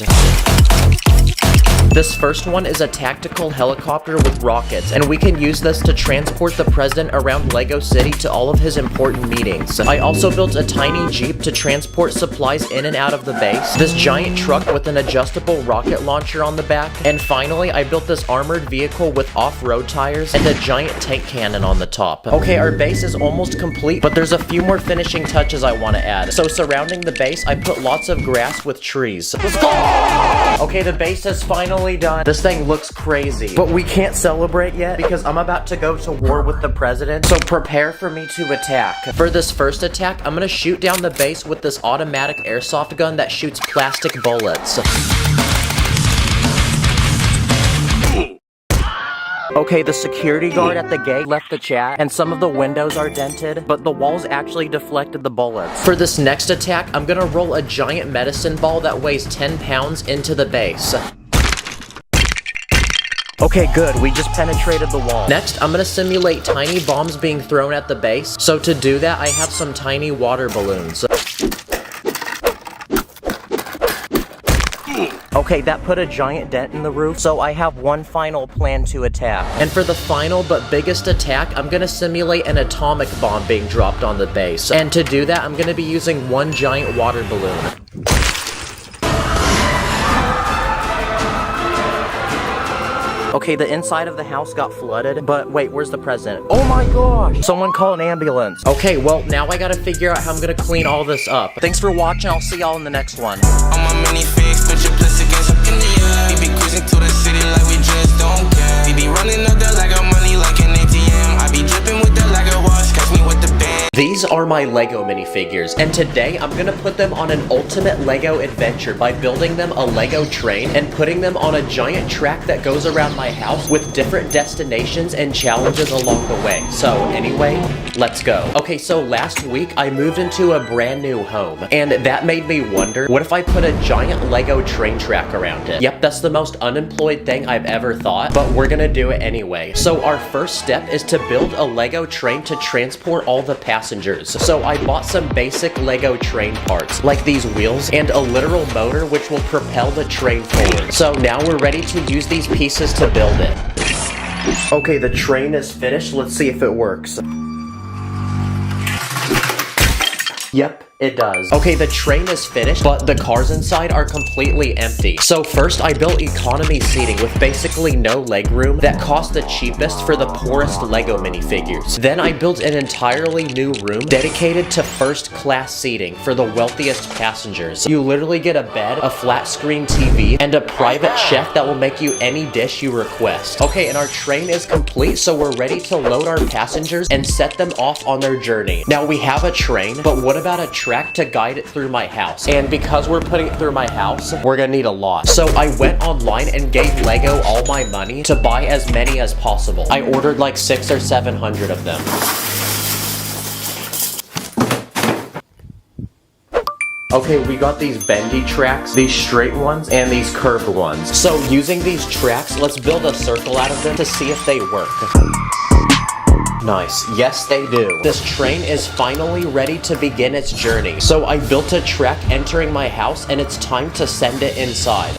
[SPEAKER 1] This first one is a tactical helicopter with rockets, and we can use this to transport the president around Lego City to all of his important meetings. I also built a tiny Jeep to transport supplies in and out of the base, this giant truck with an adjustable rocket launcher on the back, and finally I built this armored vehicle with off-road tires and a giant tank cannon on the top. Okay, our base is almost complete, but there's a few more finishing touches I want to add. So surrounding the base, I put lots of grass with trees. Let's go! Okay, the base is finally done. This thing looks crazy, but we can't celebrate yet because I'm about to go to war with the president, so prepare for me to attack. For this first attack, I'm gonna shoot down the base with this automatic airsoft gun that shoots plastic bullets. Okay, the security guard at the gate left the chat, and some of the windows are dented, but the walls actually deflected the bullets. For this next attack, I'm gonna roll a giant medicine ball that weighs 10 pounds into the base. Okay, good, we just penetrated the wall. Next, I'm gonna simulate tiny bombs being thrown at the base. So to do that, I have some tiny water balloons. Okay, that put a giant dent in the roof, so I have one final plan to attack. And for the final but biggest attack, I'm gonna simulate an atomic bomb being dropped on the base. And to do that, I'm gonna be using one giant water balloon. Okay, the inside of the house got flooded, but wait, where's the president? Oh my gosh! Someone call an ambulance. Okay, well, now I gotta figure out how I'm gonna clean all this up. Thanks for watching, I'll see y'all in the next one.
[SPEAKER 12] On my mini fix, put your place against up in the air. We be cruising to the city like we just don't care. We be running up that Lego money like an ATM. I be dripping with that Lego wash, catch me with the band.
[SPEAKER 1] These are my Lego minifigures, and today I'm gonna put them on an ultimate Lego adventure by building them a Lego train and putting them on a giant track that goes around my house with different destinations and challenges along the way. So anyway, let's go. Okay, so last week I moved into a brand new home, and that made me wonder, what if I put a giant Lego train track around it? Yep, that's the most unemployed thing I've ever thought, but we're gonna do it anyway. So our first step is to build a Lego train to transport all the passengers. So I bought some basic Lego train parts, like these wheels and a literal motor which will propel the train forward. So now we're ready to use these pieces to build it. Okay, the train is finished. Let's see if it works. Yep, it does. Okay, the train is finished, but the cars inside are completely empty. So first I built economy seating with basically no legroom that cost the cheapest for the poorest Lego minifigures. Then I built an entirely new room dedicated to first class seating for the wealthiest passengers. You literally get a bed, a flat screen TV, and a private chef that will make you any dish you request. Okay, and our train is complete, so we're ready to load our passengers and set them off on their journey. Now we have a train, but what about a track to guide it through my house? And because we're putting it through my house, we're gonna need a lot. So I went online and gave Lego all my money to buy as many as possible. I ordered like 600 or 700 of them. Okay, we got these bendy tracks, these straight ones, and these curved ones. So using these tracks, let's build a circle out of them to see if they work. Nice. Yes, they do. This train is finally ready to begin its journey. So I built a track entering my house, and it's time to send it inside.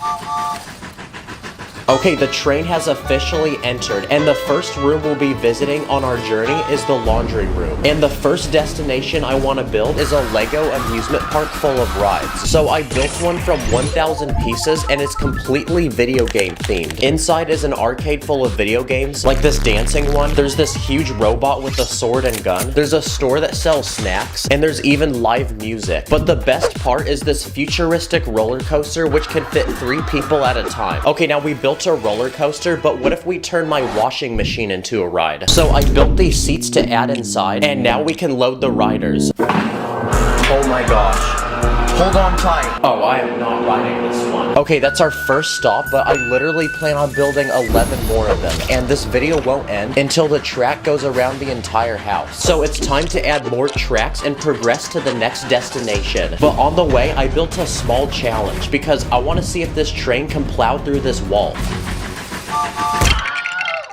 [SPEAKER 1] Okay, the train has officially entered, and the first room we'll be visiting on our journey is the laundry room. And the first destination I want to build is a Lego amusement park full of rides. So I built one from 1,000 pieces, and it's completely video game themed. Inside is an arcade full of video games, like this dancing one. There's this huge robot with a sword and gun. There's a store that sells snacks, and there's even live music. But the best part is this futuristic roller coaster, which can fit 3 people at a time. Okay, now we built a roller coaster, but what if we turn my washing machine into a ride? So I built these seats to add inside, and now we can load the riders. Oh my gosh. Hold on tight. Oh, I am not riding this one. Okay, that's our first stop, but I literally plan on building 11 more of them, and this video won't end until the track goes around the entire house. So it's time to add more tracks and progress to the next destination. But on the way, I built a small challenge because I want to see if this train can plow through this wall.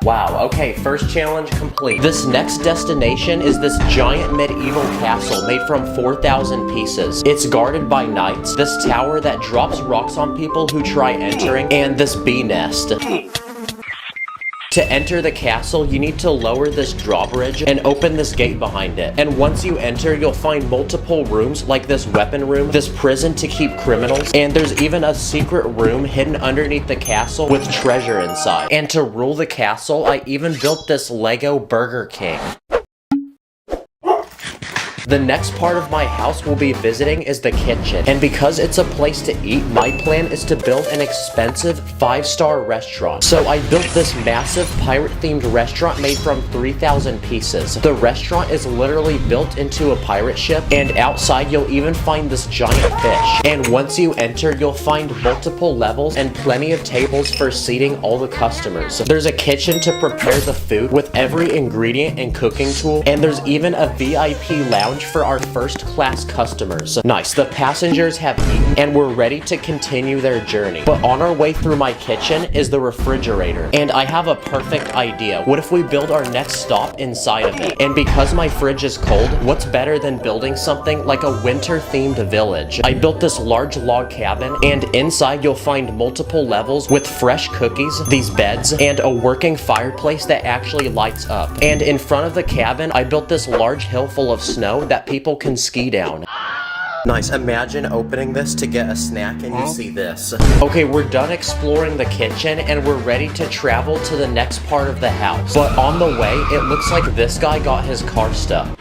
[SPEAKER 1] Wow, okay, first challenge complete. This next destination is this giant medieval castle made from 4,000 pieces. It's guarded by knights, this tower that drops rocks on people who try entering, and this bee nest. To enter the castle, you need to lower this drawbridge and open this gate behind it. And once you enter, you'll find multiple rooms like this weapon room, this prison to keep criminals, and there's even a secret room hidden underneath the castle with treasure inside. And to rule the castle, I even built this Lego Burger King. The next part of my house we'll be visiting is the kitchen, and because it's a place to eat, my plan is to build an expensive 5-star restaurant. So I built this massive pirate-themed restaurant made from 3,000 pieces. The restaurant is literally built into a pirate ship, and outside you'll even find this giant fish. And once you enter, you'll find multiple levels and plenty of tables for seating all the customers. There's a kitchen to prepare the food with every ingredient and cooking tool, and there's even a VIP lounge for our first-class customers. Nice, the passengers have eaten and we're ready to continue their journey. But on our way through my kitchen is the refrigerator, and I have a perfect idea. What if we build our next stop inside of it? And because my fridge is cold, what's better than building something like a winter-themed village? I built this large log cabin, and inside you'll find multiple levels with fresh cookies, these beds, and a working fireplace that actually lights up. And in front of the cabin, I built this large hill full of snow that people can ski down. Nice, imagine opening this to get a snack and you see this. Okay, we're done exploring the kitchen and we're ready to travel to the next part of the house. But on the way, it looks like this guy got his car stuck.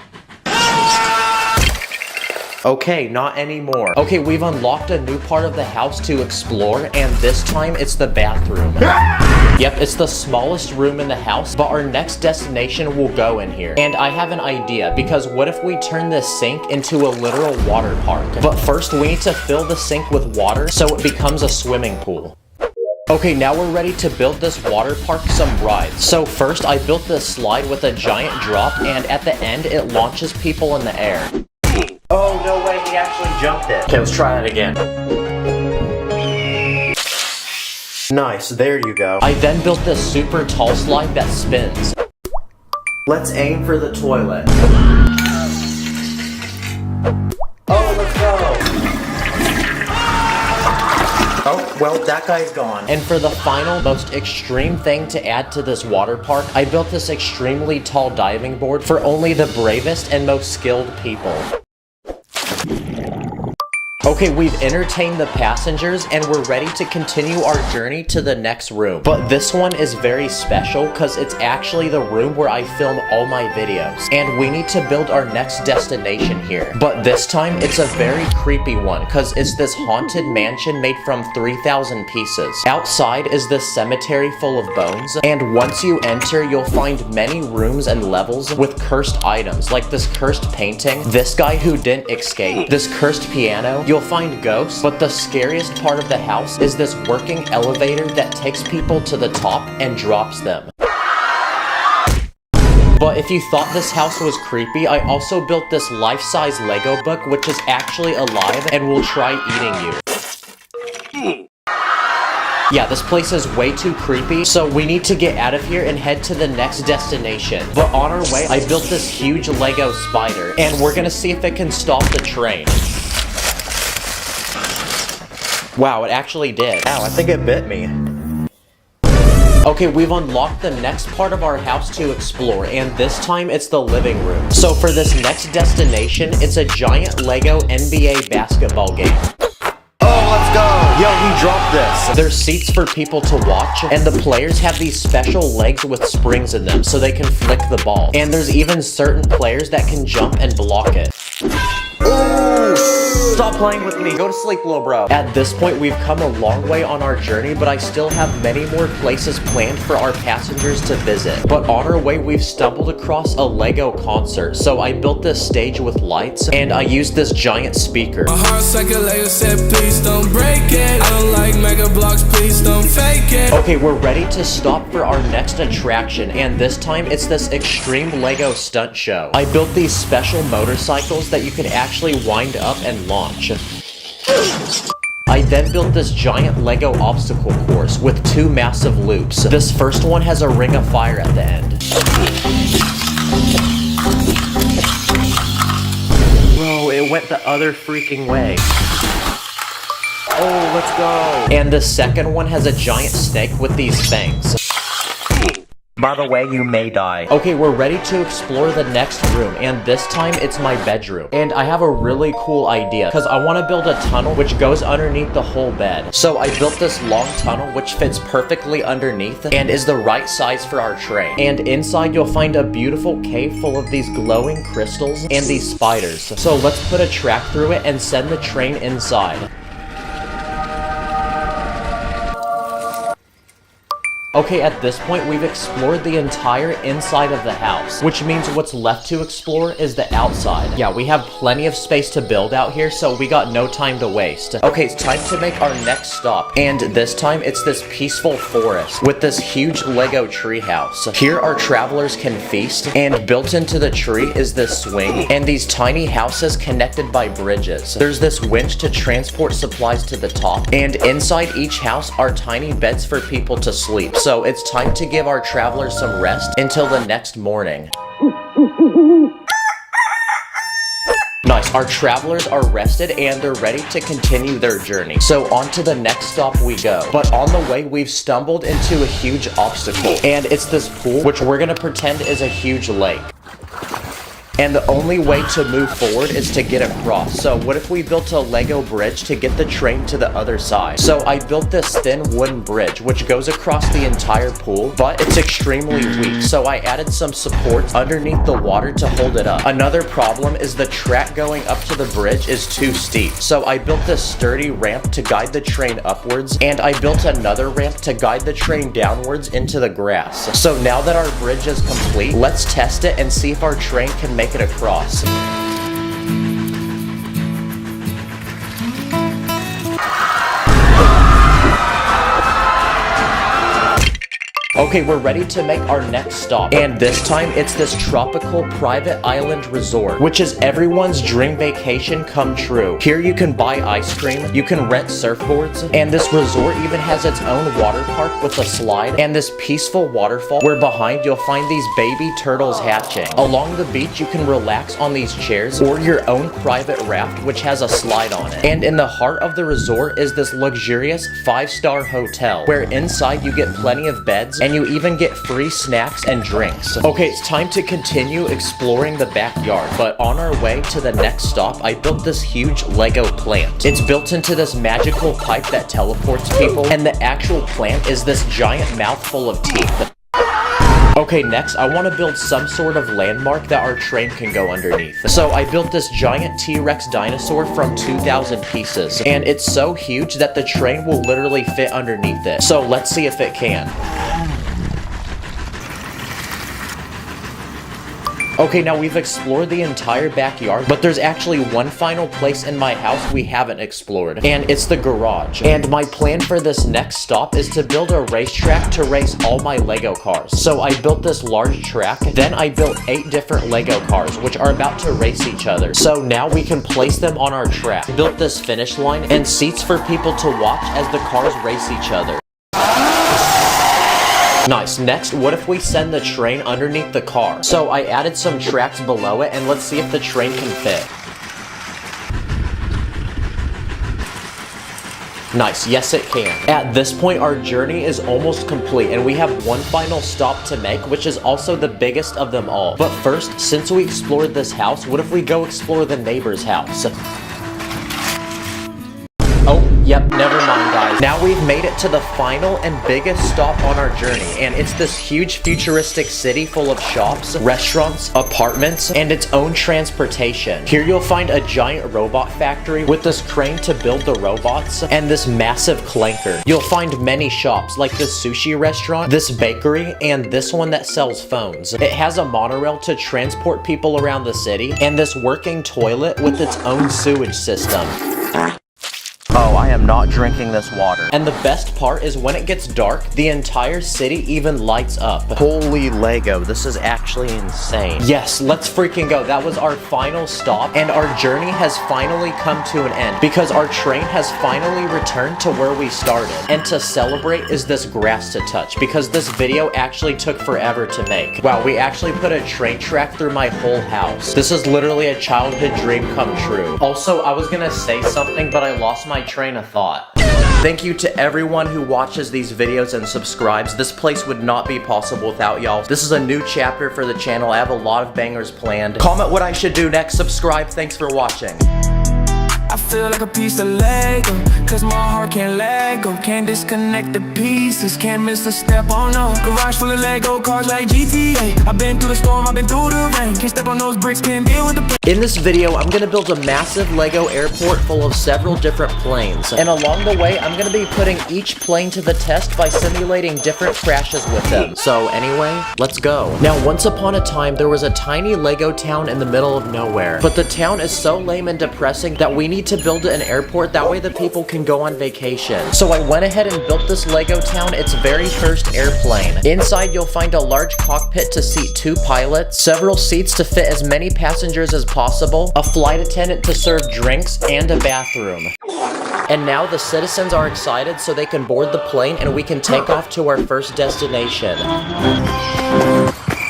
[SPEAKER 1] Okay, not anymore. Okay, we've unlocked a new part of the house to explore, and this time it's the bathroom. Yep, it's the smallest room in the house, but our next destination will go in here. And I have an idea, because what if we turn this sink into a literal water park? But first, we need to fill the sink with water so it becomes a swimming pool. Okay, now we're ready to build this water park some rides. So first, I built this slide with a giant drop, and at the end, it launches people in the air. Oh, no way, he actually jumped it. Okay, let's try it again. Nice, there you go. I then built this super tall slide that spins. Let's aim for the toilet. Oh, let's go. Oh, well, that guy's gone. And for the final, most extreme thing to add to this water park, I built this extremely tall diving board for only the bravest and most skilled people. Okay, we've entertained the passengers and we're ready to continue our journey to the next room. But this one is very special because it's actually the room where I film all my videos. And we need to build our next destination here. But this time, it's a very creepy one because it's this haunted mansion made from 3,000 pieces. Outside is this cemetery full of bones. And once you enter, you'll find many rooms and levels with cursed items, like this cursed painting, this guy who didn't escape, this cursed piano. You'll find ghosts, but the scariest part of the house is this working elevator that takes people to the top and drops them. But if you thought this house was creepy, I also built this life-size Lego book, which is actually alive and will try eating you. Yeah, this place is way too creepy, so we need to get out of here and head to the next destination. But on our way, I built this huge Lego spider, and we're gonna see if it can stop the train. Wow, it actually did. Ow, I think it bit me. Okay, we've unlocked the next part of our house to explore, and this time it's the living room. So for this next destination, it's a giant Lego NBA basketball game. Oh, let's go! Yo, he dropped this. There's seats for people to watch, and the players have these special legs with springs in them so they can flick the ball. And there's even certain players that can jump and block it. Ooh! Stop playing with me. Go to sleep, little bro. At this point, we've come a long way on our journey, but I still have many more places planned for our passengers to visit. But on our way, we've stumbled across a Lego concert. So I built this stage with lights, and I used this giant speaker.
[SPEAKER 12] My heart's like a Lego set, please don't break it. I don't like mega blocks, please don't fake it.
[SPEAKER 1] Okay, we're ready to stop for our next attraction, and this time it's this extreme Lego stunt show. I built these special motorcycles that you can actually wind up and launch. I then built this giant Lego obstacle course with 2 massive loops. This first one has a ring of fire at the end. Bro, it went the other freaking way. Oh, let's go. And the second one has a giant snake with these fangs. By the way, you may die. Okay, we're ready to explore the next room, and this time it's my bedroom. And I have a really cool idea, because I want to build a tunnel which goes underneath the whole bed. So I built this long tunnel which fits perfectly underneath and is the right size for our train. And inside you'll find a beautiful cave full of these glowing crystals and these spiders. So let's put a track through it and send the train inside. Okay, at this point, we've explored the entire inside of the house, which means what's left to explore is the outside. Yeah, we have plenty of space to build out here, so we got no time to waste. Okay, it's time to make our next stop, and this time it's this peaceful forest with this huge Lego tree house. Here our travelers can feast, and built into the tree is this swing, and these tiny houses connected by bridges. There's this winch to transport supplies to the top, and inside each house are tiny beds for people to sleep. So it's time to give our travelers some rest until the next morning. Nice, our travelers are rested and they're ready to continue their journey. So on to the next stop we go. But on the way, we've stumbled into a huge obstacle. And it's this pool, which we're gonna pretend is a huge lake. And the only way to move forward is to get across. So what if we built a Lego bridge to get the train to the other side? So I built this thin wooden bridge which goes across the entire pool, but it's extremely weak. So I added some supports underneath the water to hold it up. Another problem is the track going up to the bridge is too steep. So I built this sturdy ramp to guide the train upwards, and I built another ramp to guide the train downwards into the grass. So now that our bridge is complete, let's test it and see if our train can make it across. Okay, we're ready to make our next stop. And this time, it's this tropical private island resort, which is everyone's dream vacation come true. Here you can buy ice cream, you can rent surfboards, and this resort even has its own water park with a slide and this peaceful waterfall where behind you'll find these baby turtles hatching. Along the beach, you can relax on these chairs or your own private raft, which has a slide on it. And in the heart of the resort is this luxurious 5-star hotel, where inside you get plenty of beds and you even get free snacks and drinks. Okay, it's time to continue exploring the backyard, but on our way to the next stop, I built this huge Lego plant. It's built into this magical pipe that teleports people, and the actual plant is this giant mouthful of teeth. Okay, next, I want to build some sort of landmark that our train can go underneath. So I built this giant T-Rex dinosaur from 2,000 pieces, and it's so huge that the train will literally fit underneath it. So let's see if it can. Okay, now we've explored the entire backyard, but there's actually one final place in my house we haven't explored, and it's the garage. And my plan for this next stop is to build a racetrack to race all my Lego cars. So I built this large track, then I built 8 different Lego cars, which are about to race each other. So now we can place them on our track. Built this finish line and seats for people to watch as the cars race each other. Nice. Next, what if we send the train underneath the car? So I added some tracks below it, and let's see if the train can fit. Nice, yes it can. At this point, our journey is almost complete, and we have one final stop to make, which is also the biggest of them all. But first, since we explored this house, what if we go explore the neighbor's house? Oh, Yep, never mind guys. Now we've made it to the final and biggest stop on our journey, and it's this huge futuristic city full of shops, restaurants, apartments, and its own transportation. Here you'll find a giant robot factory with this crane to build the robots, and this massive clanker. You'll find many shops like this sushi restaurant, this bakery, and this one that sells phones. It has a monorail to transport people around the city, and this working toilet with its own sewage system. Oh, I am not drinking this water. And the best part is when it gets dark, the entire city even lights up. Holy Lego, this is actually insane. Yes, let's freaking go. That was our final stop, and our journey has finally come to an end because our train has finally returned to where we started. And to celebrate is this grass to touch because this video actually took forever to make. Wow, we actually put a train track through my whole house. This is literally a childhood dream come true. Also, I was gonna say something, but I lost my train of thought. Thank you to everyone who watches these videos and subscribes. This place would not be possible without y'all. This is a new chapter for the channel. I have a lot of bangers planned. Comment what I should do next. Subscribe. Thanks for watching.
[SPEAKER 12] I feel like a piece of Lego, cause my heart can't let go. Can't disconnect the pieces, can't miss a step on no. Garage full of Lego cars like GTA. I've been through the storm, I've been through the rain. Can't step on those bricks, can't deal with the pain.
[SPEAKER 1] In this video, I'm gonna build a massive Lego airport full of several different planes. And along the way, I'm gonna be putting each plane to the test by simulating different crashes with them. So anyway, let's go. Now, once upon a time, there was a tiny Lego town in the middle of nowhere. But the town is so lame and depressing that we need to build an airport, that way the people can go on vacation. So I went ahead and built this Lego town, its very first airplane. Inside you'll find a large cockpit to seat 2 pilots, several seats to fit as many passengers as possible, a flight attendant to serve drinks, and a bathroom. And now the citizens are excited so they can board the plane and we can take off to our first destination.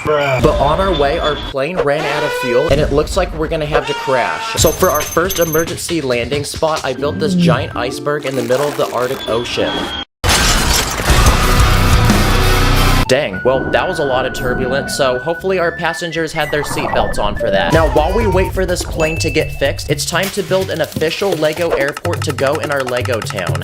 [SPEAKER 1] But on our way, our plane ran out of fuel, and it looks like we're gonna have to crash. So for our first emergency landing spot, I built this giant iceberg in the middle of the Arctic Ocean. Dang, well, that was a lot of turbulence, so hopefully our passengers had their seatbelts on for that. Now, while we wait for this plane to get fixed, it's time to build an official Lego airport to go in our Lego town.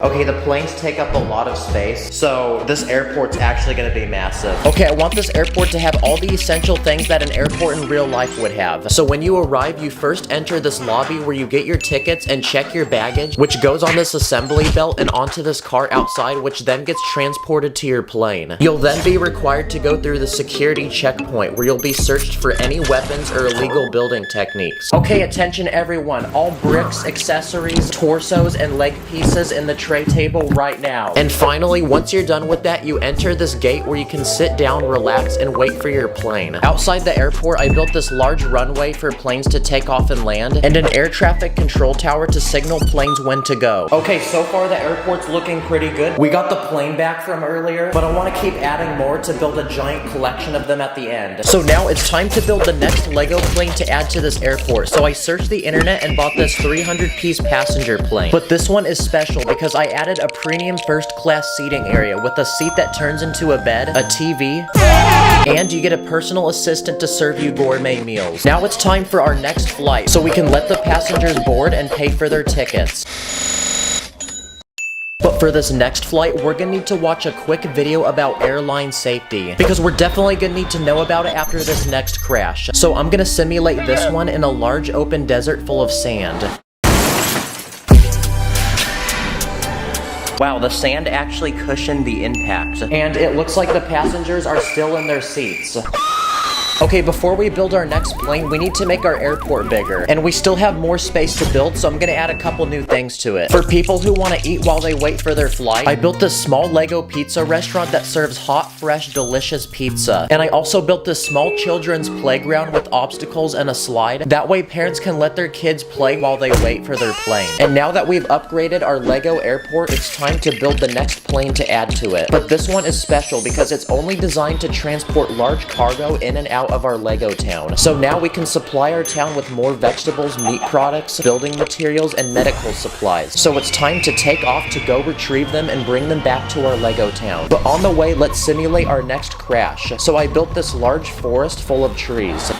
[SPEAKER 1] Okay, the planes take up a lot of space, so this airport's actually gonna be massive. Okay, I want this airport to have all the essential things that an airport in real life would have. So when you arrive, you first enter this lobby where you get your tickets and check your baggage, which goes on this assembly belt and onto this car outside, which then gets transported to your plane. You'll then be required to go through the security checkpoint where you'll be searched for any weapons or illegal building techniques. Okay, attention everyone, all bricks, accessories, torsos, and leg pieces in the tray table right now. And finally, once you're done with that, you enter this gate where you can sit down, relax, and wait for your plane. Outside the airport, I built this large runway for planes to take off and land, and an air traffic control tower to signal planes when to go. Okay, so far the airport's looking pretty good. We got the plane back from earlier, but I want to keep adding more to build a giant collection of them at the end. So now it's time to build the next Lego plane to add to this airport. So I searched the internet and bought this 300-piece passenger plane. But this one is special because I added a premium first-class seating area with a seat that turns into a bed, a TV, and you get a personal assistant to serve you gourmet meals. Now it's time for our next flight, so we can let the passengers board and pay for their tickets. But for this next flight, we're gonna need to watch a quick video about airline safety, because we're definitely gonna need to know about it after this next crash. So I'm gonna simulate this one in a large open desert full of sand. Wow, the sand actually cushioned the impact, and it looks like the passengers are still in their seats. Okay, before we build our next plane, we need to make our airport bigger, and we still have more space to build, so I'm gonna add a couple new things to it. For people who want to eat while they wait for their flight, I built this small Lego pizza restaurant that serves hot, fresh, delicious pizza. And I also built this small children's playground with obstacles and a slide. That way parents can let their kids play while they wait for their plane. And now that we've upgraded our Lego airport, it's time to build the next plane to add to it. But this one is special because it's only designed to transport large cargo in and out of our Lego town. So now we can supply our town with more vegetables, meat products, building materials, and medical supplies. So it's time to take off to go retrieve them and bring them back to our Lego town. But on the way, let's simulate our next crash. So I built this large forest full of trees.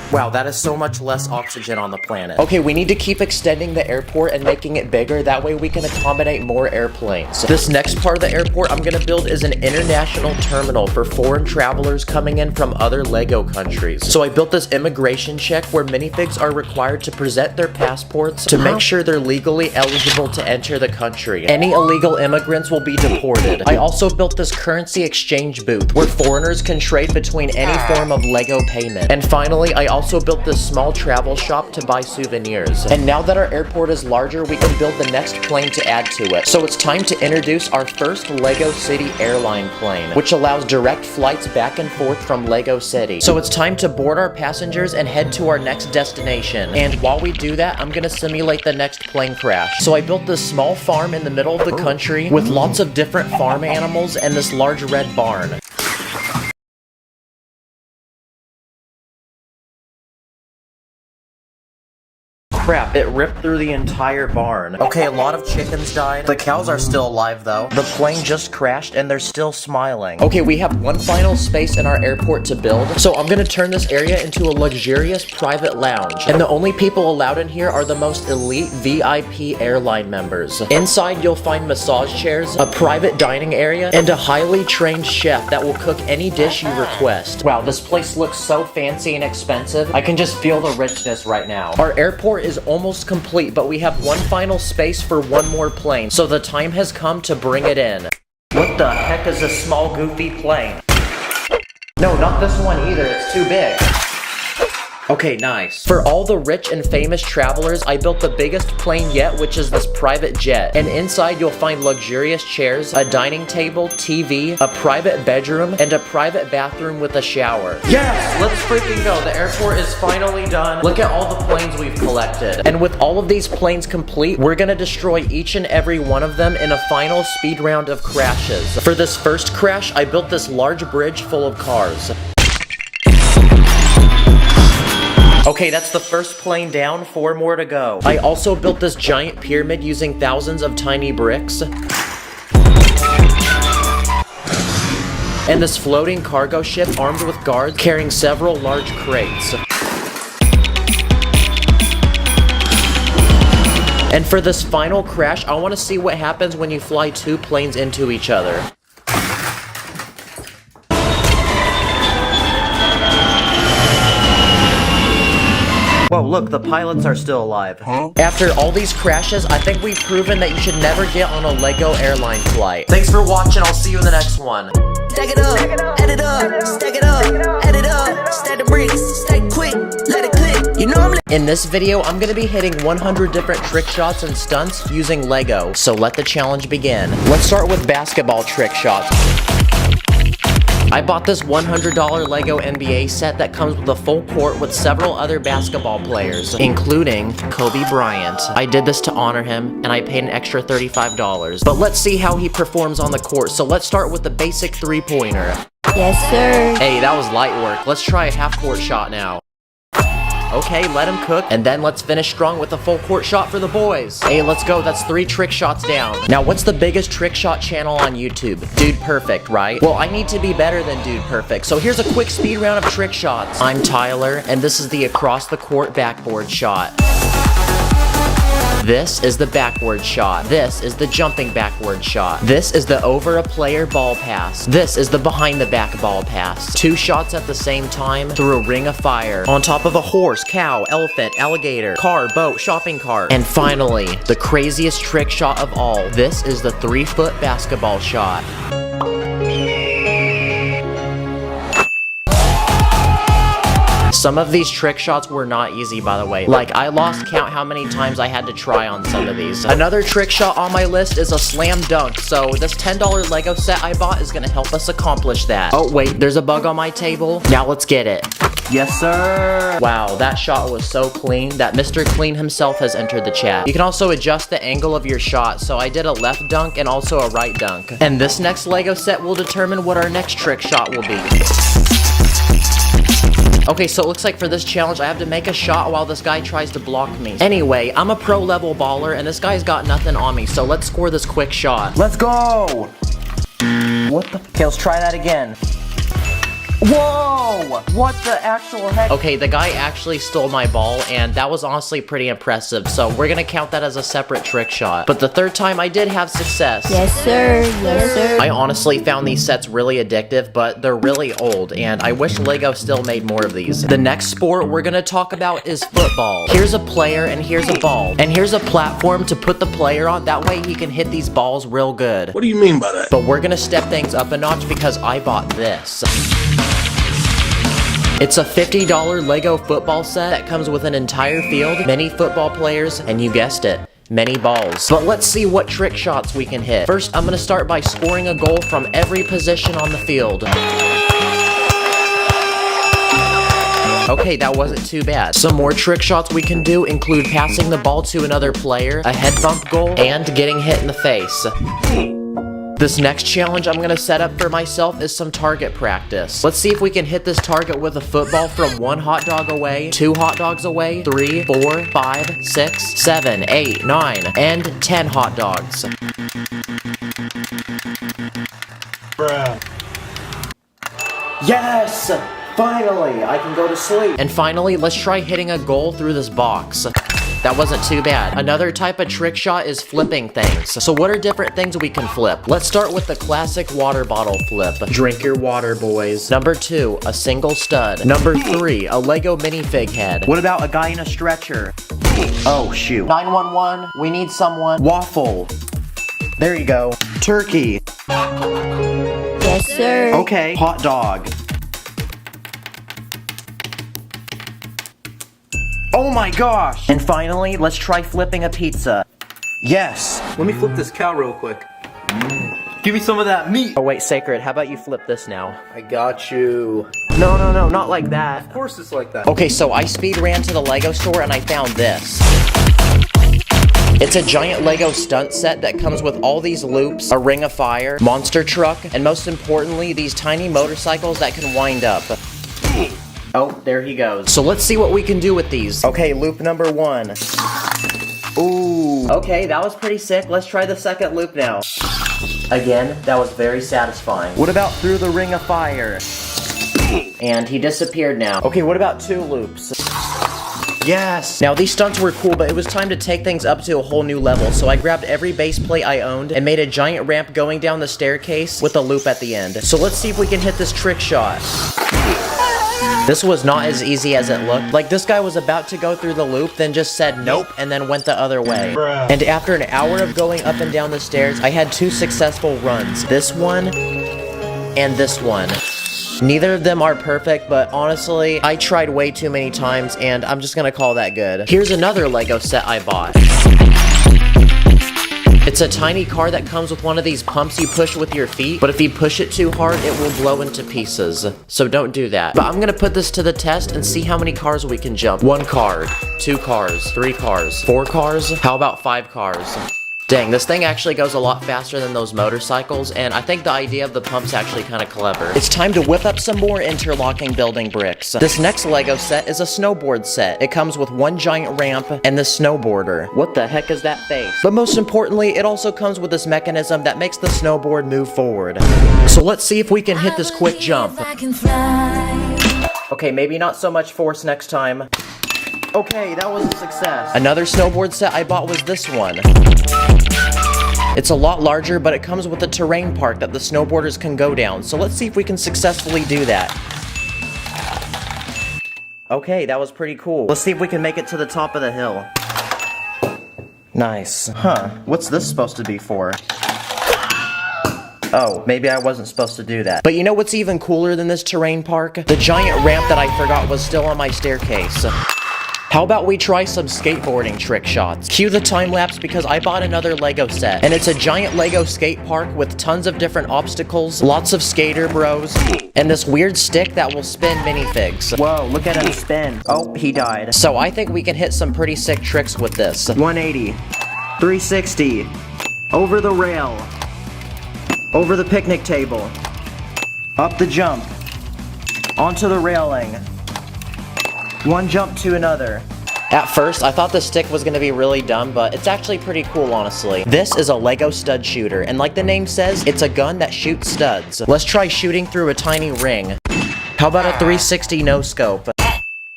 [SPEAKER 1] Wow, that is so much less oxygen on the planet. Okay, we need to keep extending the airport and making it bigger. That way we can accommodate more airplanes. This next part of the airport I'm gonna build is an international terminal for foreign travelers coming in from other LEGO countries. So I built this immigration check where minifigs are required to present their passports to make sure they're legally eligible to enter the country. Any illegal immigrants will be deported. I also built this currency exchange booth where foreigners can trade between any form of LEGO payment. And finally, I also built this small travel shop to buy souvenirs. And now that our airport is larger, we can build the next plane to add to it. So it's time to introduce our first LEGO City airline plane, which allows direct flights back and forth from LEGO City. So it's time to board our passengers and head to our next destination. And while we do that, I'm gonna simulate the next plane crash. So I built this small farm in the middle of the country with lots of different farm animals and this large red barn. Crap, it ripped through the entire barn. Okay, a lot of chickens died. The cows are still alive though. The plane just crashed and they're still smiling. Okay, we have one final space in our airport to build. So I'm gonna turn this area into a luxurious private lounge. And the only people allowed in here are the most elite VIP airline members. Inside you'll find massage chairs, a private dining area, and a highly trained chef that will cook any dish you request. Wow, this place looks so fancy and expensive. I can just feel the richness right now. Our airport is almost complete, but we have one final space for one more plane, so the time has come to bring it in. What the heck is this small goofy plane? No, not this one either, it's too big. Okay, nice. For all the rich and famous travelers, I built the biggest plane yet, which is this private jet. And inside you'll find luxurious chairs, a dining table, TV, a private bedroom, and a private bathroom with a shower. Yes! Let's freaking go. The airport is finally done. Look at all the planes we've collected. And with all of these planes complete, we're gonna destroy each and every one of them in a final speed round of crashes. For this first crash, I built this large bridge full of cars. Okay, that's the first plane down, 4 more to go. I also built this giant pyramid using thousands of tiny bricks. And this floating cargo ship armed with guards carrying several large crates. And for this final crash, I want to see what happens when you fly 2 planes into each other. Whoa, look, the pilots are still alive. After all these crashes, I think we've proven that you should never get on a LEGO airline flight. Thanks for watching, I'll see you in the next one.
[SPEAKER 2] Stack it up, add it up, stack it up, add it up, stack the bricks, stack quick, let it click, you know I'm
[SPEAKER 1] In this video, I'm gonna be hitting 100 different trick shots and stunts using LEGO, so let the challenge begin. Let's start with basketball trick shots. I bought this $100 LEGO NBA set that comes with a full court with several other basketball players, including Kobe Bryant. I did this to honor him, and I paid an extra $35. But let's see how he performs on the court, so let's start with the basic three-pointer.
[SPEAKER 8] Yes, sir.
[SPEAKER 1] Hey, that was light work. Let's try a half-court shot now. Okay, let him cook, and then let's finish strong with a full court shot for the boys. Hey, let's go, that's 3 trick shots down. Now, what's the biggest trick shot channel on YouTube? Dude Perfect, right? Well, I need to be better than Dude Perfect, so here's a quick speed round of trick shots. I'm Tyler, and this is the across the court backboard shot. This is the backward shot. This is the jumping backward shot. This is the over a player ball pass. This is the behind the back ball pass. 2 shots at the same time through a ring of fire. On top of a horse, cow, elephant, alligator, car, boat, shopping cart. And finally, the craziest trick shot of all. This is the 3-foot basketball shot. Some of these trick shots were not easy, by the way. Like, I lost count how many times I had to try on some of these. Another trick shot on my list is a slam dunk, so this $10 LEGO set I bought is gonna help us accomplish that. Oh, wait, there's a bug on my table. Now let's get it. Yes, sir! Wow, that shot was so clean that Mr. Clean himself has entered the chat. You can also adjust the angle of your shot, so I did a left dunk and also a right dunk. And this next LEGO set will determine what our next trick shot will be. Okay, so it looks like for this challenge, I have to make a shot while this guy tries to block me. Anyway, I'm a pro level baller, and this guy's got nothing on me, so let's score this quick shot. Let's go! What the? Okay, let's try that again. Whoa! ball. What the actual heck? Okay, the guy actually stole my ball, and that was honestly pretty impressive, so we're gonna count that as a separate trick shot. But the third time I did have success.
[SPEAKER 13] Yes, sir. Yes, sir.
[SPEAKER 1] I honestly found these sets really addictive, but they're really old, and I wish LEGO still made more of these. The next sport we're gonna talk about is football. Here's a player, and here's a ball. And here's a platform to put the player on, that way he can hit these balls real good.
[SPEAKER 14] What do you mean by that?
[SPEAKER 1] But we're gonna step things up a notch because I bought this. It's a $50 LEGO football set that comes with an entire field, many football players, and you guessed it, many balls. But let's see what trick shots we can hit. First, I'm gonna start by scoring a goal from every position on the field. Okay, that wasn't too bad. Some more trick shots we can do include passing the ball to another player, a head bump goal, and getting hit in the face. This next challenge I'm gonna set up for myself is some target practice. Let's see if we can hit this target with a football from 1 hot dog away, 2 hot dogs away, 3, 4, 5, 6, 7, 8, 9, and 10 hot dogs.
[SPEAKER 14] Bruh.
[SPEAKER 1] Yes! Finally, I can go to sleep. And finally, let's try hitting a goal through this box. That wasn't too bad. Another type of trick shot is flipping things. So what are different things we can flip? Let's start with the classic water bottle flip. Drink your water, boys. Number 2, a single stud. Number 3, a Lego minifig head. What about a guy in a stretcher? Oh, shoot. 911, we need someone. Waffle. There you go. Turkey.
[SPEAKER 13] Yes, sir.
[SPEAKER 1] Okay, hot dog. Oh my gosh! And finally, let's try flipping a pizza. Yes!
[SPEAKER 11] Let me flip this cow real quick. Give me some of that meat.
[SPEAKER 1] Oh wait, Sacred, how about you flip this now?
[SPEAKER 11] I got you.
[SPEAKER 1] No, not like that.
[SPEAKER 11] Of course it's like that.
[SPEAKER 1] Okay, so I speed ran to the Lego store and I found this. It's a giant Lego stunt set that comes with all these loops, a ring of fire, monster truck, and most importantly, these tiny motorcycles that can wind up. Oh, there he goes. So let's see what we can do with these. Okay, loop number 1. Ooh. Okay, that was pretty sick. Let's try the second loop now. Again, that was very satisfying. What about through the ring of fire? And he disappeared now. Okay, what about 2 loops? Yes! Now these stunts were cool, but it was time to take things up to a whole new level, so I grabbed every base plate I owned and made a giant ramp going down the staircase with a loop at the end. So let's see if we can hit this trick shot. This was not as easy as it looked. Like, this guy was about to go through the loop, then just said nope, and then went the other way.
[SPEAKER 14] Bruh.
[SPEAKER 1] And after an hour of going up and down the stairs, I had 2 successful runs. This one, and this one. Neither of them are perfect, but honestly, I tried way too many times, and I'm just gonna call that good. Here's another Lego set I bought. It's a tiny car that comes with one of these pumps you push with your feet, but if you push it too hard, it will blow into pieces. So don't do that. But I'm gonna put this to the test and see how many cars we can jump. 1 car, 2 cars, 3 cars, 4 cars, how about 5 cars? Dang, this thing actually goes a lot faster than those motorcycles, and I think the idea of the pump's actually kind of clever. It's time to whip up some more interlocking building bricks. This next Lego set is a snowboard set. It comes with 1 giant ramp and this snowboarder. What the heck is that face? But most importantly, it also comes with this mechanism that makes the snowboard move forward. So let's see if we can hit this quick jump. Okay, maybe not so much force next time. Okay, that was a success. Another snowboard set I bought was this one. It's a lot larger, but it comes with a terrain park that the snowboarders can go down. So let's see if we can successfully do that. Okay, that was pretty cool. Let's see if we can make it to the top of the hill. Nice. Huh, what's this supposed to be for? Oh, maybe I wasn't supposed to do that. But you know what's even cooler than this terrain park? The giant ramp that I forgot was still on my staircase. How about we try some skateboarding trick shots? Cue the time lapse because I bought another Lego set. And it's a giant Lego skate park with tons of different obstacles, lots of skater bros, and this weird stick that will spin minifigs. Whoa, look at him spin. Oh, he died. So I think we can hit some pretty sick tricks with this. 180, 360, over the rail, over the picnic table, up the jump, onto the railing. 1 jump to another. At first, I thought the stick was gonna be really dumb, but it's actually pretty cool, honestly. This is a Lego stud shooter, and like the name says, it's a gun that shoots studs. Let's try shooting through a tiny ring. How about a 360 no scope?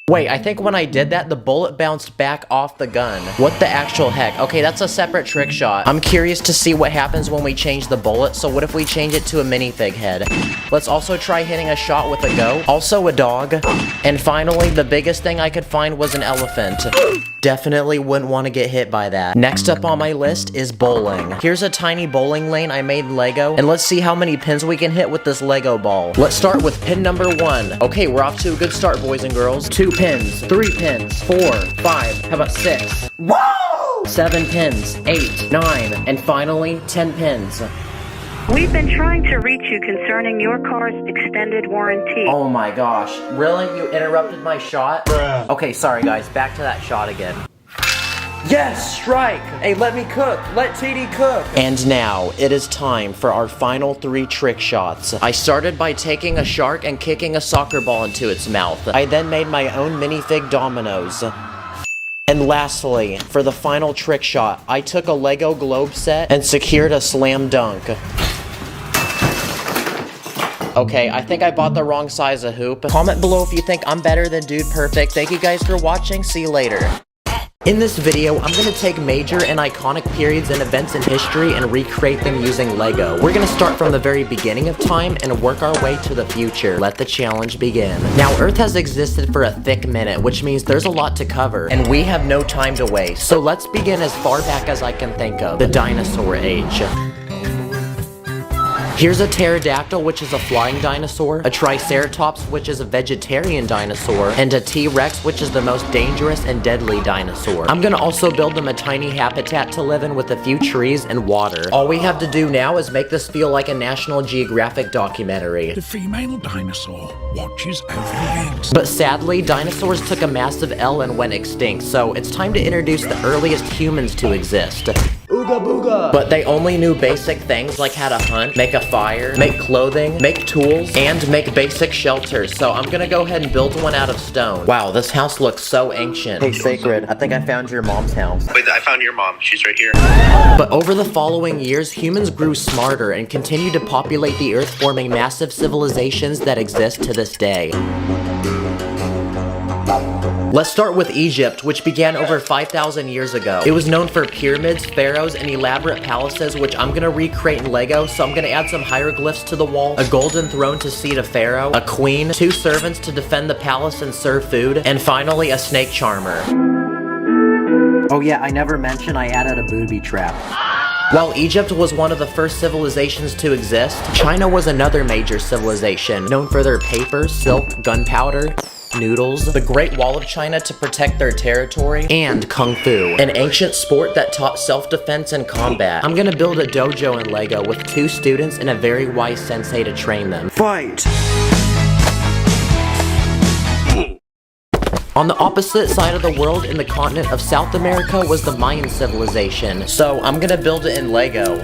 [SPEAKER 1] Wait, I think when I did that, the bullet bounced back off the gun. What the actual heck? Okay, that's a separate trick shot. I'm curious to see what happens when we change the bullet, so what if we change it to a minifig head? Let's also try hitting a shot with a go. Also a dog. And finally, the biggest thing I could find was an elephant. Definitely wouldn't want to get hit by that. Next up on my list is bowling. Here's a tiny bowling lane I made in Lego, and let's see how many pins we can hit with this Lego ball. Let's start with pin number 1. Okay, we're off to a good start, boys and girls. 2 pins, 3 pins, 4, 5, how about 6? Whoa! 7 pins, 8, 9, and finally 10 pins.
[SPEAKER 15] We've been trying to reach you concerning your car's extended warranty.
[SPEAKER 1] Oh my gosh, really? You interrupted my shot?
[SPEAKER 14] Bruh.
[SPEAKER 1] Okay, sorry guys, back to that shot again. Yes, strike! Hey, let me cook! Let TD cook! And now, it is time for our final 3 trick shots. I started by taking a shark and kicking a soccer ball into its mouth. I then made my own minifig dominoes. And lastly, for the final trick shot, I took a Lego globe set and secured a slam dunk. Okay, I think I bought the wrong size of hoop. Comment below if you think I'm better than Dude Perfect. Thank you guys for watching. See you later. In this video, I'm going to take major and iconic periods and events in history and recreate them using Lego. We're going to start from the very beginning of time and work our way to the future. Let the challenge begin. Now, Earth has existed for a thick minute, which means there's a lot to cover, and we have no time to waste. So let's begin as far back as I can think of, the dinosaur age. Here's a pterodactyl, which is a flying dinosaur, a triceratops, which is a vegetarian dinosaur, and a T-Rex, which is the most dangerous and deadly dinosaur. I'm gonna also build them a tiny habitat to live in with a few trees and water. All we have to do now is make this feel like a National Geographic documentary.
[SPEAKER 16] The female dinosaur watches over the eggs.
[SPEAKER 1] But sadly, dinosaurs took a massive L and went extinct, so it's time to introduce the earliest humans to exist. Ooga booga! But they only knew basic things like how to hunt, make a fire, make clothing, make tools, and make basic shelters, so I'm gonna go ahead and build one out of stone. Wow, this house looks so ancient. Hey, Sacred, I think I found your mom's house.
[SPEAKER 11] Wait, I found your mom. She's right here.
[SPEAKER 1] But over the following years, humans grew smarter and continued to populate the earth, forming massive civilizations that exist to this day. Let's start with Egypt, which began over 5,000 years ago. It was known for pyramids, pharaohs, and elaborate palaces, which I'm gonna recreate in Lego, so I'm gonna add some hieroglyphs to the wall, a golden throne to seat a pharaoh, a queen, 2 servants to defend the palace and serve food, and finally a snake charmer. Oh yeah, I never mentioned I added a booby trap. While Egypt was one of the first civilizations to exist, China was another major civilization, known for their paper, silk, gunpowder, noodles, the Great Wall of China to protect their territory, and Kung Fu, an ancient sport that taught self-defense and combat. I'm gonna build a dojo in Lego with 2 students and a very wise sensei to train them. Fight! On the opposite side of the world, in the continent of South America, was the Mayan civilization. So I'm gonna build it in Lego.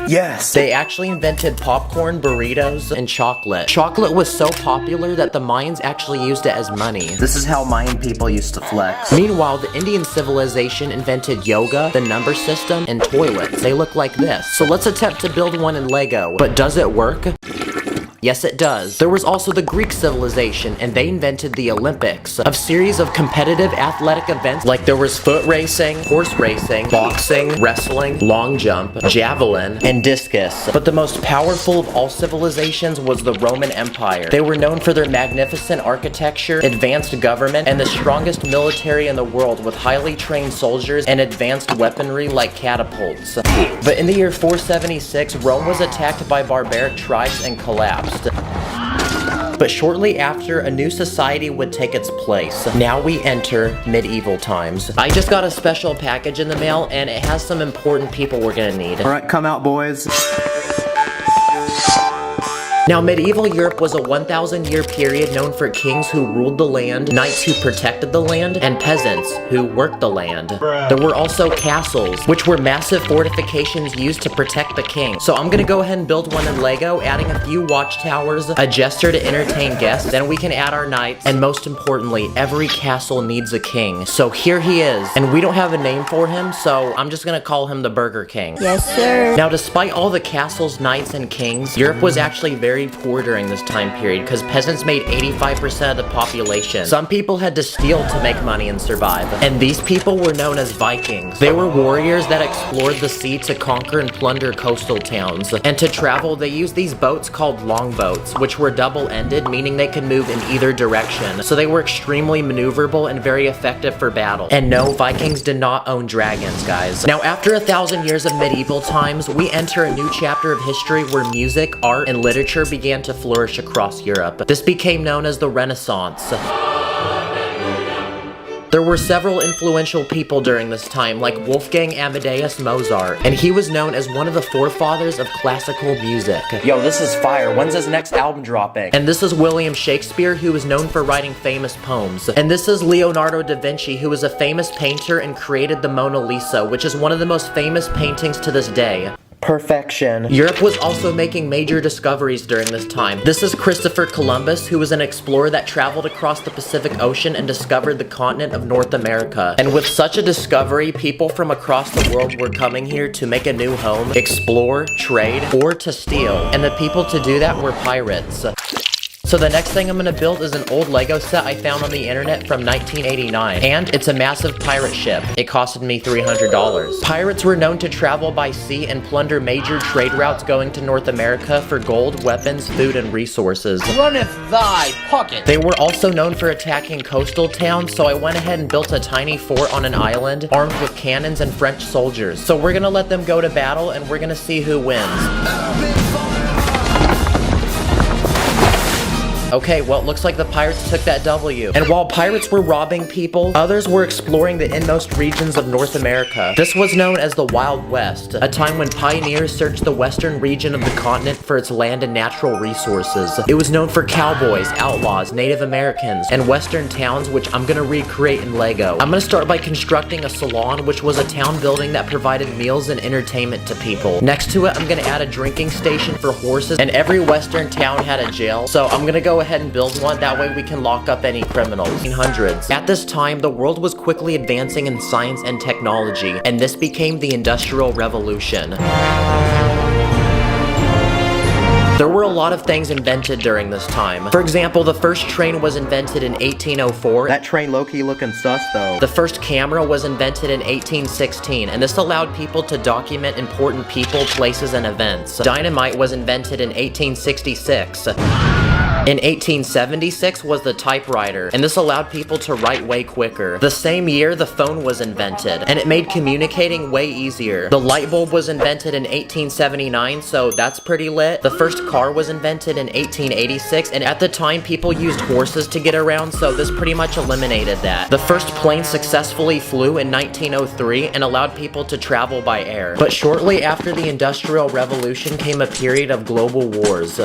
[SPEAKER 1] Yes! They actually invented popcorn, burritos, and chocolate. Chocolate was so popular that the Mayans actually used it as money. This is how Mayan people used to flex. Meanwhile, the Indian civilization invented yoga, the number system, and toilets. They look like this. So let's attempt to build one in Lego. But does it work? Yes, it does. There was also the Greek civilization, and they invented the Olympics, a series of competitive athletic events like there was foot racing, horse racing, boxing, wrestling, long jump, javelin, and discus. But the most powerful of all civilizations was the Roman Empire. They were known for their magnificent architecture, advanced government, and the strongest military in the world with highly trained soldiers and advanced weaponry like catapults. But in the year 476, Rome was attacked by barbaric tribes and collapsed. But shortly after, a new society would take its place. Now we enter medieval times. I just got a special package in the mail, and it has some important people we're gonna need. Alright, come out, boys. Now, medieval Europe was a 1,000-year period known for kings who ruled the land, knights who protected the land, and peasants who worked the land. Bruh. There were also castles, which were massive fortifications used to protect the king. So I'm gonna go ahead and build one in Lego, adding a few watchtowers, a jester to entertain guests, then we can add our knights, and most importantly, every castle needs a king. So here he is, and we don't have a name for him, so I'm just gonna call him the Burger King.
[SPEAKER 13] Yes, sir.
[SPEAKER 1] Now, despite all the castles, knights, and kings, Europe was actually very very poor during this time period because peasants made 85% of the population. Some people had to steal to make money and survive. And these people were known as Vikings. They were warriors that explored the sea to conquer and plunder coastal towns. And to travel, they used these boats called longboats, which were double-ended, meaning they could move in either direction. So they were extremely maneuverable and very effective for battle. And no, Vikings did not own dragons, guys. Now, after 1,000 years of medieval times, we enter a new chapter of history where music, art, and literature began to flourish across Europe. This became known as the Renaissance. There were several influential people during this time, like Wolfgang Amadeus Mozart, and he was known as one of the forefathers of classical music. Yo, this is fire. When's his next album dropping? And this is William Shakespeare, who was known for writing famous poems. And this is Leonardo da Vinci, who was a famous painter and created the Mona Lisa, which is one of the most famous paintings to this day. Perfection. Europe was also making major discoveries during this time. This is Christopher Columbus, who was an explorer that traveled across the Pacific Ocean and discovered the continent of North America. And with such a discovery, people from across the world were coming here to make a new home, explore, trade, or to steal. And the people to do that were pirates. So the next thing I'm gonna build is an old Lego set I found on the internet from 1989. And it's a massive pirate ship. It costed me $300. Pirates were known to travel by sea and plunder major trade routes going to North America for gold, weapons, food, and resources.
[SPEAKER 17] Runneth thy pocket.
[SPEAKER 1] They were also known for attacking coastal towns, so I went ahead and built a tiny fort on an island, armed with cannons and French soldiers. So we're gonna let them go to battle, and we're gonna see who wins. Okay, well, it looks like the pirates took that W. And while pirates were robbing people, others were exploring the inmost regions of North America. This was known as the Wild West, a time when pioneers searched the western region of the continent for its land and natural resources. It was known for cowboys, outlaws, Native Americans, and western towns, which I'm gonna recreate in Lego. I'm gonna start by constructing a salon, which was a town building that provided meals and entertainment to people. Next to it, I'm gonna add a drinking station for horses, and every western town had a jail, so I'm gonna go ahead and build one. That way we can lock up any criminals. 1800s. At this time, the world was quickly advancing in science and technology, and this became the Industrial Revolution. There were a lot of things invented during this time. For example, the first train was invented in 1804. That train low-key looking sus though. The first camera was invented in 1816, and this allowed people to document important people, places, and events. Dynamite was invented in 1866. In 1876 was the typewriter, and this allowed people to write way quicker. The same year, the phone was invented, and it made communicating way easier. The light bulb was invented in 1879, so that's pretty lit. The first car was invented in 1886, and at the time, people used horses to get around, so this pretty much eliminated that. The first plane successfully flew in 1903 and allowed people to travel by air. But shortly after the Industrial Revolution came a period of global wars.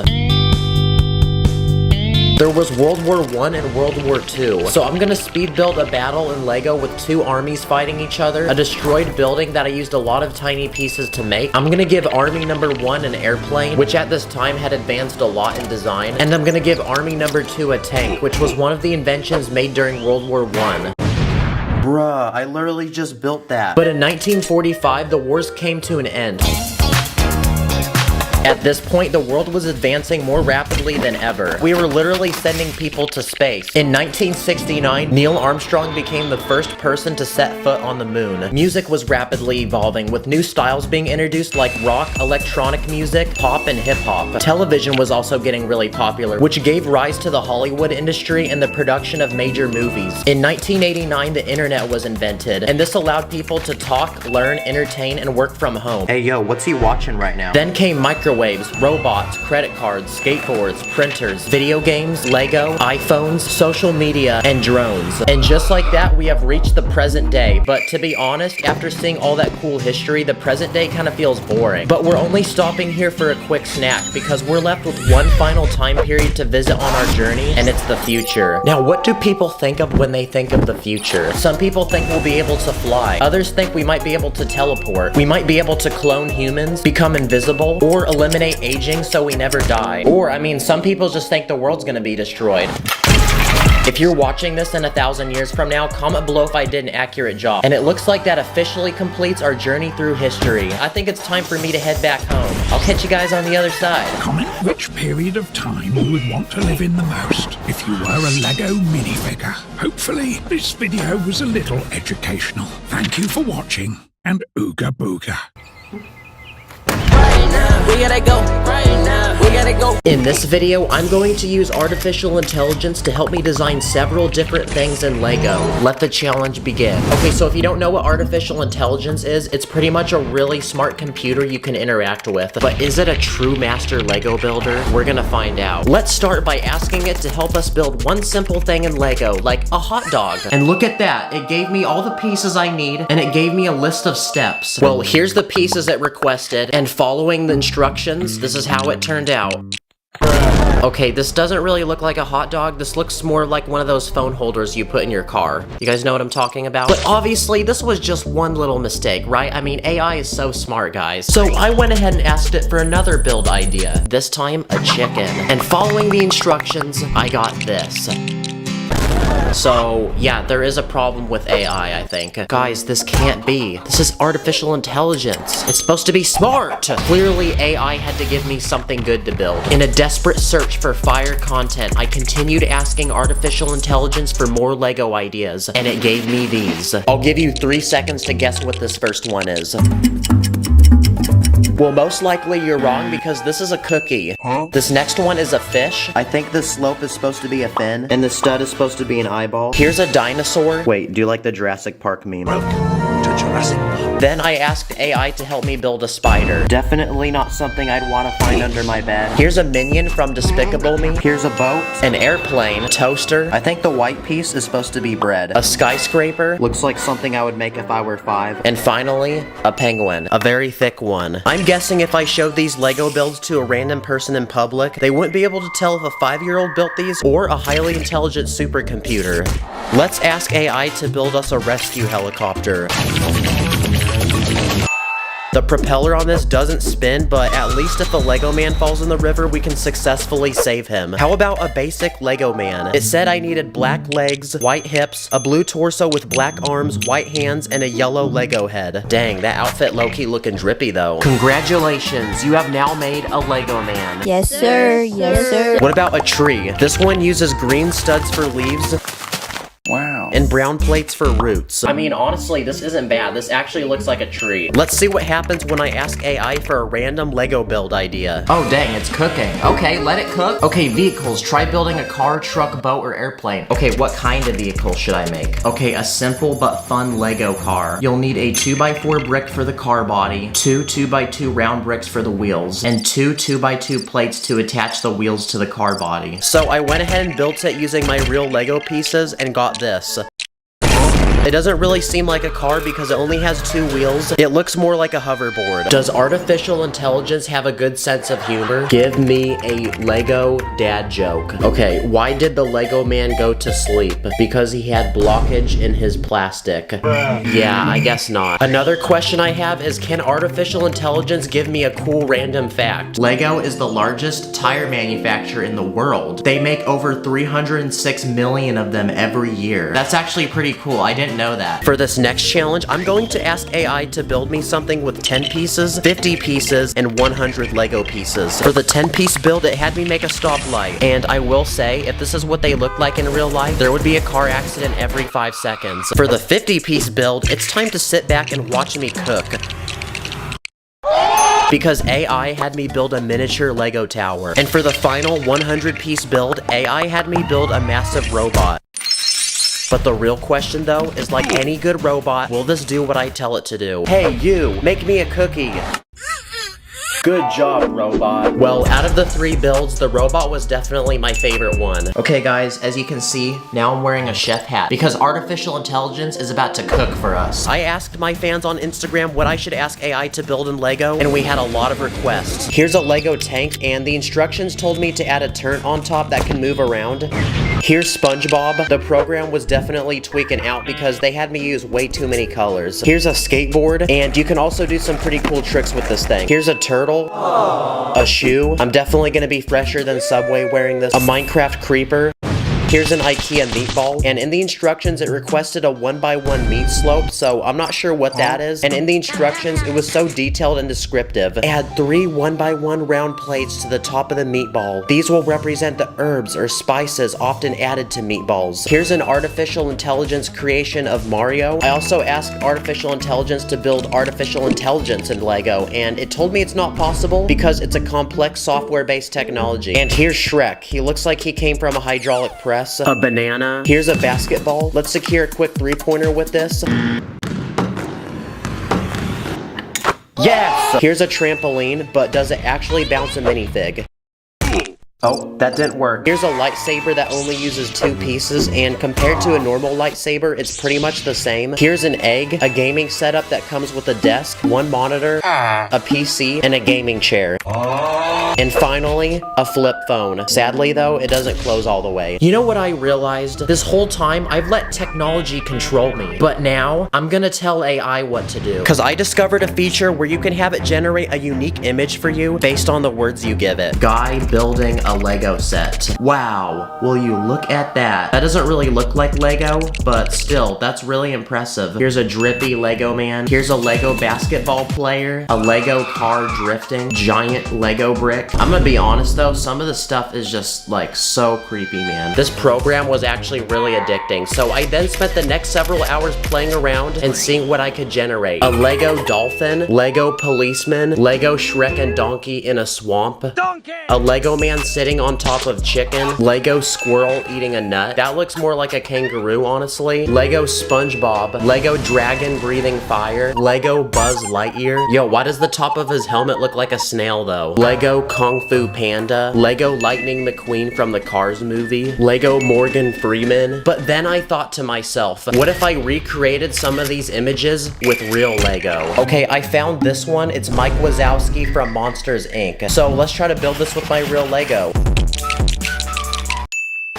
[SPEAKER 1] There was World War I and World War II. So I'm gonna speed build a battle in Lego with two armies fighting each other, a destroyed building that I used a lot of tiny pieces to make. I'm gonna give Army number 1 an airplane, which at this time had advanced a lot in design. And I'm gonna give Army number 2 a tank, which was one of the inventions made during World War I. Bruh, I literally just built that. But in 1945, the wars came to an end. At this point, the world was advancing more rapidly than ever. We were literally sending people to space. In 1969, Neil Armstrong became the first person to set foot on the moon. Music was rapidly evolving, with new styles being introduced like rock, electronic music, pop, and hip-hop. Television was also getting really popular, which gave rise to the Hollywood industry and the production of major movies. In 1989, the internet was invented, and this allowed people to talk, learn, entertain, and work from home. Hey yo, what's he watching right now? Then came microwaves, robots, credit cards, skateboards, printers, video games, Lego, iPhones, social media, and drones. And just like that, we have reached the present day. But to be honest, after seeing all that cool history, the present day kind of feels boring. But we're only stopping here for a quick snack because we're left with one final time period to visit on our journey, and it's the future. Now, what do people think of when they think of the future? Some people think we'll be able to fly. Others think we might be able to teleport. We might be able to clone humans, become invisible, or eliminate aging so we never die. Or, I mean, some people just think the world's gonna be destroyed. If you're watching this in 1,000 years from now, comment below if I did an accurate job. And it looks like that officially completes our journey through history. I think it's time for me to head back home. I'll catch you guys on the other side.
[SPEAKER 16] Comment which period of time you would want to live in the most if you were a Lego minifigure. Hopefully, this video was a little educational. Thank you for watching, and Ooga Booga.
[SPEAKER 17] We gotta go right now. We gotta go.
[SPEAKER 1] In this video, I'm going to use artificial intelligence to help me design several different things in Lego. Let the challenge begin. Okay, so if you don't know what artificial intelligence is, it's pretty much a really smart computer you can interact with. But is it a true master Lego builder? We're gonna find out. Let's start by asking it to help us build one simple thing in Lego, like a hot dog. And look at that, it gave me all the pieces I need, and it gave me a list of steps. Well, here's the pieces it requested, and following the instructions, this is how it turned out. Okay, this doesn't really look like a hot dog. This looks more like one of those phone holders you put in your car. You guys know what I'm talking about? But obviously, this was just one little mistake, right? I mean, AI is so smart, guys. So I went ahead and asked it for another build idea. This time, a chicken. And following the instructions, I got this. So, yeah, there is a problem with AI, I think. Guys, this can't be. This is artificial intelligence. It's supposed to be smart. Clearly, AI had to give me something good to build. In a desperate search for fire content, I continued asking artificial intelligence for more Lego ideas, and it gave me these. I'll give you 3 seconds to guess what this first one is. Well, most likely you're wrong because this is a cookie. This next one is a fish. I think the slope is supposed to be a fin, and the stud is supposed to be an eyeball. Here's a dinosaur. Wait, do you like the Jurassic Park meme?
[SPEAKER 16] Welcome to Jurassic Park.
[SPEAKER 1] Then I asked AI to help me build a spider. Definitely not something I'd want to find under my bed. Here's a minion from Despicable Me. Here's a boat, an airplane, a toaster. I think the white piece is supposed to be bread. A skyscraper. Looks like something I would make if I were 5. And finally, a penguin. A very thick one. I'm guessing if I showed these Lego builds to a random person in public, they wouldn't be able to tell if a 5-year-old built these or a highly intelligent supercomputer. Let's ask AI to build us a rescue helicopter. The propeller on this doesn't spin, but at least if a Lego man falls in the river, we can successfully save him. How about a basic Lego man? It said I needed black legs, white hips, a blue torso with black arms, white hands, and a yellow Lego head. Dang, that outfit low-key looking drippy though. Congratulations, you have now made a Lego man.
[SPEAKER 13] Yes, sir. Yes, sir.
[SPEAKER 1] What about a tree? This one uses green studs for leaves.
[SPEAKER 4] Wow.
[SPEAKER 1] And brown plates for roots. I mean, honestly, this isn't bad. This actually looks like a tree. Let's see what happens when I ask AI for a random Lego build idea. Oh, dang, it's cooking. Okay, let it cook. Okay, vehicles. Try building a car, truck, boat, or airplane. Okay, what kind of vehicle should I make? Okay, a simple but fun Lego car. You'll need a 2x4 brick for the car body, 2 2x2 round bricks for the wheels, and 2 2x2 plates to attach the wheels to the car body. So I went ahead and built it using my real Lego pieces and got this. It doesn't really seem like a car because it only has 2 wheels. It looks more like a hoverboard. Does artificial intelligence have a good sense of humor? Give me a Lego dad joke. Okay, why did the Lego man go to sleep? Because he had blockage in his plastic. Yeah, I guess not. Another question I have is, can artificial intelligence give me a cool random fact? Lego is the largest tire manufacturer in the world. They make over 306 million of them every year. That's actually pretty cool. I didn't know that. For this next challenge, I'm going to ask AI to build me something with 10 pieces, 50 pieces, and 100 Lego pieces. For the 10-piece build, it had me make a stoplight. And I will say, if this is what they look like in real life, there would be a car accident every 5 seconds. For the 50-piece build, it's time to sit back and watch me cook. Because AI had me build a miniature Lego tower. And for the final 100-piece build, AI had me build a massive robot. But the real question though is, like any good robot, will this do what I tell it to do? Hey you, make me a cookie. Good job, robot. Well, out of the 3 builds, the robot was definitely my favorite one. Okay guys, as you can see, now I'm wearing a chef hat because artificial intelligence is about to cook for us. I asked my fans on Instagram what I should ask AI to build in Lego, and we had a lot of requests. Here's a Lego tank, and the instructions told me to add a turret on top that can move around. Here's SpongeBob. The program was definitely tweaking out because they had me use way too many colors. Here's a skateboard, and you can also do some pretty cool tricks with this thing. Here's a turtle. A shoe. I'm definitely gonna be fresher than Subway wearing this. A Minecraft creeper. Here's an IKEA meatball, and in the instructions it requested a 1x1 meat slope, so I'm not sure what that is. And in the instructions, it was so detailed and descriptive. Add 3 1x1 round plates to the top of the meatball. These will represent the herbs or spices often added to meatballs. Here's an artificial intelligence creation of Mario. I also asked artificial intelligence to build artificial intelligence in Lego, and it told me it's not possible because it's a complex software-based technology. And here's Shrek. He looks like he came from a hydraulic press. A banana. Here's a basketball. Let's secure a quick three-pointer with this. Yes! Here's a trampoline, but does it actually bounce a minifig? Oh, that didn't work. Here's a lightsaber that only uses 2 pieces, and compared to a normal lightsaber, it's pretty much the same. Here's an egg, a gaming setup that comes with a desk, 1 monitor, a PC, and a gaming chair. And finally, a flip phone. Sadly though, it doesn't close all the way. You know what I realized? This whole time, I've let technology control me. But now, I'm gonna tell AI what to do. Cause I discovered a feature where you can have it generate a unique image for you based on the words you give it. Guy building a Lego set. Wow, will you look at that? That doesn't really look like Lego, but still, that's really impressive. Here's a drippy Lego man. Here's a Lego basketball player. A Lego car drifting. Giant Lego brick. I'm gonna be honest though, some of the stuff is just like so creepy, man. This program was actually really addicting, so I then spent the next several hours playing around and seeing what I could generate. A Lego dolphin, Lego policeman, Lego Shrek and donkey in a swamp, a Lego man sitting on top of chicken, Lego squirrel eating a nut. That looks more like a kangaroo, honestly. Lego SpongeBob, Lego dragon breathing fire, Lego Buzz Lightyear. Yo, why does the top of his helmet look like a snail though? Lego Kung Fu Panda, Lego Lightning McQueen from the Cars movie, Lego Morgan Freeman. But then I thought to myself, what if I recreated some of these images with real Lego? Okay, I found this one. It's Mike Wazowski from Monsters Inc. So let's try to build this with my real Lego.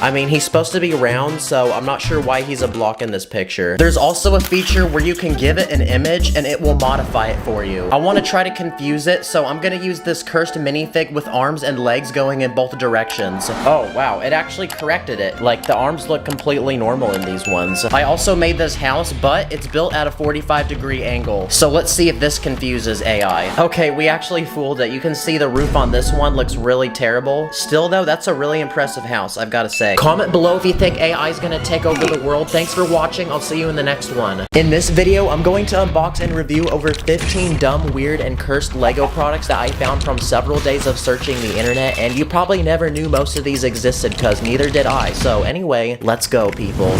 [SPEAKER 1] I mean, he's supposed to be round, so I'm not sure why he's a block in this picture. There's also a feature where you can give it an image and it will modify it for you. I want to try to confuse it, so I'm gonna use this cursed minifig with arms and legs going in both directions. Oh, wow, it actually corrected it. Like, the arms look completely normal in these ones. I also made this house, but it's built at a 45-degree angle. So let's see if this confuses AI. Okay, we actually fooled it. You can see the roof on this one looks really terrible. Still though, that's a really impressive house, I've got to say. Comment below if you think AI is gonna take over the world. Thanks for watching. I'll see you in the next one. In this video, I'm going to unbox and review over 15 dumb, weird, and cursed Lego products that I found from several days of searching the internet, and you probably never knew most of these existed because neither did I. So anyway, let's go, people.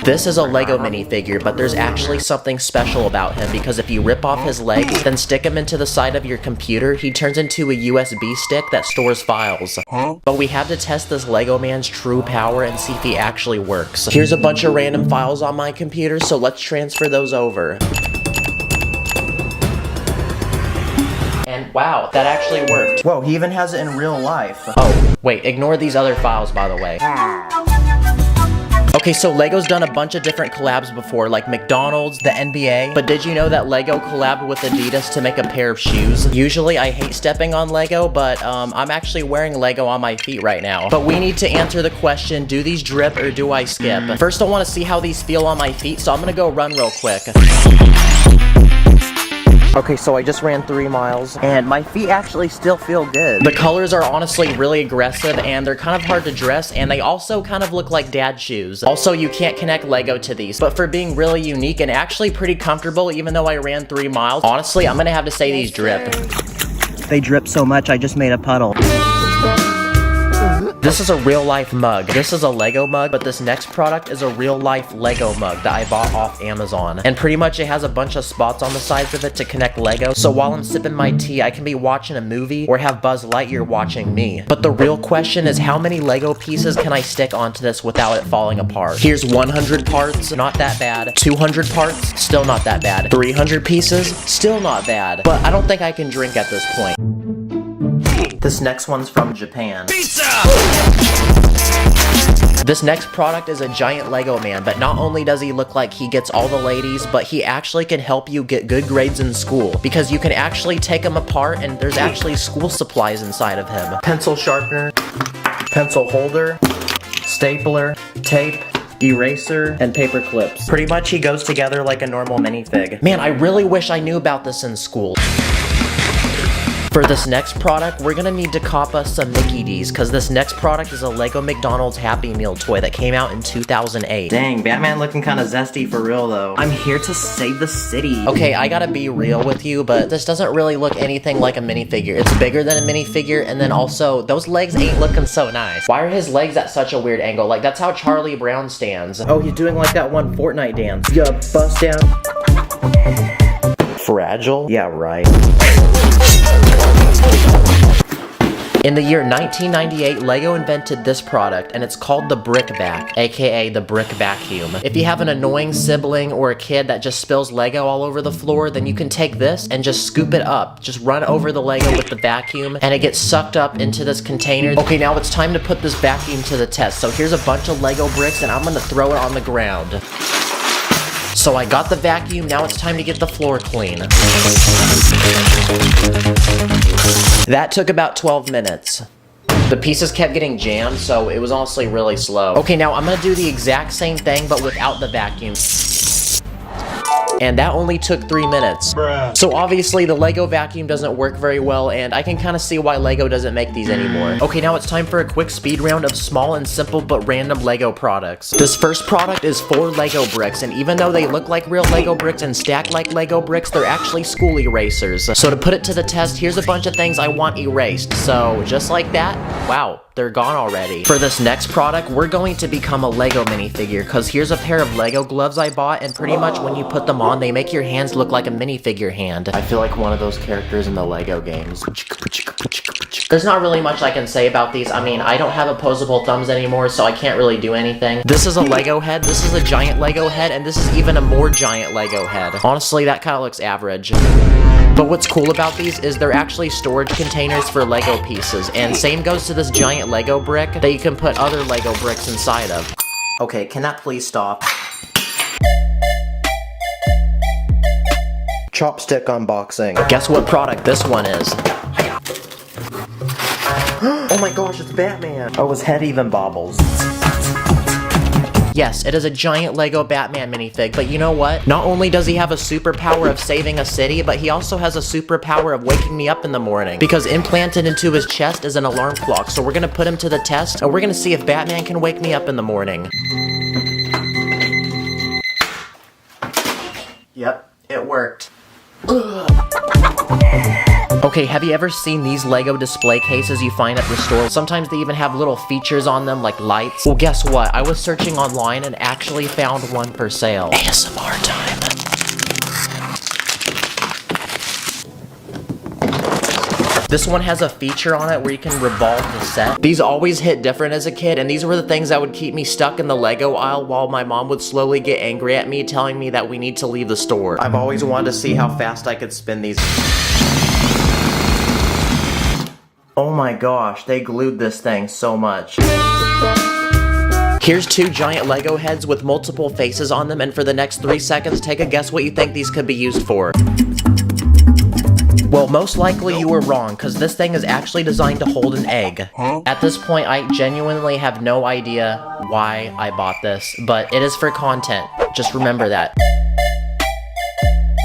[SPEAKER 1] This is a Lego minifigure, but there's actually something special about him because if you rip off his legs, then stick him into the side of your computer, he turns into a USB stick that stores files. But we have to test this Lego man's true power and see if he actually works. Here's a bunch of random files on my computer, so let's transfer those over. And wow, that actually worked. Whoa, he even has it in real life. Oh, wait, ignore these other files, by the way. Okay, so Lego's done a bunch of different collabs before, like McDonald's, the NBA, but did you know that Lego collabed with Adidas to make a pair of shoes? Usually I hate stepping on Lego, but I'm actually wearing Lego on my feet right now. But we need to answer the question, do these drip or do I skip? First I want to see how these feel on my feet, so I'm gonna go run real quick. Okay, so I just ran 3 miles, and my feet actually still feel good. The colors are honestly really aggressive, and they're kind of hard to dress, and they also kind of look like dad shoes. Also, you can't connect Lego to these, but for being really unique and actually pretty comfortable, even though I ran 3 miles, honestly, I'm gonna have to say these drip. They drip so much, I just made a puddle. This is a real-life mug. This is a Lego mug, but this next product is a real-life Lego mug that I bought off Amazon. And pretty much it has a bunch of spots on the sides of it to connect Lego, so while I'm sipping my tea, I can be watching a movie or have Buzz Lightyear watching me. But the real question is how many Lego pieces can I stick onto this without it falling apart? Here's 100 parts, not that bad. 200 parts, still not that bad. 300 pieces, still not bad. But I don't think I can drink at this point. This next one's from Japan. Pizza! This next product is a giant Lego man, but not only does he look like he gets all the ladies, but he actually can help you get good grades in school, because you can actually take him apart and there's actually school supplies inside of him. Pencil sharpener, pencil holder, stapler, tape, eraser, and paper clips. Pretty much he goes together like a normal minifig. Man, I really wish I knew about this in school. For this next product, we're gonna need to cop us some Mickey D's, because this next product is a Lego McDonald's Happy Meal toy that came out in 2008. Dang, Batman looking kinda zesty for real though. I'm here to save the city. Okay, I gotta be real with you, but this doesn't really look anything like a minifigure. It's bigger than a minifigure, and then also, those legs ain't looking so nice. Why are his legs at such a weird angle? Like, that's how Charlie Brown stands. Oh, he's doing like that one Fortnite dance. Yeah, bust down. Fragile? Yeah, right. In the year 1998, Lego invented this product, and it's called the Brick Vac, aka the Brick Vacuum. If you have an annoying sibling or a kid that just spills Lego all over the floor, then you can take this and just scoop it up. Just run over the Lego with the vacuum, and it gets sucked up into this container. Okay, now it's time to put this vacuum to the test. So here's a bunch of Lego bricks, and I'm gonna throw it on the ground. So I got the vacuum, now it's time to get the floor clean. That took about 12 minutes. The pieces kept getting jammed, so it was honestly really slow. Okay, now I'm gonna do the exact same thing, but without the vacuum. And that only took 3 minutes. Bruh. So obviously the Lego vacuum doesn't work very well, and I can kind of see why Lego doesn't make these anymore. Okay, now it's time for a quick speed round of small and simple but random Lego products. This first product is 4 Lego bricks, and even though they look like real Lego bricks and stack like Lego bricks, they're actually school erasers. So to put it to the test, here's a bunch of things I want erased. So just like that, wow, they're gone already. For this next product, we're going to become a Lego minifigure, because here's a pair of Lego gloves I bought, and pretty much when you put them on, they make your hands look like a minifigure hand. I feel like one of those characters in the Lego games. There's not really much I can say about these. I mean, I don't have opposable thumbs anymore, so I can't really do anything. This is a Lego head, this is a giant Lego head, and this is even a more giant Lego head. Honestly, that kind of looks average. But what's cool about these is they're actually storage containers for Lego pieces, and same goes to this giant Lego brick that you can put other Lego bricks inside of. Okay, can that please stop? Chopstick unboxing. Guess what product this one is? Oh my gosh, it's Batman! Oh, his head even bobbles. Yes, it is a giant Lego Batman minifig, but you know what? Not only does he have a superpower of saving a city, but he also has a superpower of waking me up in the morning. Because implanted into his chest is an alarm clock, so we're gonna put him to the test, and we're gonna see if Batman can wake me up in the morning. Yep, it worked. Okay, have you ever seen these Lego display cases you find at the store? Sometimes they even have little features on them like lights. Well, guess what? I was searching online and actually found one for sale. ASMR time. This one has a feature on it where you can revolve the set. These always hit different as a kid, and these were the things that would keep me stuck in the Lego aisle while my mom would slowly get angry at me, telling me that we need to leave the store. I've always wanted to see how fast I could spin these. Oh my gosh, they glued this thing so much. Here's 2 giant Lego heads with multiple faces on them, and for the next 3 seconds, take a guess what you think these could be used for. Well, most likely you were wrong, because this thing is actually designed to hold an egg. At this point, I genuinely have no idea why I bought this, but it is for content. Just remember that.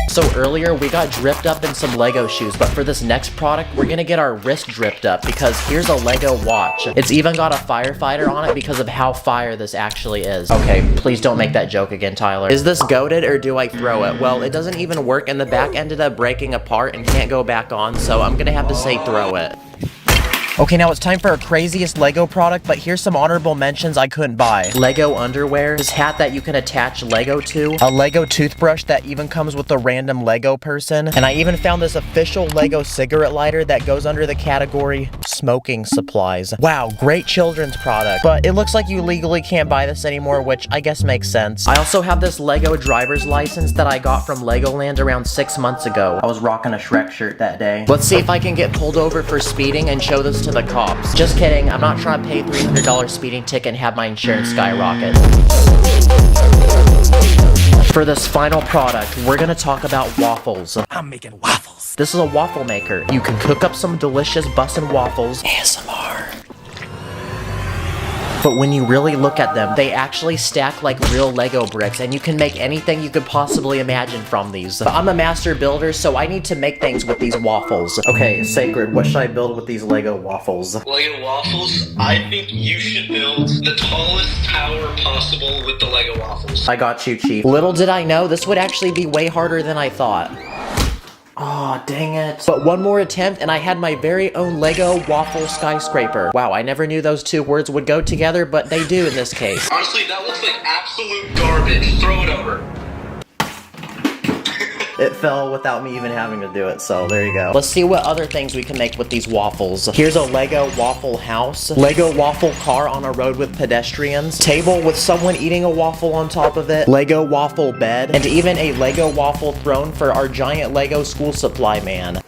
[SPEAKER 1] So earlier, we got dripped up in some Lego shoes, but for this next product, we're gonna get our wrist dripped up, because here's a Lego watch. It's even got a firefighter on it because of how fire this actually is. Okay, please don't make that joke again, Tyler. Is this goated or do I throw it? Well, it doesn't even work, and the back ended up breaking apart and can't go back on, so I'm gonna have to say throw it. Okay, now it's time for our craziest Lego product, but here's some honorable mentions I couldn't buy. Lego underwear, this hat that you can attach Lego to, a Lego toothbrush that even comes with a random Lego person, and I even found this official Lego cigarette lighter that goes under the category smoking supplies. Wow, great children's product, but it looks like you legally can't buy this anymore, which I guess makes sense. I also have this Lego driver's license that I got from Legoland around 6 months ago. I was rocking a Shrek shirt that day. Let's see if I can get pulled over for speeding and show this to the cops. Just kidding, I'm not trying to pay $300 speeding ticket and have my insurance skyrocket. For this final product, we're gonna talk about waffles. I'm making waffles. This is a waffle maker. You can cook up some delicious bussin' waffles. ASMR. But when you really look at them, they actually stack like real Lego bricks, and you can make anything you could possibly imagine from these. But I'm a master builder, so I need to make things with these waffles. Okay, Sacred, what should I build with these Lego waffles?
[SPEAKER 6] Lego waffles? I think you should build the tallest tower possible with the Lego waffles.
[SPEAKER 1] I got you, Chief. Little did I know, this would actually be way harder than I thought. Aw, dang it. But one more attempt and I had my very own Lego waffle skyscraper. Wow, I never knew those two words would go together, but they do in this case.
[SPEAKER 6] Honestly, that looks like absolute garbage. Throw it over.
[SPEAKER 1] It fell without me even having to do it, so there you go. Let's see what other things we can make with these waffles. Here's a Lego waffle house, Lego waffle car on a road with pedestrians, table with someone eating a waffle on top of it, Lego waffle bed, and even a Lego waffle throne for our giant Lego school supply man.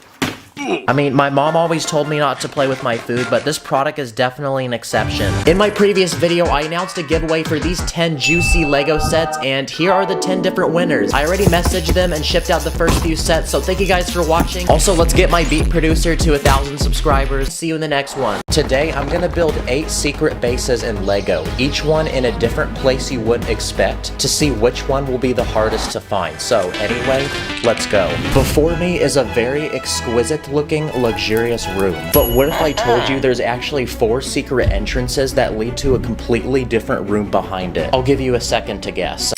[SPEAKER 1] I mean, my mom always told me not to play with my food, but this product is definitely an exception. In my previous video, I announced a giveaway for these 10 juicy Lego sets, and here are the 10 different winners. I already messaged them and shipped out the first few sets, so thank you guys for watching. Also, let's get my beat producer to 1,000 subscribers. See you in the next one. Today, I'm gonna build 8 secret bases in Lego, each one in a different place you wouldn't expect, to see which one will be the hardest to find. So anyway, let's go. Before me is a very exquisite looking luxurious room. But what if I told you there's actually 4 secret entrances that lead to a completely different room behind it? I'll give you a second to guess.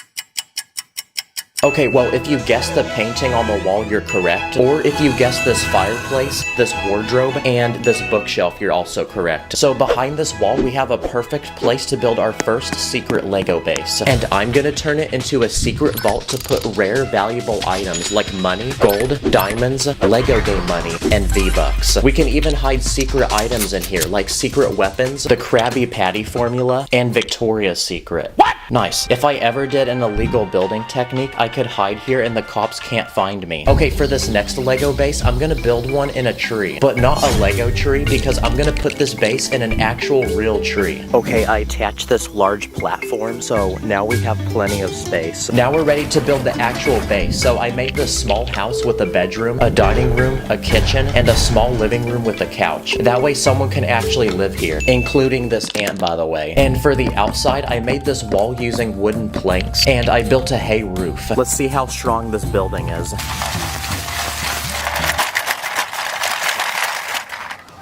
[SPEAKER 1] Okay, well, if you guess the painting on the wall, you're correct. Or if you guess this fireplace, this wardrobe, and this bookshelf, you're also correct. So behind this wall, we have a perfect place to build our first secret Lego base. And I'm gonna turn it into a secret vault to put rare, valuable items like money, gold, diamonds, Lego game money, and V-Bucks. We can even hide secret items in here, like secret weapons, the Krabby Patty formula, and Victoria's Secret. What? Nice. If I ever did an illegal building technique, I could hide here and the cops can't find me. Okay, for this next Lego base, I'm gonna build one in a tree, but not a Lego tree because I'm gonna put this base in an actual real tree. Okay, I attached this large platform, so now we have plenty of space. Now we're ready to build the actual base. So I made this small house with a bedroom, a dining room, a kitchen, and a small living room with a couch. That way someone can actually live here, including this ant, by the way. And for the outside, I made this wall using wooden planks, and I built a hay roof. Let's see how strong this building is.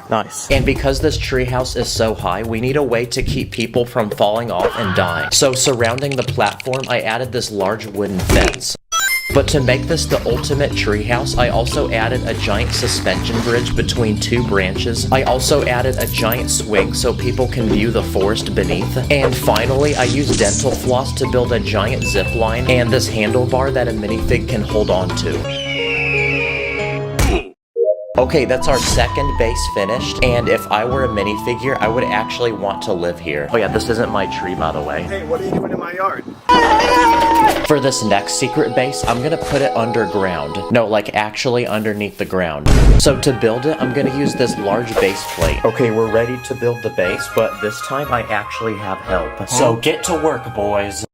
[SPEAKER 1] Nice. And because this treehouse is so high, we need a way to keep people from falling off and dying. So surrounding the platform, I added this large wooden fence. But to make this the ultimate treehouse, I also added a giant suspension bridge between 2 branches. I also added a giant swing so people can view the forest beneath. And finally, I used dental floss to build a giant zip line and this handlebar that a minifig can hold on to. Okay, that's our second base finished, and if I were a minifigure, I would actually want to live here. Oh yeah, this isn't my tree, by the way.
[SPEAKER 14] Hey, what are you doing in my yard?
[SPEAKER 1] For this next secret base, I'm gonna put it underground. No, like actually underneath the ground. So to build it, I'm gonna use this large base plate. Okay, we're ready to build the base, but this time I actually have help. So get to work, boys.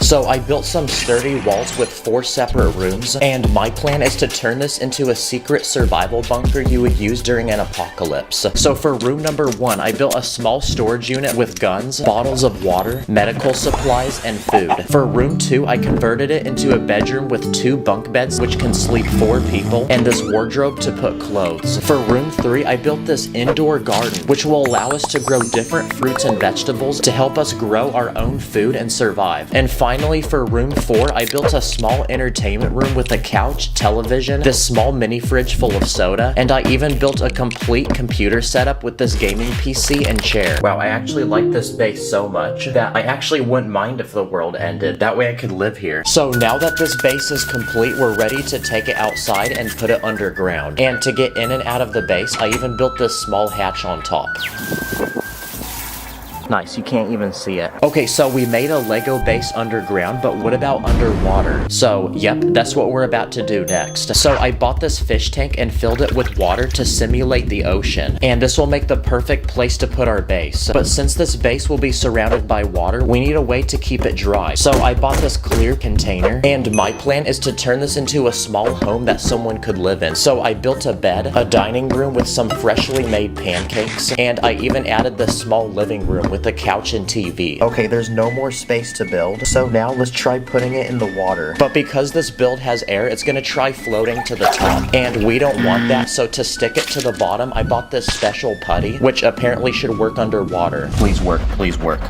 [SPEAKER 1] So I built some sturdy walls with 4 separate rooms, and my plan is to turn this into a secret survival bunker you would use during an apocalypse. So for room number 1, I built a small storage unit with guns, bottles of water, medical supplies, and food. For room 2, I converted it into a bedroom with 2 bunk beds which can sleep 4 people, and this wardrobe to put clothes. For room 3, I built this indoor garden which will allow us to grow different fruits and vegetables to help us grow our own food and survive. And finally, for room 4, I built a small entertainment room with a couch, television, this small mini fridge full of soda, and I even built a complete computer setup with this gaming PC and chair. Wow, I actually like this base so much that I actually wouldn't mind if the world ended. That way I could live here. So now that this base is complete, we're ready to take it outside and put it underground. And to get in and out of the base, I even built this small hatch on top. Nice, you can't even see it. Okay, so we made a Lego base underground, but what about underwater? So, yep, that's what we're about to do next. So I bought this fish tank and filled it with water to simulate the ocean. And this will make the perfect place to put our base. But since this base will be surrounded by water, we need a way to keep it dry. So I bought this clear container, and my plan is to turn this into a small home that someone could live in. So I built a bed, a dining room with some freshly made pancakes, and I even added this small living room with a couch and TV. Okay, there's no more space to build, so now let's try putting it in the water. But because this build has air, it's gonna try floating to the top, and we don't want that, so to stick it to the bottom, I bought this special putty, which apparently should work underwater. Please work, please work.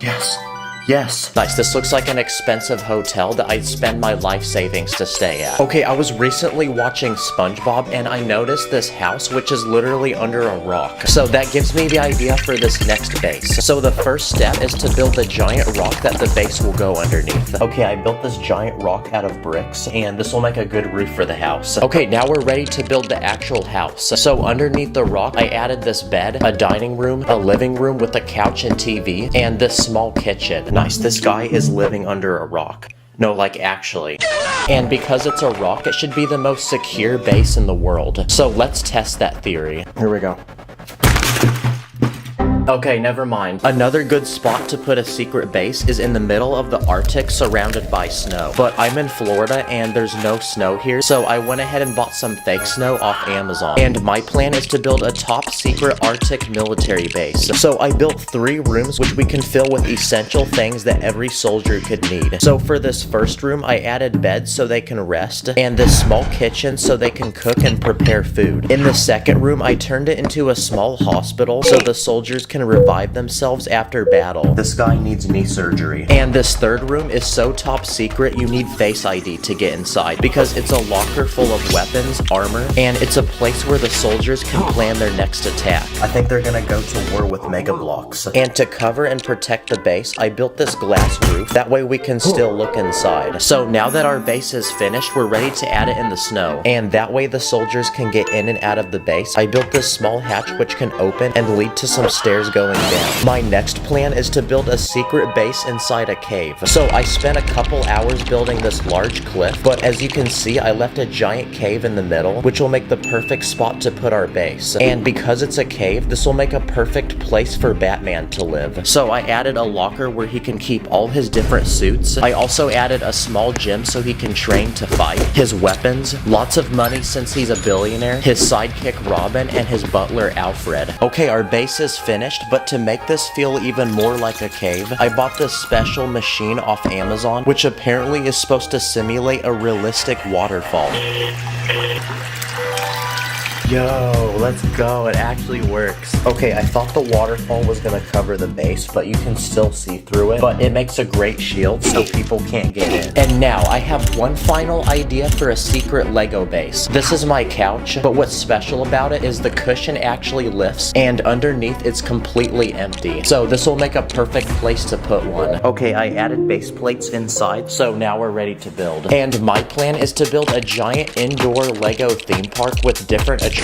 [SPEAKER 1] Yes. Yes. Nice, this looks like an expensive hotel that I'd spend my life savings to stay at. Okay, I was recently watching SpongeBob and I noticed this house which is literally under a rock. So that gives me the idea for this next base. So the first step is to build a giant rock that the base will go underneath. Okay, I built this giant rock out of bricks and this will make a good roof for the house. Okay, now we're ready to build the actual house. So underneath the rock, I added this bed, a dining room, a living room with a couch and TV, and this small kitchen. Nice, this guy is living under a rock. No, like actually. And because it's a rock, it should be the most secure base in the world. So let's test that theory. Here we go. Okay, never mind. Another good spot to put a secret base is in the middle of the Arctic surrounded by snow. But I'm in Florida and there's no snow here, so I went ahead and bought some fake snow off Amazon. And my plan is to build a top secret Arctic military base. So I built 3 rooms which we can fill with essential things that every soldier could need. So for this first room, I added beds so they can rest, and this small kitchen so they can cook and prepare food. In the second room, I turned it into a small hospital so the soldiers can revive themselves after battle. This guy needs knee surgery. And this third room is so top secret you need Face ID to get inside because it's a locker full of weapons, armor, and it's a place where the soldiers can plan their next attack. I think they're gonna go to war with Mega Blocks. And to cover and protect the base, I built this glass roof. That way we can still look inside. So now that our base is finished, we're ready to add it in the snow. And that way the soldiers can get in and out of the base. I built this small hatch which can open and lead to some stairs going down. My next plan is to build a secret base inside a cave. So I spent a couple hours building this large cliff, but as you can see, I left a giant cave in the middle, which will make the perfect spot to put our base. And because it's a cave, this will make a perfect place for Batman to live. So I added a locker where he can keep all his different suits. I also added a small gym so he can train to fight, his weapons, lots of money since he's a billionaire, his sidekick Robin, and his butler Alfred. Okay, our base is finished, but to make this feel even more like a cave, I bought this special machine off Amazon, which apparently is supposed to simulate a realistic waterfall. Yo, let's go. It actually works. Okay, I thought the waterfall was gonna cover the base, but you can still see through it. But it makes a great shield so people can't get in. And now, I have one final idea for a secret Lego base. This is my couch, but what's special about it is the cushion actually lifts, and underneath it's completely empty. So this will make a perfect place to put one. Okay, I added base plates inside, so now we're ready to build. And my plan is to build a giant indoor Lego theme park with different attractions.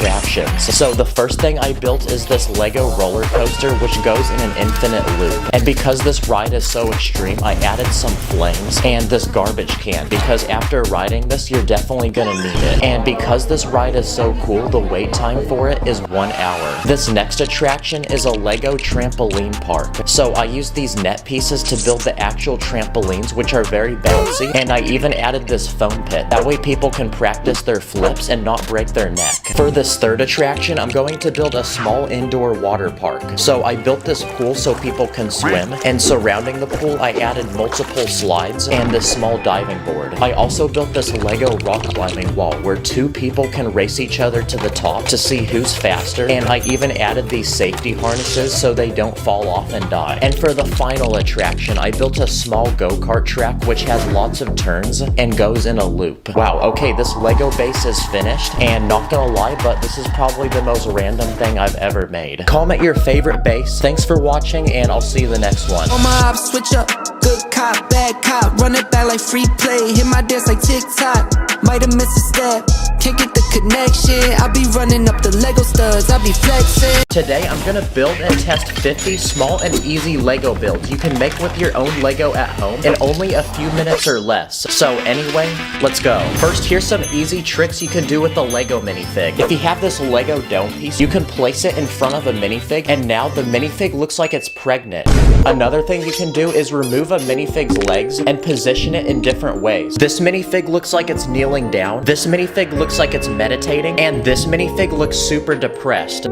[SPEAKER 1] So the first thing I built is this Lego roller coaster which goes in an infinite loop. And because this ride is so extreme, I added some flames and this garbage can because after riding this, you're definitely gonna need it. And because this ride is so cool, the wait time for it is 1 hour. This next attraction is a Lego trampoline park. So I used these net pieces to build the actual trampolines, which are very bouncy, and I even added this foam pit. That way people can practice their flips and not break their neck. For this third attraction, I'm going to build a small indoor water park. So I built this pool so people can swim, and surrounding the pool, I added multiple slides and this small diving board. I also built this Lego rock climbing wall where 2 people can race each other to the top to see who's faster, and I even added these safety harnesses so they don't fall off and die. And for the final attraction, I built a small go-kart track which has lots of turns and goes in a loop. Wow, okay, this Lego base is finished, and not gonna lie, but this is probably the most random thing I've ever made. Comment your favorite base. Thanks for watching, and I'll see you the next one.
[SPEAKER 2] On my ops, switch up. Good cop, bad cop. Run it back like free play. Hit my dance like TikTok. Might have missed a step. Can't get the connection. I be running up the Lego studs, I be flexing.
[SPEAKER 1] Today I'm gonna build and test 50 small and easy Lego builds you can make with your own Lego at home in only a few minutes or less. So anyway, let's go. First, here's some easy tricks you can do with the Lego minifig. If you have this Lego dome piece, you can place it in front of a minifig, and now the minifig looks like it's pregnant. Another thing you can do is remove a minifig's legs and position it in different ways. This minifig looks like it's kneeling down, this minifig looks like it's meditating, and this minifig looks super depressed.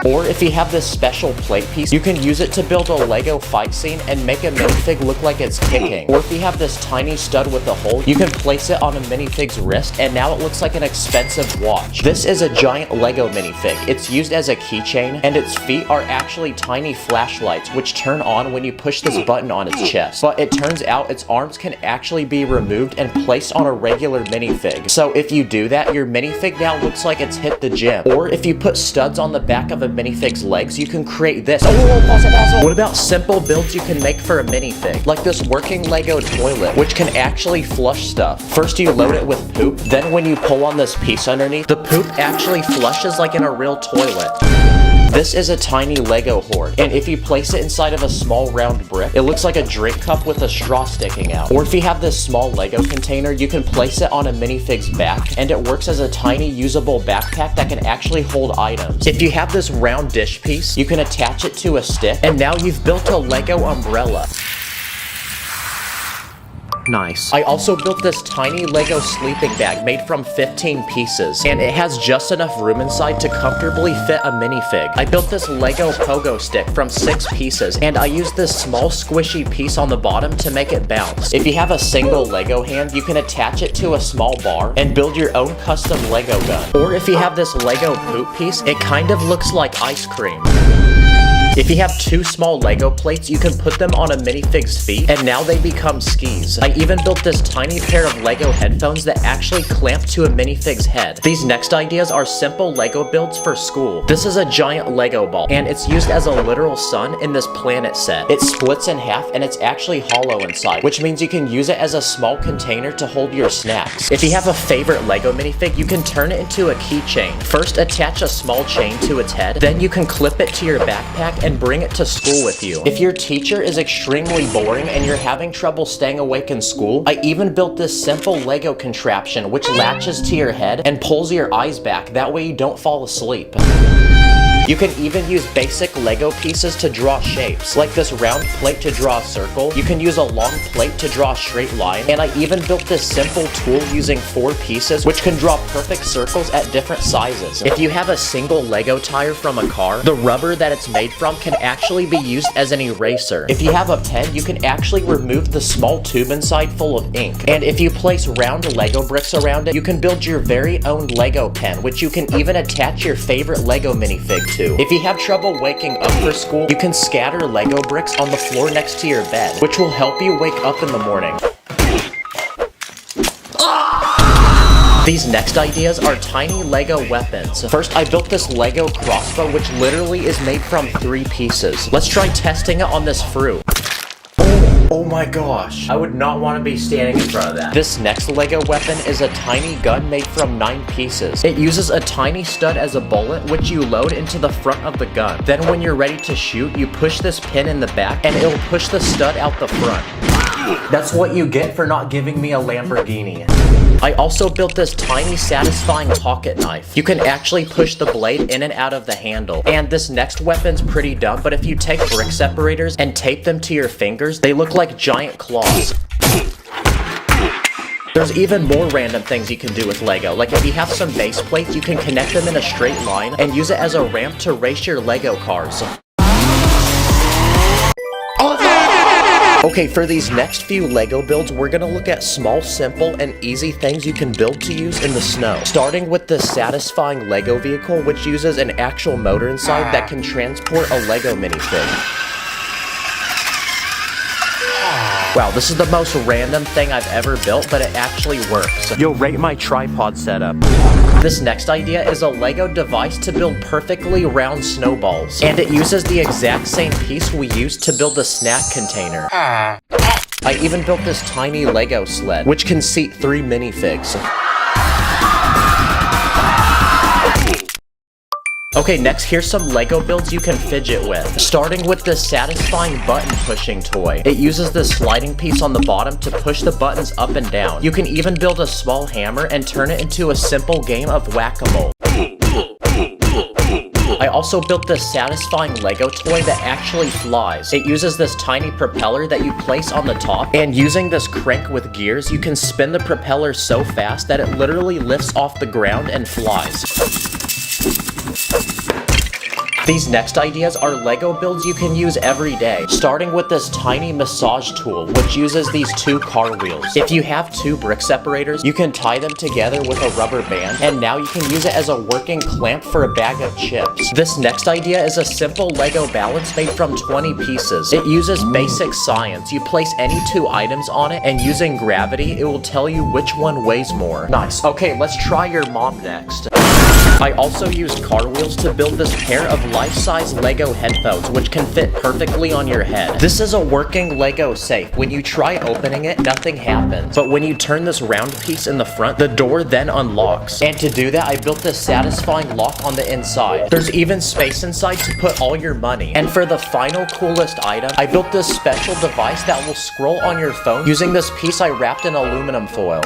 [SPEAKER 1] Or if you have this special plate piece, you can use it to build a Lego fight scene and make a minifig look like it's kicking. Or if you have this tiny stud with a hole, you can place it on a minifig's wrist and now it looks like an expensive watch. This is a giant Lego minifig. It's used as a keychain and its feet are actually tiny flashlights which turn on when you push this button on its chest. But it turns out its arms can actually be removed and placed on a regular minifig. So if you do that, your minifig now looks like it's hit the gym. Or if you put studs on the back of a minifig's legs, you can create this. What about simple builds you can make for a minifig? Like this working Lego toilet, which can actually flush stuff. First you load it with poop, then when you pull on this piece underneath, the poop actually flushes like in a real toilet. This is a tiny Lego hoard, and if you place it inside of a small round brick, it looks like a drink cup with a straw sticking out. Or if you have this small Lego container, you can place it on a minifig's back, and it works as a tiny usable backpack that can actually hold items. If you have this round dish piece, you can attach it to a stick, and now you've built a Lego umbrella. Nice. I also built this tiny Lego sleeping bag made from 15 pieces, and it has just enough room inside to comfortably fit a minifig. I built this Lego pogo stick from 6 pieces, and I used this small squishy piece on the bottom to make it bounce. If you have a single Lego hand, you can attach it to a small bar and build your own custom Lego gun. Or if you have this Lego poop piece, it kind of looks like ice cream. If you have 2 small Lego plates, you can put them on a minifig's feet, and now they become skis. I even built this tiny pair of Lego headphones that actually clamp to a minifig's head. These next ideas are simple Lego builds for school. This is a giant Lego ball, and it's used as a literal sun in this planet set. It splits in half, and it's actually hollow inside, which means you can use it as a small container to hold your snacks. If you have a favorite Lego minifig, you can turn it into a keychain. First, attach a small chain to its head, then you can clip it to your backpack and bring it to school with you. If your teacher is extremely boring and you're having trouble staying awake in school, I even built this simple Lego contraption which latches to your head and pulls your eyes back, that way you don't fall asleep. You can even use basic Lego pieces to draw shapes, like this round plate to draw a circle. You can use a long plate to draw a straight line, and I even built this simple tool using 4 pieces which can draw perfect circles at different sizes. If you have a single Lego tire from a car, the rubber that it's made from can actually be used as an eraser. If you have a pen, you can actually remove the small tube inside full of ink. And if you place round Lego bricks around it, you can build your very own Lego pen, which you can even attach your favorite Lego minifig to. If you have trouble waking up for school, you can scatter Lego bricks on the floor next to your bed, which will help you wake up in the morning. These next ideas are tiny Lego weapons. First, I built this Lego crossbow, which literally is made from 3 pieces. Let's try testing it on this fruit. Oh my gosh, I would not want to be standing in front of that. This next Lego weapon is a tiny gun made from 9 pieces. It uses a tiny stud as a bullet, which you load into the front of the gun. Then when you're ready to shoot, you push this pin in the back and it'll push the stud out the front. That's what you get for not giving me a Lamborghini. I also built this tiny satisfying pocket knife. You can actually push the blade in and out of the handle. And this next weapon's pretty dumb, but if you take brick separators and tape them to your fingers, they look like giant claws. There's even more random things you can do with Lego. Like if you have some base plates, you can connect them in a straight line and use it as a ramp to race your Lego cars. Okay, for these next few Lego builds, we're gonna look at small, simple, and easy things you can build to use in the snow. Starting with the satisfying Lego vehicle, which uses an actual motor inside that can transport a Lego minifig. Wow, this is the most random thing I've ever built, but it actually works. You'll rate my tripod setup. This next idea is a Lego device to build perfectly round snowballs. And it uses the exact same piece we used to build the snack container. I even built this tiny Lego sled, which can seat 3 minifigs. Okay, next here's some Lego builds you can fidget with. Starting with this satisfying button pushing toy. It uses this sliding piece on the bottom to push the buttons up and down. You can even build a small hammer and turn it into a simple game of whack-a-mole. I also built this satisfying Lego toy that actually flies. It uses this tiny propeller that you place on the top, and using this crank with gears, you can spin the propeller so fast that it literally lifts off the ground and flies. These next ideas are Lego builds you can use every day, starting with this tiny massage tool, which uses these 2 car wheels. If you have 2 brick separators, you can tie them together with a rubber band, and now you can use it as a working clamp for a bag of chips. This next idea is a simple Lego balance made from 20 pieces. It uses basic science. You place any 2 items on it, and using gravity, it will tell you which one weighs more. Nice. Okay, let's try your mom next. I also used car wheels to build this pair of life-size Lego headphones, which can fit perfectly on your head. This is a working Lego safe. When you try opening it, nothing happens. But when you turn this round piece in the front, the door then unlocks. And to do that, I built this satisfying lock on the inside. There's even space inside to put all your money. And for the final coolest item, I built this special device that will scroll on your phone using this piece I wrapped in aluminum foil.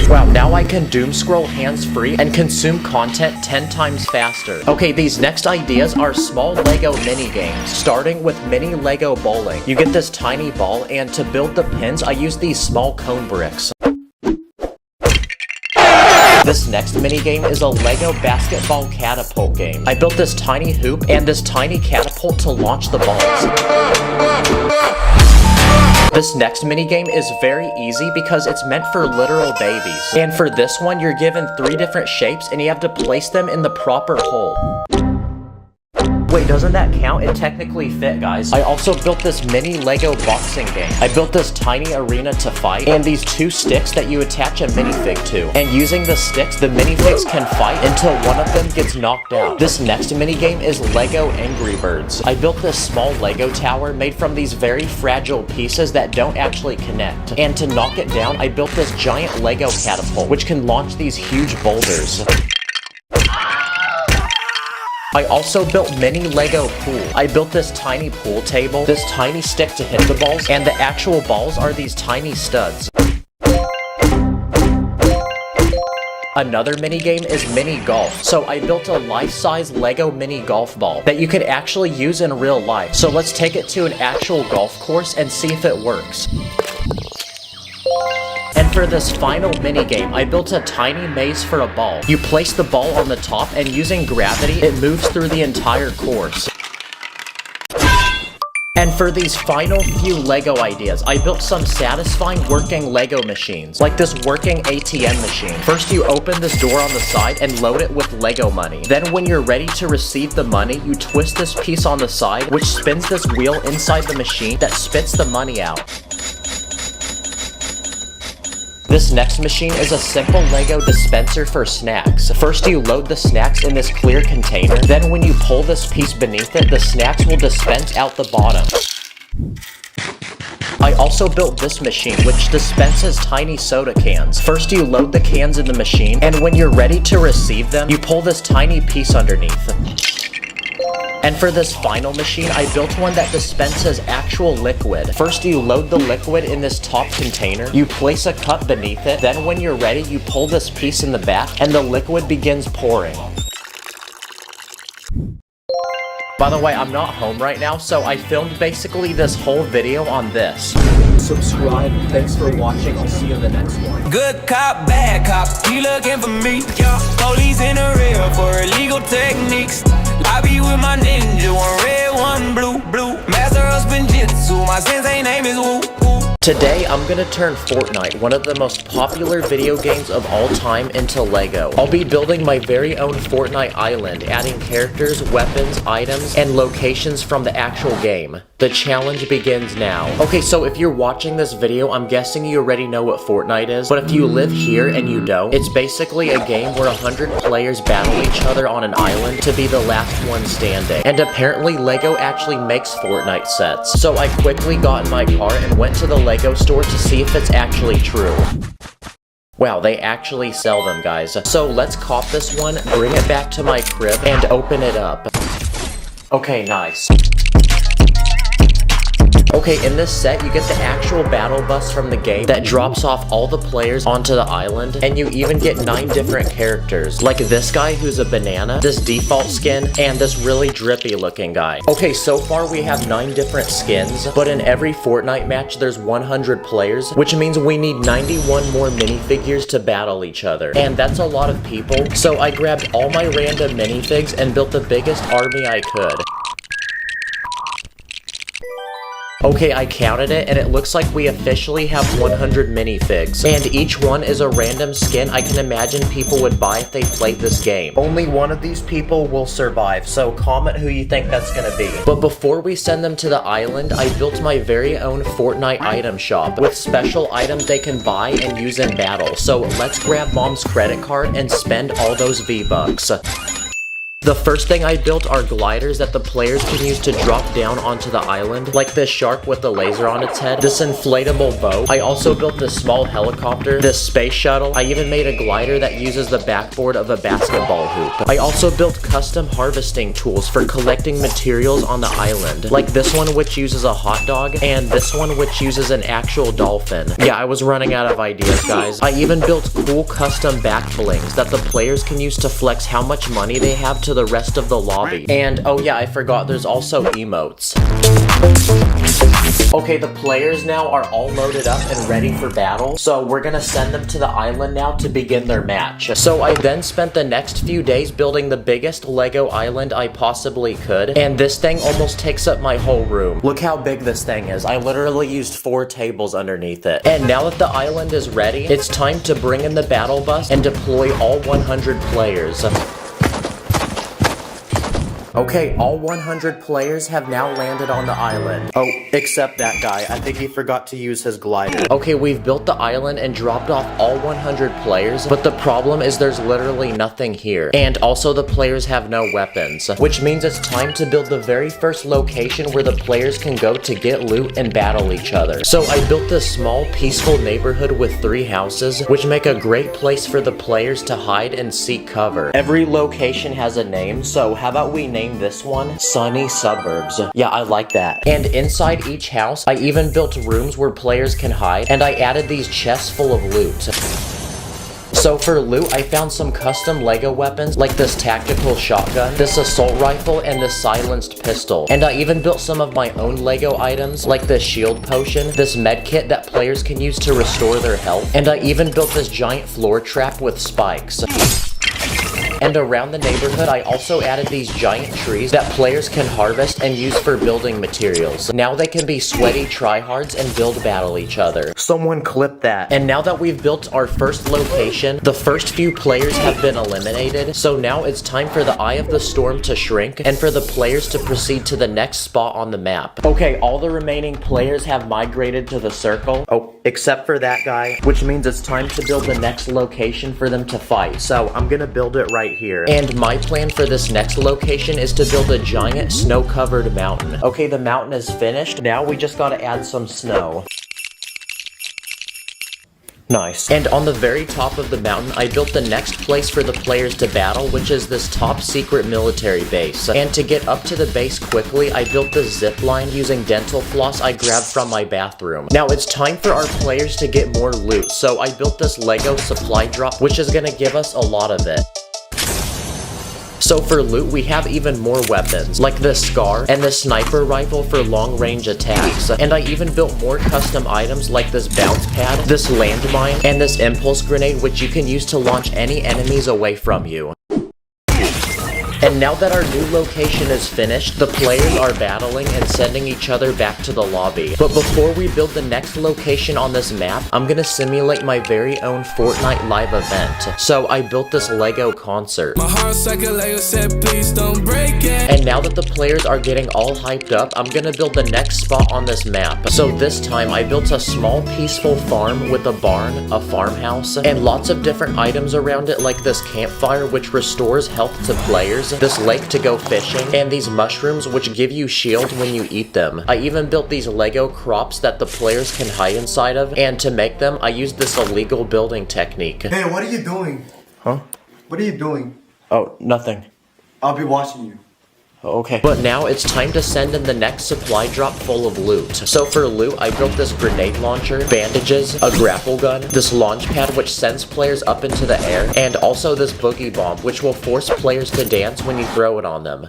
[SPEAKER 1] Wow, now I can doom scroll hands-free and consume content 10 times faster. Okay, these next ideas are small Lego mini games, starting with mini Lego bowling. You get this tiny ball, and to build the pins, I use these small cone bricks. This next mini game is a Lego basketball catapult game. I built this tiny hoop and this tiny catapult to launch the balls. This next minigame is very easy because it's meant for literal babies. And for this one, you're given 3 different shapes and you have to place them in the proper hole. Wait, doesn't that count? It technically fit, guys. I also built this mini Lego boxing game. I built this tiny arena to fight, and these 2 sticks that you attach a minifig to. And using the sticks, the minifigs can fight until one of them gets knocked out. This next minigame is Lego Angry Birds. I built this small Lego tower made from these very fragile pieces that don't actually connect. And to knock it down, I built this giant Lego catapult, which can launch these huge boulders. I also built mini Lego pool. I built this tiny pool table, this tiny stick to hit the balls, and the actual balls are these tiny studs. Another mini game is mini golf. So I built a life-size Lego mini golf ball that you could actually use in real life. So let's take it to an actual golf course and see if it works. And for this final minigame, I built a tiny maze for a ball. You place the ball on the top, and using gravity, it moves through the entire course. And for these final few Lego ideas, I built some satisfying working Lego machines, like this working ATM machine. First, you open this door on the side and load it with Lego money. Then when you're ready to receive the money, you twist this piece on the side, which spins this wheel inside the machine that spits the money out. This next machine is a simple Lego dispenser for snacks. First, you load the snacks in this clear container. Then when you pull this piece beneath it, the snacks will dispense out the bottom. I also built this machine, which dispenses tiny soda cans. First, you load the cans in the machine, and when you're ready to receive them, you pull this tiny piece underneath. And for this final machine, I built one that dispenses actual liquid. First, you load the liquid in this top container, you place a cup beneath it, then when you're ready, you pull this piece in the back, and the liquid begins pouring. By the way, I'm not home right now, so I filmed basically this whole video on this. Subscribe, thanks for watching, I'll see you in the next one.
[SPEAKER 12] Good cop, bad cop, he looking for me. Police in the rear for illegal techniques. I be with my ninja, one red, one blue. Master of spinjitzu, my sensei name is Woo.
[SPEAKER 1] Today, I'm gonna turn Fortnite, one of the most popular video games of all time, into Lego. I'll be building my very own Fortnite island, adding characters, weapons, items, and locations from the actual game. The challenge begins now. Okay, so if you're watching this video, I'm guessing you already know what Fortnite is, but if you live here and you don't, it's basically a game where 100 players battle each other on an island to be the last one standing. And apparently, Lego actually makes Fortnite sets. So I quickly got in my car and went to the Lego store to see if it's actually true. Wow, they actually sell them, guys. So let's cop this one, bring it back to my crib, and open it up. Okay, nice. Okay, in this set, you get the actual battle bus from the game that drops off all the players onto the island, and you even get 9 different characters, like this guy who's a banana, this default skin, and this really drippy looking guy. Okay, so far we have 9 different skins, but in every Fortnite match, there's 100 players, which means we need 91 more minifigures to battle each other, and that's a lot of people, so I grabbed all my random minifigs and built the biggest army I could. Okay, I counted it, and it looks like we officially have 100 minifigs. And each one is a random skin I can imagine people would buy if they played this game. Only one of these people will survive, so comment who you think that's gonna be. But before we send them to the island, I built my very own Fortnite item shop with special items they can buy and use in battle. So let's grab Mom's credit card and spend all those V-Bucks. The first thing I built are gliders that the players can use to drop down onto the island, like this shark with the laser on its head, this inflatable boat. I also built this small helicopter, this space shuttle. I even made a glider that uses the backboard of a basketball hoop. I also built custom harvesting tools for collecting materials on the island, like this one which uses a hot dog, and this one which uses an actual dolphin. Yeah, I was running out of ideas, guys. I even built cool custom back blings that the players can use to flex how much money they have to the rest of the lobby. And oh yeah, I forgot there's also emotes. Okay, the players now are all loaded up and ready for battle, so we're gonna send them to the island now to begin their match. So I then spent the next few days building the biggest Lego island I possibly could, and this thing almost takes up my whole room. Look how big this thing is. I literally used 4 tables underneath it. And now that the island is ready, it's time to bring in the battle bus and deploy all 100 players. Okay, all 100 players have now landed on the island. Oh, except that guy. I think he forgot to use his glider. Okay, we've built the island and dropped off all 100 players, but the problem is there's literally nothing here. And also the players have no weapons, which means it's time to build the very first location where the players can go to get loot and battle each other. So I built this small, peaceful neighborhood with 3 houses, which make a great place for the players to hide and seek cover. Every location has a name, so how about we name this one Sunny Suburbs. Yeah, I like that. And inside each house, I even built rooms where players can hide, and I added these chests full of loot. So for loot, I found some custom Lego weapons like this tactical shotgun, this assault rifle, and this silenced pistol. And I even built some of my own Lego items like this shield potion, this med kit that players can use to restore their health, and I even built this giant floor trap with spikes. And around the neighborhood, I also added these giant trees that players can harvest and use for building materials. Now they can be sweaty tryhards and build battle each other. Someone clip that. And now that we've built our first location, the first few players have been eliminated, so now it's time for the Eye of the Storm to shrink and for the players to proceed to the next spot on the map. Okay, all the remaining players have migrated to the circle. Oh, except for that guy, which means it's time to build the next location for them to fight. So I'm gonna build it right here. And my plan for this next location is to build a giant snow-covered mountain. Okay, the mountain is finished. Now we just gotta add some snow. Nice. And on the very top of the mountain, I built the next place for the players to battle, which is this top secret military base. And to get up to the base quickly, I built the zip line using dental floss I grabbed from my bathroom. Now it's time for our players to get more loot, so I built this Lego supply drop, which is gonna give us a lot of it. So for loot, we have even more weapons, like this Scar and this sniper rifle for long-range attacks. And I even built more custom items like this bounce pad, this landmine, and this impulse grenade, which you can use to launch any enemies away from you. And now that our new location is finished, the players are battling and sending each other back to the lobby. But before we build the next location on this map, I'm gonna simulate my very own Fortnite live event. So I built this Lego concert.
[SPEAKER 12] My heart's like a Lego set, please don't break it.
[SPEAKER 1] And now that the players are getting all hyped up, I'm gonna build the next spot on this map. So this time, I built a small peaceful farm with a barn, a farmhouse, and lots of different items around it like this campfire which restores health to players, trees, this lake to go fishing, and these mushrooms which give you shield when you eat them. I even built these Lego crops that the players can hide inside of, and to make them, I used this illegal building technique.
[SPEAKER 18] Hey, what are you doing?
[SPEAKER 1] Huh?
[SPEAKER 18] What are you doing?
[SPEAKER 1] Oh, nothing.
[SPEAKER 18] I'll be watching you.
[SPEAKER 1] Okay. But now it's time to send in the next supply drop full of loot. So for loot, I built this grenade launcher, bandages, a grapple gun, this launch pad which sends players up into the air, and also this boogie bomb which will force players to dance when you throw it on them.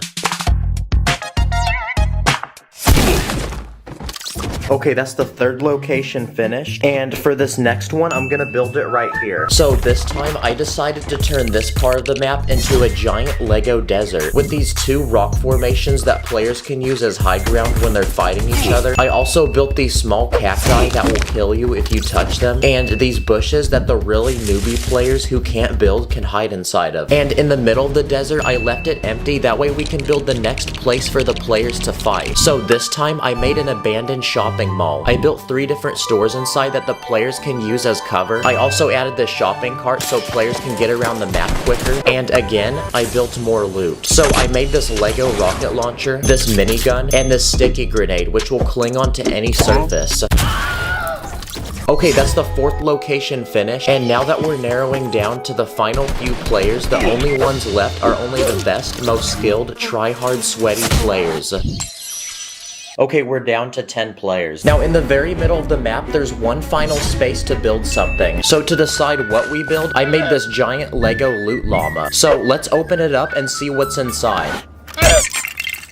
[SPEAKER 1] Okay, that's the third location finished, and for this next one, I'm gonna build it right here. So this time, I decided to turn this part of the map into a giant Lego desert, with these two rock formations that players can use as high ground when they're fighting each other. I also built these small cacti that will kill you if you touch them, and these bushes that the really newbie players who can't build can hide inside of. And in the middle of the desert, I left it empty, that way we can build the next place for the players to fight. So this time, I made an abandoned shopping mall. I built 3 different stores inside that the players can use as cover. I also added the shopping cart so players can get around the map quicker. And again, I built more loot. So I made this Lego rocket launcher, this minigun, and this sticky grenade, which will cling onto any surface. Okay, that's the 4th location finished, and now that we're narrowing down to the final few players, the only ones left are only the best, most skilled, try-hard, sweaty players. Okay, we're down to 10 players. Now, in the very middle of the map, there's one final space to build something. So to decide what we build, I made this giant Lego loot llama. So let's open it up and see what's inside.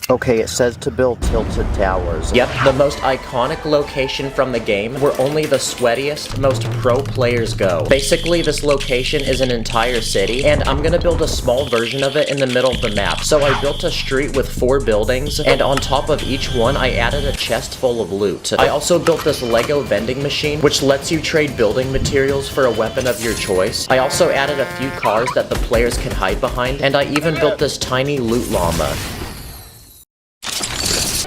[SPEAKER 1] Okay, it says to build tilted towers. Yep, the most iconic location from the game where only the sweatiest, most pro players go. Basically, this location is an entire city, and I'm gonna build a small version of it in the middle of the map. So I built a street with 4 buildings, and on top of each one, I added a chest full of loot. I also built this Lego vending machine, which lets you trade building materials for a weapon of your choice. I also added a few cars that the players can hide behind, and I even built this tiny loot llama.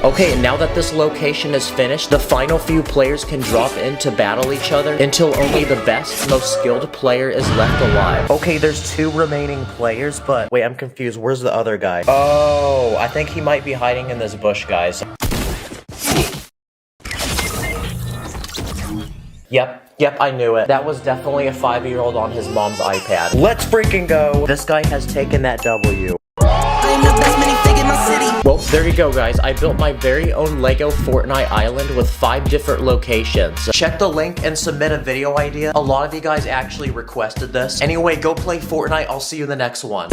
[SPEAKER 1] Okay, now that this location is finished, the final few players can drop in to battle each other until only the best, most skilled player is left alive. Okay, there's 2 remaining players, but wait, I'm confused. Where's the other guy? Oh, I think he might be hiding in this bush, guys. Yep, I knew it. That was definitely a 5-year-old on his mom's iPad. Let's freaking go! This guy has taken that W. Well, there you go, guys. I built my very own Lego Fortnite island with 5 different locations. Check the link and submit a video idea. A lot of you guys actually requested this. Anyway, go play Fortnite. I'll see you in the next one.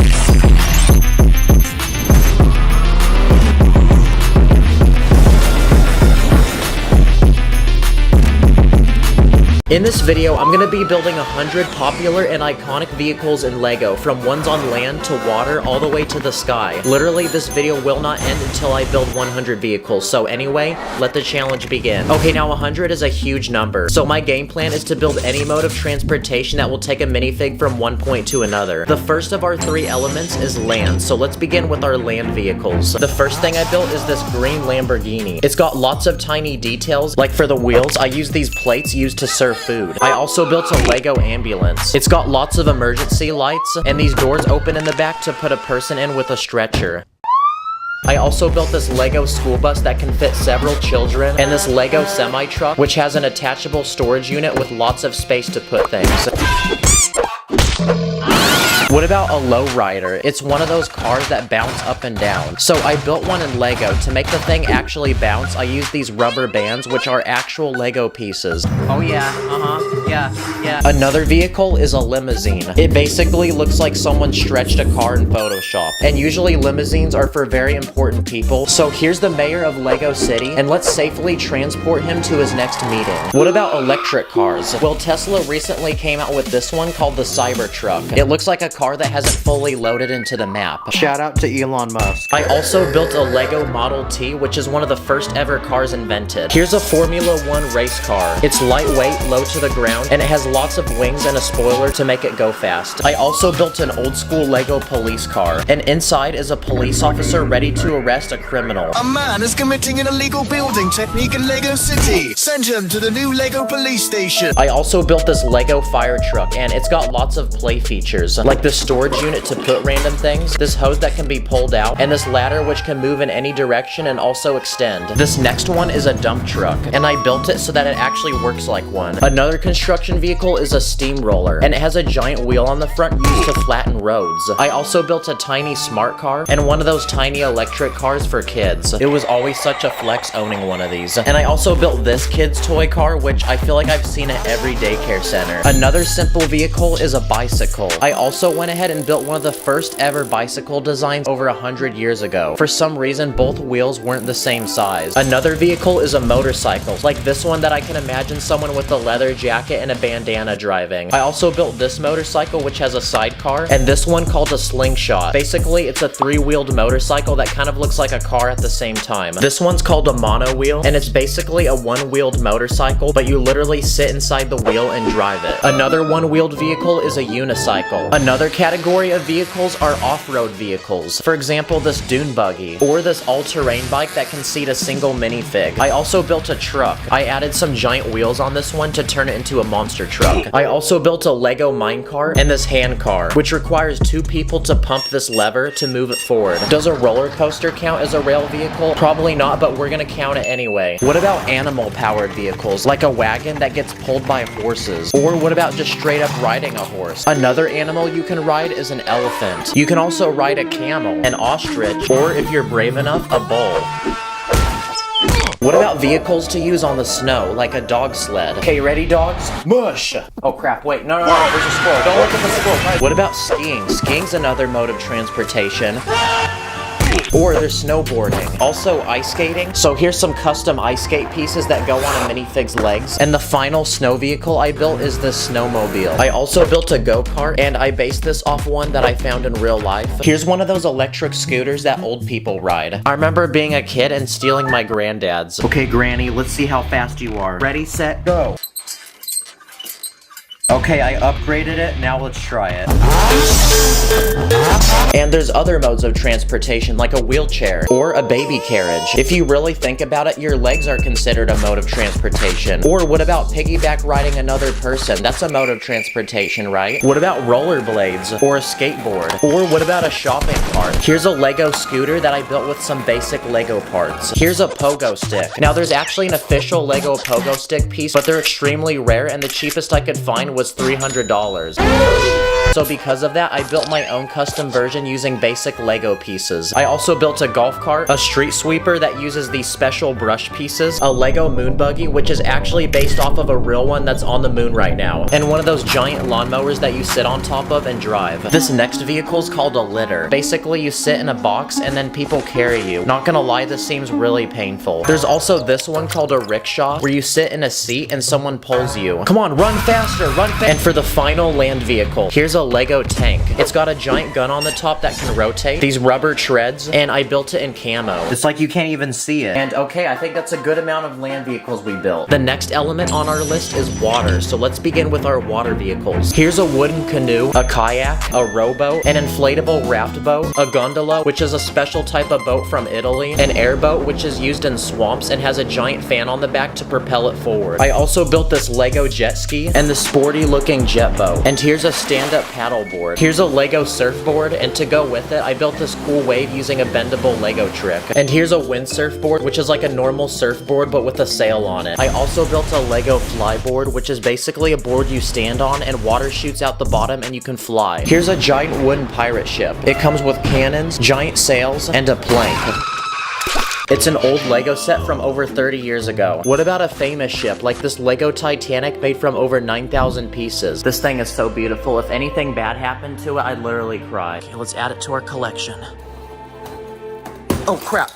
[SPEAKER 1] In this video, I'm gonna be building 100 popular and iconic vehicles in Lego, from ones on land to water all the way to the sky. Literally, this video will not end until I build 100 vehicles, so anyway, let the challenge begin. Okay, now 100 is a huge number, so my game plan is to build any mode of transportation that will take a minifig from one point to another. The first of our 3 elements is land, so let's begin with our land vehicles. The first thing I built is this green Lamborghini. It's got lots of tiny details, like for the wheels, I used these plates used to serve food. I also built a Lego ambulance. It's got lots of emergency lights, and these doors open in the back to put a person in with a stretcher. I also built this Lego school bus that can fit several children, and this Lego semi-truck, which has an attachable storage unit with lots of space to put things. What about a lowrider? It's one of those cars that bounce up and down. So I built one in Lego. To make the thing actually bounce, I used these rubber bands, which are actual Lego pieces. Oh yeah, yeah. Another vehicle is a limousine. It basically looks like someone stretched a car in Photoshop. And usually limousines are for very important people. So here's the mayor of Lego City, and let's safely transport him to his next meeting. What about electric cars? Well, Tesla recently came out with this one called the Cybertruck. It looks like a car that hasn't fully loaded into the map. Shout out to Elon Musk. I also built a Lego Model T, which is one of the first ever cars invented. Here's a Formula 1 race car. It's lightweight, low to the ground, and it has lots of wings and a spoiler to make it go fast. I also built an old school Lego police car, and inside is a police officer ready to arrest a criminal.
[SPEAKER 7] A man is committing an illegal building technique in Lego City. Send him to the new Lego police station.
[SPEAKER 1] I also built this Lego fire truck, and it's got lots of play features, like this the storage unit to put random things, this hose that can be pulled out, and this ladder which can move in any direction and also extend. This next one is a dump truck, and I built it so that it actually works like one. Another construction vehicle is a steamroller, and it has a giant wheel on the front used to flatten roads. I also built a tiny smart car and one of those tiny electric cars for kids. It was always such a flex owning one of these. And I also built this kid's toy car, which I feel like I've seen at every daycare center. Another simple vehicle is a bicycle. I also went ahead and built one of the first ever bicycle designs over 100 years ago. For some reason, both wheels weren't the same size. Another vehicle is a motorcycle, like this one that I can imagine someone with a leather jacket and a bandana driving. I also built this motorcycle, which has a sidecar, and this one called a slingshot. Basically, it's a three-wheeled motorcycle that kind of looks like a car at the same time. This one's called a monowheel, and it's basically a one-wheeled motorcycle, but you literally sit inside the wheel and drive it. Another one-wheeled vehicle is a unicycle. Another category of vehicles are off-road vehicles. For example, this dune buggy, or this all-terrain bike that can seat a single minifig. I also built a truck. I added some giant wheels on this one to turn it into a monster truck. I also built a Lego minecart and this hand car, which requires two people to pump this lever to move it forward. Does a roller coaster count as a rail vehicle? Probably not, but we're gonna count it anyway. What about animal-powered vehicles, like a wagon that gets pulled by horses? Or what about just straight up riding a horse? Another animal you can ride is an elephant. You can also ride a camel, an ostrich, or if you're brave enough, a bull. What about vehicles to use on the snow, like a dog sled? Okay, ready, dogs? Mush! Oh crap, wait, no, there's a squirrel. Don't look at the squirrel. What about skiing? Skiing's another mode of transportation. Or there's snowboarding. Also ice skating. So here's some custom ice skate pieces that go on a minifig's legs. And the final snow vehicle I built is this snowmobile. I also built a go-kart, and I based this off one that I found in real life. Here's one of those electric scooters that old people ride. I remember being a kid and stealing my granddad's. Okay, Granny, let's see how fast you are. Ready, set, go. Okay, I upgraded it, now let's try it. And there's other modes of transportation, like a wheelchair or a baby carriage. If you really think about it, your legs are considered a mode of transportation. Or what about piggyback riding another person? That's a mode of transportation, right? What about rollerblades or a skateboard? Or what about a shopping cart? Here's a Lego scooter that I built with some basic Lego parts. Here's a pogo stick. Now there's actually an official Lego pogo stick piece, but they're extremely rare, and the cheapest I could find was $300. So because of that, I built my own custom version using basic Lego pieces. I also built a golf cart, a street sweeper that uses these special brush pieces, a Lego moon buggy, which is actually based off of a real one that's on the moon right now, and one of those giant lawnmowers that you sit on top of and drive. This next vehicle is called a litter. Basically, you sit in a box and then people carry you. Not gonna lie, this seems really painful. There's also this one called a rickshaw, where you sit in a seat and someone pulls you. Come on, run faster, run faster! And for the final land vehicle, here's a Lego tank. It's got a giant gun on the top that can rotate, these rubber treads, and I built it in camo. It's like you can't even see it. And okay, I think that's a good amount of land vehicles we built. The next element on our list is water, so let's begin with our water vehicles. Here's a wooden canoe, a kayak, a rowboat, an inflatable raft boat, a gondola, which is a special type of boat from Italy, an airboat, which is used in swamps and has a giant fan on the back to propel it forward. I also built this Lego jet ski and the sporty looking jet boat. And here's a stand-up paddleboard. Here's a Lego surfboard, and to go with it, I built this cool wave using a bendable Lego trick. And here's a windsurfboard, which is like a normal surfboard but with a sail on it. I also built a Lego flyboard, which is basically a board you stand on and water shoots out the bottom and you can fly. Here's a giant wooden pirate ship. It comes with cannons, giant sails, and a plank. It's an old Lego set from over 30 years ago. What about a famous ship, like this Lego Titanic made from over 9,000 pieces? This thing is so beautiful. If anything bad happened to it, I'd literally cry. Okay, let's add it to our collection. Oh crap.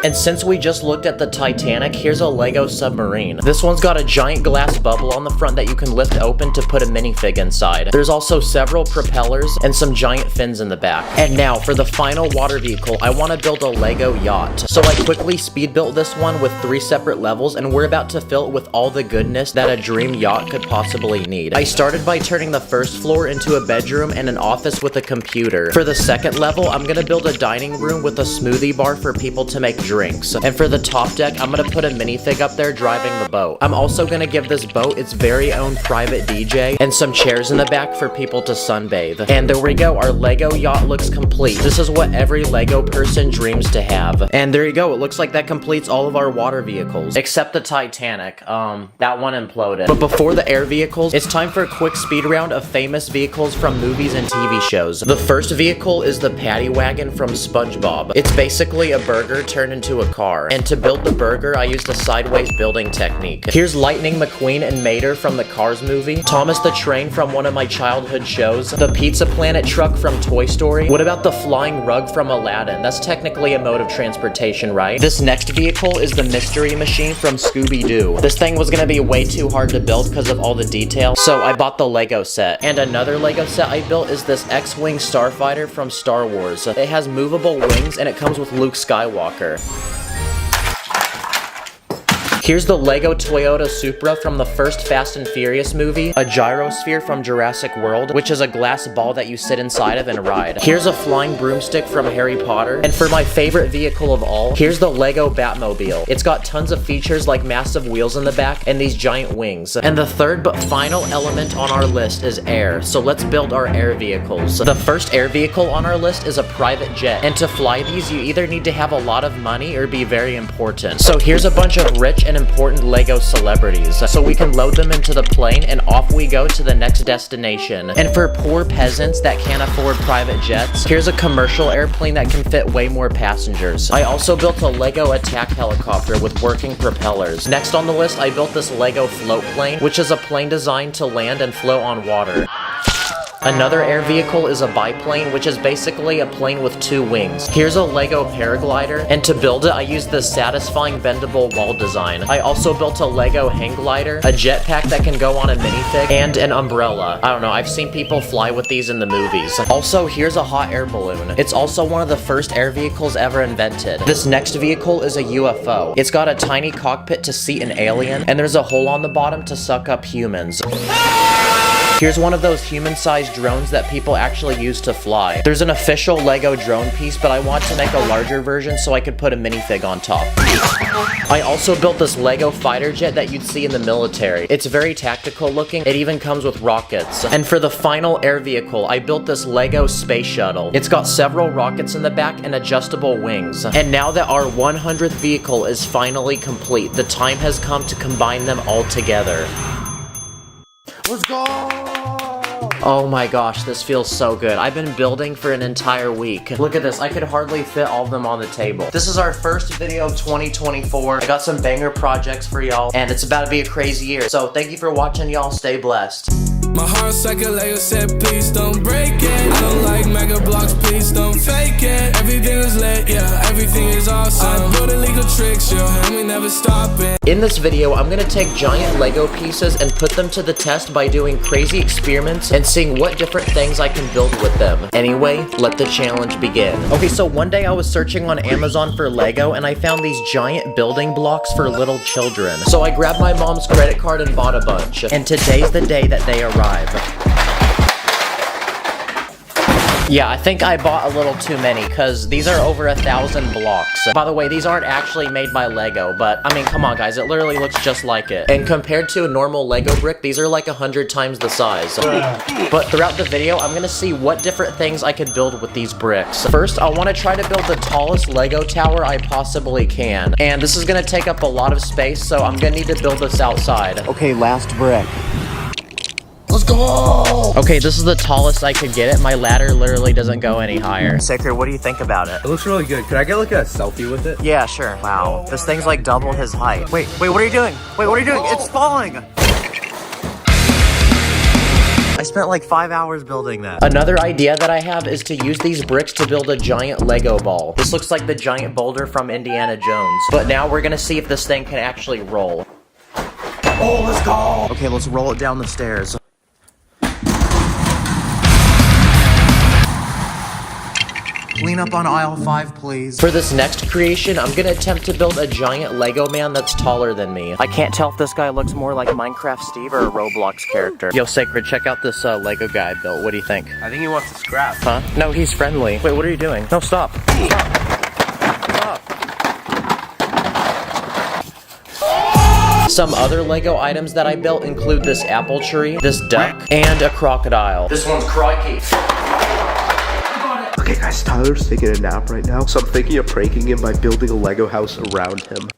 [SPEAKER 1] And since we just looked at the Titanic, here's a Lego submarine. This one's got a giant glass bubble on the front that you can lift open to put a minifig inside. There's also several propellers and some giant fins in the back. And now, for the final water vehicle, I want to build a Lego yacht. So I quickly speed built this one with 3 separate levels, and we're about to fill it with all the goodness that a dream yacht could possibly need. I started by turning the first floor into a bedroom and an office with a computer. For the second level, I'm gonna build a dining room with a smoothie bar for people to make drinks drinks. And for the top deck, I'm gonna put a minifig up there driving the boat. I'm also gonna give this boat its very own private DJ and some chairs in the back for people to sunbathe. And there we go, our Lego yacht looks complete. This is what every Lego person dreams to have. And there you go, it looks like that completes all of our water vehicles. Except the Titanic. That one imploded. But before the air vehicles, it's time for a quick speed round of famous vehicles from movies and TV shows. The first vehicle is the Paddy Wagon from SpongeBob. It's basically a burger turned into a car. And to build the burger, I used a sideways building technique. Here's Lightning McQueen and Mater from the Cars movie. Thomas the Train from one of my childhood shows. The Pizza Planet truck from Toy Story. What about the flying rug from Aladdin? That's technically a mode of transportation, right? This next vehicle is the Mystery Machine from Scooby-Doo. This thing was gonna be way too hard to build because of all the detail, so I bought the Lego set. And another Lego set I built is this X-Wing Starfighter from Star Wars. It has movable wings and it comes with Luke Skywalker. Here's the Lego Toyota Supra from the first Fast and Furious movie, a gyrosphere from Jurassic World, which is a glass ball that you sit inside of and ride. Here's a flying broomstick from Harry Potter. And for my favorite vehicle of all, here's the Lego Batmobile. It's got tons of features like massive wheels in the back and these giant wings. And the third but final element on our list is air. So let's build our air vehicles. The first air vehicle on our list is a private jet. And to fly these, you either need to have a lot of money or be very important. So here's a bunch of rich and important Lego celebrities, so we can load them into the plane and off we go to the next destination. And for poor peasants that can't afford private jets, here's a commercial airplane that can fit way more passengers. I also built a Lego attack helicopter with working propellers. Next on the list, I built this Lego float plane, which is a plane designed to land and float on water. Another air vehicle is a biplane, which is basically a plane with two wings. Here's a Lego paraglider, and to build it, I used this satisfying bendable wall design. I also built a Lego hang glider, a jetpack that can go on a minifig, and an umbrella. I don't know, I've seen people fly with these in the movies. Also, here's a hot air balloon. It's also one of the first air vehicles ever invented. This next vehicle is a UFO. It's got a tiny cockpit to seat an alien, and there's a hole on the bottom to suck up humans. Here's one of those human-sized drones that people actually use to fly. There's an official Lego drone piece, but I want to make a larger version so I could put a minifig on top. I also built this Lego fighter jet that you'd see in the military. It's very tactical looking. It even comes with rockets. And for the final air vehicle, I built this Lego space shuttle. It's got several rockets in the back and adjustable wings. And now that our 100th vehicle is finally complete, the time has come to combine them all together.
[SPEAKER 18] Let's go!
[SPEAKER 1] Oh my gosh, this feels so good. I've been building for an entire week. Look at this, I could hardly fit all of them on the table. This is our first video of 2024. I got some banger projects for y'all, and it's about to be a crazy year. So thank you for watching, y'all. Stay blessed.
[SPEAKER 12] My heart's like a Lego set, please don't break it. I don't like mega blocks, please don't fake it. Everything is lit, yeah, everything is awesome. I build illegal tricks, yeah, and we never stop it.
[SPEAKER 1] In this video, I'm gonna take giant Lego pieces and put them to the test by doing crazy experiments and seeing what different things I can build with them. Anyway, let the challenge begin. Okay, so one day I was searching on Amazon for Lego and I found these giant building blocks for little children. So I grabbed my mom's credit card and bought a bunch. And today's the day that they arrive. Yeah, I think I bought a little too many, because these are over 1,000 blocks. By the way, these aren't actually made by Lego, but I mean, come on guys, it literally looks just like it. And compared to a normal Lego brick, these are like 100 times the size. But throughout the video, I'm gonna see what different things I could build with these bricks. First, I wanna try to build the tallest Lego tower I possibly can. And this is gonna take up a lot of space, so I'm gonna need to build this outside.
[SPEAKER 18] Okay, last brick.
[SPEAKER 1] Let's go! Okay, this is the tallest I could get it. My ladder literally doesn't go any higher. Saker, what do you think about it?
[SPEAKER 11] It looks really good. Could I get like a selfie with it?
[SPEAKER 1] Yeah, sure. Wow. This thing's like double his height. Wait, what are you doing? Wait, what are you doing? It's falling! I spent like 5 hours building that. Another idea that I have is to use these bricks to build a giant Lego ball. This looks like the giant boulder from Indiana Jones. But now we're gonna see if this thing can actually roll. Oh, let's go! Okay, let's roll it down the stairs. Clean up on aisle 5, please. For this next creation, I'm gonna attempt to build a giant Lego man that's taller than me. I can't tell if this guy looks more like Minecraft Steve or a Roblox character. Yo, Sacred, check out this Lego guy I built. What do you think?
[SPEAKER 11] I think he wants to scrap.
[SPEAKER 1] Huh? No, he's friendly. Wait, what are you doing? No, stop. Stop. Stop. Some other Lego items that I built include this apple tree, this duck, and a crocodile. This one's crikey.
[SPEAKER 11] Okay guys, Tyler's taking a nap right now, so I'm thinking of pranking him by building a Lego house around him.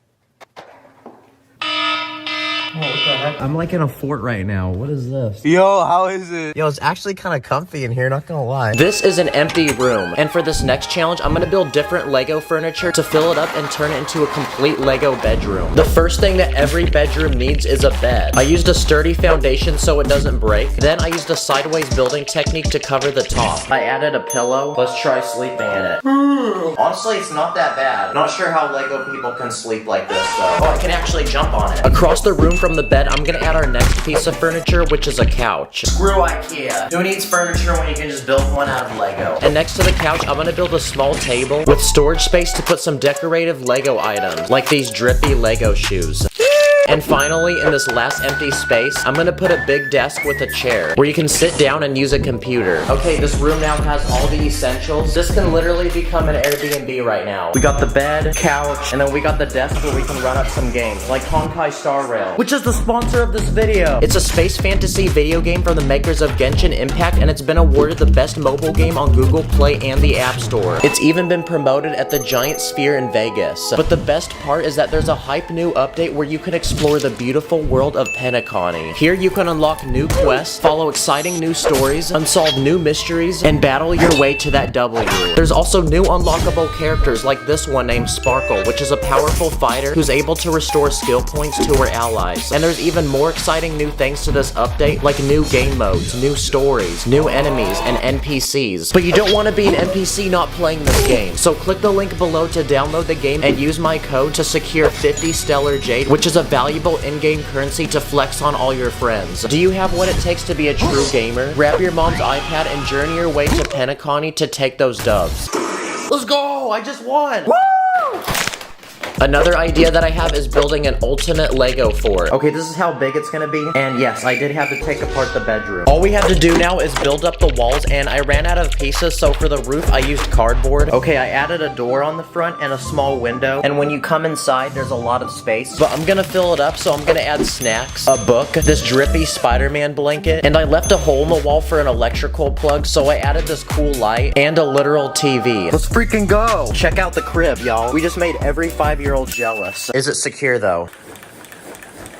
[SPEAKER 18] I'm like in a fort right now. What is this?
[SPEAKER 19] Yo, how is it?
[SPEAKER 18] Yo, it's actually kind of comfy in here, not gonna lie.
[SPEAKER 1] This is an empty room, and for this next challenge, I'm gonna build different Lego furniture to fill it up and turn it into a complete Lego bedroom. The first thing that every bedroom needs is a bed. I used a sturdy foundation so it doesn't break. Then I used a sideways building technique to cover the top. I added a pillow. Let's try sleeping in it. Honestly, it's not that bad. Not sure how Lego people can sleep like this though. Oh, I can actually jump on it. Across the room from the bed, I'm gonna add our next piece of furniture, which is a couch. Screw IKEA. Who needs furniture when you can just build one out of Lego? And next to the couch, I'm gonna build a small table with storage space to put some decorative Lego items, like these drippy Lego shoes. And finally, in this last empty space, I'm gonna put a big desk with a chair where you can sit down and use a computer. Okay, this room now has all the essentials. This can literally become an Airbnb right now. We got the bed, couch, and then we got the desk where we can run up some games, like Honkai Star Rail, which is the sponsor of this video. It's a space fantasy video game from the makers of Genshin Impact, and it's been awarded the best mobile game on Google Play and the App Store. It's even been promoted at the Giant Sphere in Vegas. But the best part is that there's a hype new update where you can explore the beautiful world of Penacony. Here you can unlock new quests, follow exciting new stories, unsolve new mysteries, and battle your way to that W. There's also new unlockable characters like this one named Sparkle, which is a powerful fighter who's able to restore skill points to her allies. And there's even more exciting new things to this update, like new game modes, new stories, new enemies, and NPCs. But you don't want to be an NPC not playing this game, so click the link below to download the game and use my code to secure 50 Stellar Jade, which is a valuable in-game currency to flex on all your friends. Do you have what it takes to be a true gamer? Grab your mom's iPad and journey your way to Penacony to take those dubs. Let's go! I just won! Woo! Another idea that I have is building an ultimate Lego fort. Okay, this is how big it's gonna be. And yes, I did have to take apart the bedroom. All we have to do now is build up the walls, and I ran out of pieces, so for the roof, I used cardboard. Okay, I added a door on the front and a small window. And when you come inside, there's a lot of space. But I'm gonna fill it up, so I'm gonna add snacks, a book, this drippy Spider-Man blanket, and I left a hole in the wall for an electrical plug, so I added this cool light and a literal TV. Let's freaking go! Check out the crib, y'all. We just made every 5-year-old jealous. Is it secure though?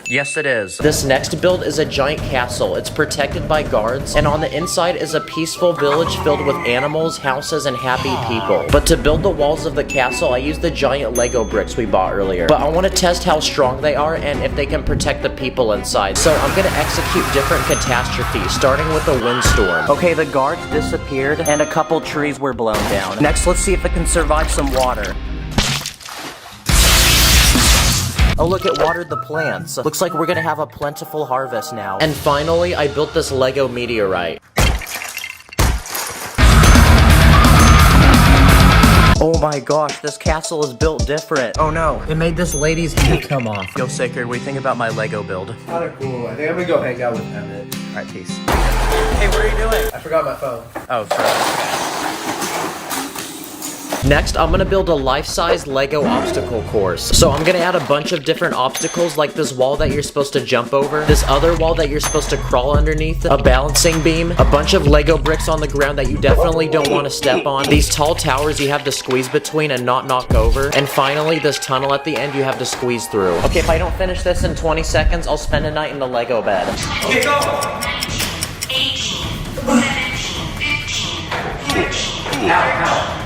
[SPEAKER 1] Yes, it is. This next build is a giant castle. It's protected by guards, and on the inside is a peaceful village filled with animals, houses, and happy people. But to build the walls of the castle, I used the giant Lego bricks we bought earlier. But I want to test how strong they are and if they can protect the people inside. So I'm gonna execute different catastrophes, starting with a windstorm. Okay, the guards disappeared, and a couple trees were blown down. Next, let's see if it can survive some water. Oh look, it watered the plants. Looks like we're gonna have a plentiful harvest now. And finally, I built this Lego meteorite. Oh my gosh, this castle is built different. Oh no, it made this lady's head come off. Yo, Sacred, what do you think about my Lego build?
[SPEAKER 11] Kinda cool. I think I'm gonna go hang out with Emmett.
[SPEAKER 1] Alright, peace. Hey, what are you doing?
[SPEAKER 11] I forgot my phone.
[SPEAKER 1] Oh, sorry. Next, I'm gonna build a life-size Lego obstacle course. So I'm gonna add a bunch of different obstacles, like this wall that you're supposed to jump over, this other wall that you're supposed to crawl underneath, a balancing beam, a bunch of Lego bricks on the ground that you definitely don't want to step on, these tall towers you have to squeeze between and not knock over, and finally this tunnel at the end you have to squeeze through. Okay, if I don't finish this in 20 seconds, I'll spend a night in the Lego bed.
[SPEAKER 5] Okay, go!
[SPEAKER 8] 18, 17, 15, 14,
[SPEAKER 5] Ow.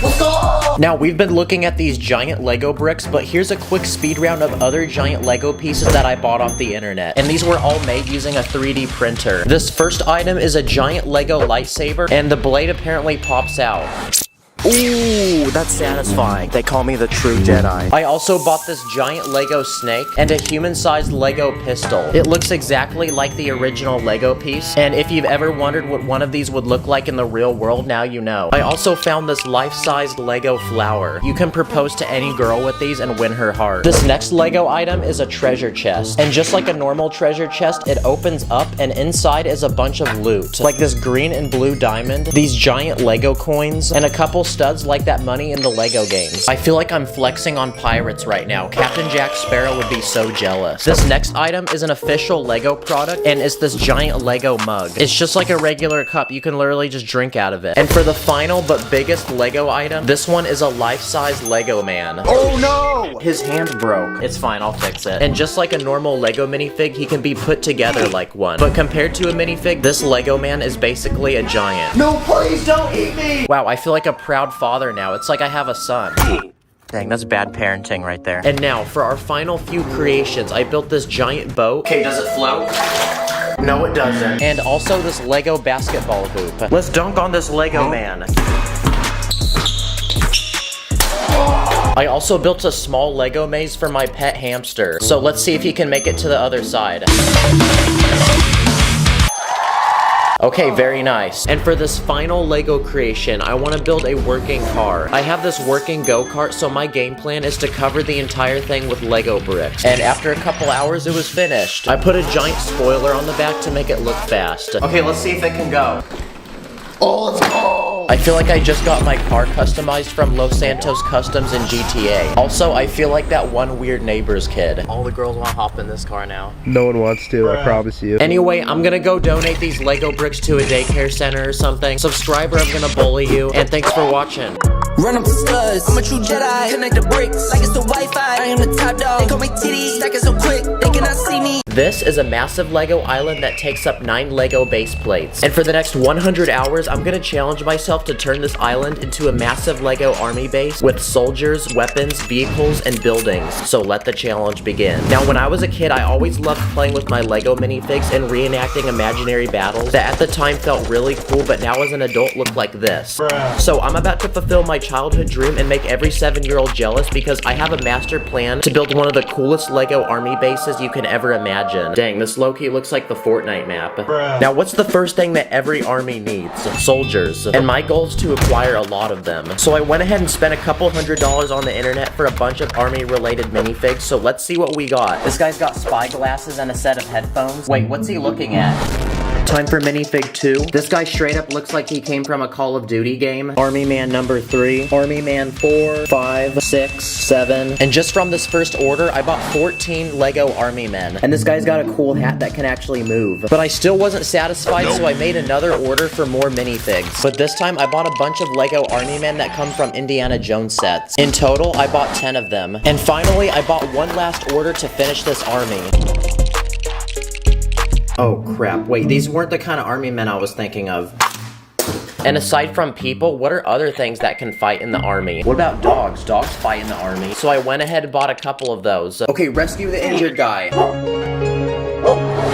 [SPEAKER 8] let's go!
[SPEAKER 1] Now, we've been looking at these giant Lego bricks, but here's a quick speed round of other giant Lego pieces that I bought off the internet. And these were all made using a 3D printer. This first item is a giant Lego lightsaber, and the blade apparently pops out. Ooh, that's satisfying. They call me the true Jedi. I also bought this giant Lego snake and a human-sized Lego pistol. It looks exactly like the original Lego piece, and if you've ever wondered what one of these would look like in the real world, now you know. I also found this life-sized Lego flower. You can propose to any girl with these and win her heart. This next Lego item is a treasure chest, and just like a normal treasure chest, it opens up and inside is a bunch of loot, like this green and blue diamond, these giant Lego coins, and a couple studs like that money in the Lego games. I feel like I'm flexing on pirates right now. Captain Jack Sparrow would be so jealous. This next item is an official Lego product, and it's this giant Lego mug. It's just like a regular cup. You can literally just drink out of it. And for the final but biggest Lego item, this one is a life-size Lego man.
[SPEAKER 7] Oh no!
[SPEAKER 1] His hand broke. It's fine, I'll fix it. And just like a normal Lego minifig, he can be put together like one. But compared to a minifig, this Lego man is basically a giant.
[SPEAKER 7] No, please don't eat me!
[SPEAKER 1] Wow, I feel like a proud father now. It's like I have a son. Dang, that's bad parenting right there. And now, for our final few creations, I built this giant boat. Okay, does it float? No, it doesn't. And also this Lego basketball hoop. Let's dunk on this Lego man. I also built a small Lego maze for my pet hamster. So let's see if he can make it to the other side. Okay, very nice. And for this final Lego creation, I want to build a working car. I have this working go-kart, so my game plan is to cover the entire thing with Lego bricks. And after a couple hours, it was finished. I put a giant spoiler on the back to make it look fast. Okay, let's see if it can go.
[SPEAKER 7] Oh, let's go!
[SPEAKER 1] I feel like I just got my car customized from Los Santos Customs in GTA. Also, I feel like that one weird neighbor's kid. All the girls want to hop in this car now.
[SPEAKER 18] No one wants to, I promise you.
[SPEAKER 1] Anyway, I'm gonna go donate these Lego bricks to a daycare center or something. Subscribe or I'm gonna bully you. And thanks for watching.
[SPEAKER 2] Run up the studs, I'm a true Jedi. Connect the bricks like it's the Wi-Fi. I am the top dog. They call me titties, stacking so quick they cannot see me.
[SPEAKER 1] This is a massive Lego island that takes up 9 Lego base plates. And for the next 100 hours, I'm gonna challenge myself to turn this island into a massive Lego army base with soldiers, weapons, vehicles, and buildings. So let the challenge begin. Now, when I was a kid, I always loved playing with my Lego minifigs and reenacting imaginary battles that at the time felt really cool, but now as an adult look like this. So I'm about to fulfill my childhood dream and make every 7-year-old jealous because I have a master plan to build one of the coolest Lego army bases you can ever imagine. Dang, this low-key looks like the Fortnite map. Now, what's the first thing that every army needs? Soldiers. And my goal is to acquire a lot of them. So I went ahead and spent a couple $100s on the internet for a bunch of army-related minifigs, so let's see what we got. This guy's got spy glasses and a set of headphones. Wait, what's he looking at? Time for minifig 2. This guy straight up looks like he came from a Call of Duty game. Army Man number 3. Army Man 4, 5, 6, 7. And just from this first order, I bought 14 Lego Army Men. And this guy's got a cool hat that can actually move. But I still wasn't satisfied, so I made another order for more minifigs. But this time, I bought a bunch of Lego Army Men that come from Indiana Jones sets. In total, I bought 10 of them. And finally, I bought one last order to finish this army. Oh crap, wait, these weren't the kind of army men I was thinking of. And aside from people, what are other things that can fight in the army? What about dogs? Dogs fight in the army. So I went ahead and bought a couple of those. Okay, rescue the injured guy.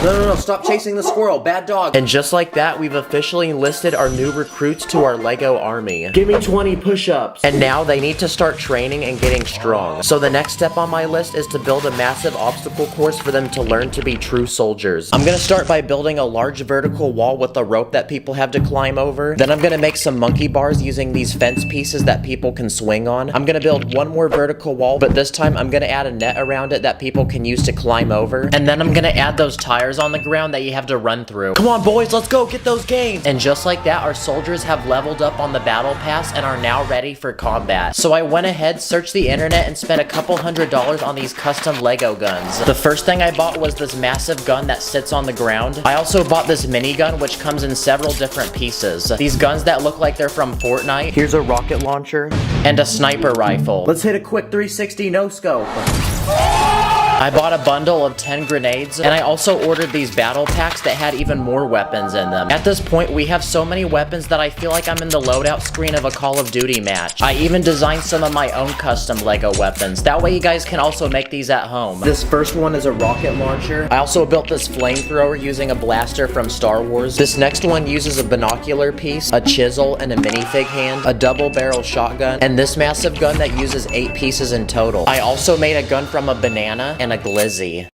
[SPEAKER 1] No, stop chasing the squirrel, bad dog. And just like that, we've officially enlisted our new recruits to our Lego army. Give me 20 push-ups. And now they need to start training and getting strong. So the next step on my list is to build a massive obstacle course for them to learn to be true soldiers. I'm gonna start by building a large vertical wall with a rope that people have to climb over. Then I'm gonna make some monkey bars using these fence pieces that people can swing on. I'm gonna build one more vertical wall, but this time I'm gonna add a net around it that people can use to climb over. And then I'm gonna add those tires on the ground that you have to run through. Come on, boys, let's go get those gains. And just like that, our soldiers have leveled up on the battle pass and are now ready for combat. So I went ahead, searched the internet, and spent a couple $100s on these custom Lego guns. The first thing I bought was this massive gun that sits on the ground. I also bought this minigun, which comes in several different pieces. These guns that look like they're from Fortnite. Here's a rocket launcher and a sniper rifle. Let's hit a quick 360 no-scope. I bought a bundle of 10 grenades, and I also ordered these battle packs that had even more weapons in them. At this point, we have so many weapons that I feel like I'm in the loadout screen of a Call of Duty match. I even designed some of my own custom Lego weapons. That way you guys can also make these at home. This first one is a rocket launcher. I also built this flamethrower using a blaster from Star Wars. This next one uses a binocular piece, a chisel, and a minifig hand, a double barrel shotgun, and this massive gun that uses 8 pieces in total. I also made a gun from a banana and a glizzy.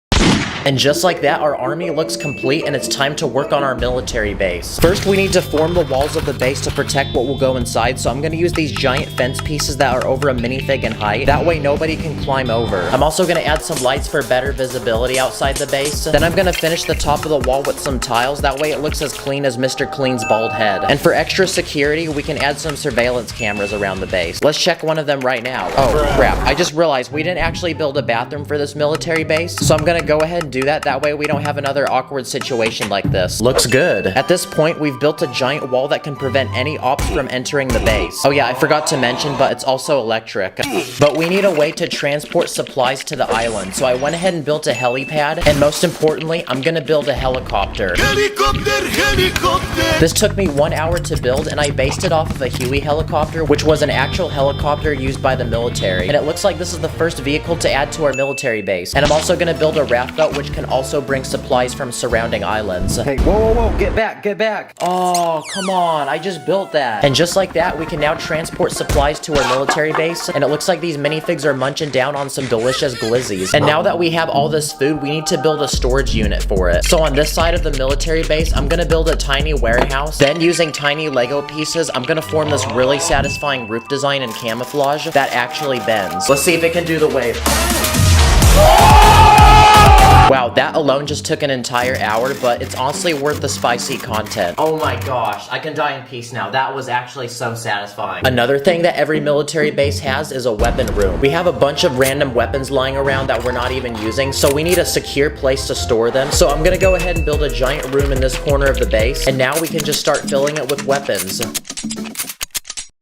[SPEAKER 1] And just like that, our army looks complete and it's time to work on our military base. First, we need to form the walls of the base to protect what will go inside, so I'm gonna use these giant fence pieces that are over a minifig in height. That way nobody can climb over. I'm also gonna add some lights for better visibility outside the base. Then I'm gonna finish the top of the wall with some tiles. That way it looks as clean as Mr. Clean's bald head. And for extra security, we can add some surveillance cameras around the base. Let's check one of them right now. Oh crap, I just realized we didn't actually build a bathroom for this military base, so I'm gonna go ahead and do that. That way we don't have another awkward situation like this. Looks good. At this point, we've built a giant wall that can prevent any ops from entering the base. Oh yeah, I forgot to mention, but it's also electric. But we need a way to transport supplies to the island, so I went ahead and built a helipad, and most importantly, I'm gonna build a helicopter. This took me 1 hour to build, and I based it off of a Huey helicopter, which was an actual helicopter used by the military. And it looks like this is the first vehicle to add to our military base. And I'm also gonna build a raft boat, which can also bring supplies from surrounding islands. Hey, whoa, get back, get back. Oh, come on, I just built that. And just like that, we can now transport supplies to our military base, and it looks like these minifigs are munching down on some delicious glizzies. And now that we have all this food, we need to build a storage unit for it. So on this side of the military base, I'm gonna build a tiny warehouse. Then using tiny Lego pieces, I'm gonna form this really satisfying roof design and camouflage that actually bends. Let's see if it can do the wave. Wow, that alone just took an entire hour, but it's honestly worth the spicy content. Oh my gosh, I can die in peace now. That was actually so satisfying. Another thing that every military base has is a weapon room. We have a bunch of random weapons lying around that we're not even using, so we need a secure place to store them. So I'm gonna go ahead and build a giant room in this corner of the base, and now we can just start filling it with weapons.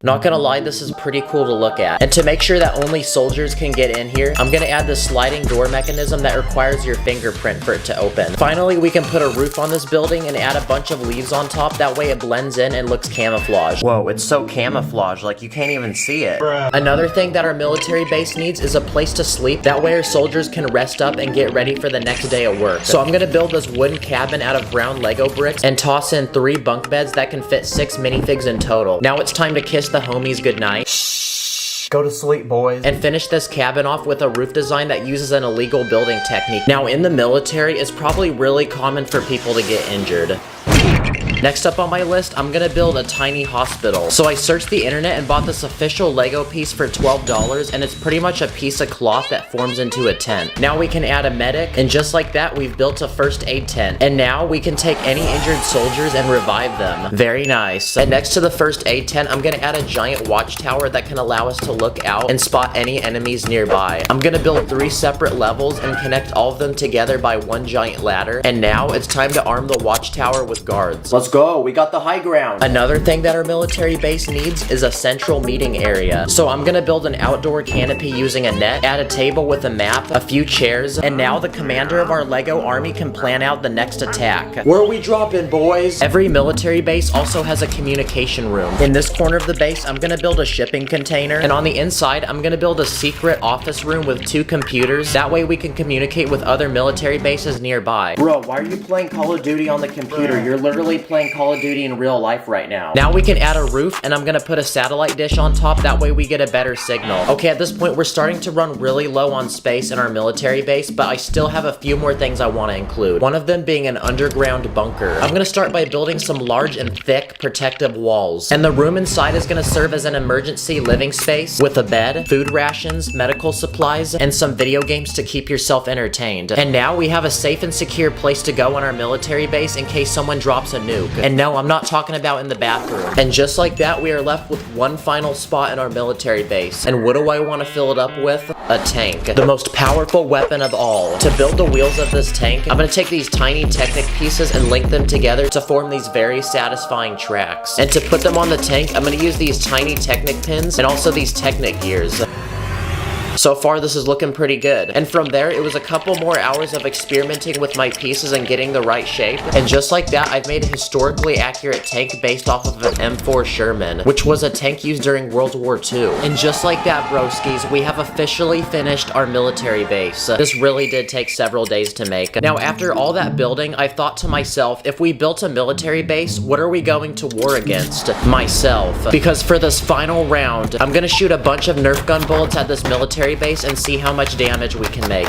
[SPEAKER 1] Not gonna lie, this is pretty cool to look at. And to make sure that only soldiers can get in here, I'm gonna add this sliding door mechanism that requires your fingerprint for it to open. Finally, we can put a roof on this building and add a bunch of leaves on top. That way it blends in and looks camouflaged. Whoa, it's so camouflaged, like you can't even see it. Another thing that our military base needs is a place to sleep. That way our soldiers can rest up and get ready for the next day of work. So I'm gonna build this wooden cabin out of brown Lego bricks and toss in 3 bunk beds that can fit 6 minifigs in total. Now it's time to kiss the homies goodnight. Shh. Go to sleep, boys. And finish this cabin off with a roof design that uses an illegal building technique. Now in the military, it's probably really common for people to get injured. Next up on my list, I'm gonna build a tiny hospital. So I searched the internet and bought this official Lego piece for $12, and it's pretty much a piece of cloth that forms into a tent. Now we can add a medic, and just like that, we've built a first aid tent. And now we can take any injured soldiers and revive them. Very nice. And next to the first aid tent, I'm gonna add a giant watchtower that can allow us to look out and spot any enemies nearby. I'm gonna build 3 separate levels and connect all of them together by one giant ladder. And now it's time to arm the watchtower with guards. Let's go, we got the high ground. Another thing that our military base needs is a central meeting area. So I'm gonna build an outdoor canopy using a net, add a table with a map, a few chairs, and now the commander of our Lego army can plan out the next attack. Where are we dropping, boys? Every military base also has a communication room. In this corner of the base, I'm gonna build a shipping container, and on the inside, I'm gonna build a secret office room with 2 computers. That way we can communicate with other military bases nearby. Bro, why are you playing Call of Duty on the computer? You're literally playing Call of Duty in real life right now. Now we can add a roof, and I'm gonna put a satellite dish on top. That way we get a better signal. Okay, at this point we're starting to run really low on space in our military base, but I still have a few more things I want to include. One of them being an underground bunker. I'm gonna start by building some large and thick protective walls. And the room inside is gonna serve as an emergency living space with a bed, food rations, medical supplies, and some video games to keep yourself entertained. And now we have a safe and secure place to go on our military base in case someone drops a nuke. And no, I'm not talking about in the bathroom. And just like that, we are left with one final spot in our military base. And what do I want to fill it up with? A tank. The most powerful weapon of all. To build the wheels of this tank, I'm going to take these tiny Technic pieces and link them together to form these very satisfying tracks. And to put them on the tank, I'm going to use these tiny Technic pins and also these Technic gears. So far, this is looking pretty good. And from there, it was a couple more hours of experimenting with my pieces and getting the right shape. And just like that, I've made a historically accurate tank based off of an M4 Sherman, which was a tank used during World War II. And just like that, broskies, we have officially finished our military base. This really did take several days to make. Now, after all that building, I thought to myself, if we built a military base, what are we going to war against? Myself. Because for this final round, I'm gonna shoot a bunch of Nerf gun bullets at this military base and see how much damage we can make.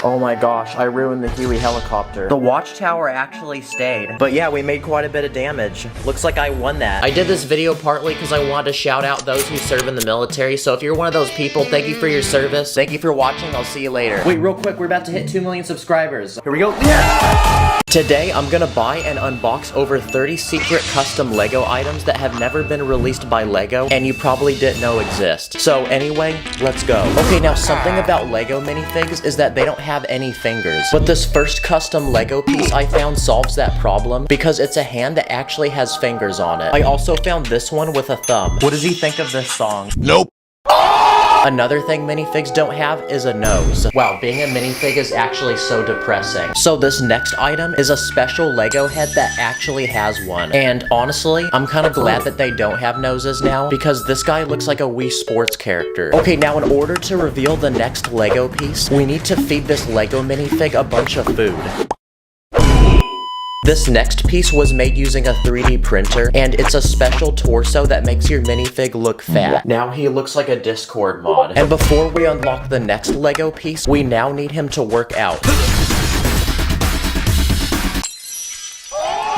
[SPEAKER 1] Oh my gosh, I ruined the Huey helicopter. The watchtower actually stayed. But yeah, we made quite a bit of damage. Looks like I won that. I did this video partly because I wanted to shout out those who serve in the military. So if you're one of those people, thank you for your service. Thank you for watching. I'll see you later. Wait, real quick, we're about to hit 2 million subscribers. Here we go. Yeah! Today, I'm gonna buy and unbox over 30 secret custom Lego items that have never been released by Lego and you probably didn't know exist. So anyway, let's go. Okay, now something about Lego minifigs is that they don't have any fingers. But this first custom Lego piece I found solves that problem because it's a hand that actually has fingers on it. I also found this one with a thumb. What does he think of this song?
[SPEAKER 14] Nope.
[SPEAKER 1] Another thing minifigs don't have is a nose. Wow, being a minifig is actually so depressing. So this next item is a special Lego head that actually has one. And honestly, I'm kind of glad that they don't have noses now because this guy looks like a Wii Sports character. Okay, now in order to reveal the next Lego piece, we need to feed this Lego minifig a bunch of food. This next piece was made using a 3D printer, and it's a special torso that makes your minifig look fat. Now he looks like a Discord mod. And before we unlock the next Lego piece, we now need him to work out.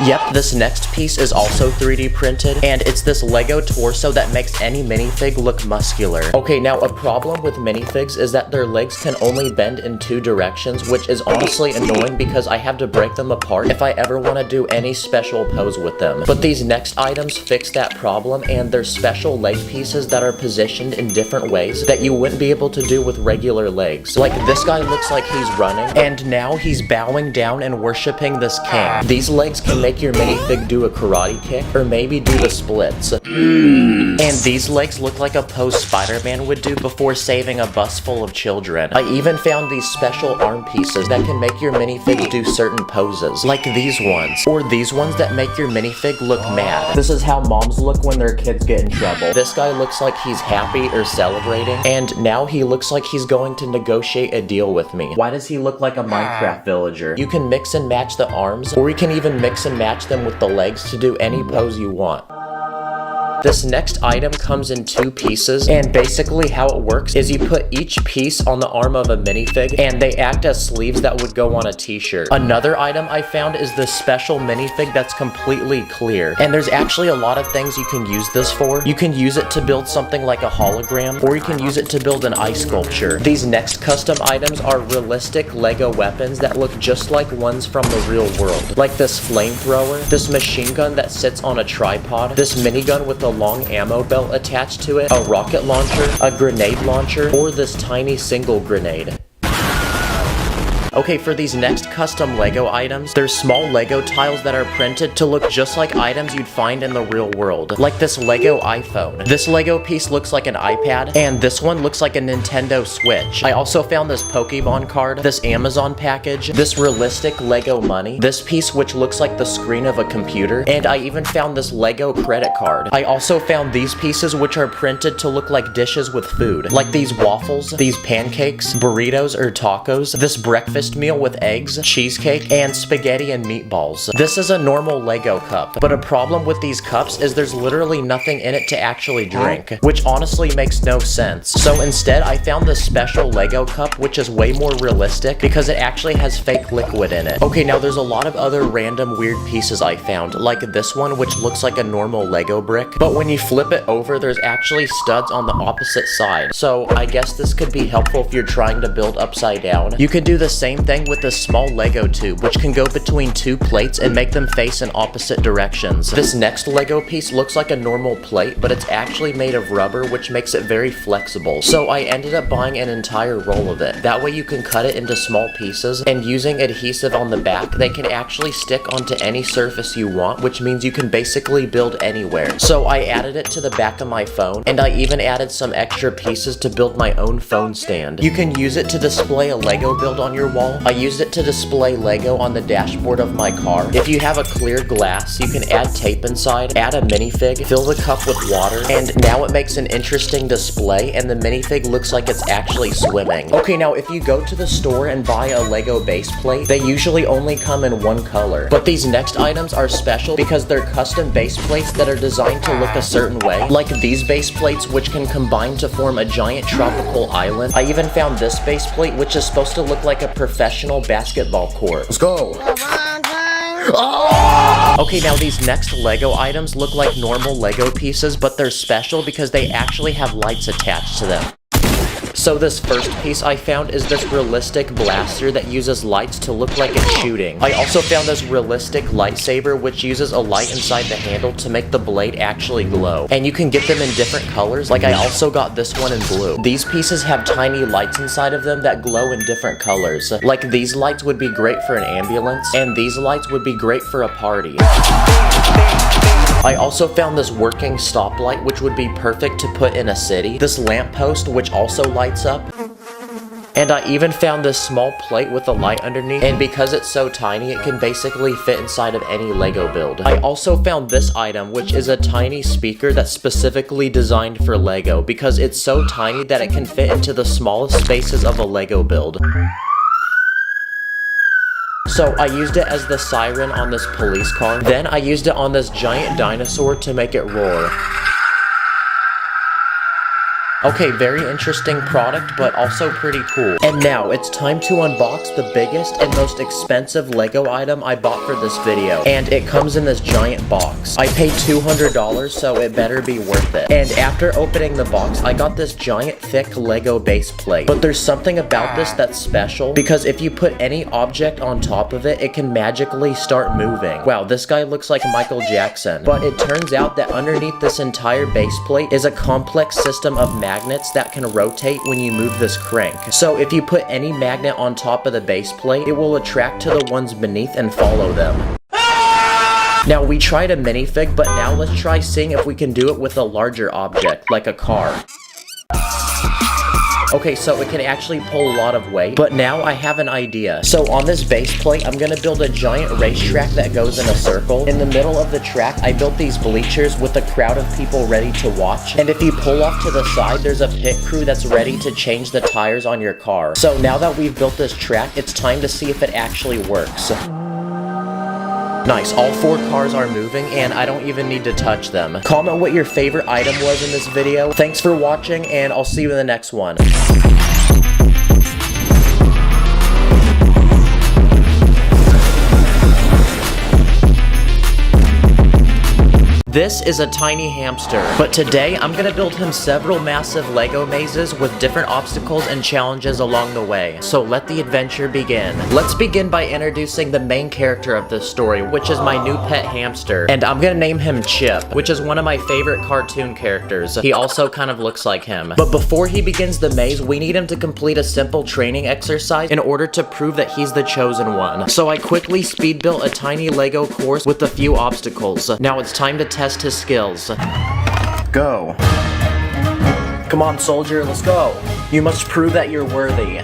[SPEAKER 1] Yep, this next piece is also 3D printed, and it's this Lego torso that makes any minifig look muscular. Okay, now a problem with minifigs is that their legs can only bend in 2 directions, which is honestly annoying because I have to break them apart if I ever want to do any special pose with them. But these next items fix that problem, and they're special leg pieces that are positioned in different ways that you wouldn't be able to do with regular legs. Like this guy looks like he's running, and now he's bowing down and worshiping this king. These legs can make your minifig do a karate kick, or maybe do the splits. And these legs look like a pose Spider-Man would do before saving a bus full of children. I even found these special arm pieces that can make your minifig do certain poses, like these ones, or these ones that make your minifig look mad. This is how moms look when their kids get in trouble. This guy looks like he's happy or celebrating, and now he looks like he's going to negotiate a deal with me. Why does he look like a Minecraft villager? You can mix and match the arms, or you can even mix and match them with the legs to do any pose you want. This next item comes in 2 pieces, and basically how it works is you put each piece on the arm of a minifig, and they act as sleeves that would go on a t-shirt. Another item I found is this special minifig that's completely clear, and there's actually a lot of things you can use this for. You can use it to build something like a hologram, or you can use it to build an ice sculpture. These next custom items are realistic Lego weapons that look just like ones from the real world, like this flamethrower, this machine gun that sits on a tripod, this minigun with a long ammo belt attached to it, a rocket launcher, a grenade launcher, or this tiny single grenade. Okay, for these next custom Lego items, there's small Lego tiles that are printed to look just like items you'd find in the real world, like this Lego iPhone. This Lego piece looks like an iPad, and this one looks like a Nintendo Switch. I also found this Pokemon card, this Amazon package, this realistic Lego money, this piece which looks like the screen of a computer, and I even found this Lego credit card. I also found these pieces which are printed to look like dishes with food, like these waffles, these pancakes, burritos or tacos, this breakfast meal with eggs, cheesecake, and spaghetti and meatballs. This is a normal Lego cup, but a problem with these cups is there's literally nothing in it to actually drink, which honestly makes no sense. So instead, I found this special Lego cup, which is way more realistic because it actually has fake liquid in it. Okay, now there's a lot of other random weird pieces I found, like this one, which looks like a normal Lego brick, but when you flip it over, there's actually studs on the opposite side. So I guess this could be helpful if you're trying to build upside down. You could do the same thing with this small Lego tube, which can go between 2 plates and make them face in opposite directions. This next Lego piece looks like a normal plate, but it's actually made of rubber, which makes it very flexible. So I ended up buying an entire roll of it. That way you can cut it into small pieces, and using adhesive on the back, they can actually stick onto any surface you want, which means you can basically build anywhere. So I added it to the back of my phone, and I even added some extra pieces to build my own phone stand. You can use it to display a Lego build on your wall. I used it to display Lego on the dashboard of my car. If you have a clear glass, you can add tape inside, add a minifig, fill the cup with water, and now it makes an interesting display, and the minifig looks like it's actually swimming. Okay, now if you go to the store and buy a Lego base plate, they usually only come in one color. But these next items are special because they're custom base plates that are designed to look a certain way, like these base plates which can combine to form a giant tropical island. I even found this base plate which is supposed to look like a professional basketball court.
[SPEAKER 9] Let's go.
[SPEAKER 1] Okay, now these next Lego items look like normal Lego pieces, but they're special because they actually have lights attached to them. So this first piece I found is this realistic blaster that uses lights to look like it's shooting. I also found this realistic lightsaber which uses a light inside the handle to make the blade actually glow. And you can get them in different colors, like I also got this one in blue. These pieces have tiny lights inside of them that glow in different colors. Like these lights would be great for an ambulance, and these lights would be great for a party. I also found this working stoplight which would be perfect to put in a city, this lamppost which also lights up, and I even found this small plate with a light underneath, and because it's so tiny it can basically fit inside of any Lego build. I also found this item which is a tiny speaker that's specifically designed for Lego because it's so tiny that it can fit into the smallest spaces of a Lego build. So I used it as the siren on this police car. Then I used it on this giant dinosaur to make it roar. Okay, very interesting product, but also pretty cool. And now, it's time to unbox the biggest and most expensive Lego item I bought for this video. And it comes in this giant box. I paid $200, so it better be worth it. And after opening the box, I got this giant thick Lego base plate. But there's something about this that's special, because if you put any object on top of it, it can magically start moving. Wow, this guy looks like Michael Jackson. But it turns out that underneath this entire base plate is a complex system of magnets that can rotate when you move this crank. So if you put any magnet on top of the base plate, it will attract to the ones beneath and follow them. Now we tried a minifig, but now let's try seeing if we can do it with a larger object, like a car. Okay, so it can actually pull a lot of weight, but now I have an idea. So on this base plate, I'm gonna build a giant racetrack that goes in a circle. In the middle of the track, I built these bleachers with a crowd of people ready to watch. And if you pull off to the side, there's a pit crew that's ready to change the tires on your car. So now that we've built this track, it's time to see if it actually works. Nice, all 4 cars are moving and I don't even need to touch them. Comment what your favorite item was in this video. Thanks for watching and I'll see you in the next one. This is a tiny hamster, but today I'm gonna build him several massive Lego mazes with different obstacles and challenges along the way. So let the adventure begin. Let's begin by introducing the main character of this story, which is my new pet hamster. And I'm gonna name him Chip, which is one of my favorite cartoon characters. He also kind of looks like him. But before he begins the maze, we need him to complete a simple training exercise in order to prove that he's the chosen one. So I quickly speed built a tiny Lego course with a few obstacles. Now it's time to test his skills. Go. Come on, soldier, let's go. You must prove that you're worthy.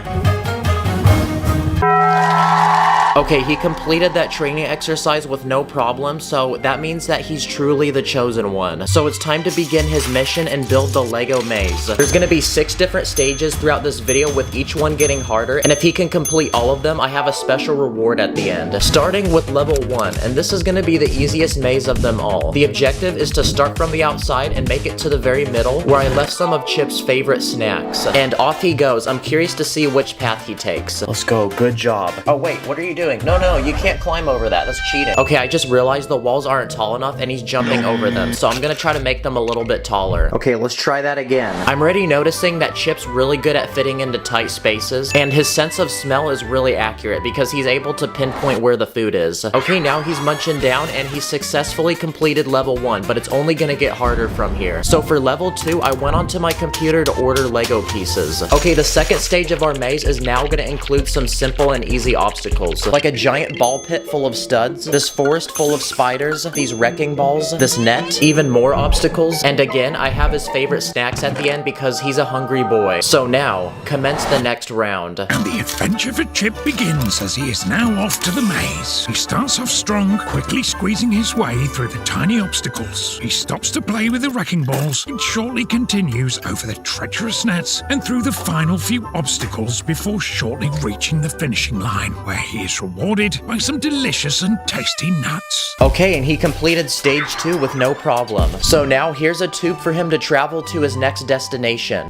[SPEAKER 1] Okay, he completed that training exercise with no problem, so that means that he's truly the chosen one. So it's time to begin his mission and build the Lego maze. There's gonna be 6 different stages throughout this video with each one getting harder, and if he can complete all of them, I have a special reward at the end. Starting with level 1, and this is gonna be the easiest maze of them all. The objective is to start from the outside and make it to the very middle, where I left some of Chip's favorite snacks. And off he goes. I'm curious to see which path he takes. Let's go, good job. Oh wait, what are you doing? No, you can't climb over that. That's cheating. Okay, I just realized the walls aren't tall enough and he's jumping over them. So I'm gonna try to make them a little bit taller. Okay, let's try that again. I'm already noticing that Chip's really good at fitting into tight spaces, and his sense of smell is really accurate because he's able to pinpoint where the food is. Okay, now he's munching down and he's successfully completed level 1, but it's only gonna get harder from here. So for level 2, I went onto my computer to order Lego pieces. Okay, the second stage of our maze is now gonna include some simple and easy obstacles, like a giant ball pit full of studs, this forest full of spiders, these wrecking balls, this net, even more obstacles, and again, I have his favorite snacks at the end because he's a hungry boy. So now, commence the next round.
[SPEAKER 16] And the adventure for Chip begins as he is now off to the maze. He starts off strong, quickly squeezing his way through the tiny obstacles. He stops to play with the wrecking balls and shortly continues over the treacherous nets and through the final few obstacles before shortly reaching the finishing line, where he is rewarded by some delicious and tasty nuts.
[SPEAKER 1] Okay, and he completed stage 2 with no problem. So now here's a tube for him to travel to his next destination.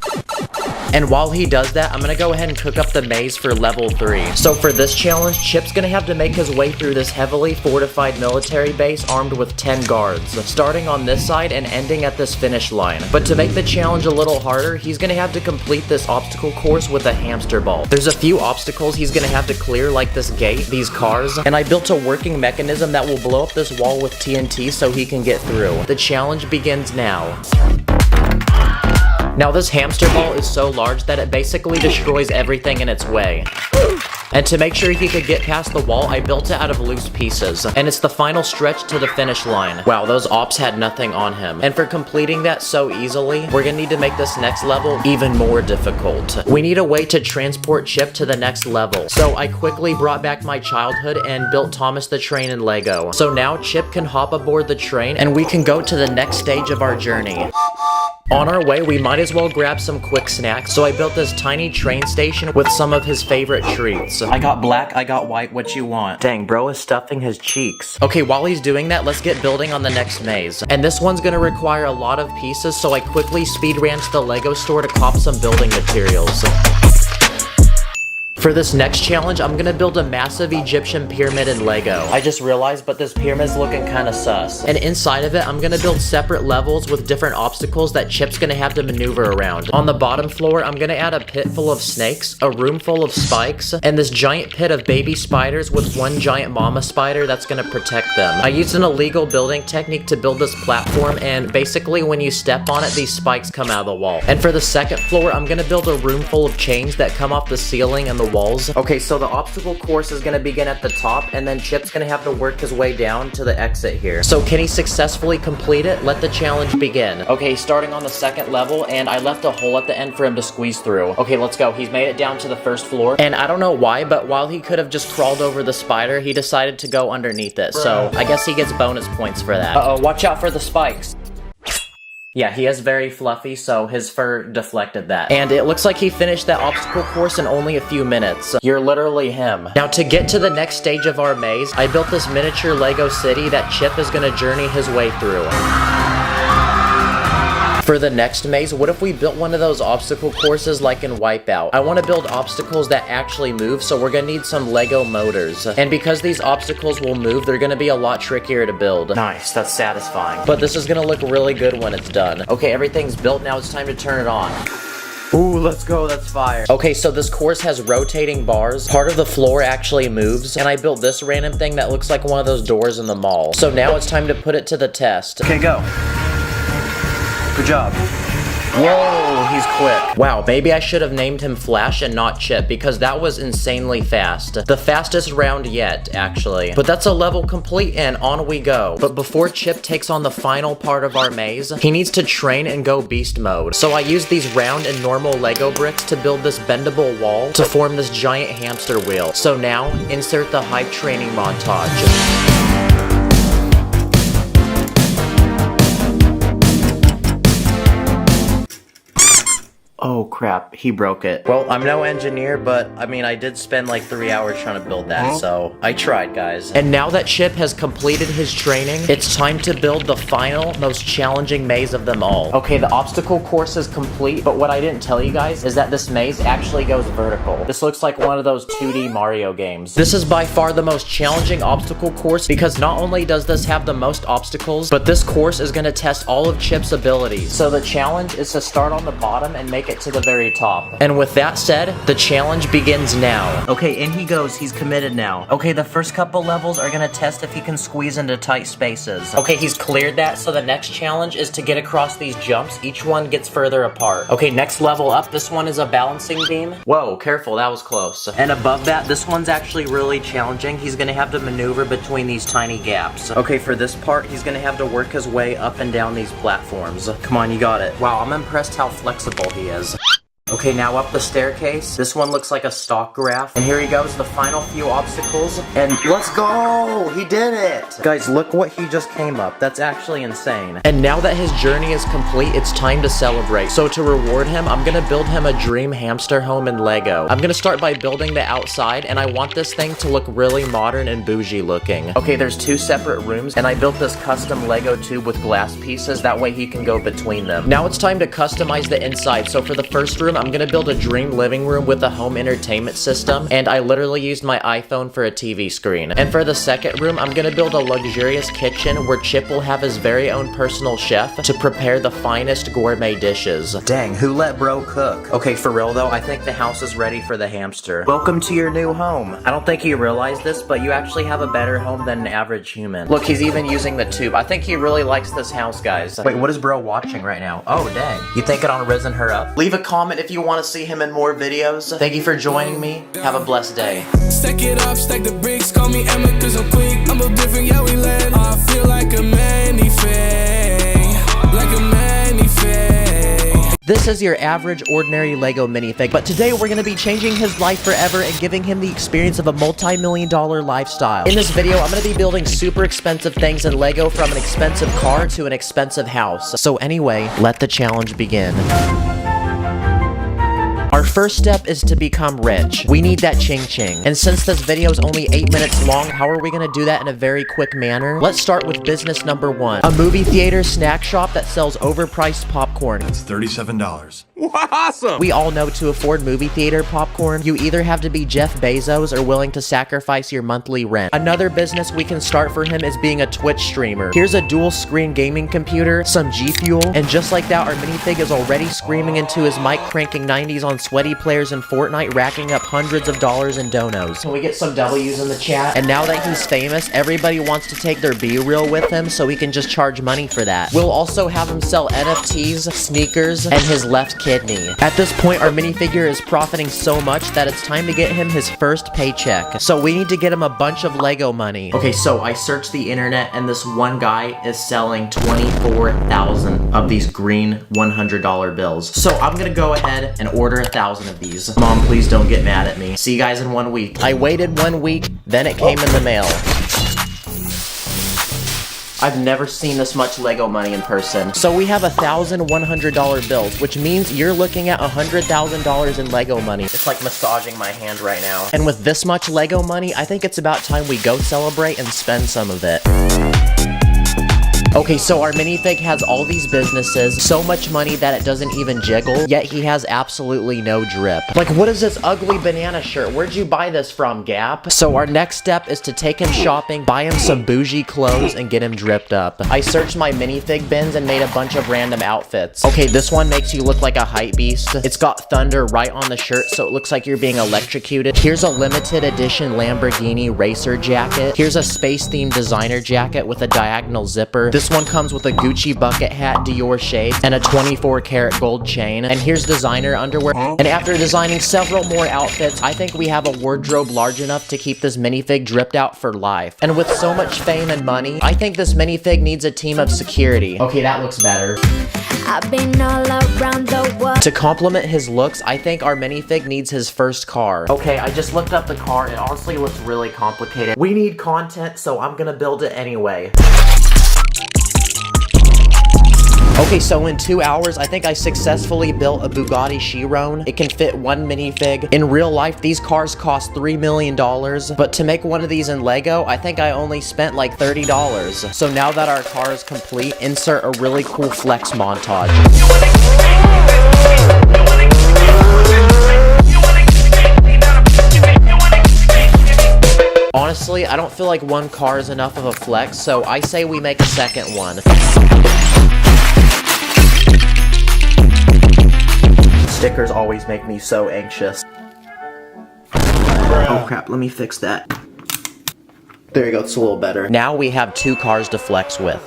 [SPEAKER 1] And while he does that, I'm gonna go ahead and cook up the maze for level 3. So for this challenge, Chip's gonna have to make his way through this heavily fortified military base armed with 10 guards, starting on this side and ending at this finish line. But to make the challenge a little harder, he's gonna have to complete this obstacle course with a hamster ball. There's a few obstacles he's gonna have to clear, like this gate, these cars, and I built a working mechanism that will blow up this wall with TNT so he can get through. The challenge begins now. Now this hamster ball is so large that it basically destroys everything in its way. And to make sure he could get past the wall, I built it out of loose pieces. And it's the final stretch to the finish line. Wow, those ops had nothing on him. And for completing that so easily, we're gonna need to make this next level even more difficult. We need a way to transport Chip to the next level. So I quickly brought back my childhood and built Thomas the Train in Lego. So now Chip can hop aboard the train and we can go to the next stage of our journey. On our way, we might as well grab some quick snacks, so I built this tiny train station with some of his favorite treats. I got black, I got white, what you want? Dang, bro is stuffing his cheeks. Okay, while he's doing that, let's get building on the next maze. And this one's gonna require a lot of pieces, so I quickly speed ran to the Lego store to cop some building materials. For this next challenge, I'm gonna build a massive Egyptian pyramid in Lego. I just realized, but this pyramid's looking kinda sus. And inside of it, I'm gonna build separate levels with different obstacles that Chip's gonna have to maneuver around. On the bottom floor, I'm gonna add a pit full of snakes, a room full of spikes, and this giant pit of baby spiders with one giant mama spider that's gonna protect them. I used an illegal building technique to build this platform, and basically when you step on it, these spikes come out of the wall. And for the second floor, I'm gonna build a room full of chains that come off the ceiling and the walls. Okay, so the obstacle course is gonna begin at the top, and then Chip's gonna have to work his way down to the exit here. So can he successfully complete it? Let the challenge begin. Okay, starting on the second level, and I left a hole at the end for him to squeeze through. Okay, let's go. He's made it down to the first floor, and I don't know why, but while he could have just crawled over the spider, he decided to go underneath it. So I guess he gets bonus points for that. Uh-oh, watch out for the spikes. Yeah, he is very fluffy, so his fur deflected that. And it looks like he finished that obstacle course in only a few minutes. You're literally him. Now, to get to the next stage of our maze, I built this miniature Lego city that Chip is gonna journey his way through. For the next maze, what if we built one of those obstacle courses like in Wipeout? I want to build obstacles that actually move, so we're gonna need some Lego motors. And because these obstacles will move, they're gonna be a lot trickier to build. Nice, that's satisfying. But this is gonna look really good when it's done. Okay, everything's built, now it's time to turn it on. Ooh, let's go, that's fire. Okay, so this course has rotating bars. Part of the floor actually moves, and I built this random thing that looks like one of those doors in the mall. So now it's time to put it to the test. Okay, go. Good job. Whoa, he's quick. Wow, maybe I should have named him Flash and not Chip, because that was insanely fast. The fastest round yet, actually. But that's a level complete, and on we go. But before Chip takes on the final part of our maze, he needs to train and go beast mode. So I used these round and normal Lego bricks to build this bendable wall to form this giant hamster wheel. So now, insert the hype training montage. Oh crap, he broke it. Well, I'm no engineer, but I mean, I did spend like 3 hours trying to build that, so I tried, guys. And now that Chip has completed his training, it's time to build the final, most challenging maze of them all. Okay, the obstacle course is complete, but what I didn't tell you guys is that this maze actually goes vertical. This looks like one of those 2D Mario games. This is by far the most challenging obstacle course because not only does this have the most obstacles, but this course is gonna test all of Chip's abilities. So the challenge is to start on the bottom and make it to the very top. And with that said, the challenge begins now. Okay, in he goes. He's committed now. Okay, the first couple levels are gonna test if he can squeeze into tight spaces. Okay, he's cleared that, so the next challenge is to get across these jumps. Each one gets further apart. Okay, next level up, this one is a balancing beam. Whoa, careful, that was close. And above that, this one's actually really challenging. He's gonna have to maneuver between these tiny gaps. Okay, for this part, he's gonna have to work his way up and down these platforms. Come on, you got it. Wow, I'm impressed how flexible he is. Okay, now up the staircase. This one looks like a stock graph. And here he goes, the final few obstacles. And let's go! He did it! Guys, look what he just came up. That's actually insane. And now that his journey is complete, it's time to celebrate. So to reward him, I'm gonna build him a dream hamster home in Lego. I'm gonna start by building the outside, and I want this thing to look really modern and bougie looking. Okay, there's 2 separate rooms, and I built this custom Lego tube with glass pieces. That way he can go between them. Now it's time to customize the inside. So for the first room, I'm gonna build a dream living room with a home entertainment system, and I literally used my iPhone for a TV screen. And for the second room, I'm gonna build a luxurious kitchen where Chip will have his very own personal chef to prepare the finest gourmet dishes. Dang, who let bro cook? Okay, for real though, I think the house is ready for the hamster. Welcome to your new home. I don't think you realize this, but you actually have a better home than an average human. Look, he's even using the tube. I think he really likes this house, guys. Wait, what is bro watching right now? Oh, dang. You thinking on Risen Her Up? Leave a comment if you want to see him in more videos. Thank you for joining me. Have a blessed day.
[SPEAKER 12] Stack it up, stack the bricks, call me Emma cause I'm quick. I'm a different, yeah we land. I feel like a manifest, like a manifest.
[SPEAKER 1] This is your average, ordinary Lego minifig, but today we're gonna be changing his life forever and giving him the experience of a multi-million-dollar lifestyle. In this video, I'm gonna be building super expensive things in Lego, from an expensive car to an expensive house. So anyway, let the challenge begin. Our first step is to become rich. We need that ching-ching. And since this video is only 8 minutes long, how are we gonna do that in a very quick manner? Let's start with business number 1. A movie theater snack shop that sells overpriced popcorn.
[SPEAKER 14] That's $37.
[SPEAKER 1] Awesome! We all know to afford movie theater popcorn, you either have to be Jeff Bezos or willing to sacrifice your monthly rent. Another business we can start for him is being a Twitch streamer. Here's a dual screen gaming computer, some G Fuel, and just like that, our minifig is already screaming into his mic, cranking 90s on sweaty players in Fortnite, racking up hundreds of dollars in donos. Can we get some W's in the chat? And now that he's famous, everybody wants to take their B-reel with him, so we can just charge money for that. We'll also have him sell NFTs, sneakers, and his left kidney. At this point, our minifigure is profiting so much that it's time to get him his first paycheck. So we need to get him a bunch of Lego money. Okay, so I searched the internet, and this one guy is selling 24,000 of these green $100 bills. So I'm gonna go ahead and order 1,000 of these. Mom, please don't get mad at me. See you guys in 1 week. I waited 1 week, then it came in the mail. I've never seen this much Lego money in person. So we have 1,000 $100 bills, which means you're looking at $100,000 in Lego money. It's like massaging my hand right now. And with this much Lego money, I think it's about time we go celebrate and spend some of it. Okay, so our minifig has all these businesses, so much money that it doesn't even jiggle, yet he has absolutely no drip. Like, what is this ugly banana shirt? Where'd you buy this from, Gap? So our next step is to take him shopping, buy him some bougie clothes, and get him dripped up. I searched my minifig bins and made a bunch of random outfits. Okay, this one makes you look like a hype beast. It's got thunder right on the shirt, so it looks like you're being electrocuted. Here's a limited edition Lamborghini racer jacket. Here's a space-themed designer jacket with a diagonal zipper. This one comes with a Gucci bucket hat, Dior shades, and a 24-karat gold chain. And here's designer underwear. And after designing several more outfits, I think we have a wardrobe large enough to keep this minifig dripped out for life. And with so much fame and money, I think this minifig needs a team of security. Okay, that looks better.
[SPEAKER 8] I've been all around the world.
[SPEAKER 1] To complement his looks, I think our minifig needs his first car. Okay, I just looked up the car. It honestly looks really complicated. We need content, so I'm gonna build it anyway. Okay, so in 2 hours, I think I successfully built a Bugatti Chiron. It can fit one minifig. In real life, these cars cost $3 million, but to make one of these in Lego, I think I only spent like $30. So now that our car is complete, insert a really cool flex montage. Honestly, I don't feel like one car is enough of a flex, so I say we make a second one. Stickers always make me so anxious. Oh crap, let me fix that. There you go, it's a little better. Now we have 2 cars to flex with.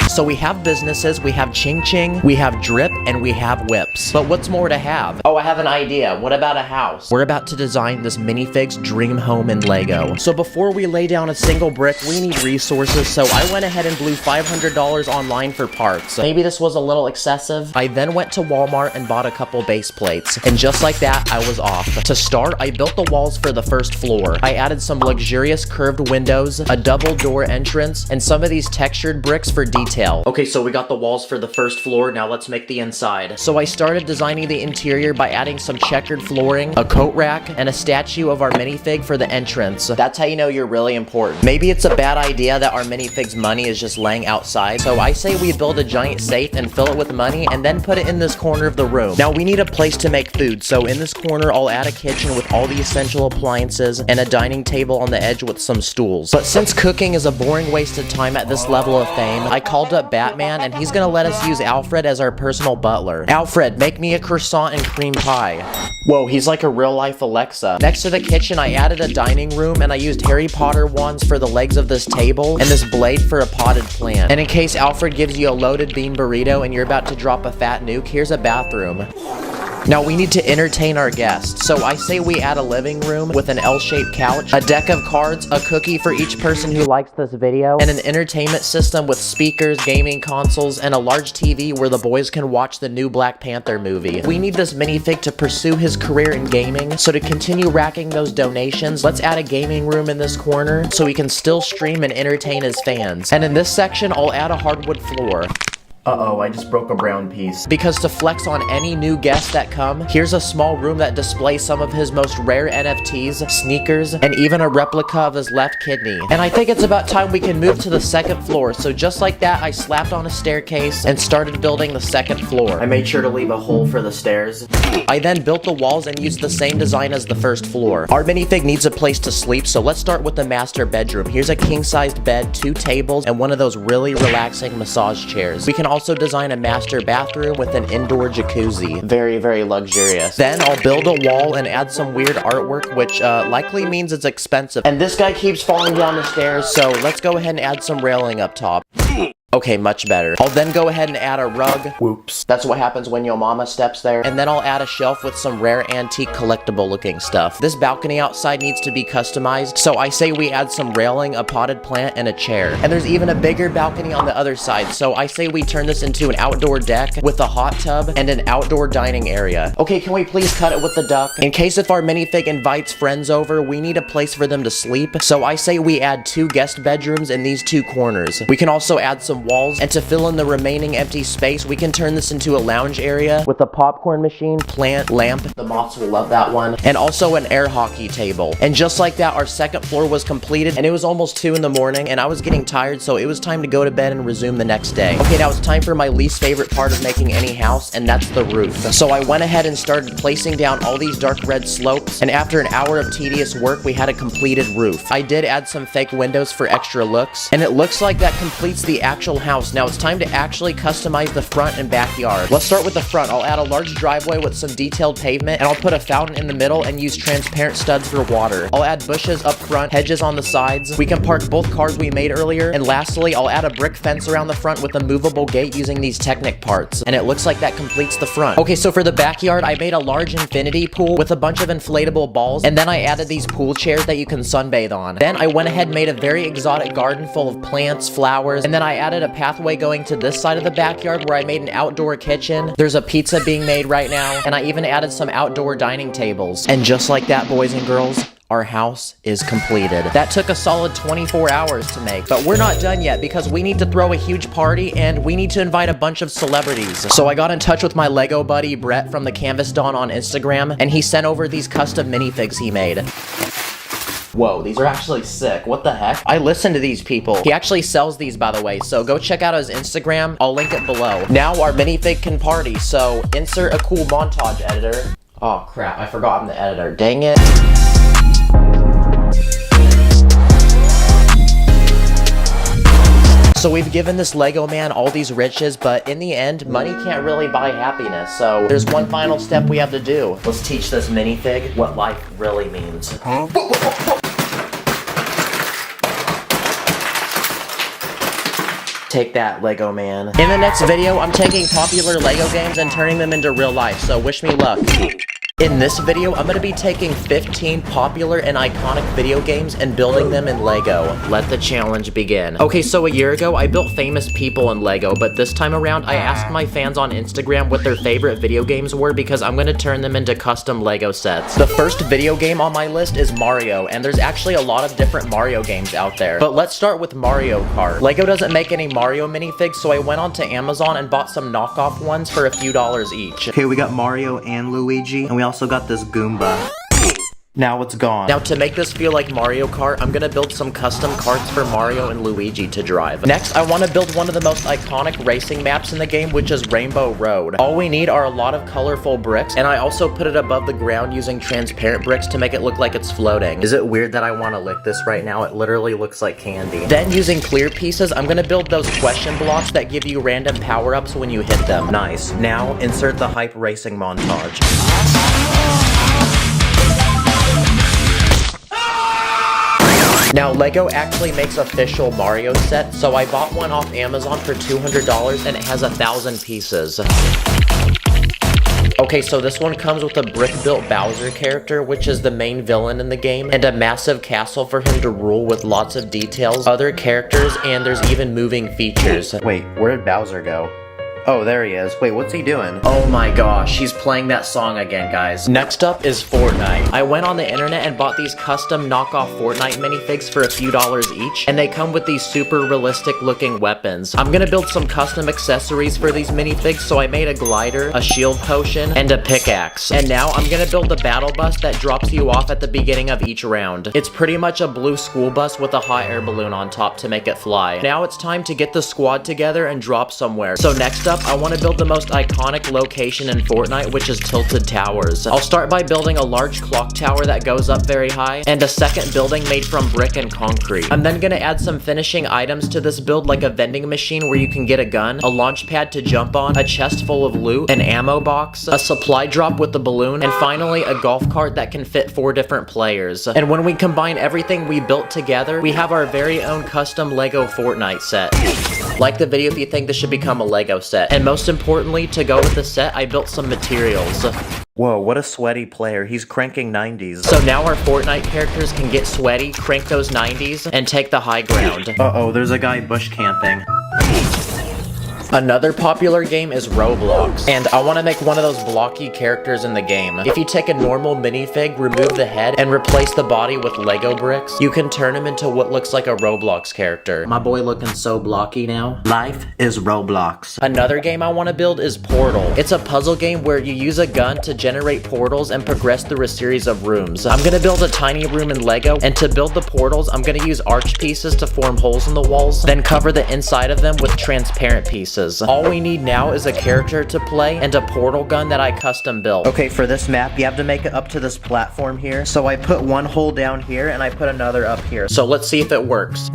[SPEAKER 1] So we have businesses, we have Ching Ching, we have Drip, and we have Whips. But what's more to have? Oh, I have an idea. What about a house? We're about to design this minifig's dream home in Lego. So before we lay down a single brick, we need resources, so I went ahead and blew $500 online for parts. Maybe this was a little excessive. I then went to Walmart and bought a couple base plates. And just like that, I was off. To start, I built the walls for the first floor. I added some luxurious curved windows, a double door entrance, and some of these textured bricks for detail. detail. Okay, so we got the walls for the first floor, now let's make the inside. So I started designing the interior by adding some checkered flooring, a coat rack, and a statue of our minifig for the entrance. That's how you know you're really important. Maybe it's a bad idea that our minifig's money is just laying outside, so I say we build a giant safe and fill it with money and then put it in this corner of the room. Now we need a place to make food, so in this corner I'll add a kitchen with all the essential appliances and a dining table on the edge with some stools. But since cooking is a boring waste of time at this level of fame, I called up Batman and he's gonna let us use Alfred as our personal butler. Alfred, make me a croissant and cream pie. Whoa, he's like a real-life Alexa. Next to the kitchen, I added a dining room and I used Harry Potter wands for the legs of this table and this blade for a potted plant. And in case Alfred gives you a loaded bean burrito and you're about to drop a fat nuke, here's a bathroom. Now we need to entertain our guests, so I say we add a living room with an L-shaped couch, a deck of cards, a cookie for each person who likes this video, and an entertainment system with speakers, gaming consoles, and a large TV where the boys can watch the new Black Panther movie. We need this minifig to pursue his career in gaming, so to continue racking those donations, let's add a gaming room in this corner so he can still stream and entertain his fans. And in this section, I'll add a hardwood floor. Uh-oh, I just broke a brown piece. Because to flex on any new guests that come, here's a small room that displays some of his most rare NFTs, sneakers, and even a replica of his left kidney. And I think it's about time we can move to the second floor, so just like that, I slapped on a staircase and started building the second floor. I made sure to leave a hole for the stairs. I then built the walls and used the same design as the first floor. Our minifig needs a place to sleep, so let's start with the master bedroom. Here's a king-sized bed, 2 tables, and one of those really relaxing massage chairs. We can also design a master bathroom with an indoor jacuzzi. Very, very luxurious. Then I'll build a wall and add some weird artwork, which likely means it's expensive. And this guy keeps falling down the stairs, so let's go ahead and add some railing up top. Okay, much better. I'll then go ahead and add a rug. Whoops. That's what happens when your mama steps there. And then I'll add a shelf with some rare antique collectible looking stuff. This balcony outside needs to be customized, so I say we add some railing, a potted plant, and a chair. And there's even a bigger balcony on the other side, so I say we turn this into an outdoor deck with a hot tub and an outdoor dining area. Okay, can we please cut it with the duck? In case if our minifig invites friends over, we need a place for them to sleep, so I say we add 2 guest bedrooms in these 2 corners. We can also add some walls, and to fill in the remaining empty space, we can turn this into a lounge area with a popcorn machine, plant, lamp, the moths will love that one, and also an air hockey table. And just like that, our second floor was completed, and it was almost 2 in the morning, and I was getting tired, so it was time to go to bed and resume the next day. Okay, now it's time for my least favorite part of making any house, and that's the roof. So I went ahead and started placing down all these dark red slopes, and after an hour of tedious work, we had a completed roof. I did add some fake windows for extra looks, and it looks like that completes the actual house. Now it's time to actually customize the front and backyard. Let's start with the front. I'll add a large driveway with some detailed pavement, and I'll put a fountain in the middle and use transparent studs for water. I'll add bushes up front, hedges on the sides. We can park both cars we made earlier, and lastly, I'll add a brick fence around the front with a movable gate using these Technic parts, and it looks like that completes the front. Okay, so for the backyard, I made a large infinity pool with a bunch of inflatable balls, and then I added these pool chairs that you can sunbathe on. Then I went ahead and made a very exotic garden full of plants, flowers, and then I added a pathway going to this side of the backyard where I made an outdoor kitchen. There's a pizza being made right now, and I even added some outdoor dining tables. And just like that, boys and girls, our house is completed. That took a solid 24 hours to make, but we're not done yet because we need to throw a huge party and we need to invite a bunch of celebrities. So I got in touch with my Lego buddy Brett from the Canvas Dawn on Instagram, and he sent over these custom minifigs he made. Whoa, these are actually sick. What the heck? I listen to these people. He actually sells these, by the way, so go check out his Instagram. I'll link it below. Now our minifig can party, so insert a cool montage editor. Oh crap, I forgot I'm the editor. Dang it. So we've given this Lego man all these riches, but in the end, money can't really buy happiness. So there's one final step we have to do. Let's teach this minifig what life really means. Huh? Take that, Lego man. In the next video, I'm taking popular Lego games and turning them into real life, so wish me luck. In this video, I'm going to be taking 15 popular and iconic video games and building them in Lego. Let the challenge begin. Okay, so a year ago, I built famous people in Lego, but this time around, I asked my fans on Instagram what their favorite video games were because I'm going to turn them into custom Lego sets. The first video game on my list is Mario, and there's actually a lot of different Mario games out there. But let's start with Mario Kart. Lego doesn't make any Mario minifigs, so I went onto Amazon and bought some knockoff ones for a few dollars each. Okay, we got Mario and Luigi, and we also got this Goomba. Now it's gone. Now to make this feel like Mario Kart, I'm gonna build some custom karts for Mario and Luigi to drive. Next, I want to build one of the most iconic racing maps in the game, which is Rainbow Road. All we need are a lot of colorful bricks, and I also put it above the ground using transparent bricks to make it look like it's floating. Is it weird that I want to lick this right now? It literally looks like candy. Then using clear pieces, I'm gonna build those question blocks that give you random power-ups when you hit them. Nice. Now, insert the hype racing montage. Now, Lego actually makes official Mario sets, so I bought one off Amazon for $200 and it has 1,000 pieces. Okay, so this one comes with a brick-built Bowser character, which is the main villain in the game, and a massive castle for him to rule with lots of details, other characters, and there's even moving features. Wait, where did Bowser go? Oh, there he is. Wait, what's he doing? Oh my gosh, he's playing that song again, guys. Next up is Fortnite. I went on the internet and bought these custom knockoff Fortnite minifigs for a few dollars each, and they come with these super realistic looking weapons. I'm gonna build some custom accessories for these minifigs, so I made a glider, a shield potion, and a pickaxe. And now I'm gonna build the battle bus that drops you off at the beginning of each round. It's pretty much a blue school bus with a hot air balloon on top to make it fly. Now it's time to get the squad together and drop somewhere. So next up, I want to build the most iconic location in Fortnite, which is Tilted Towers. I'll start by building a large clock tower that goes up very high, and a second building made from brick and concrete. I'm then going to add some finishing items to this build, like a vending machine where you can get a gun, a launch pad to jump on, a chest full of loot, an ammo box, a supply drop with the balloon, and finally a golf cart that can fit 4 different players. And when we combine everything we built together, we have our very own custom Lego Fortnite set. Like the video if you think this should become a Lego set. And most importantly, to go with the set, I built some materials. Whoa, what a sweaty player. He's cranking 90s. So now our Fortnite characters can get sweaty, crank those 90s, and take the high ground. Uh-oh, there's a guy bush camping. Another popular game is Roblox, and I want to make one of those blocky characters in the game. If you take a normal minifig, remove the head, and replace the body with Lego bricks, you can turn him into what looks like a Roblox character. My boy looking so blocky now. Life is Roblox. Another game I want to build is Portal. It's a puzzle game where you use a gun to generate portals and progress through a series of rooms. I'm going to build a tiny room in Lego, and to build the portals, I'm going to use arch pieces to form holes in the walls, then cover the inside of them with transparent pieces. All we need now is a character to play and a portal gun that I custom built. Okay, for this map, you have to make it up to this platform here. So I put one hole down here and I put another up here. So let's see if it works.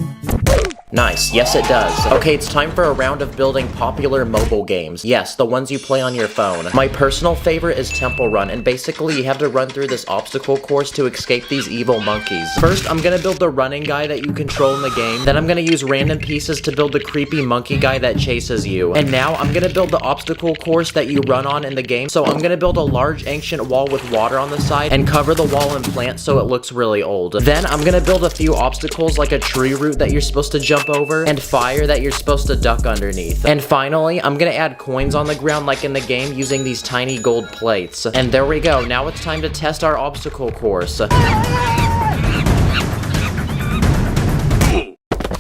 [SPEAKER 1] Nice. Yes, it does. Okay, it's time for a round of building popular mobile games. Yes, the ones you play on your phone. My personal favorite is Temple Run, and basically you have to run through this obstacle course to escape these evil monkeys. First, I'm gonna build the running guy that you control in the game. Then I'm gonna use random pieces to build the creepy monkey guy that chases you. And now I'm gonna build the obstacle course that you run on in the game. So I'm gonna build a large ancient wall with water on the side and cover the wall in plants so it looks really old. Then I'm gonna build a few obstacles like a tree root that you're supposed to jump over, and fire that you're supposed to duck underneath. And finally, I'm gonna add coins on the ground like in the game using these tiny gold plates. And there we go, now it's time to test our obstacle course.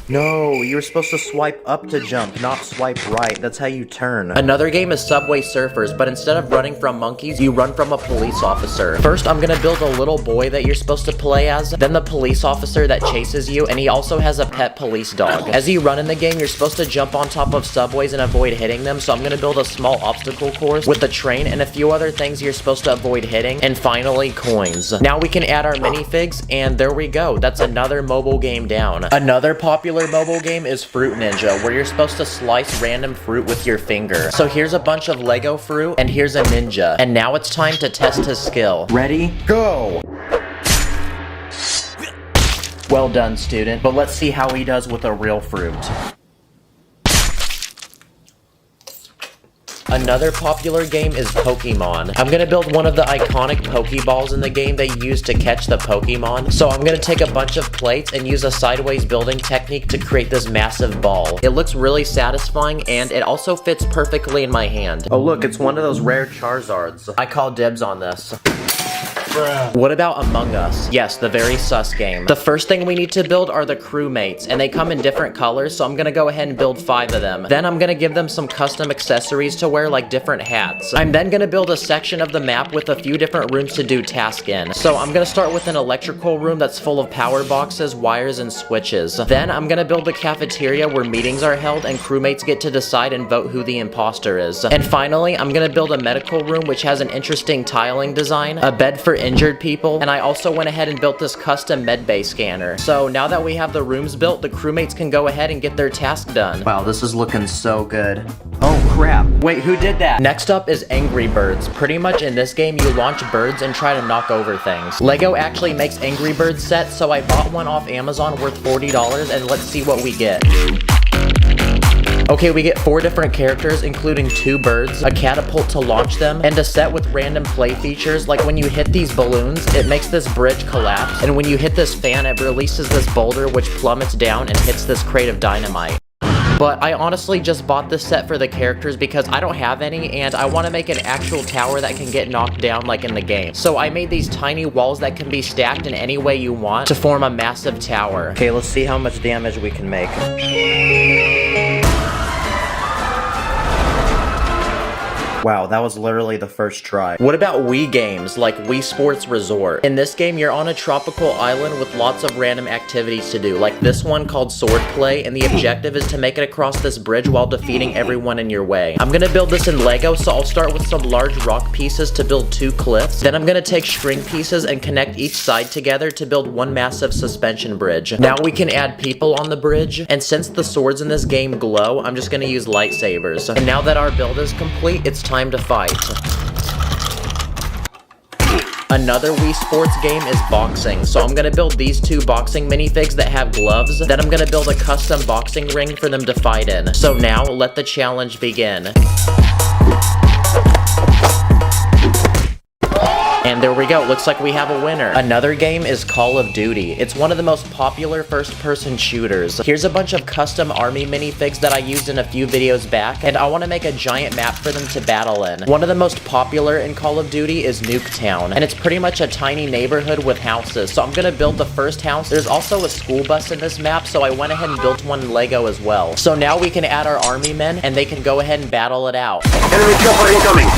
[SPEAKER 1] No, you were supposed to swipe up to jump, not swipe right. That's how you turn. Another game is Subway Surfers, but instead of running from monkeys, you run from a police officer. First, I'm gonna build a little boy that you're supposed to play as, then the police officer that chases you, and he also has a pet police dog. As you run in the game, you're supposed to jump on top of subways and avoid hitting them, so I'm gonna build a small obstacle course with a train and a few other things you're supposed to avoid hitting, and finally, coins. Now we can add our minifigs, and there we go. That's another mobile game down. Another popular mobile game is Fruit Ninja, where you're supposed to slice random fruit with your finger. So here's a bunch of Lego fruit, and here's a ninja. And now it's time to test his skill. Ready? Go! Well done, student, but let's see how he does with a real fruit. A Another popular game is Pokemon. I'm gonna build one of the iconic Pokeballs in the game that you use to catch the Pokemon. So I'm gonna take a bunch of plates and use a sideways building technique to create this massive ball. It looks really satisfying and it also fits perfectly in my hand. Oh look, it's one of those rare Charizards. I call dibs on this. What about Among Us? Yes, the very sus game. The first thing we need to build are the crewmates, and they come in different colors, so I'm gonna go ahead and build 5 of them. Then I'm gonna give them some custom accessories to wear, like different hats. I'm then gonna build a section of the map with a few different rooms to do tasks in. So I'm gonna start with an electrical room that's full of power boxes, wires, and switches. Then I'm gonna build a cafeteria where meetings are held and crewmates get to decide and vote who the imposter is. And finally, I'm gonna build a medical room which has an interesting tiling design, a bed for injured people, and I also went ahead and built this custom medbay scanner. So now that we have the rooms built, the crewmates can go ahead and get their task done. Wow, this is looking so good. Oh crap. Wait, who did that? Next up is Angry Birds. Pretty much in this game, you launch birds and try to knock over things. Lego actually makes Angry Birds sets, so I bought one off Amazon worth $40, and let's see what we get. Okay, we get 4 different characters, including 2 birds, a catapult to launch them, and a set with random play features, like when you hit these balloons, it makes this bridge collapse, and when you hit this fan, it releases this boulder which plummets down and hits this crate of dynamite. But I honestly just bought this set for the characters because I don't have any, and I want to make an actual tower that can get knocked down like in the game. So I made these tiny walls that can be stacked in any way you want to form a massive tower. Okay, let's see how much damage we can make. Wow, that was literally the first try. What about Wii games, like Wii Sports Resort? In this game, you're on a tropical island with lots of random activities to do, like this one called Swordplay, and the objective is to make it across this bridge while defeating everyone in your way. I'm gonna build this in Lego, so I'll start with some large rock pieces to build 2 cliffs. Then I'm gonna take string pieces and connect each side together to build one massive suspension bridge. Now we can add people on the bridge, and since the swords in this game glow, I'm just gonna use lightsabers. And now that our build is complete, it's time to fight. Another Wii Sports game is boxing, so I'm gonna build these 2 boxing minifigs that have gloves, then I'm gonna build a custom boxing ring for them to fight in. So now, let the challenge begin. And there we go, looks like we have a winner. Another game is Call of Duty. It's one of the most popular first-person shooters. Here's a bunch of custom army minifigs that I used in a few videos back, and I want to make a giant map for them to battle in. One of the most popular in Call of Duty is Nuketown, and it's pretty much a tiny neighborhood with houses, so I'm gonna build the first house. There's also a school bus in this map, so I went ahead and built one in Lego as well. So now we can add our army men, and they can go ahead and battle it out.
[SPEAKER 14] Enemy chopper incoming!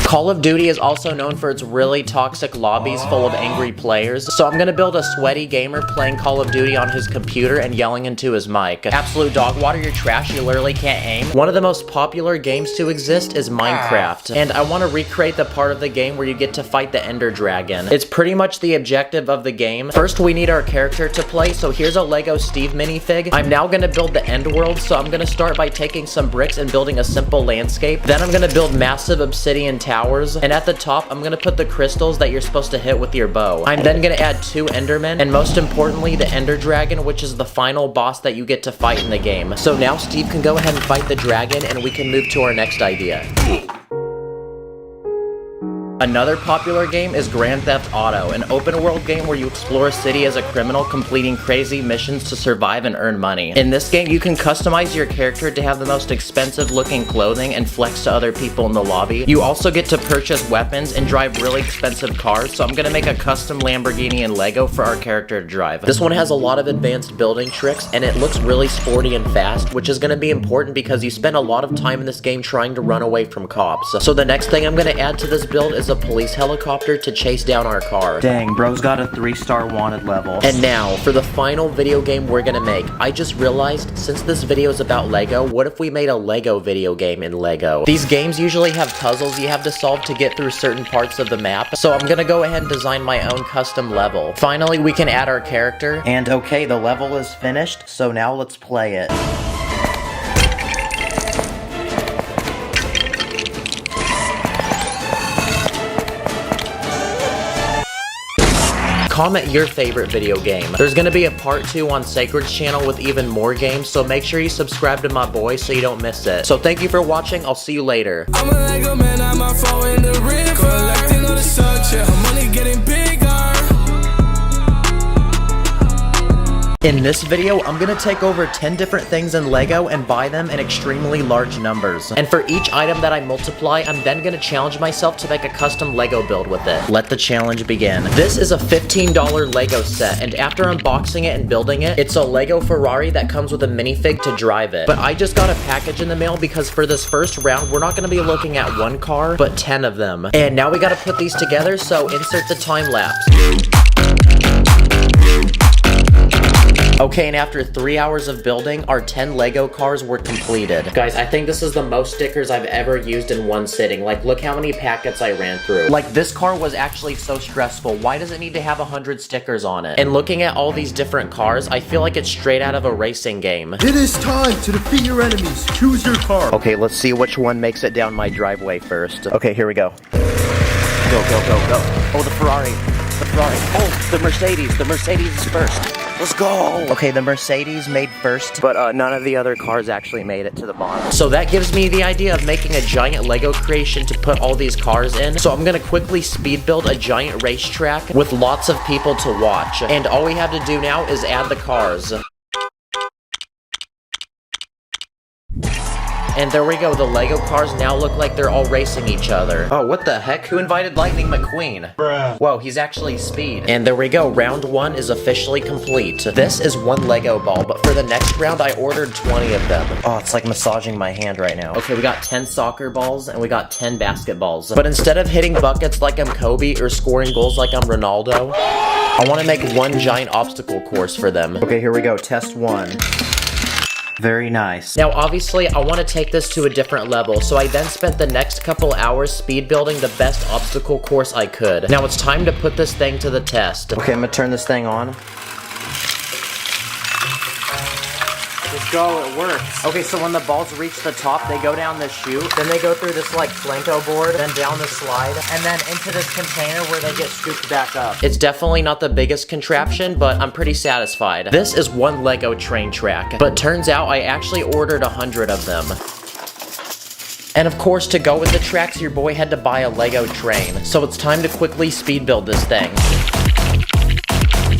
[SPEAKER 1] Call of Duty is also known for its really toxic lobbies full of angry players, so I'm gonna build a sweaty gamer playing Call of Duty on his computer and yelling into his mic. Absolute dog water, you're trash, you literally can't aim. One of the most popular games to exist is Minecraft, and I want to recreate the part of the game where you get to fight the Ender Dragon. It's pretty much the objective of the game. First, we need our character to play, so here's a Lego Steve minifig. I'm now gonna build the end world, so I'm gonna start by taking some bricks and building a simple landscape. Then I'm gonna build massive obsidian towers, and at the top, I'm gonna put the crystals that you're supposed to hit with your bow. I'm then gonna add 2 Endermen, and most importantly, the Ender Dragon, which is the final boss that you get to fight in the game. So now Steve can go ahead and fight the dragon, and we can move to our next idea. Another popular game is Grand Theft Auto, an open-world game where you explore a city as a criminal, completing crazy missions to survive and earn money. In this game, you can customize your character to have the most expensive-looking clothing and flex to other people in the lobby. You also get to purchase weapons and drive really expensive cars, so I'm gonna make a custom Lamborghini in Lego for our character to drive. This one has a lot of advanced building tricks, and it looks really sporty and fast, which is gonna be important because you spend a lot of time in this game trying to run away from cops. So the next thing I'm gonna add to this build is a police helicopter to chase down our car. Dang, bro's got a 3-star wanted level. And now, for the final video game we're gonna make. I just realized, since this video is about Lego, what if we made a Lego video game in Lego? These games usually have puzzles you have to solve to get through certain parts of the map, so I'm gonna go ahead and design my own custom level. Finally, we can add our character, and okay, the level is finished, so now let's play it. comment your favorite video game. There's gonna be a part 2 on Sacred's channel with even more games, so make sure you subscribe to my boy so you don't miss it. So thank you for watching, I'll see you later.
[SPEAKER 12] I'm a Lego man, I'm a phone in the river. Collecting all the subject, money getting bigger.
[SPEAKER 1] In this video, I'm gonna take over 10 different things in Lego and buy them in extremely large numbers. And for each item that I multiply, I'm then gonna challenge myself to make a custom Lego build with it. Let the challenge begin. This is a $15 Lego set, and after unboxing it and building it, it's a Lego Ferrari that comes with a minifig to drive it. But I just got a package in the mail because for this first round, we're not gonna be looking at one car, but 10 of them. And now we gotta put these together, so insert the time lapse. Okay, and after 3 hours of building, our 10 Lego cars were completed. Guys, I think this is the most stickers I've ever used in one sitting. Like, look how many packets I ran through. Like, this car was actually so stressful. Why does it need to have 100 stickers on it? And looking at all these different cars, I feel like it's straight out of a racing game.
[SPEAKER 14] It is time to defeat your enemies. Choose your car.
[SPEAKER 1] Okay, let's see which one makes it down my driveway first. Okay, here we go. Go, go, go, go. Oh, the Ferrari. The Ferrari. Oh, the Mercedes. The Mercedes is first. Let's go! Okay, the Mercedes made first, but none of the other cars actually made it to the bottom. So that gives me the idea of making a giant Lego creation to put all these cars in. So I'm gonna quickly speed build a giant racetrack with lots of people to watch. And all we have to do now is add the cars. And there we go, the Lego cars now look like they're all racing each other. Oh, what the heck? Who invited Lightning McQueen?
[SPEAKER 14] Bruh.
[SPEAKER 1] Whoa, he's actually Speed. And there we go, round 1 is officially complete. This is one Lego ball, but for the next round, I ordered 20 of them. Oh, it's like massaging my hand right now. Okay, we got 10 soccer balls, and we got 10 basketballs. But instead of hitting buckets like I'm Kobe, or scoring goals like I'm Ronaldo, I want to make one giant obstacle course for them. Okay, here we go, test 1. Very nice. Now, obviously, I want to take this to a different level, so I then spent the next couple hours speed building the best obstacle course I could. Now, it's time to put this thing to the test. Okay, I'm gonna turn this thing on. Let's go, it works. Okay, so when the balls reach the top, they go down the chute, then they go through this like Flanco board, then down the slide, and then into this container where they get scooped back up. It's definitely not the biggest contraption, but I'm pretty satisfied. This is one Lego train track, but turns out I actually ordered 100 of them. And of course, to go with the tracks, your boy had to buy a Lego train. So it's time to quickly speed build this thing.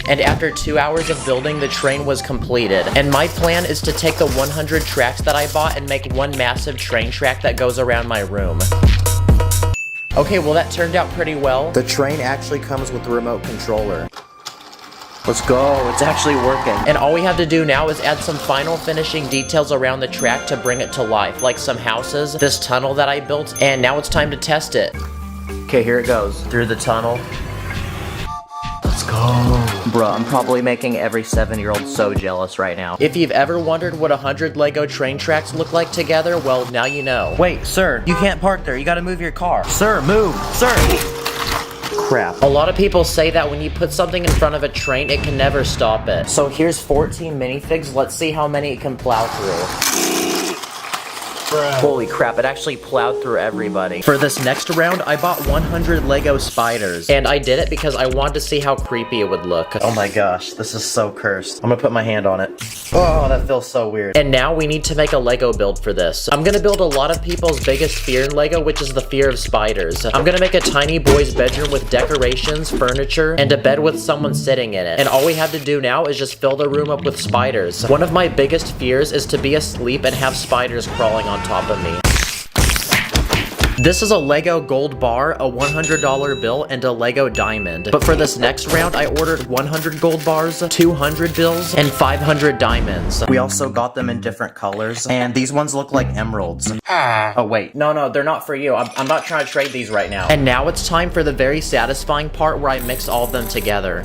[SPEAKER 1] And after 2 hours of building, the train was completed. And my plan is to take the 100 tracks that I bought and make one massive train track that goes around my room. Okay, well that turned out pretty well. The train actually comes with the remote controller. Let's go, it's actually working. And all we have to do now is add some final finishing details around the track to bring it to life, like some houses, this tunnel that I built, and now it's time to test it. Okay, here it goes, through the tunnel. Let's go. Bruh, I'm probably making every 7-year-old so jealous right now. If you've ever wondered what 100 Lego train tracks look like together, well, now you know. Wait, sir, you can't park there. You gotta move your car. Sir, move. Sir. Crap. A lot of people say that when you put something in front of a train, it can never stop it. So here's 14 minifigs. Let's see how many it can plow through. Holy crap, it actually plowed through everybody. For this next round, I bought 100 Lego spiders. And I did it because I wanted to see how creepy it would look. Oh my gosh, this is so cursed. I'm gonna put my hand on it. Oh, that feels so weird. And now we need to make a Lego build for this. I'm gonna build a lot of people's biggest fear in Lego, which is the fear of spiders. I'm gonna make a tiny boy's bedroom with decorations, furniture, and a bed with someone sitting in it. And all we have to do now is just fill the room up with spiders. One of my biggest fears is to be asleep and have spiders crawling on top of me. This is a Lego gold bar, a $100 bill, and a Lego diamond. But for this next round, I ordered 100 gold bars, 200 bills, and 500 diamonds. We also got them in different colors, and these ones look like emeralds. Oh wait, no, they're not for you. I'm not trying to trade these right now. And now it's time for the very satisfying part where I mix all of them together.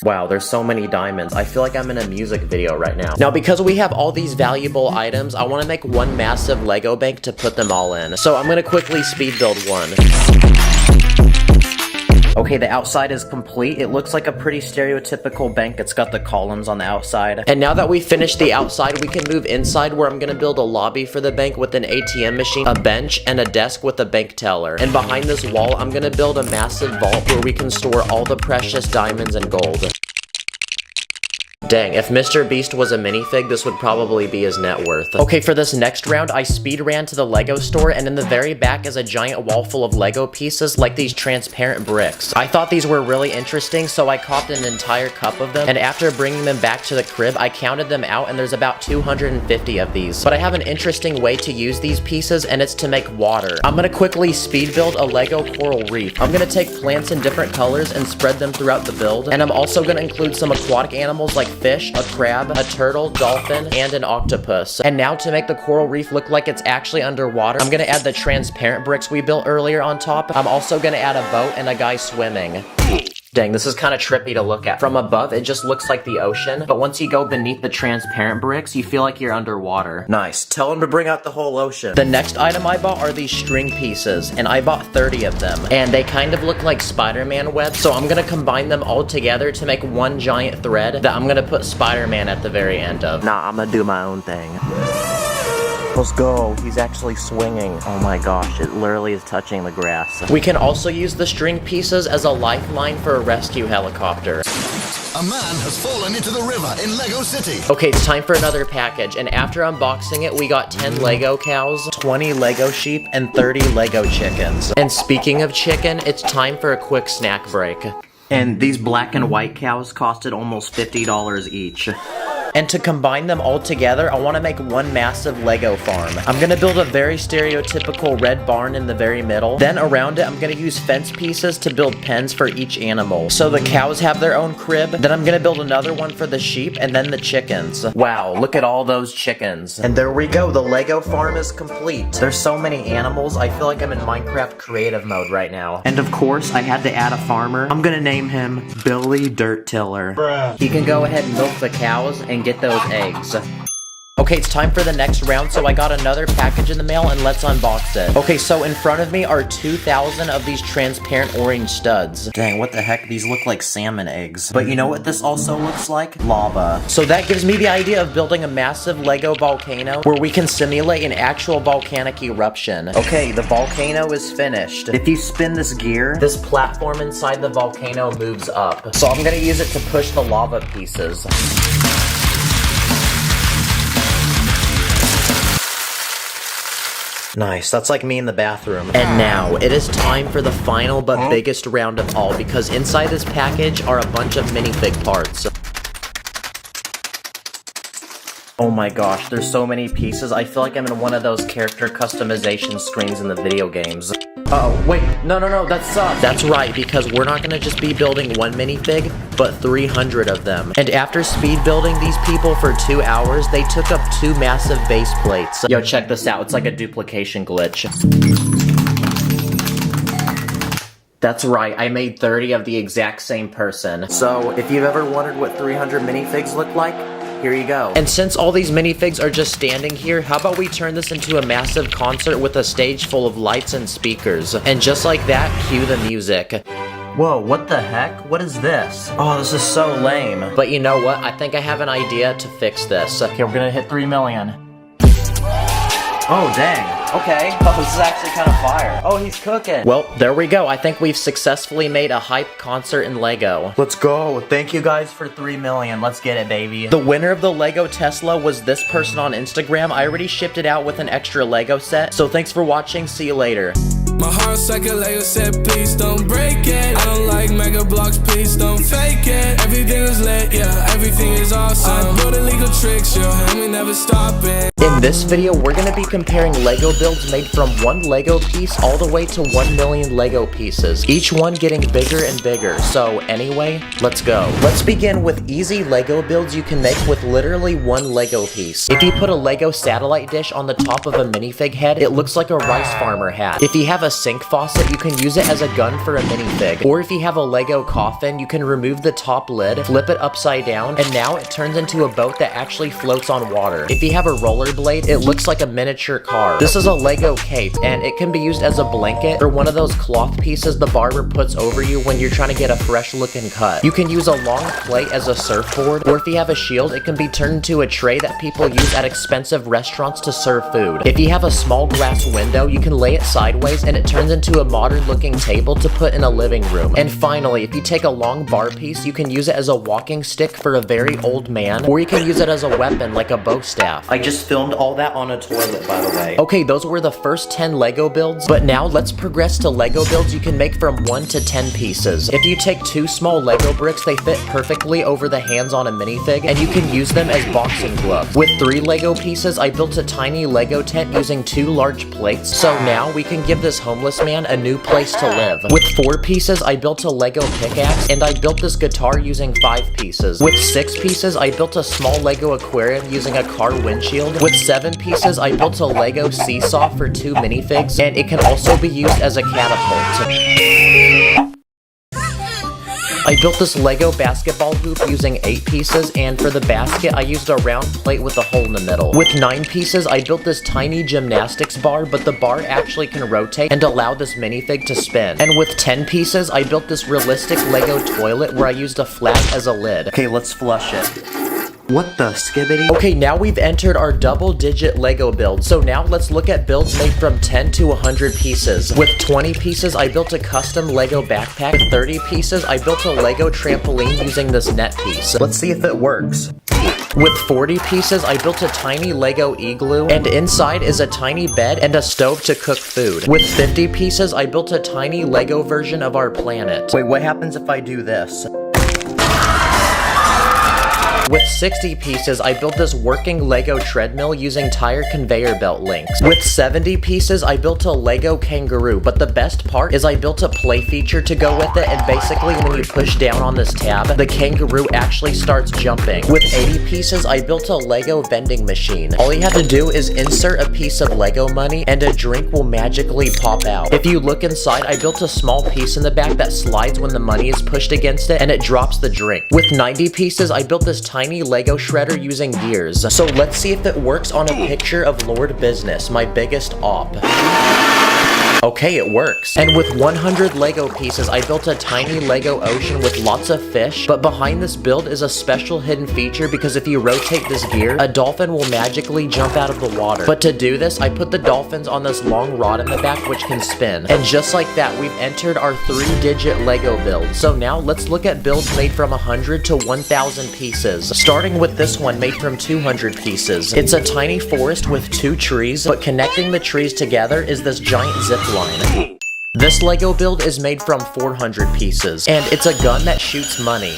[SPEAKER 1] Wow, there's so many diamonds. I feel like I'm in a music video right now. Now, because we have all these valuable items, I want to make one massive Lego bank to put them all in. So I'm going to quickly speed build one. Okay, the outside is complete. It looks like a pretty stereotypical bank. It's got the columns on the outside. And now that we finished the outside, we can move inside where I'm gonna build a lobby for the bank with an ATM machine, a bench, and a desk with a bank teller. And behind this wall, I'm gonna build a massive vault where we can store all the precious diamonds and gold. Dang, if Mr. Beast was a minifig, this would probably be his net worth. Okay, for this next round, I speed ran to the Lego store, and in the very back is a giant wall full of Lego pieces like these transparent bricks. I thought these were really interesting, so I copped an entire cup of them, and after bringing them back to the crib, I counted them out, and there's about 250 of these. But I have an interesting way to use these pieces, and it's to make water. I'm gonna quickly speed build a Lego coral reef. I'm gonna take plants in different colors and spread them throughout the build, and I'm also gonna include some aquatic animals like fish, a crab, a turtle, dolphin, and an octopus. And now to make the coral reef look like it's actually underwater, I'm gonna add the transparent bricks we built earlier on top. I'm also gonna add a boat and a guy swimming. Dang, this is kind of trippy to look at. From above, it just looks like the ocean, but once you go beneath the transparent bricks, you feel like you're underwater. Nice. Tell him to bring out the whole ocean. The next item I bought are these string pieces, and I bought 30 of them. And they kind of look like Spider-Man webs, so I'm gonna combine them all together to make one giant thread that I'm gonna put Spider-Man at the very end of. Nah, I'm gonna do my own thing. Let's go. He's actually swinging. Oh my gosh, it literally is touching the grass. We can also use the string pieces as a lifeline for a rescue helicopter.
[SPEAKER 7] A man has fallen into the river in Lego City.
[SPEAKER 1] Okay, it's time for another package, and after unboxing it, we got 10 Lego cows, 20 Lego sheep, and 30 Lego chickens. And speaking of chicken, it's time for a quick snack break. And these black and white cows costed almost $50 each. And to combine them all together, I want to make one massive Lego farm. I'm going to build a very stereotypical red barn in the very middle. Then around it, I'm going to use fence pieces to build pens for each animal. So the cows have their own crib. Then I'm going to build another one for the sheep and then the chickens. Wow, look at all those chickens. And there we go, the Lego farm is complete. There's so many animals, I feel like I'm in Minecraft creative mode right now. And of course, I had to add a farmer. I'm going to name him Billy Dirt Tiller. Bruh. He can go ahead and milk the cows and get those eggs. Okay, it's time for the next round, so I got another package in the mail, and let's unbox it. Okay, so in front of me are 2,000 of these transparent orange studs. Dang, what the heck? These look like salmon eggs. But you know what this also looks like? Lava. So that gives me the idea of building a massive Lego volcano where we can simulate an actual volcanic eruption. Okay, the volcano is finished. If you spin this gear, this platform inside the volcano moves up. So I'm gonna use it to push the lava pieces. Nice, that's like me in the bathroom. And now, it is time for the final but biggest round of all, because inside this package are a bunch of minifig parts. Oh my gosh, there's so many pieces. I feel like I'm in one of those character customization screens in the video games. Oh, wait, no, that sucks. That's right, because we're not gonna just be building one minifig, but 300 of them. And after speed building these people for 2 hours, they took up 2 massive base plates. Yo, check this out, it's like a duplication glitch. That's right, I made 30 of the exact same person. So, if you've ever wondered what 300 minifigs look like, here you go. And since all these minifigs are just standing here, how about we turn this into a massive concert with a stage full of lights and speakers? And just like that, cue the music. Whoa, what the heck? What is this? Oh, this is so lame. But you know what? I think I have an idea to fix this. Okay, we're gonna hit 3 million. Oh, dang. Okay. Oh, this is actually kind of fire. Oh, he's cooking. Well, there we go. I think we've successfully made a hype concert in Lego. Let's go. Thank you guys for 3 million. Let's get it, baby. The winner of the Lego Tesla was this person on Instagram. I already shipped it out with an extra Lego set. So thanks for watching. See you later.
[SPEAKER 12] My heart's like a Lego set, please don't break it. I don't like mega blocks, please don't fake it. Everything is lit, yeah, everything is awesome. I build illegal tricks, yo, and we never stopping.
[SPEAKER 1] In this video, we're gonna be comparing Lego builds made from 1 Lego piece all the way to 1 million Lego pieces, each one getting bigger and bigger. So anyway, let's go. Let's begin with easy Lego builds you can make with literally 1 Lego piece. If you put a Lego satellite dish on the top of a minifig head, it looks like a rice farmer hat. If you have a sink faucet, you can use it as a gun for a minifig. Or if you have a Lego coffin, you can remove the top lid, flip it upside down, and now it turns into a boat that actually floats on water. If you have a roller rollerblade, it looks like a miniature car. This is a Lego cape, and it can be used as a blanket or one of those cloth pieces the barber puts over you when you're trying to get a fresh looking cut. You can use a long plate as a surfboard, or if you have a shield, it can be turned into a tray that people use at expensive restaurants to serve food. If you have a small glass window, you can lay it sideways and it turns into a modern looking table to put in a living room. And finally, if you take a long bar piece, you can use it as a walking stick for a very old man, or you can use it as a weapon like a bow staff. I just filmed all that on a toilet, by the way. Okay, those were the first 10 Lego builds, but now let's progress to Lego builds you can make from 1 to 10 pieces. If you take 2 small Lego bricks, they fit perfectly over the hands on a minifig, and you can use them as boxing gloves. With 3 Lego pieces, I built a tiny Lego tent using 2 large plates, so now we can give this homeless man a new place to live. With 4 pieces, I built a Lego pickaxe, and I built this guitar using 5 pieces. With 6 pieces, I built a small Lego aquarium using a car windshield. With 7 pieces, I built a Lego seesaw for 2 minifigs, and it can also be used as a catapult. I built this Lego basketball hoop using 8 pieces, and for the basket, I used a round plate with a hole in the middle. With 9 pieces, I built this tiny gymnastics bar, but the bar actually can rotate and allow this minifig to spin. And with 10 pieces, I built this realistic Lego toilet where I used a flag as a lid. Okay, let's flush it. What the skibbity? Okay, now we've entered our double-digit Lego build. So now let's look at builds made from 10 to 100 pieces. With 20 pieces, I built a custom Lego backpack. With 30 pieces, I built a Lego trampoline using this net piece. Let's see if it works. With 40 pieces, I built a tiny Lego igloo, and inside is a tiny bed and a stove to cook food. With 50 pieces, I built a tiny Lego version of our planet. Wait, what happens if I do this? With 60 pieces, I built this working Lego treadmill using tire conveyor belt links. With 70 pieces, I built a Lego kangaroo, but the best part is I built a play feature to go with it, and basically when you push down on this tab, the kangaroo actually starts jumping. With 80 pieces, I built a Lego vending machine. All you have to do is insert a piece of Lego money, and a drink will magically pop out. If you look inside, I built a small piece in the back that slides when the money is pushed against it, and it drops the drink. With 90 pieces, I built this tiny Lego shredder using gears. So let's see if it works on a picture of Lord Business, my biggest op. Okay, it works. And with 100 Lego pieces, I built a tiny Lego ocean with lots of fish, but behind this build is a special hidden feature because if you rotate this gear, a dolphin will magically jump out of the water. But to do this, I put the dolphins on this long rod in the back which can spin. And just like that, we've entered our 3-digit Lego build. So now let's look at builds made from 100 to 1,000 pieces. Starting with this one made from 200 pieces. It's a tiny forest with 2 trees, but connecting the trees together is this giant zip line. This Lego build is made from 400 pieces, and it's a gun that shoots money.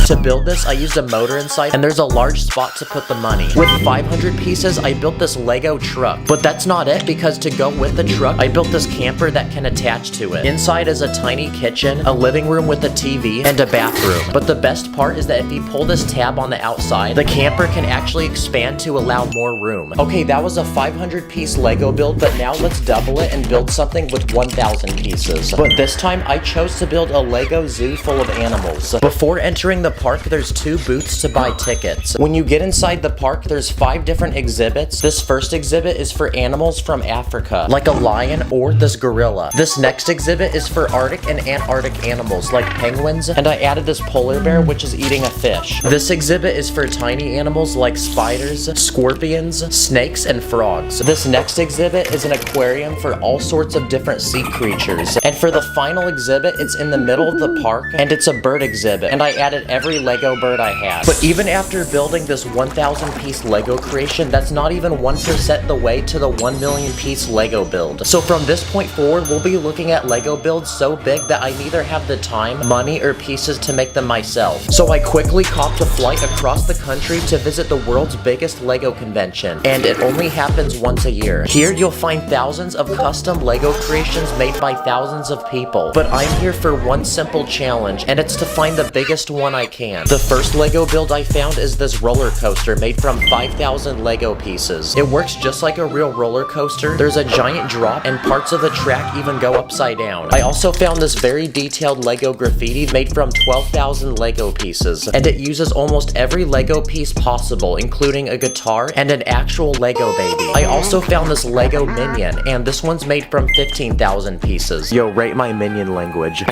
[SPEAKER 1] To build this, I used a motor inside, and there's a large spot to put the money. With 500 pieces, I built this Lego truck. But that's not it, because to go with the truck, I built this camper that can attach to it. Inside is a tiny kitchen, a living room with a TV, and a bathroom. But the best part is that if you pull this tab on the outside, the camper can actually expand to allow more room. Okay, that was a 500-piece Lego build, but now let's double it and build something with 1,000 pieces. But this time, I chose to build a Lego zoo full of animals. Before entering the park, there's 2 booths to buy tickets. When you get inside the park, there's 5 different exhibits. This first exhibit is for animals from Africa, like a lion or this gorilla. This next exhibit is for Arctic and Antarctic animals, like penguins, and I added this polar bear, which is eating a fish. This exhibit is for tiny animals like spiders, scorpions, snakes, and frogs. This next exhibit is an aquarium for all sorts of different sea creatures. And for the final exhibit, it's in the middle of the park, and it's a bird exhibit, and I added every Lego bird I had. But even after building this 1,000-piece Lego creation, that's not even 1% the way to the 1 million-piece Lego build. So from this point forward, we'll be looking at Lego builds so big that I neither have the time, money, or pieces to make them myself. So I quickly copped a flight across the country to visit the world's biggest Lego convention, and it only happens once a year. Here you'll find thousands of custom Lego creations made by thousands of people. But I'm here for one simple challenge, and it's to find the biggest biggest one I can. The first Lego build I found is this roller coaster made from 5,000 Lego pieces. It works just like a real roller coaster. There's a giant drop and parts of the track even go upside down. I also found this very detailed Lego graffiti made from 12,000 Lego pieces, and it uses almost every Lego piece possible, including a guitar and an actual Lego baby. I also found this Lego minion, and this one's made from 15,000 pieces. Yo, rate my minion language.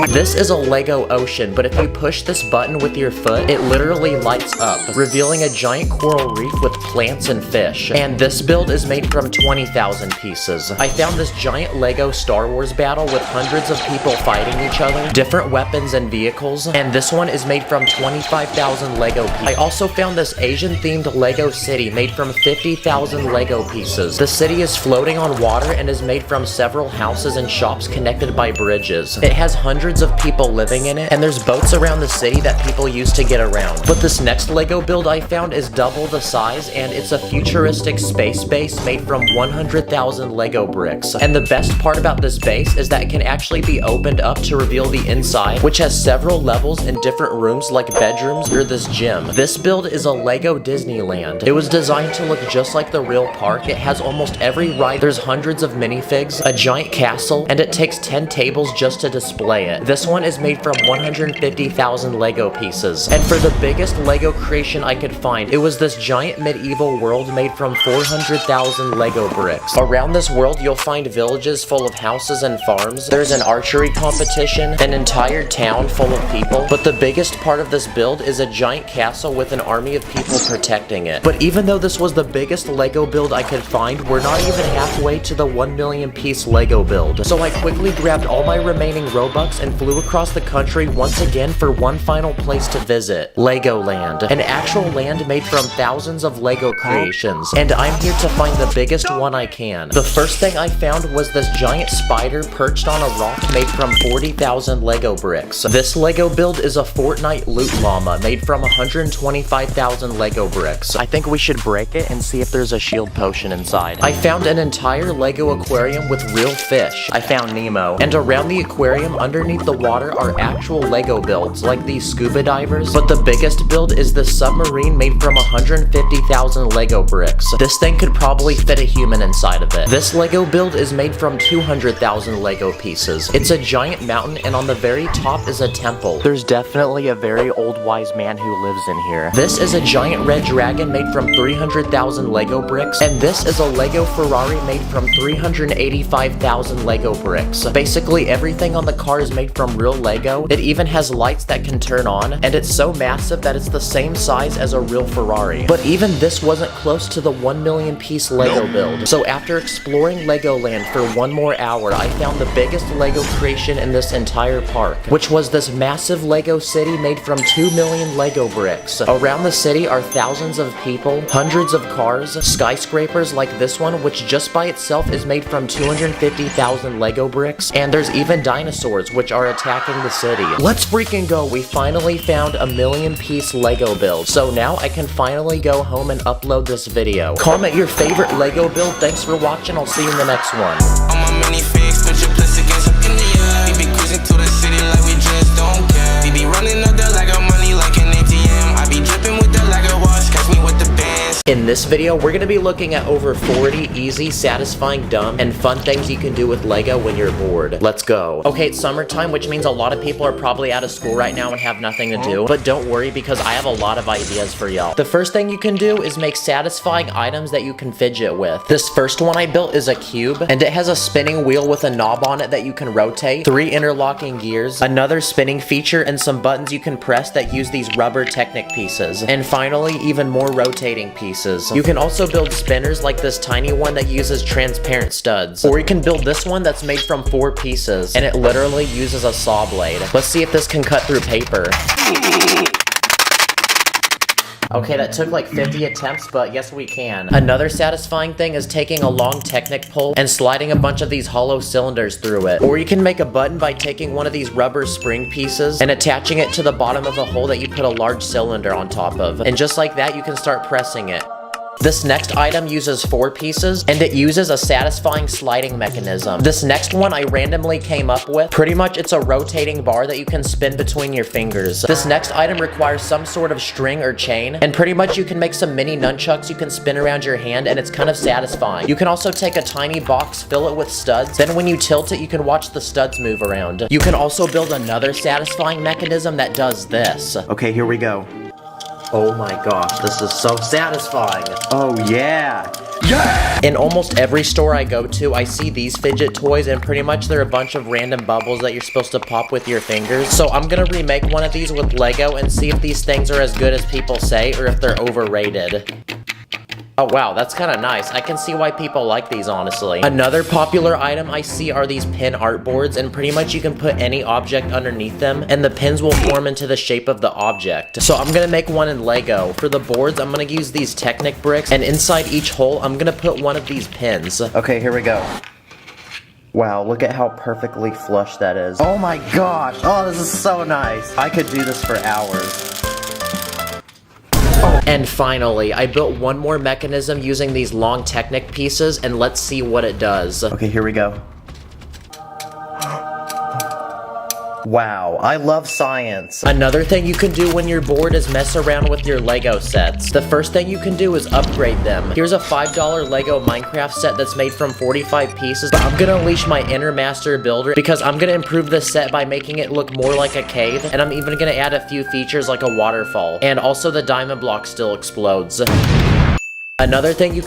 [SPEAKER 1] This is a Lego ocean, but if you push this button with your foot, it literally lights up, revealing a giant coral reef with plants and fish. And this build is made from 20,000 pieces. I found this giant Lego Star Wars battle with hundreds of people fighting each other, different weapons and vehicles, and this one is made from 25,000 Lego pieces. I also found this Asian-themed Lego city made from 50,000 Lego pieces. The city is floating on water and is made from several houses and shops connected by bridges. It has hundreds of people living in it, and there's boats around the city that people use to get around. But this next Lego build I found is double the size, and it's a futuristic space base made from 100,000 Lego bricks. And the best part about this base is that it can actually be opened up to reveal the inside, which has several levels and different rooms like bedrooms or this gym. This build is a Lego Disneyland. It was designed to look just like the real park. It has almost every ride. There's hundreds of minifigs, a giant castle, and it takes 10 tables just to display it. This one is made from 150,000 Lego pieces. And for the biggest Lego creation I could find, it was this giant medieval world made from 400,000 Lego bricks. Around this world, you'll find villages full of houses and farms. There's an archery competition, an entire town full of people. But the biggest part of this build is a giant castle with an army of people protecting it. But even though this was the biggest Lego build I could find, we're not even halfway to the 1 million piece Lego build. So I quickly grabbed all my remaining Robux and flew across the country once again for one final place to visit, Legoland, an actual land made from thousands of Lego creations, and I'm here to find the biggest one I can. The first thing I found was this giant spider perched on a rock made from 40,000 Lego bricks. This Lego build is a Fortnite loot llama made from 125,000 Lego bricks. I think we should break it and see if there's a shield potion inside. I found an entire Lego aquarium with real fish. I found Nemo, and around the aquarium underneath the water are actual Lego builds like these scuba divers, but the biggest build is this submarine made from 150,000 Lego bricks. This thing could probably fit a human inside of it. This Lego build is made from 200,000 Lego pieces. It's a giant mountain, and on the very top is a temple. There's definitely a very old wise man who lives in here. This is a giant red dragon made from 300,000 Lego bricks, and this is a Lego Ferrari made from 385,000 Lego bricks. Basically everything on the car is made from real Lego. It even has lights that can turn on, and it's so massive that it's the same size as a real Ferrari. But even this wasn't close to the 1 million piece Lego build. So after exploring Legoland for one more hour, I found the biggest Lego creation in this entire park, which was this massive Lego city made from 2 million Lego bricks. Around the city are thousands of people, hundreds of cars, skyscrapers like this one, which just by itself is made from 250,000 Lego bricks, and there's even dinosaurs which are attacking the city. Let's freaking go! We finally found a 1 million piece Lego build. So now I can finally go home and upload this video. Comment your favorite Lego build. Thanks for watching. I'll see you in the next one.
[SPEAKER 5] On my mini fix, put your plus against up in the air. We be cruising to the city like we just don't care. We be running up the Lego money like an ATM. I be dripping with the Lego watch, catch me with the bands.
[SPEAKER 1] In this video, we're gonna be looking at over 40 easy, satisfying, dumb, and fun things you can do with Lego when you're bored. Let's go. Okay, it's summertime, which means a lot of people are probably out of school right now and have nothing to do. But don't worry, because I have a lot of ideas for y'all. The first thing you can do is make satisfying items that you can fidget with. This first one I built is a cube, and it has a spinning wheel with a knob on it that you can rotate, 3 interlocking gears, another spinning feature, and some buttons you can press that use these rubber Technic pieces. And finally, even more rotating pieces. You can also build spinners like this tiny one that uses transparent studs. Or you can build this one that's made from 4 pieces, and it literally uses a saw blade. Let's see if this can cut through paper. Okay, that took like 50 attempts, but yes we can. Another satisfying thing is taking a long Technic pole and sliding a bunch of these hollow cylinders through it. Or you can make a button by taking one of these rubber spring pieces and attaching it to the bottom of a hole that you put a large cylinder on top of. And just like that, you can start pressing it. This next item uses 4 pieces, and it uses a satisfying sliding mechanism. This next one I randomly came up with. Pretty much it's a rotating bar that you can spin between your fingers. This next item requires some sort of string or chain, and pretty much you can make some mini nunchucks you can spin around your hand, and it's kind of satisfying. You can also take a tiny box, fill it with studs, then when you tilt it, you can watch the studs move around. You can also build another satisfying mechanism that does this. Okay, here we go. Oh my gosh, this is so satisfying. Oh yeah. Yeah! In almost every store I go to, I see these fidget toys, and pretty much they're a bunch of random bubbles that you're supposed to pop with your fingers. So I'm gonna remake one of these with Lego and see if these things are as good as people say or if they're overrated. Oh wow, that's kind of nice. I can see why people like these, honestly. Another popular item I see are these pin art boards, and pretty much you can put any object underneath them, and the pins will form into the shape of the object. So I'm gonna make one in Lego. For the boards, I'm gonna use these Technic bricks, and inside each hole, I'm gonna put one of these pins. Okay, here we go. Wow, look at how perfectly flush that is. Oh my gosh, oh, this is so nice. I could do this for hours. And finally, I built one more mechanism using these long Technic pieces, and let's see what it does. Okay, here we go. Wow, I love science. Another thing you can do when you're bored is mess around with your Lego sets. The first thing you can do is upgrade them. Here's a $5 Lego Minecraft set that's made from 45 pieces. But I'm gonna unleash my inner master builder because I'm gonna improve this set by making it look more like a cave, and I'm even gonna add a few features like a waterfall. And also the diamond block still explodes. Another thing you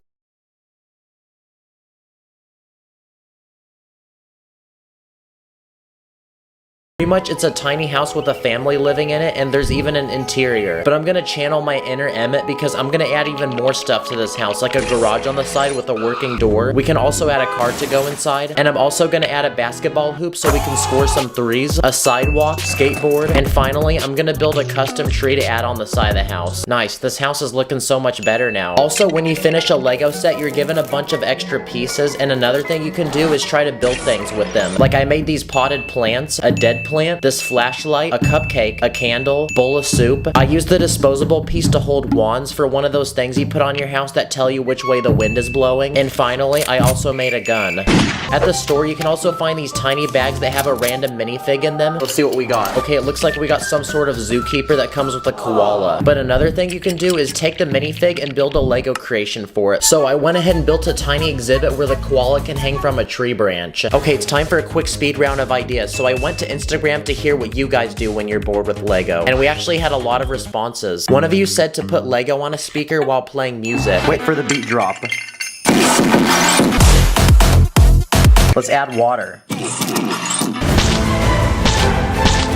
[SPEAKER 1] Pretty much it's a tiny house with a family living in it, and there's even an interior. But I'm gonna channel my inner Emmett because I'm gonna add even more stuff to this house, like a garage on the side with a working door. We can also add a car to go inside, and I'm also gonna add a basketball hoop so we can score some threes, a sidewalk, skateboard, and finally I'm gonna build a custom tree to add on the side of the house. Nice, this house is looking so much better now. Also, when you finish a Lego set, you're given a bunch of extra pieces, and another thing you can do is try to build things with them. Like I made these potted plants, a dead plant, this flashlight, a cupcake, a candle, bowl of soup. I used the disposable piece to hold wands for one of those things you put on your house that tell you which way the wind is blowing. And finally, I also made a gun. At the store, you can also find these tiny bags that have a random minifig in them. Let's see what we got. Okay, it looks like we got some sort of zookeeper that comes with a koala. But another thing you can do is take the minifig and build a Lego creation for it. So I went ahead and built a tiny exhibit where the koala can hang from a tree branch. Okay, it's time for a quick speed round of ideas. So I went to Instagram to hear what you guys do when you're bored with Lego, and we actually had a lot of responses. One of you said to put Lego on a speaker while playing music. Wait for the beat drop. Let's add water.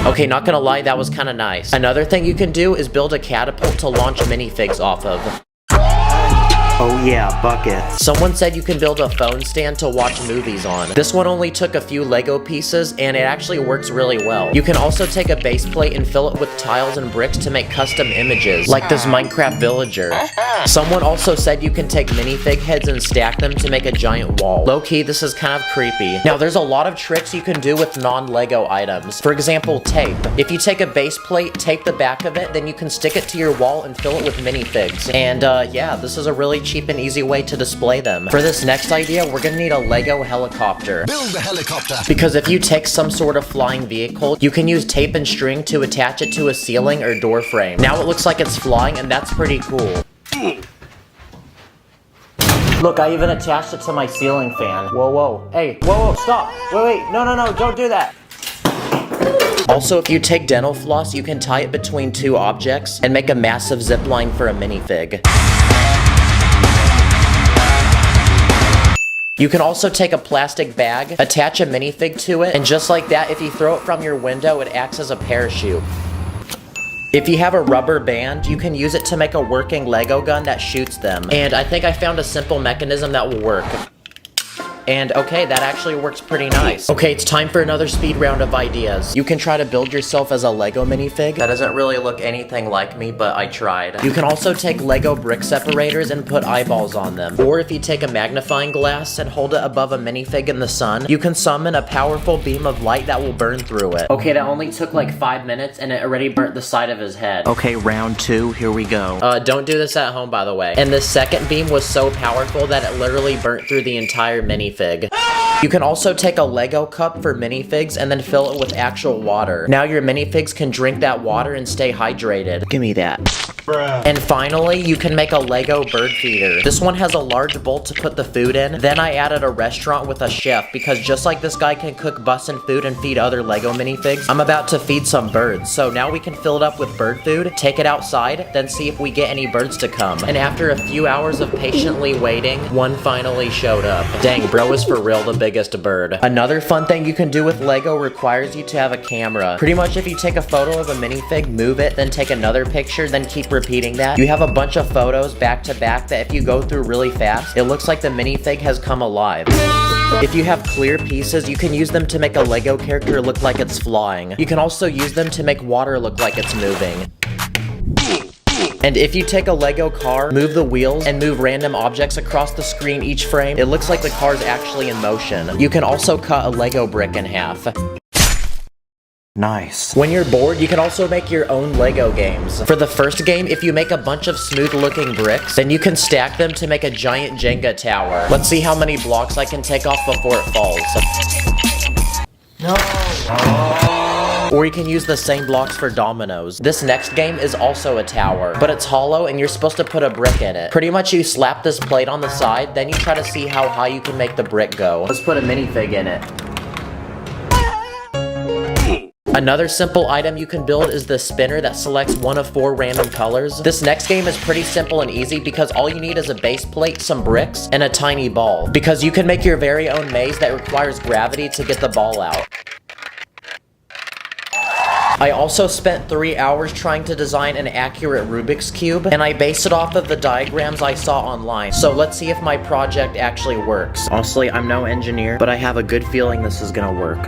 [SPEAKER 1] Okay, not gonna lie, that was kind of nice. Another thing you can do is build a catapult to launch minifigs off of. Oh yeah, bucket. Someone said you can build a phone stand to watch movies on. This one only took a few Lego pieces, and it actually works really well. You can also take a base plate and fill it with tiles and bricks to make custom images, like this Minecraft villager. Someone also said you can take minifig heads and stack them to make a giant wall. Low-key, this is kind of creepy. Now, there's a lot of tricks you can do with non-Lego items. For example, tape. If you take a base plate, tape the back of it, then you can stick it to your wall and fill it with minifigs. And yeah, this is a really cheap and easy way to display them. For this next idea, we're gonna need a Lego helicopter.
[SPEAKER 7] Build a helicopter.
[SPEAKER 1] Because if you take some sort of flying vehicle, you can use tape and string to attach it to a ceiling or door frame. Now it looks like it's flying, and that's pretty cool. Look, I even attached it to my ceiling fan. Whoa, whoa. Hey, whoa, whoa, stop. Wait, no, don't do that. Also, if you take dental floss, you can tie it between two objects and make a massive zip line for a minifig. You can also take a plastic bag, attach a minifig to it, and just like that, if you throw it from your window, it acts as a parachute. If you have a rubber band, you can use it to make a working Lego gun that shoots them. And I think I found a simple mechanism that will work. And okay, that actually works pretty nice. Okay, it's time for another speed round of ideas. You can try to build yourself as a Lego minifig. That doesn't really look anything like me, but I tried. You can also take Lego brick separators and put eyeballs on them. Or if you take a magnifying glass and hold it above a minifig in the sun, you can summon a powerful beam of light that will burn through it. Okay, that only took like 5 minutes and it already burnt the side of his head. Okay, round 2, here we go. Don't do this at home, by the way. And the second beam was so powerful that it literally burnt through the entire minifig. You can also take a Lego cup for minifigs and then fill it with actual water. Now your minifigs can drink that water and stay hydrated. Give me that. And finally, you can make a Lego bird feeder. This one has a large bowl to put the food in. Then I added a restaurant with a chef because just like this guy can cook bussin' food and feed other Lego minifigs, I'm about to feed some birds. So now we can fill it up with bird food, take it outside, then see if we get any birds to come. And after a few hours of patiently waiting, one finally showed up. Dang, bro is for real the biggest bird. Another fun thing you can do with Lego requires you to have a camera. Pretty much if you take a photo of a minifig, move it, then take another picture, then keep repeating that, you have a bunch of photos back to back that if you go through really fast, it looks like the minifig has come alive. If you have clear pieces, you can use them to make a Lego character look like it's flying. You can also use them to make water look like it's moving. And if you take a Lego car, move the wheels, and move random objects across the screen each frame, it looks like the car's actually in motion. You can also cut a Lego brick in half. Nice. When you're bored, you can also make your own Lego games. For the first game, if you make a bunch of smooth-looking bricks, then you can stack them to make a giant Jenga tower. Let's see how many blocks I can take off before it falls. No. Or you can use the same blocks for dominoes. This next game is also a tower, but it's hollow and you're supposed to put a brick in it. Pretty much you slap this plate on the side, then you try to see how high you can make the brick go. Let's put a minifig in it. Another simple item you can build is the spinner that selects one of 4 random colors. This next game is pretty simple and easy because all you need is a base plate, some bricks, and a tiny ball. Because you can make your very own maze that requires gravity to get the ball out. I also spent 3 hours trying to design an accurate Rubik's Cube, and I based it off of the diagrams I saw online. So let's see if my project actually works. Honestly, I'm no engineer, but I have a good feeling this is gonna work.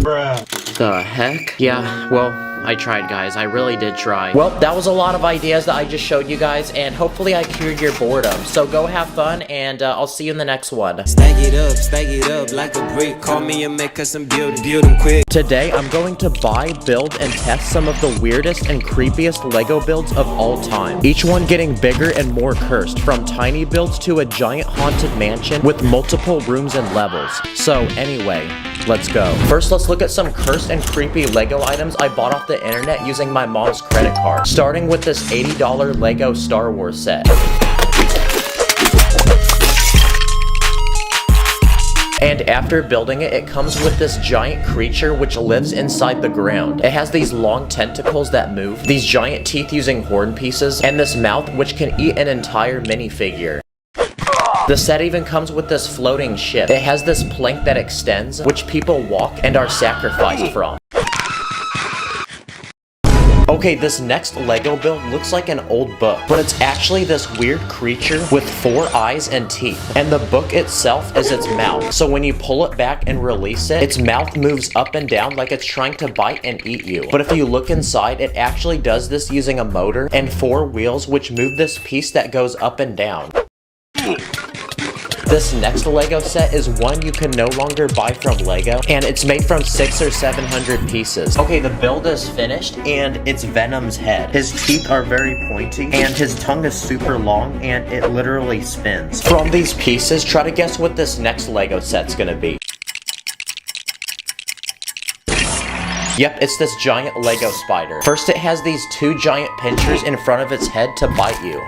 [SPEAKER 1] Bruh. The heck? Yeah, well, I tried, guys. I really did try. Well, that was a lot of ideas that I just showed you guys, and hopefully I cured your boredom. So go have fun, and I'll see you in the next one.
[SPEAKER 19] Stack it up like a brick. Call me and make us some build them quick.
[SPEAKER 1] Today, I'm going to buy, build, and test some of the weirdest and creepiest Lego builds of all time. Each one getting bigger and more cursed, from tiny builds to a giant haunted mansion with multiple rooms and levels. So anyway, let's go. First, let's look at some cursed and creepy Lego items I bought off the internet using my mom's credit card. Starting with this $80 Lego Star Wars set. And after building it, it comes with this giant creature which lives inside the ground. It has these long tentacles that move, these giant teeth using horn pieces, and this mouth which can eat an entire minifigure. The set even comes with this floating ship. It has this plank that extends, which people walk and are sacrificed from. Okay, this next Lego build looks like an old book, but it's actually this weird creature with 4 eyes and teeth, and the book itself is its mouth. So when you pull it back and release it, its mouth moves up and down like it's trying to bite and eat you. But if you look inside, it actually does this using a motor and 4 wheels which move this piece that goes up and down. This next Lego set is one you can no longer buy from Lego, and it's made from 600 or 700 pieces. Okay, the build is finished, and it's Venom's head. His teeth are very pointy, and his tongue is super long, and it literally spins. From these pieces, try to guess what this next Lego set's gonna be. Yep, it's this giant Lego spider. First, it has these 2 giant pinchers in front of its head to bite you.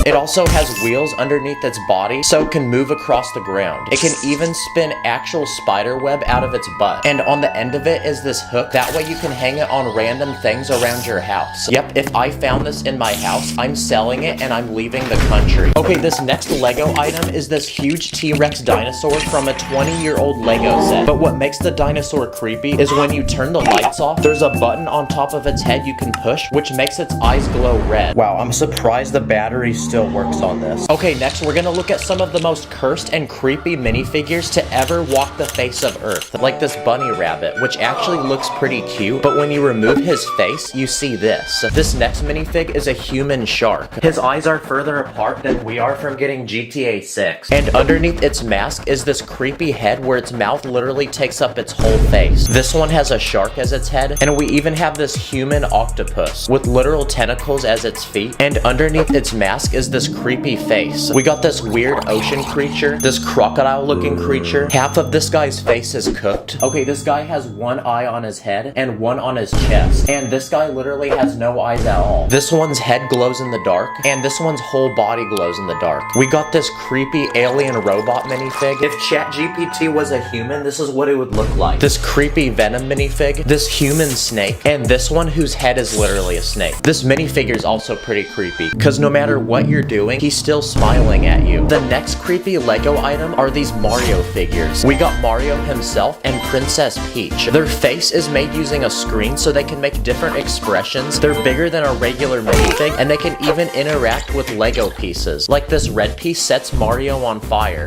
[SPEAKER 1] It also has wheels underneath its body, so it can move across the ground. It can even spin actual spider web out of its butt. And on the end of it is this hook, that way you can hang it on random things around your house. Yep, if I found this in my house, I'm selling it and I'm leaving the country. Okay, this next Lego item is this huge T-Rex dinosaur from a 20-year-old Lego set. But what makes the dinosaur creepy is when you turn the lights off, there's a button on top of its head you can push, which makes its eyes glow red. Wow, I'm surprised the battery's still still works on this. Okay, next we're gonna look at some of the most cursed and creepy minifigures to ever walk the face of Earth. Like this bunny rabbit, which actually looks pretty cute, but when you remove his face, you see this. This next minifig is a human shark. His eyes are further apart than we are from getting GTA 6. And underneath its mask is this creepy head where its mouth literally takes up its whole face. This one has a shark as its head, and we even have this human octopus with literal tentacles as its feet, and underneath its mask is this creepy face. We got this weird ocean creature, this crocodile looking creature. Half of this guy's face is cooked. Okay, this guy has one eye on his head and one on his chest, and this guy literally has no eyes at all. This one's head glows in the dark, and this one's whole body glows in the dark. We got this creepy alien robot minifig. If ChatGPT was a human, this is what it would look like. This creepy Venom minifig, this human snake, and this one whose head is literally a snake. This minifigure is also pretty creepy, because no matter what you're doing, he's still smiling at you. The next creepy Lego item are these Mario figures. We got Mario himself and Princess Peach. Their face is made using a screen so they can make different expressions. They're bigger than a regular minifig, and they can even interact with Lego pieces. Like this red piece sets Mario on fire.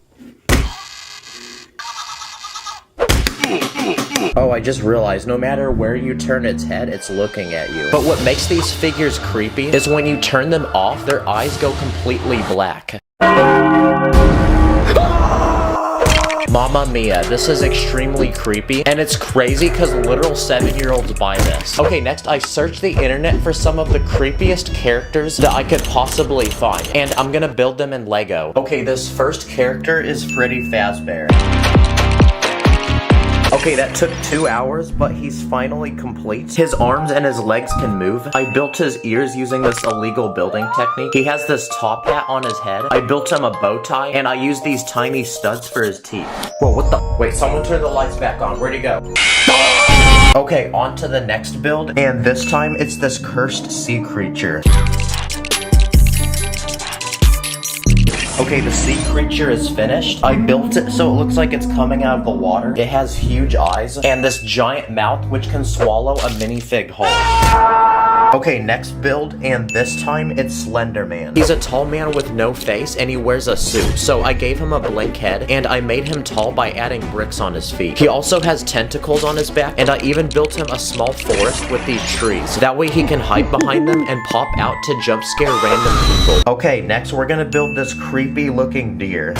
[SPEAKER 1] Oh, I just realized no matter where you turn its head, it's looking at you. But what makes these figures creepy is when you turn them off, their eyes go completely black. Mamma mia, this is extremely creepy, and it's crazy because literal 7-year-olds buy this. Okay, next I searched the internet for some of the creepiest characters that I could possibly find, and I'm gonna build them in Lego. Okay, this first character is Freddy Fazbear. Okay, that took 2 hours, but he's finally complete. His arms and his legs can move. I built his ears using this illegal building technique. He has this top hat on his head. I built him a bow tie, and I used these tiny studs for his teeth. Whoa, what the? Wait, someone turn the lights back on. Where'd he go? Okay, on to the next build, and this time it's this cursed sea creature. Okay, the sea creature is finished. I built it so it looks like it's coming out of the water. It has huge eyes and this giant mouth which can swallow a minifig whole. Okay, next build, and this time it's Slender Man. He's a tall man with no face and he wears a suit, so I gave him a blink head and I made him tall by adding bricks on his feet. He also has tentacles on his back, and I even built him a small forest with these trees. That way he can hide behind them and pop out to jump scare random people. Okay, next we're gonna build this creepy looking deer.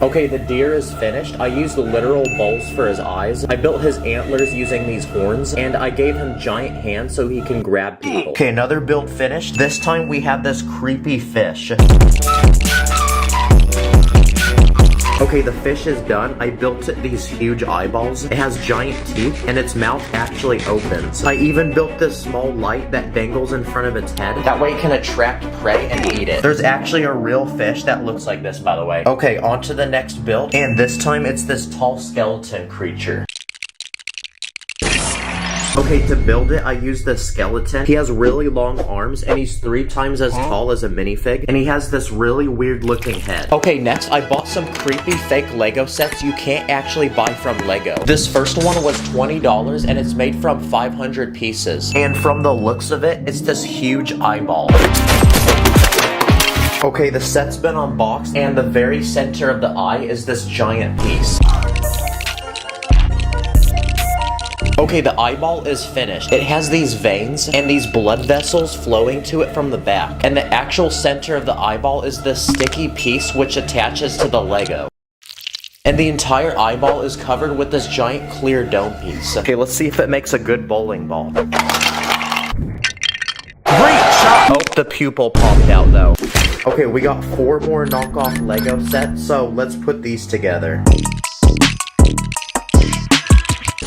[SPEAKER 1] Okay, the deer is finished. I used literal balls for his eyes. I built his antlers using these horns, and I gave him giant hands so he can grab people. Okay, another build finished. This time we have this creepy fish. Okay, the fish is done. I built it these huge eyeballs. It has giant teeth, and its mouth actually opens. I even built this small light that dangles in front of its head. That way it can attract prey and eat it. There's actually a real fish that looks like this, by the way. Okay, on to the next build, and this time it's this tall skeleton creature. Okay, to build it, I used this skeleton. He has really long arms, and he's 3 times as tall as a minifig, and he has this really weird looking head. Okay, next, I bought some creepy fake Lego sets you can't actually buy from Lego. This first one was $20, and it's made from 500 pieces. And from the looks of it, it's this huge eyeball. Okay, the set's been unboxed, and the very center of the eye is this giant piece. Okay, the eyeball is finished. It has these veins and these blood vessels flowing to it from the back. And the actual center of the eyeball is this sticky piece which attaches to the Lego. And the entire eyeball is covered with this giant clear dome piece. Okay, let's see if it makes a good bowling ball. Great shot! Oh, the pupil popped out though. Okay, we got 4 more knockoff Lego sets, so let's put these together.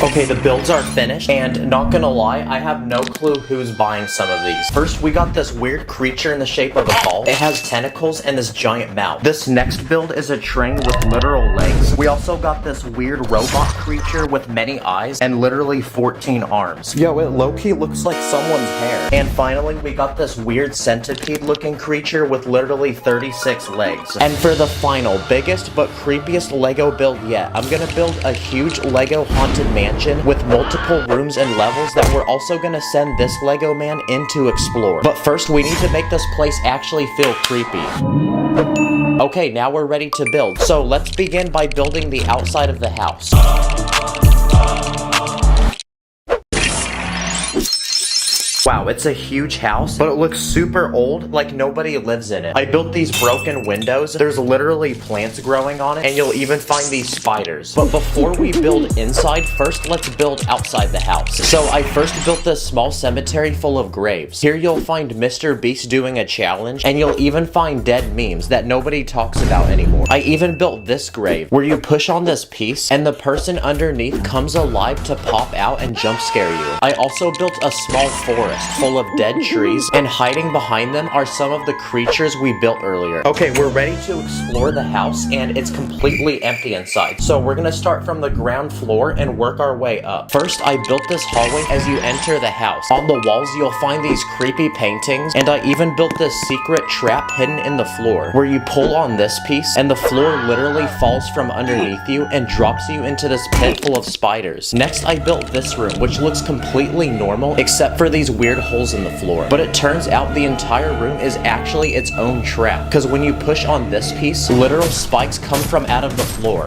[SPEAKER 1] Okay, the builds are finished, and not gonna lie, I have no clue who's buying some of these. First, we got this weird creature in the shape of a ball. It has tentacles and this giant mouth. This next build is a train with literal legs. We also got this weird robot creature with many eyes and literally 14 arms. Yo, it low-key looks like someone's hair. And finally, we got this weird centipede-looking creature with literally 36 legs. And for the final, biggest but creepiest Lego build yet, I'm gonna build a huge Lego haunted mansion mansion with multiple rooms and levels that we're also gonna send this Lego man in to explore. But first, we need to make this place actually feel creepy. Okay, now we're ready to build. So let's begin by building the outside of the house. Wow, it's a huge house, but it looks super old, like nobody lives in it. I built these broken windows. There's literally plants growing on it, and you'll even find these spiders. But before we build inside, first let's build outside the house. So I first built this small cemetery full of graves. Here you'll find Mr. Beast doing a challenge, and you'll even find dead memes that nobody talks about anymore. I even built this grave, where you push on this piece, and the person underneath comes alive to pop out and jump scare you. I also built a small forest full of dead trees, and hiding behind them are some of the creatures we built earlier. Okay, we're ready to explore the house, and it's completely empty inside. So we're gonna start from the ground floor and work our way up. First, I built this hallway as you enter the house. On the walls, you'll find these creepy paintings, and I even built this secret trap hidden in the floor, where you pull on this piece, and the floor literally falls from underneath you and drops you into this pit full of spiders. Next, I built this room, which looks completely normal, except for these weird holes in the floor. But it turns out the entire room is actually its own trap, because when you push on this piece, literal spikes come from out of the floor.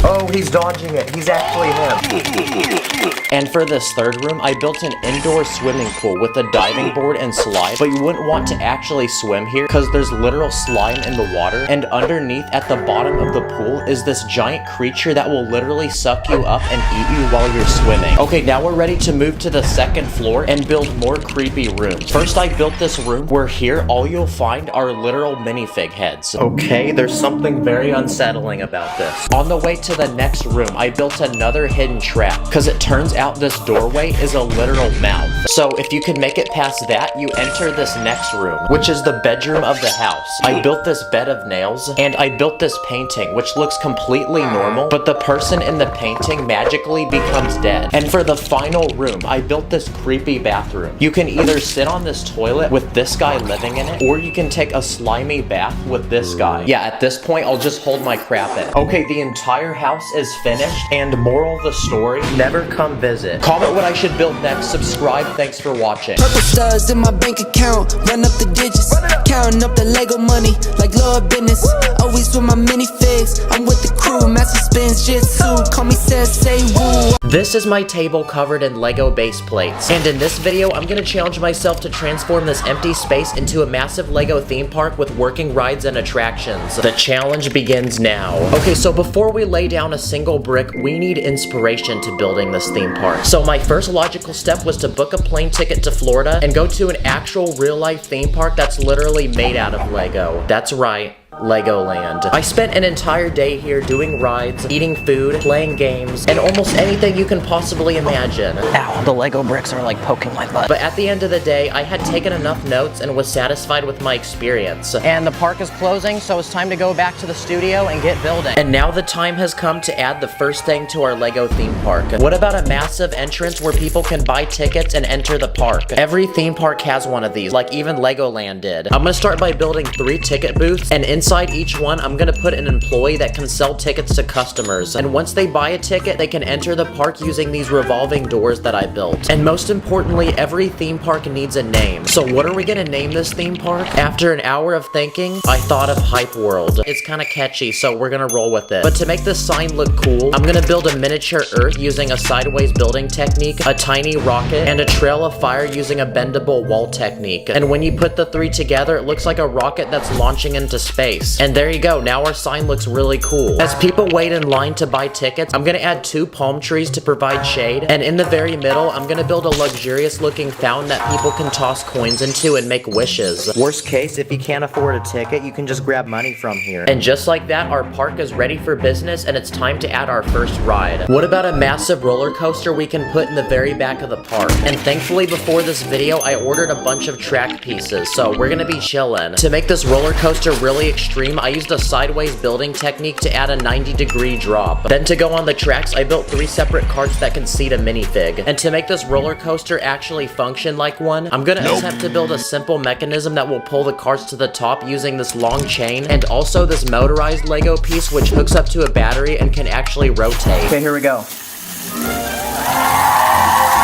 [SPEAKER 1] Oh, he's dodging it. He's actually him. And for this third room, I built an indoor swimming pool with a diving board and slide, but you wouldn't want to actually swim here because there's literal slime in the water, and underneath at the bottom of the pool is this giant creature that will literally suck you up and eat you while you're swimming. Okay, now we're ready to move to the second floor and build more creepy rooms. First, I built this room where here all you'll find are literal minifig heads. Okay, there's something very unsettling about this. On the way to the next room, I built another hidden trap, because it turns out this doorway is a literal mouth. So if you can make it past that, you enter this next room, which is the bedroom of the house. I built this bed of nails, and I built this painting, which looks completely normal, but the person in the painting magically becomes dead. And for the final room, I built this creepy bathroom. You can either sit on this toilet with this guy living in it, or you can take a slimy bath with this guy. Yeah, at this point, I'll just hold my crap in. Okay, the entire house is finished, and moral of the story, never come visit. Comment what I should build next, subscribe, thanks for watching.
[SPEAKER 2] Purple studs in my bank account, run up the digits, counting up the Lego money like Lord business. Always with my minifigs, I'm with the crew, master spins jitsu, call me Sensei Woo.
[SPEAKER 1] This is my table covered in Lego base plates, and in this video, I'm gonna challenge myself to transform this empty space into a massive Lego theme park with working rides and attractions. The challenge begins now. Okay, so before we lay down a single brick, we need inspiration to building this theme park. So my first logical step was to book a plane ticket to Florida and go to an actual real-life theme park that's literally made out of Lego. That's right. Legoland. I spent an entire day here doing rides, eating food, playing games, and almost anything you can possibly imagine. Ow, the Lego bricks are like poking my butt. But at the end of the day, I had taken enough notes and was satisfied with my experience. And the park is closing, so it's time to go back to the studio and get building. And now the time has come to add the first thing to our Lego theme park. What about a massive entrance where people can buy tickets and enter the park? Every theme park has one of these, like even Legoland did. I'm gonna start by building 3 ticket booths, and inside each one, I'm gonna put an employee that can sell tickets to customers. And once they buy a ticket, they can enter the park using these revolving doors that I built. And most importantly, every theme park needs a name. So what are we gonna name this theme park? After an hour of thinking, I thought of Hype World. It's kind of catchy, so we're gonna roll with it. But to make this sign look cool, I'm gonna build a miniature Earth using a sideways building technique, a tiny rocket, and a trail of fire using a bendable wall technique. And when you put the 3 together, it looks like a rocket that's launching into space. And there you go, now our sign looks really cool. As people wait in line to buy tickets, I'm gonna add 2 palm trees to provide shade, and in the very middle, I'm gonna build a luxurious looking fountain that people can toss coins into and make wishes. Worst case, if you can't afford a ticket, you can just grab money from here. And just like that, our park is ready for business, and it's time to add our first ride. What about a massive roller coaster we can put in the very back of the park? And thankfully, before this video, I ordered a bunch of track pieces, so we're gonna be chillin'. To make this roller coaster really extreme, I used a sideways building technique to add a 90-degree drop. Then to go on the tracks, I built 3 separate carts that can seat a minifig. And to make this roller coaster actually function like one, I'm gonna attempt to build a simple mechanism that will pull the carts to the top using this long chain, and also this motorized Lego piece which hooks up to a battery and can actually rotate. Okay, here we go.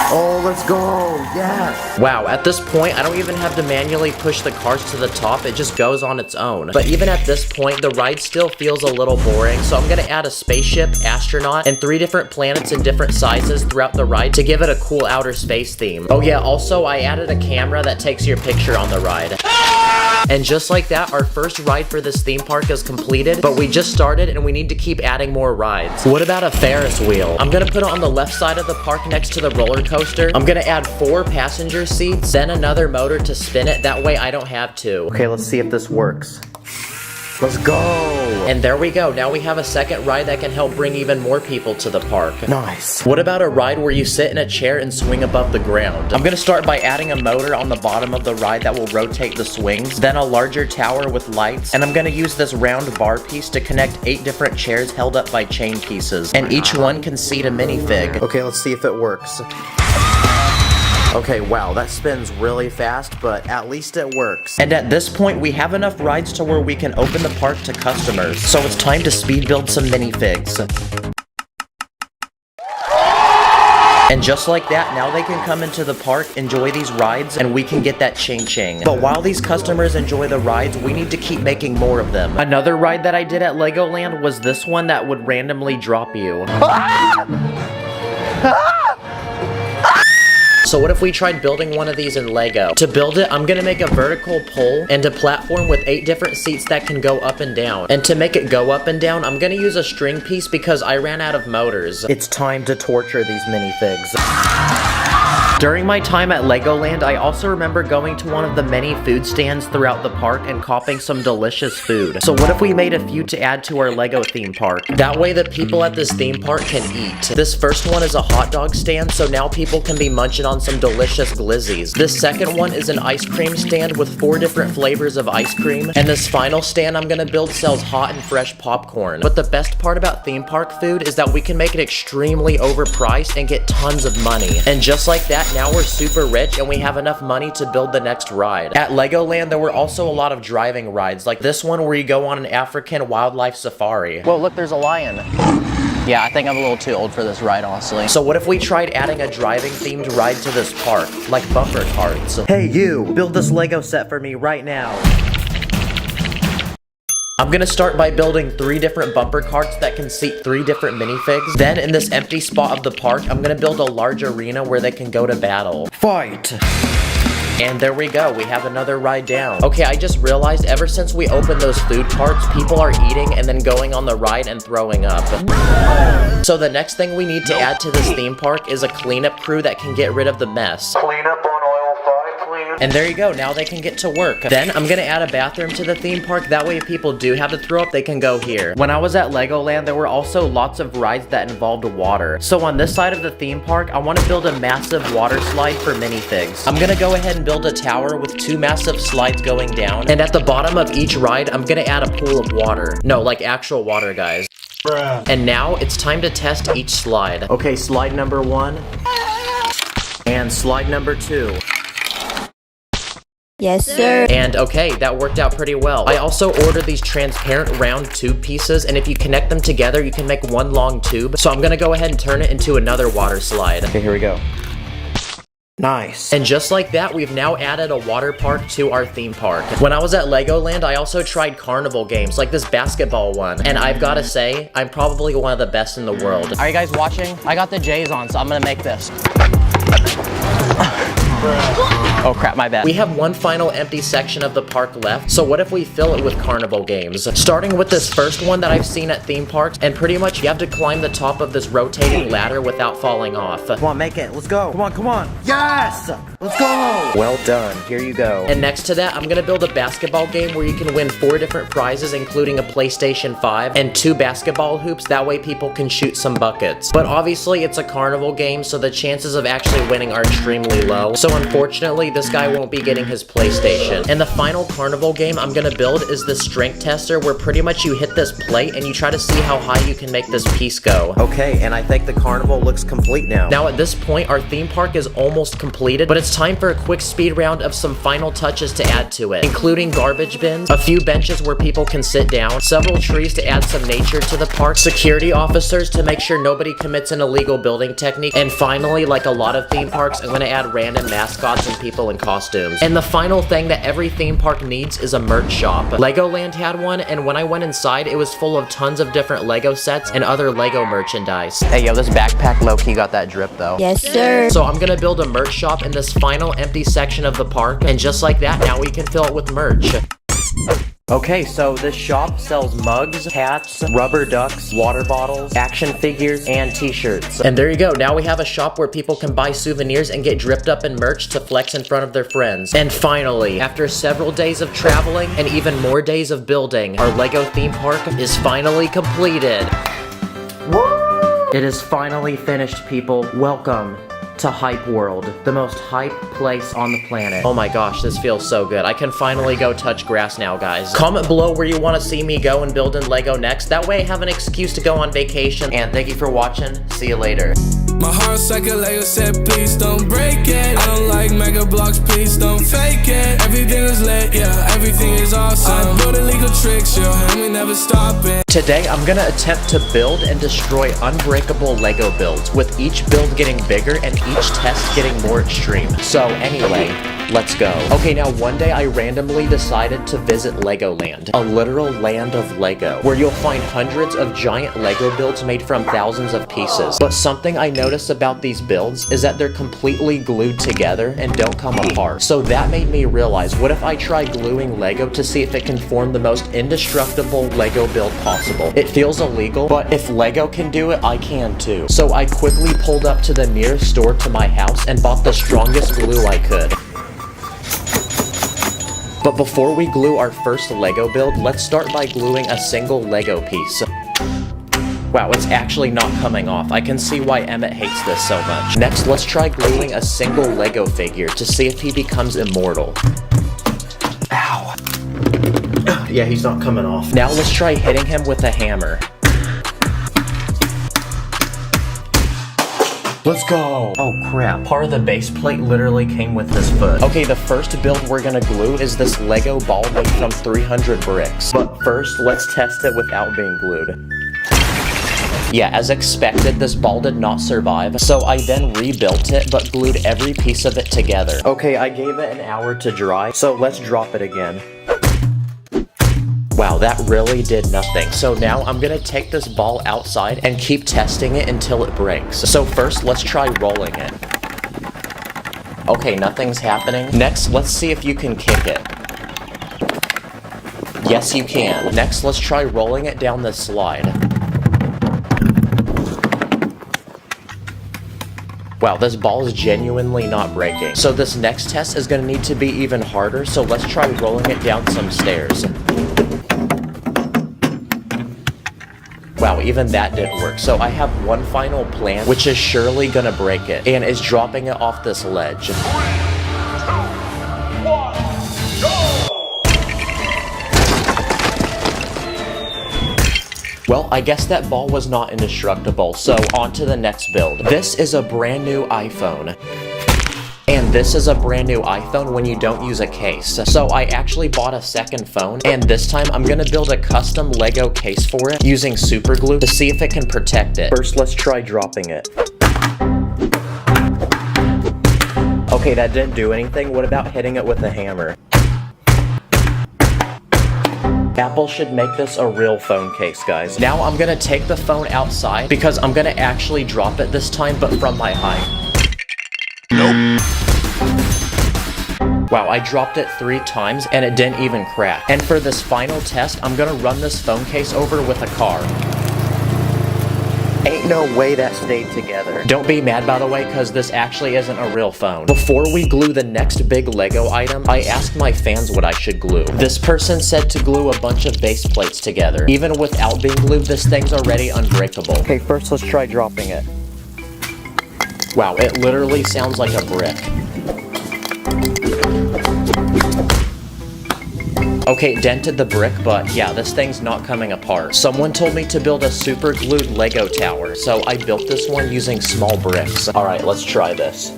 [SPEAKER 18] Oh, let's go. Yes.
[SPEAKER 1] Wow, at this point, I don't even have to manually push the carts to the top. It just goes on its own. But even at this point, the ride still feels a little boring. So I'm gonna add a spaceship, astronaut, and 3 different planets in different sizes throughout the ride to give it a cool outer space theme. Oh yeah, also I added a camera that takes your picture on the ride. And just like that, our first ride for this theme park is completed, but we just started and we need to keep adding more rides. What about a Ferris wheel? I'm gonna put it on the left side of the park next to the roller coaster. I'm gonna add 4 passenger seats, then another motor to spin it. That way I don't have to.
[SPEAKER 18] Okay, let's see if this works. Let's go.
[SPEAKER 1] And there we go. Now we have a second ride that can help bring even more people to the park.
[SPEAKER 18] Nice.
[SPEAKER 1] What about a ride where you sit in a chair and swing above the ground? I'm gonna start by adding a motor on the bottom of the ride that will rotate the swings, then a larger tower with lights, and I'm gonna use this round bar piece to connect 8 different chairs held up by chain pieces, and each one can seat a minifig.
[SPEAKER 18] Okay, let's see if it works. Okay, wow, that spins really fast, but at least it works.
[SPEAKER 1] And at this point, we have enough rides to where we can open the park to customers. So it's time to speed build some minifigs. And just like that, now they can come into the park, enjoy these rides, and we can get that ching-ching. But while these customers enjoy the rides, we need to keep making more of them. Another ride that I did at Legoland was this one that would randomly drop you. So what if we tried building one of these in Lego? To build it, I'm gonna make a vertical pole and a platform with 8 different seats that can go up and down. And to make it go up and down, I'm gonna use a string piece because I ran out of motors.
[SPEAKER 18] It's time to torture these minifigs.
[SPEAKER 1] During my time at Legoland, I also remember going to one of the many food stands throughout the park and copping some delicious food. So what if we made a few to add to our Lego theme park? That way the people at this theme park can eat. This first one is a hot dog stand, so now people can be munching on some delicious glizzies. This second one is an ice cream stand with 4 different flavors of ice cream. And this final stand I'm gonna build sells hot and fresh popcorn. But the best part about theme park food is that we can make it extremely overpriced and get tons of money. And just like that, now we're super rich and we have enough money to build the next ride. At Legoland, there were also a lot of driving rides, like this one where you go on an African wildlife safari.
[SPEAKER 17] Whoa, look, there's a lion. Yeah, I think I'm a little too old for this ride, honestly.
[SPEAKER 1] So what if we tried adding a driving themed ride to this park, like bumper carts?
[SPEAKER 18] Hey you, build this Lego set for me right now.
[SPEAKER 1] I'm gonna start by building 3 different bumper carts that can seat 3 different minifigs. Then in this empty spot of the park, I'm gonna build a large arena where they can go to battle.
[SPEAKER 18] Fight!
[SPEAKER 1] And there we go, we have another ride down. Okay, I just realized ever since we opened those food carts, people are eating and then going on the ride and throwing up. So the next thing we need to add to this theme park is a cleanup crew that can get rid of the mess.
[SPEAKER 18] Clean up on aisle 5, please.
[SPEAKER 1] And there you go, now they can get to work. Then I'm gonna add a bathroom to the theme park, that way if people do have to throw up, they can go here. When I was at Legoland, there were also lots of rides that involved water. So on this side of the theme park, I wanna build a massive water slide for minifigs. I'm gonna go ahead and build a tower with 2 massive slides going down. And at the bottom of each ride, I'm gonna add a pool of water. No, like actual water, guys. Bruh. And now it's time to test each slide.
[SPEAKER 18] Okay, slide number 1. And slide number 2.
[SPEAKER 13] Yes, sir.
[SPEAKER 1] And okay, that worked out pretty well. I also ordered these transparent round tube pieces, and if you connect them together, you can make one long tube. So I'm gonna go ahead and turn it into another water slide.
[SPEAKER 18] Okay, here we go. Nice.
[SPEAKER 1] And just like that, we've now added a water park to our theme park. When I was at Legoland, I also tried carnival games, like this basketball one. And I've gotta say, I'm probably one of the best in the world.
[SPEAKER 17] Are you guys watching? I got the J's on, so I'm gonna make this. Oh crap, my bad.
[SPEAKER 1] We have one final empty section of the park left, so what if we fill it with carnival games? Starting with this first one that I've seen at theme parks, and pretty much you have to climb the top of this rotating ladder without falling off.
[SPEAKER 18] Come on, make it. Let's go. Come on, come on. Yes! Let's go!
[SPEAKER 1] Well done. Here you go. And next to that, I'm gonna build a basketball game where you can win 4 different prizes, including a PlayStation 5 and 2 basketball hoops. That way people can shoot some buckets. But obviously, it's a carnival game, so the chances of actually winning are extremely low. So unfortunately, this guy won't be getting his PlayStation. And the final carnival game I'm gonna build is the strength tester, where pretty much you hit this plate and you try to see how high you can make this piece go.
[SPEAKER 18] Okay, and I think the carnival looks complete now.
[SPEAKER 1] Now at this point, our theme park is almost completed, but it's it's time for a quick speed round of some final touches to add to it, including garbage bins, a few benches where people can sit down, several trees to add some nature to the park, security officers to make sure nobody commits an illegal building technique, and finally, like a lot of theme parks, I'm gonna add random mascots and people in costumes. And the final thing that every theme park needs is a merch shop. Legoland had one, and when I went inside, it was full of tons of different Lego sets and other Lego merchandise.
[SPEAKER 17] Hey, yo, this backpack low-key got that drip, though.
[SPEAKER 13] Yes, sir.
[SPEAKER 1] So I'm gonna build a merch shop in this final empty section of the park, and just like that, now we can fill it with merch. Okay, so this shop sells mugs, hats, rubber ducks, water bottles, action figures, and t-shirts. And there you go, now we have a shop where people can buy souvenirs and get dripped up in merch to flex in front of their friends. And finally, after several days of traveling and even more days of building, our Lego theme park is finally completed. Woo! It is finally finished, people. Welcome to Hype World, the most hype place on the planet. Oh my gosh, this feels so good. I can finally go touch grass now, guys. Comment below where you want to see me go and build in Lego next. That way I have an excuse to go on vacation. And thank you for watching. See you later.
[SPEAKER 12] My heart's like a Lego set, please don't break it. I don't like mega blocks, please don't fake it. Everything is lit, yeah, everything is awesome. I build illegal tricks, yo, and we never stop it.
[SPEAKER 1] Today, I'm gonna attempt to build and destroy unbreakable Lego builds, with each build getting bigger and each test getting more extreme. So anyway, let's go. Okay, now one day I randomly decided to visit Legoland, a literal land of Lego, where you'll find hundreds of giant Lego builds made from thousands of pieces. But something I noticed about these builds is that they're completely glued together and don't come apart. So that made me realize, what if I try gluing Lego to see if it can form the most indestructible Lego build possible? It feels illegal, but if Lego can do it, I can too. So I quickly pulled up to the nearest store to my house and bought the strongest glue I could. But before we glue our first Lego build, let's start by gluing a single Lego piece. Wow, it's actually not coming off. I can see why Emmett hates this so much. Next, let's try gluing a single Lego figure to see if he becomes immortal. Ow. Yeah, he's not coming off. Now let's try hitting him with a hammer. Let's go! Oh crap, part of the base plate literally came with his foot. Okay, the first build we're gonna glue is this Lego ball made from 300 bricks. But first, let's test it without being glued. Yeah, as expected, this ball did not survive, so I then rebuilt it, but glued every piece of it together. Okay, I gave it an hour to dry, so let's drop it again. Wow, that really did nothing. So now I'm gonna take this ball outside and keep testing it until it breaks. So first, let's try rolling it. Okay, nothing's happening. Next, let's see if you can kick it. Yes, you can. Next, let's try rolling it down this slide. Wow, this ball is genuinely not breaking. So this next test is gonna need to be even harder, so let's try rolling it down some stairs. Wow, even that didn't work. So I have one final plan, which is surely gonna break it, and is dropping it off this ledge. 3, 2, 1, go! Well, I guess that ball was not indestructible, so on to the next build. This is a brand new iPhone. And this is a brand new iPhone when you don't use a case. So I actually bought a second phone, and this time I'm gonna build a custom Lego case for it using super glue to see if it can protect it. First, let's try dropping it. Okay, that didn't do anything. What about hitting it with a hammer? Apple should make this a real phone case, guys. Now I'm gonna take the phone outside because I'm gonna actually drop it this time, but from my height. Nope. Wow, I dropped it 3 times and it didn't even crack. And for this final test, I'm gonna run this phone case over with a car. Ain't no way that stayed together. Don't be mad, by the way, because this actually isn't a real phone. Before we glue the next big Lego item, I asked my fans what I should glue. This person said to glue a bunch of base plates together. Even without being glued, this thing's already unbreakable. Okay, first let's try dropping it. Wow, it literally sounds like a brick. Okay, it dented the brick, but yeah, this thing's not coming apart. Someone told me to build a super glued Lego tower, so I built this one using small bricks. Alright, let's try this.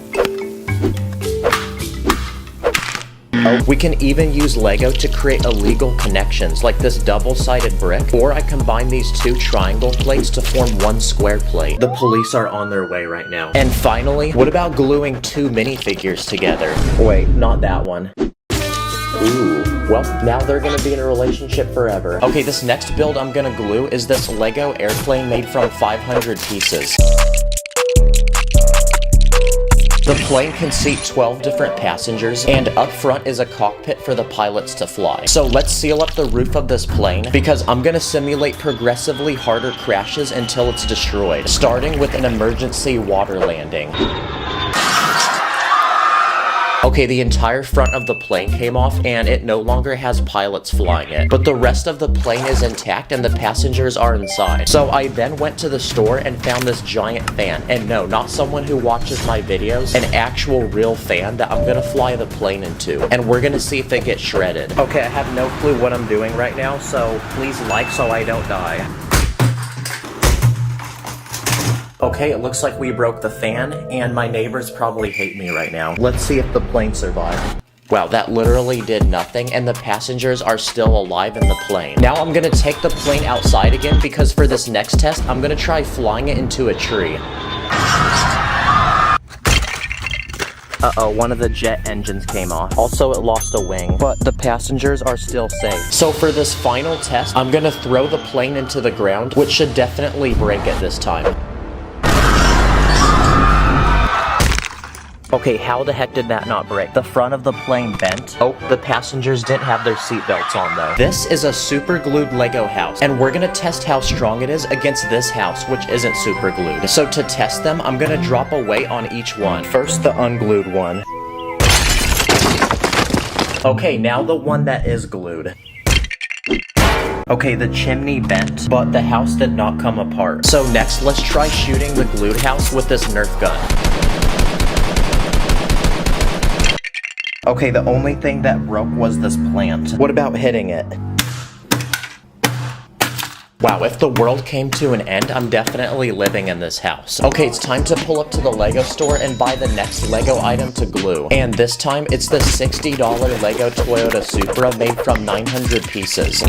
[SPEAKER 1] Oh, we can even use Lego to create illegal connections, like this double-sided brick, or I combine these two triangle plates to form one square plate. The police are on their way right now. And finally, what about gluing two minifigures together? Wait, not that one. Ooh, well, now they're gonna be in a relationship forever. Okay, this next build I'm gonna glue is this Lego airplane made from 500 pieces. The plane can seat 12 different passengers, and up front is a cockpit for the pilots to fly. So let's seal up the roof of this plane, because I'm gonna simulate progressively harder crashes until it's destroyed, starting with an emergency water landing. Okay, the entire front of the plane came off and it no longer has pilots flying it, but the rest of the plane is intact and the passengers are inside. So I then went to the store and found this giant fan, and no, not someone who watches my videos, an actual real fan that I'm gonna fly the plane into, and we're gonna see if it gets shredded. Okay, I have no clue what I'm doing right now, so please like so I don't die. Okay, it looks like we broke the fan, and my neighbors probably hate me right now. Let's see if the plane survived. Wow, that literally did nothing, and the passengers are still alive in the plane. Now I'm gonna take the plane outside again, because for this next test, I'm gonna try flying it into a tree. Uh-oh, one of the jet engines came off. Also, it lost a wing, but the passengers are still safe. So for this final test, I'm gonna throw the plane into the ground, which should definitely break it this time. Okay, how the heck did that not break? The front of the plane bent. Oh, the passengers didn't have their seatbelts on though. This is a super glued Lego house, and we're gonna test how strong it is against this house, which isn't super glued. So to test them, I'm gonna drop a weight on each one. First, the unglued one. Okay, now the one that is glued. Okay, the chimney bent, but the house did not come apart. So next, let's try shooting the glued house with this Nerf gun. Okay, the only thing that broke was this plant. What about hitting it? Wow, if the world came to an end, I'm definitely living in this house. Okay, it's time to pull up to the Lego store and buy the next Lego item to glue. And this time, it's the $60 Lego Toyota Supra made from 900 pieces.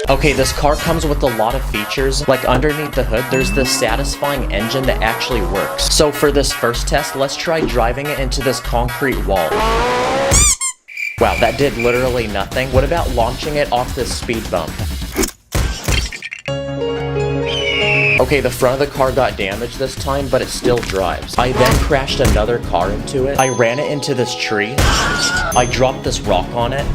[SPEAKER 1] Okay, this car comes with a lot of features. Like underneath the hood, there's this satisfying engine that actually works. So for this first test, let's try driving it into this concrete wall. Wow, that did literally nothing. What about launching it off this speed bump? Okay, the front of the car got damaged this time, but it still drives. I then crashed another car into it. I ran it into this tree. I dropped this rock on it.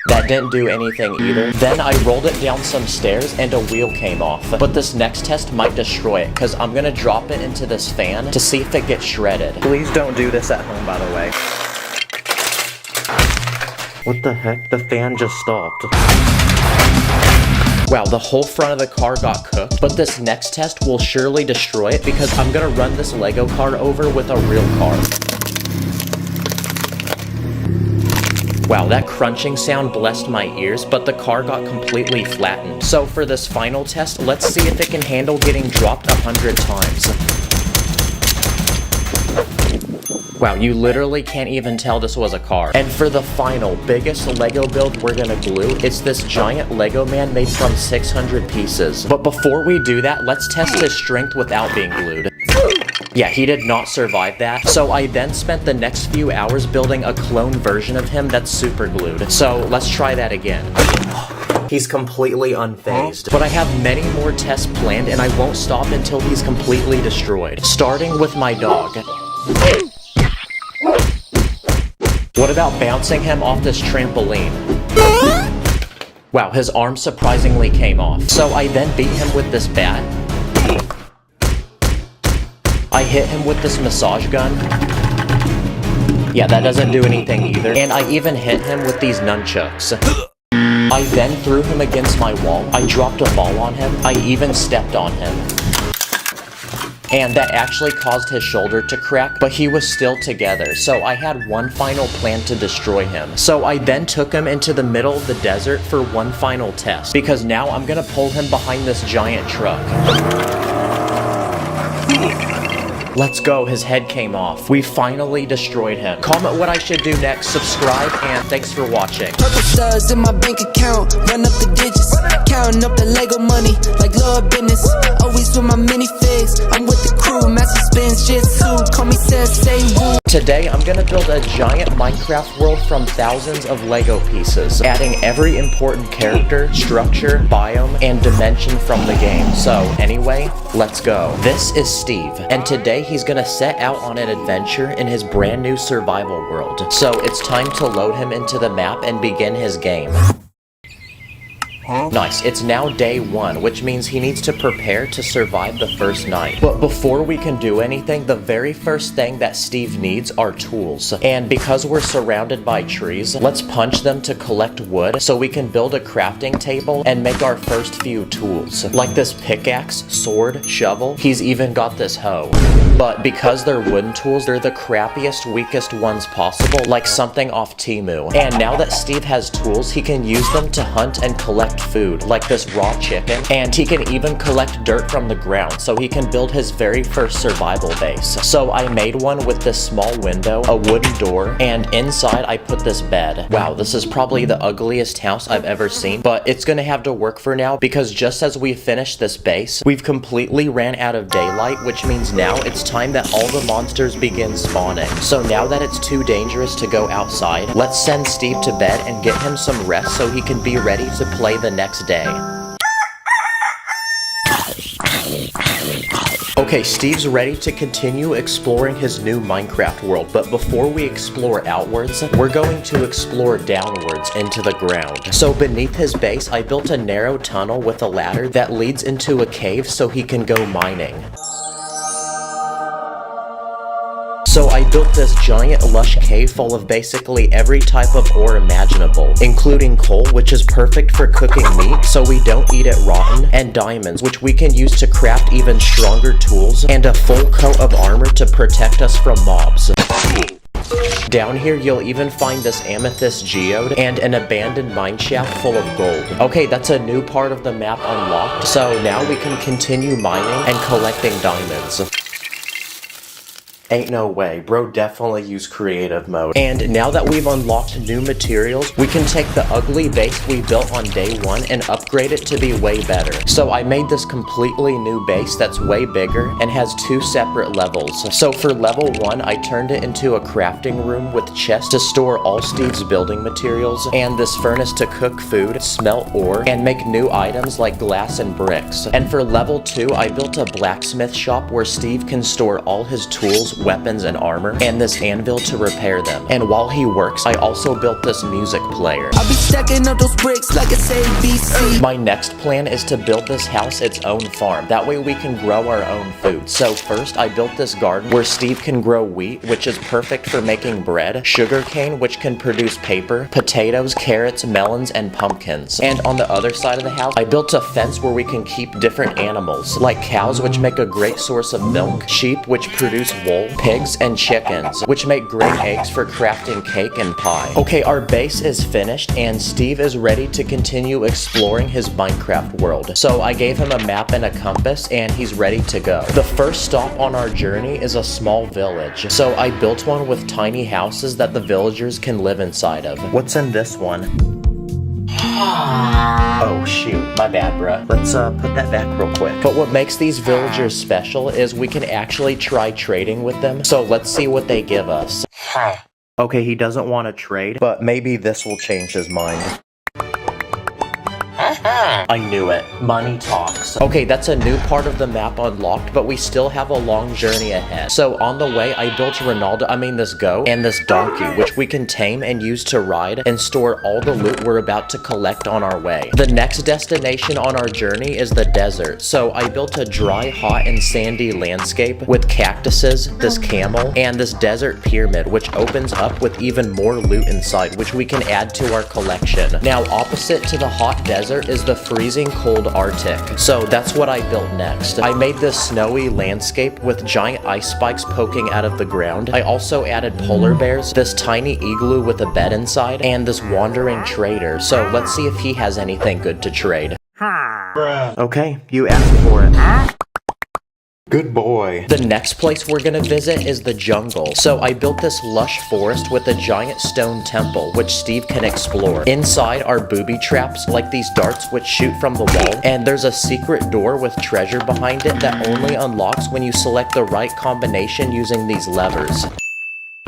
[SPEAKER 1] That didn't do anything either. Then I rolled it down some stairs and a wheel came off. But this next test might destroy it, because I'm gonna drop it into this fan to see if it gets shredded. Please don't do this at home, by the way. What the heck? The fan just stopped. Wow, the whole front of the car got cooked, but this next test will surely destroy it because I'm gonna run this Lego car over with a real car. Wow, that crunching sound blessed my ears, but the car got completely flattened. So for this final test, let's see if it can handle getting dropped 100 times. Wow, you literally can't even tell this was a car. And for the final, biggest Lego build we're gonna glue, it's this giant Lego man made from 600 pieces. But before we do that, let's test his strength without being glued. Yeah, he did not survive that. So I then spent the next few hours building a clone version of him that's super glued. So let's try that again. He's completely unfazed. But I have many more tests planned and I won't stop until he's completely destroyed. Starting with my dog. What about bouncing him off this trampoline? Wow, his arm surprisingly came off. So I then beat him with this bat. I hit him with this massage gun. Yeah, that doesn't do anything either. And I even hit him with these nunchucks. I then threw him against my wall. I dropped a ball on him. I even stepped on him. And that actually caused his shoulder to crack, but he was still together, so I had one final plan to destroy him. So I then took him into the middle of the desert for one final test, because now I'm gonna pull him behind this giant truck. Let's go, his head came off. We finally destroyed him. Comment what I should do next, subscribe, and thanks for watching.
[SPEAKER 2] Purple stars in my bank account, run up the digits, counting up the Lego money like Lord business. Always with my minifigs, I'm with the crew, master spins, jitsu, call me say woo.
[SPEAKER 1] Today, I'm gonna build a giant Minecraft world from thousands of Lego pieces, adding every important character, structure, biome, and dimension from the game. So anyway, let's go. This is Steve, and today he's gonna set out on an adventure in his brand new survival world. So it's time to load him into the map and begin his game. Nice, it's now day 1, which means he needs to prepare to survive the first night. But before we can do anything, the very first thing that Steve needs are tools. And because we're surrounded by trees, let's punch them to collect wood so we can build a crafting table and make our first few tools. Like this pickaxe, sword, shovel, he's even got this hoe. But because they're wooden tools, they're the crappiest, weakest ones possible, like something off Temu. And now that Steve has tools, he can use them to hunt and collect food, like this raw chicken, and he can even collect dirt from the ground so he can build his very first survival base. So I made one with this small window, a wooden door, and inside I put this bed. Wow, this is probably the ugliest house I've ever seen, but it's gonna have to work for now because just as we finish this base, we've completely ran out of daylight, which means now it's time that all the monsters begin spawning. So now that it's too dangerous to go outside, let's send Steve to bed and get him some rest so he can be ready to play the next day. Okay, Steve's ready to continue exploring his new Minecraft world, but before we explore outwards, we're going to explore downwards into the ground. So beneath his base, I built a narrow tunnel with a ladder that leads into a cave so he can go mining. So I built this giant lush cave full of basically every type of ore imaginable, including coal, which is perfect for cooking meat so we don't eat it rotten, and diamonds, which we can use to craft even stronger tools, and a full coat of armor to protect us from mobs. Down here, you'll even find this amethyst geode and an abandoned mineshaft full of gold. Okay, that's a new part of the map unlocked, so now we can continue mining and collecting diamonds. Ain't no way, bro definitely used creative mode. And now that we've unlocked new materials, we can take the ugly base we built on day 1 and upgrade it to be way better. So I made this completely new base that's way bigger and has 2 separate levels. So for level 1, I turned it into a crafting room with chests to store all Steve's building materials, and this furnace to cook food, smelt ore, and make new items like glass and bricks. And for level 2, I built a blacksmith shop where Steve can store all his tools, weapons, and armor, and this anvil to repair them. And while he works, I also built this music player.
[SPEAKER 2] I'll be stacking up those bricks like it's ABC.
[SPEAKER 1] My next plan is to build this house its own farm. That way we can grow our own food. So first, I built this garden where Steve can grow wheat, which is perfect for making bread, sugarcane, which can produce paper, potatoes, carrots, melons, and pumpkins. And on the other side of the house, I built a fence where we can keep different animals, like cows, which make a great source of milk, sheep, which produce wool, pigs, and chickens, which make great eggs for crafting cake and pie. Okay, our base is finished, and Steve is ready to continue exploring his Minecraft world. So I gave him a map and a compass, and he's ready to go. The first stop on our journey is a small village. So I built one with tiny houses that the villagers can live inside of. What's in this one? Oh shoot, my bad bruh. Let's put that back real quick. But what makes these villagers special is we can actually try trading with them. So let's see what they give us. Okay, he doesn't want to trade, but maybe this will change his mind. I knew it. Money talks. Okay, that's a new part of the map unlocked, but we still have a long journey ahead. So on the way, I built this goat and this donkey, which we can tame and use to ride and store all the loot we're about to collect on our way. The next destination on our journey is the desert. So I built a dry, hot, and sandy landscape with cactuses, this camel, and this desert pyramid, which opens up with even more loot inside, which we can add to our collection. Now, opposite to the hot desert is the freezing cold Arctic. So that's what I built next. I made this snowy landscape with giant ice spikes poking out of the ground. I also added polar bears, this tiny igloo with a bed inside, and this wandering trader. So let's see if he has anything good to trade. Okay, you asked for it.
[SPEAKER 18] Good boy. The next place we're gonna visit is the jungle. So I built this lush forest with a giant stone temple, which Steve can explore. Inside are booby traps, like these darts which shoot from the wall, and there's a secret door with treasure behind it that only unlocks when you select the right combination using these levers.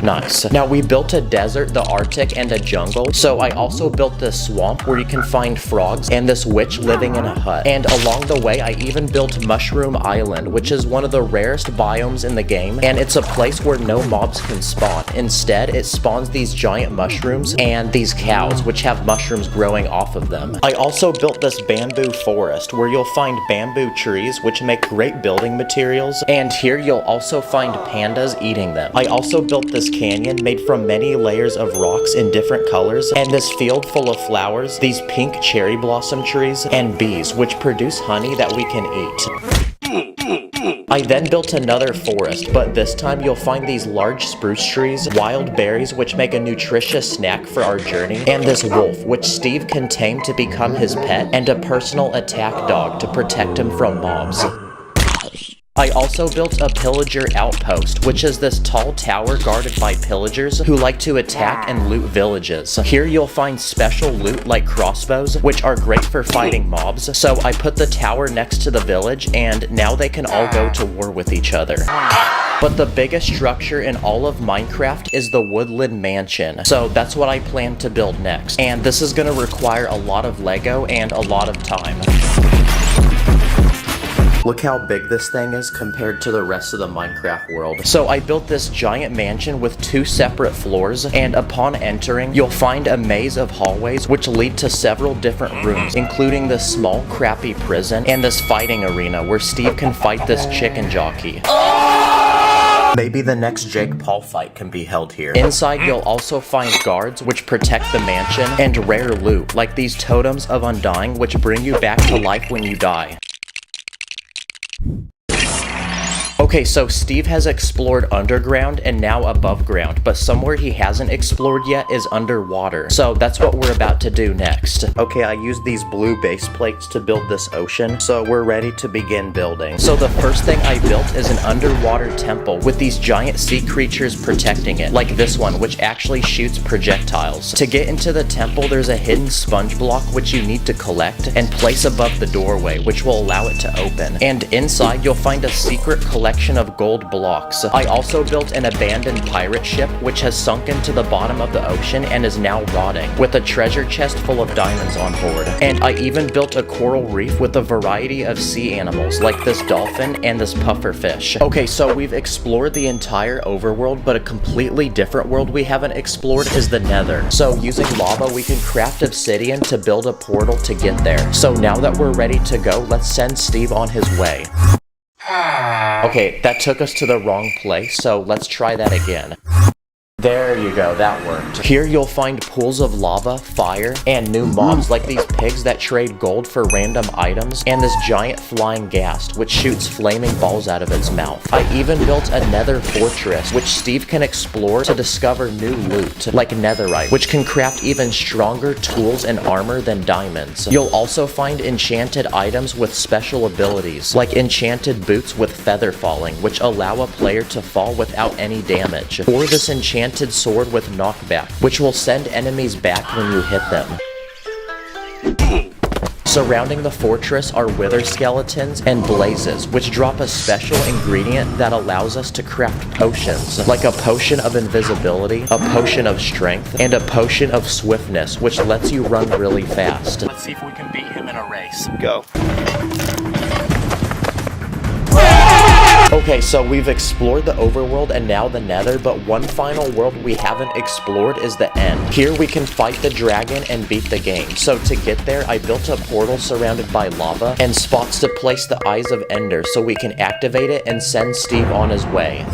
[SPEAKER 18] Nice. Now we built a desert, the Arctic, and a jungle. So I also built this swamp where you can find frogs and this witch living in a hut. And along the way, I even built Mushroom Island, which is one of the rarest biomes in the game. And it's a place where no mobs can spawn. Instead, it spawns these giant mushrooms and these cows, which have mushrooms growing off of them. I also built this bamboo forest where you'll find bamboo trees, which make great building materials. And here you'll also find pandas eating them. I also built this canyon made from many layers of rocks in different colors, and this field full of flowers, these pink cherry blossom trees, and bees, which produce honey that we can eat. I then built another forest, but this time you'll find these large spruce trees, wild berries which make a nutritious snack for our journey, and this wolf which Steve can tame to become his pet, and a personal attack dog to protect him from mobs. I also built a pillager outpost, which is this tall tower guarded by pillagers who like to attack and loot villages. Here you'll find special loot like crossbows, which are great for fighting mobs. So I put the tower next to the village, and now they can all go to war with each other. But the biggest structure in all of Minecraft is the Woodland Mansion. So that's what I plan to build next. And this is gonna require a lot of Lego and a lot of time. Look how big this thing is compared to the rest of the Minecraft world. So I built this giant mansion with 2 separate floors, and upon entering, you'll find a maze of hallways which lead to several different rooms, including this small crappy prison and this fighting arena where Steve can fight this chicken jockey. Maybe the next Jake Paul fight can be held here. Inside, you'll also find guards which protect the mansion, and rare loot, like these totems of undying which bring you back to life when you die. Okay, so Steve has explored underground and now above ground, but somewhere he hasn't explored yet is underwater. So that's what we're about to do next. Okay, I used these blue base plates to build this ocean, so we're ready to begin building. So the first thing I built is an underwater temple with these giant sea creatures protecting it, like this one, which actually shoots projectiles. To get into the temple, there's a hidden sponge block which you need to collect and place above the doorway, which will allow it to open. And inside, you'll find a secret collection of gold blocks. I also built an abandoned pirate ship which has sunk into the bottom of the ocean and is now rotting, with a treasure chest full of diamonds on board. And I even built a coral reef with a variety of sea animals like this dolphin and this puffer fish. Okay, so we've explored the entire overworld, but a completely different world we haven't explored is the Nether. So using lava, we can craft obsidian to build a portal to get there. So now that we're ready to go, let's send Steve on his way. Okay, that took us to the wrong place, so let's try that again. There you go, that worked. Here you'll find pools of lava, fire, and new mobs like these pigs that trade gold for random items, and this giant flying ghast which shoots flaming balls out of its mouth. I even built a nether fortress which Steve can explore to discover new loot, like netherite, which can craft even stronger tools and armor than diamonds. You'll also find enchanted items with special abilities, like enchanted boots with feather falling, which allow a player to fall without any damage, or this enchanted sword with knockback, which will send enemies back when you hit them. Surrounding the fortress are wither skeletons and blazes, which drop a special ingredient that allows us to craft potions, like a potion of invisibility, a potion of strength, and a potion of swiftness, which lets you run really fast. Let's see if we can beat him in a race. Go. Okay, so we've explored the overworld and now the nether, but one final world we haven't explored is the end. Here we can fight the dragon and beat the game. So to get there, I built a portal surrounded by lava and spots to place the Eyes of Ender so we can activate it and send Steve on his way.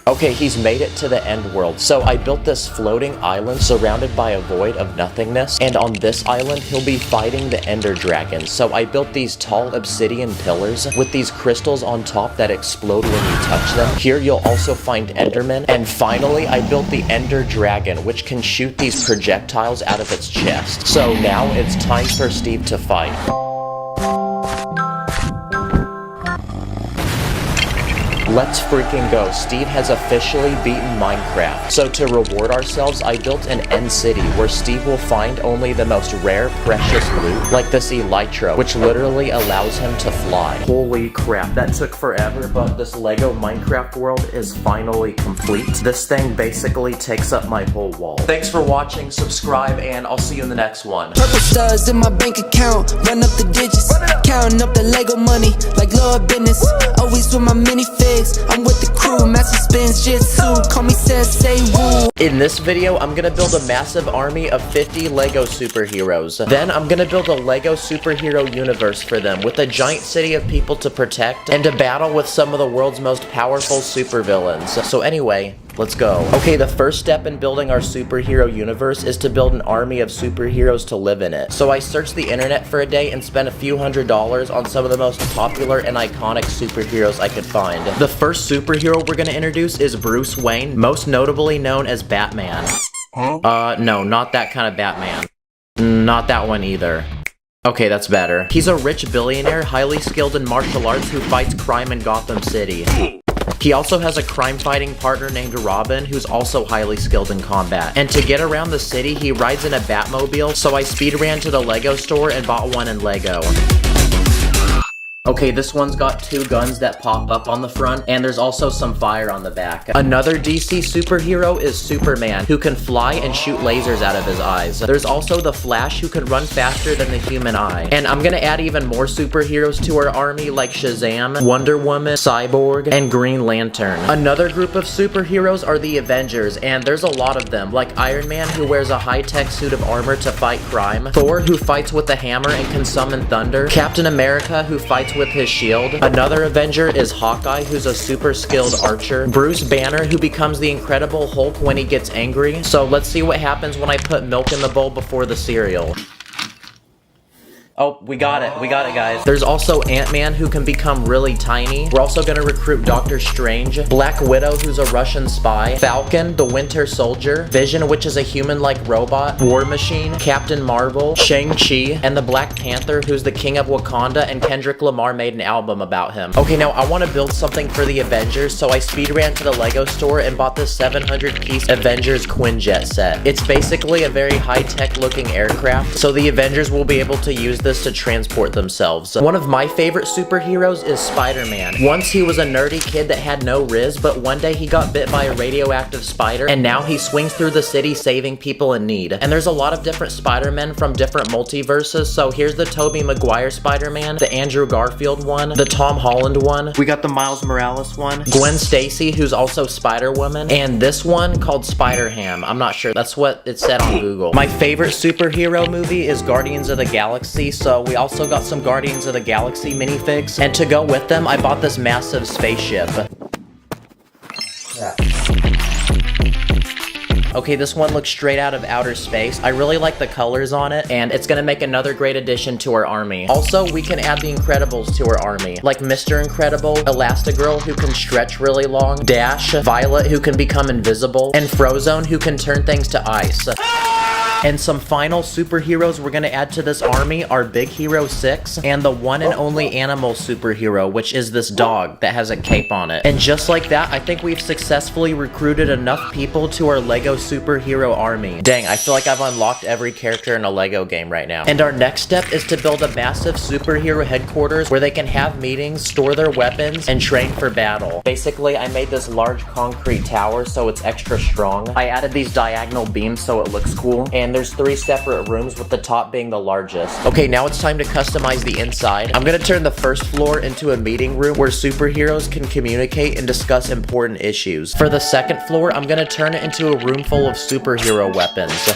[SPEAKER 18] Okay, he's made it to the end world. So I built this floating island surrounded by a void of nothingness, and on this island he'll be fighting the ender dragon. So I built these tall obsidian pillars with these crystals on top that explode when you touch them. Here you'll also find endermen, and finally I built the ender dragon, which can shoot these projectiles out of its chest. So now it's time for Steve to fight. Let's freaking go. Steve has officially beaten Minecraft. So to reward ourselves, I built an end city where Steve will find only the most rare, precious loot, like this elytra, which literally allows him to fly. Holy crap, that took forever, but this Lego Minecraft world is finally complete. This thing basically takes up my whole wall. Thanks for watching, subscribe, and I'll see you in the next one.
[SPEAKER 2] Purple stars in my bank account, run up the digits, counting up the Lego money like Lord business. Always with my minifigs, I'm with the crew, master spins jitsu, call me Sensei Woo.
[SPEAKER 18] In this video, I'm gonna build a massive army of 50 Lego superheroes. Then I'm gonna build a Lego superhero universe for them with a giant city of people to protect and to battle with some of the world's most powerful supervillains. So anyway, let's go. Okay, the first step in building our superhero universe is to build an army of superheroes to live in it. So I searched the internet for a day and spent a few $100s on some of the most popular and iconic superheroes I could find. The first superhero we're gonna introduce is Bruce Wayne, most notably known as Batman. No, not that kind of Batman. Not that one either. Okay, that's better. He's a rich billionaire, highly skilled in martial arts who fights crime in Gotham City. He also has a crime-fighting partner named Robin, who's also highly skilled in combat. And to get around the city, he rides in a Batmobile, so I speed ran to the Lego store and bought one in Lego. Okay, this one's got two guns that pop up on the front, and there's also some fire on the back. Another DC superhero is Superman, who can fly and shoot lasers out of his eyes. There's also the Flash, who can run faster than the human eye. And I'm gonna add even more superheroes to our army, like Shazam, Wonder Woman, Cyborg, and Green Lantern. Another group of superheroes are the Avengers, and there's a lot of them, like Iron Man, who wears a high-tech suit of armor to fight crime, Thor, who fights with a hammer and can summon thunder, Captain America, who fights with his shield. Another Avenger is Hawkeye, who's a super skilled archer. Bruce Banner, who becomes the Incredible Hulk when he gets angry. So let's see what happens when I put milk in the bowl before the cereal. Oh, we got it, guys. There's also Ant-Man, who can become really tiny. We're also gonna recruit Doctor Strange, Black Widow, who's a Russian spy, Falcon, the Winter Soldier, Vision, which is a human-like robot, War Machine, Captain Marvel, Shang-Chi, and the Black Panther, who's the King of Wakanda, and Kendrick Lamar made an album about him. Okay, now I want to build something for the Avengers, so I speed ran to the Lego store and bought this 700-piece Avengers Quinjet set. It's basically a very high-tech looking aircraft, so the Avengers will be able to use this to transport themselves. One of my favorite superheroes is Spider-Man. Once he was a nerdy kid that had no riz, but one day he got bit by a radioactive spider, and now he swings through the city saving people in need. And there's a lot of different Spider-Men from different multiverses, so here's the Tobey Maguire Spider-Man, the Andrew Garfield one, the Tom Holland one, we got the Miles Morales one, Gwen Stacy, who's also Spider-Woman, and this one called Spider-Ham. I'm not sure, that's what it said on Google. My favorite superhero movie is Guardians of the Galaxy, so we also got some Guardians of the Galaxy minifigs, and to go with them, I bought this massive spaceship. Okay, this one looks straight out of outer space. I really like the colors on it, and it's gonna make another great addition to our army. Also, we can add the Incredibles to our army, like Mr. Incredible, Elastigirl, who can stretch really long, Dash, Violet, who can become invisible, and Frozone, who can turn things to ice. And some final superheroes we're gonna add to this army are Big Hero 6 and the one and only animal superhero, which is this dog that has a cape on it. And just like that, I think we've successfully recruited enough people to our Lego superhero army. Dang, I feel like I've unlocked every character in a Lego game right now. And our next step is to build a massive superhero headquarters where they can have meetings, store their weapons, and train for battle. Basically, I made this large concrete tower so it's extra strong. I added these diagonal beams so it looks cool, and there's 3 separate rooms with the top being the largest. Okay, now it's time to customize the inside. I'm gonna turn the first floor into a meeting room where superheroes can communicate and discuss important issues. For the second floor, I'm gonna turn it into a room full of superhero weapons.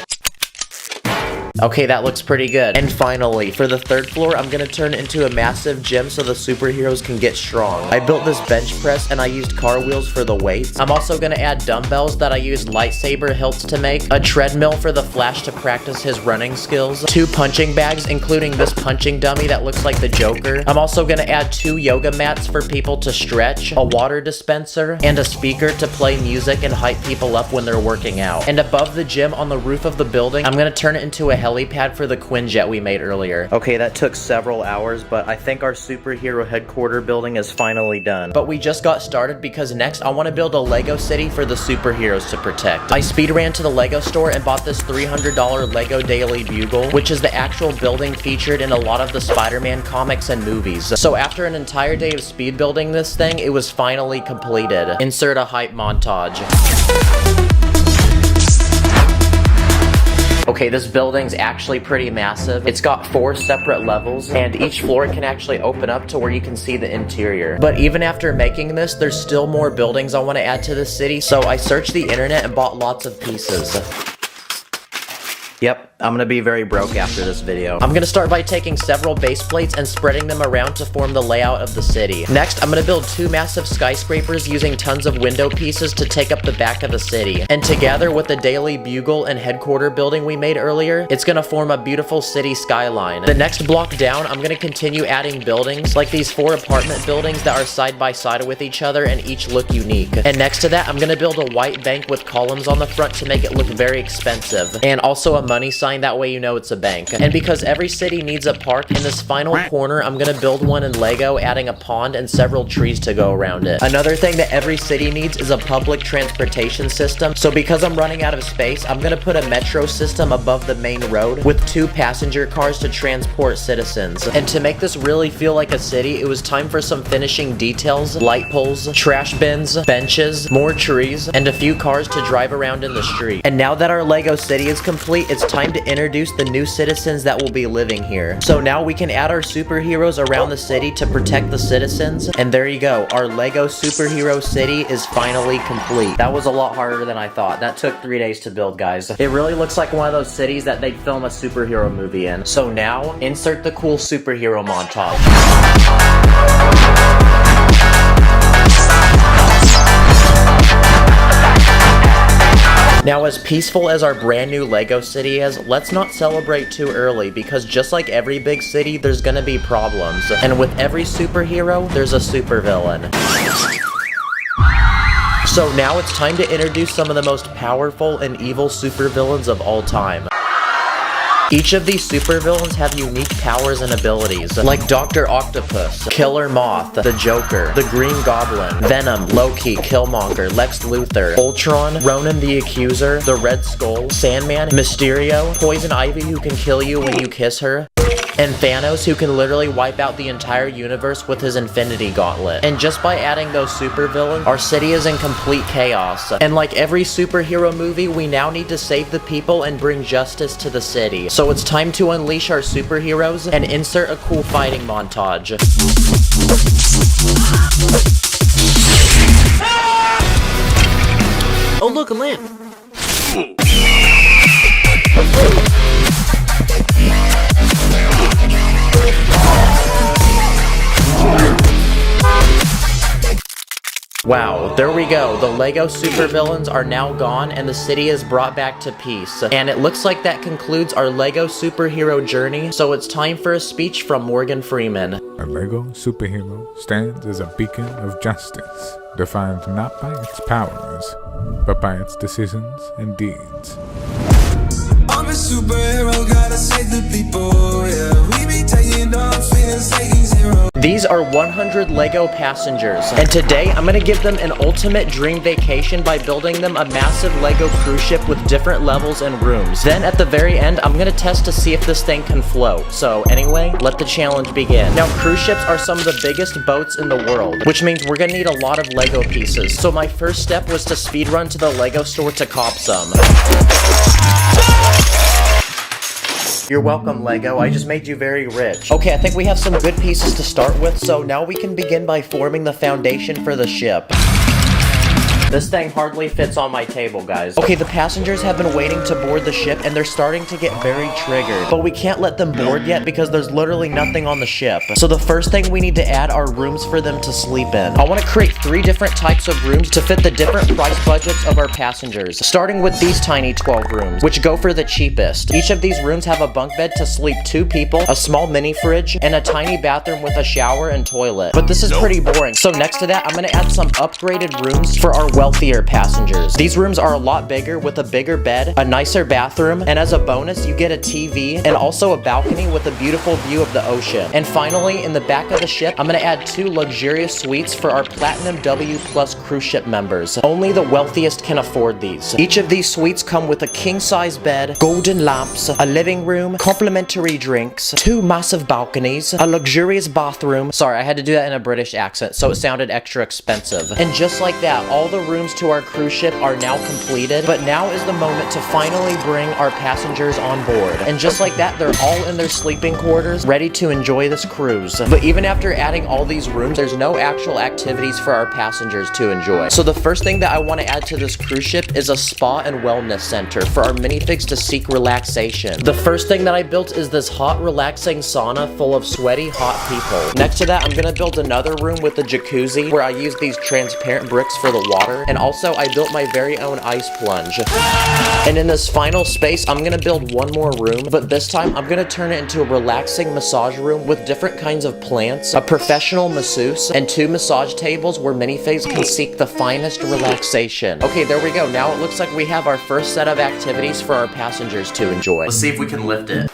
[SPEAKER 18] Okay, that looks pretty good. And finally, for the third floor, I'm gonna turn it into a massive gym so the superheroes can get strong. I built this bench press and I used car wheels for the weights. I'm also gonna add dumbbells that I used lightsaber hilts to make, a treadmill for the Flash to practice his running skills, 2 punching bags, including this punching dummy that looks like the Joker. I'm also gonna add 2 yoga mats for people to stretch, a water dispenser, and a speaker to play music and hype people up when they're working out. And above the gym on the roof of the building, I'm gonna turn it into a helipad for the Quinjet we made earlier. Okay, that took several hours, but I think our superhero headquarter building is finally done. But we just got started because next I want to build a Lego city for the superheroes to protect. I speed ran to the Lego store and bought this $300 Lego Daily Bugle, which is the actual building featured in a lot of the Spider-Man comics and movies. So after an entire day of speed building this thing, it was finally completed. Insert a hype montage. Okay, this building's actually pretty massive. It's got 4 separate levels, and each floor can actually open up to where you can see the interior. But even after making this, there's still more buildings I want to add to the city, so I searched the internet and bought lots of pieces. Yep, I'm gonna be very broke after this video. I'm gonna start by taking several base plates and spreading them around to form the layout of the city. Next, I'm gonna build 2 massive skyscrapers using tons of window pieces to take up the back of the city. And together with the Daily Bugle and headquarter building we made earlier, it's gonna form a beautiful city skyline. The next block down, I'm gonna continue adding buildings, like these 4 apartment buildings that are side by side with each other and each look unique. And next to that, I'm gonna build a white bank with columns on the front to make it look very expensive. And also a money sign, that way you know it's a bank. And because every city needs a park, in this final corner I'm gonna build one in Lego, adding a pond and several trees to go around it. Another thing that every city needs is a public transportation system, so because I'm running out of space, I'm gonna put a metro system above the main road with 2 passenger cars to transport citizens. And to make this really feel like a city, it was time for some finishing details, light poles, trash bins, benches, more trees, and a few cars to drive around in the street. And now that our Lego city is complete, it's time to introduce the new citizens that will be living here. So now we can add our superheroes around the city to protect the citizens, and there you go, our Lego superhero city is finally complete. That was a lot harder than I thought. That took 3 days to build, guys. It really looks like one of those cities that they'd film a superhero movie in. So now, insert the cool superhero montage. Now, as peaceful as our brand new Lego city is, let's not celebrate too early, because just like every big city, there's gonna be problems. And with every superhero, there's a supervillain. So now it's time to introduce some of the most powerful and evil supervillains of all time. Each of these supervillains have unique powers and abilities, like Dr. Octopus, Killer Moth, the Joker, the Green Goblin, Venom, Loki, Killmonger, Lex Luthor, Ultron, Ronan the Accuser, the Red Skull, Sandman, Mysterio, Poison Ivy who can kill you when you kiss her, and Thanos who can literally wipe out the entire universe with his Infinity Gauntlet. And just by adding those supervillains, our city is in complete chaos. And like every superhero movie, we now need to save the people and bring justice to the city. So it's time to unleash our superheroes and insert a cool fighting montage.
[SPEAKER 1] Oh look, a lamp! Wow, there we go. The Lego supervillains are now gone and the city is brought back to peace. And it looks like that concludes our Lego superhero journey, so it's time for a speech from Morgan Freeman.
[SPEAKER 4] A Lego superhero stands as a beacon of justice, defined not by its powers, but by its decisions and deeds.
[SPEAKER 12] I'm a superhero, gotta save the people, yeah. We be taking off, feeling Satan's zero.
[SPEAKER 18] These are 100 Lego passengers, and today I'm gonna give them an ultimate dream vacation by building them a massive Lego cruise ship with different levels and rooms. Then at the very end, I'm gonna test to see if this thing can float. So anyway, let the challenge begin. Now, cruise ships are some of the biggest boats in the world, which means we're gonna need a lot of Lego pieces. So my first step was to speedrun to the Lego store to cop some. You're welcome, Lego. I just made you very rich. Okay, I think we have some good pieces to start with, so now we can begin by forming the foundation for the ship. This thing hardly fits on my table, guys. Okay, the passengers have been waiting to board the ship, and they're starting to get very triggered. But we can't let them board yet because there's literally nothing on the ship. So the first thing we need to add are rooms for them to sleep in. I want to create 3 different types of rooms to fit the different price budgets of our passengers. Starting with these tiny 12 rooms, which go for the cheapest. Each of these rooms have a bunk bed to sleep 2 people, a small mini fridge, and a tiny bathroom with a shower and toilet. But this is pretty boring. So next to that, I'm going to add some upgraded rooms for our wealthier passengers. These rooms are a lot bigger with a bigger bed, a nicer bathroom, and as a bonus, you get a TV and also a balcony with a beautiful view of the ocean. And finally, in the back of the ship, I'm gonna add 2 luxurious suites for our Platinum W Plus cruise ship members. Only the wealthiest can afford these. Each of these suites come with a king-size bed, golden lamps, a living room, complimentary drinks, 2 massive balconies, a luxurious bathroom. Sorry, I had to do that in a British accent, so it sounded extra expensive. And just like that, all the rooms to our cruise ship are now completed, but now is the moment to finally bring our passengers on board. And just like that, they're all in their sleeping quarters, ready to enjoy this cruise. But even after adding all these rooms, there's no actual activities for our passengers to enjoy. So the first thing that I want to add to this cruise ship is a spa and wellness center for our minifigs to seek relaxation. The first thing that I built is this hot, relaxing sauna full of sweaty, hot people. Next to that, I'm gonna build another room with a jacuzzi where I use these transparent bricks for the water, and also I built my very own ice plunge. And in this final space, I'm gonna build one more room, but this time I'm gonna turn it into a relaxing massage room with different kinds of plants, a professional masseuse, and 2 massage tables where minifigs can seek the finest relaxation. Okay, there we go. Now it looks like we have our first set of activities for our passengers to enjoy.
[SPEAKER 1] Let's see if we can lift it.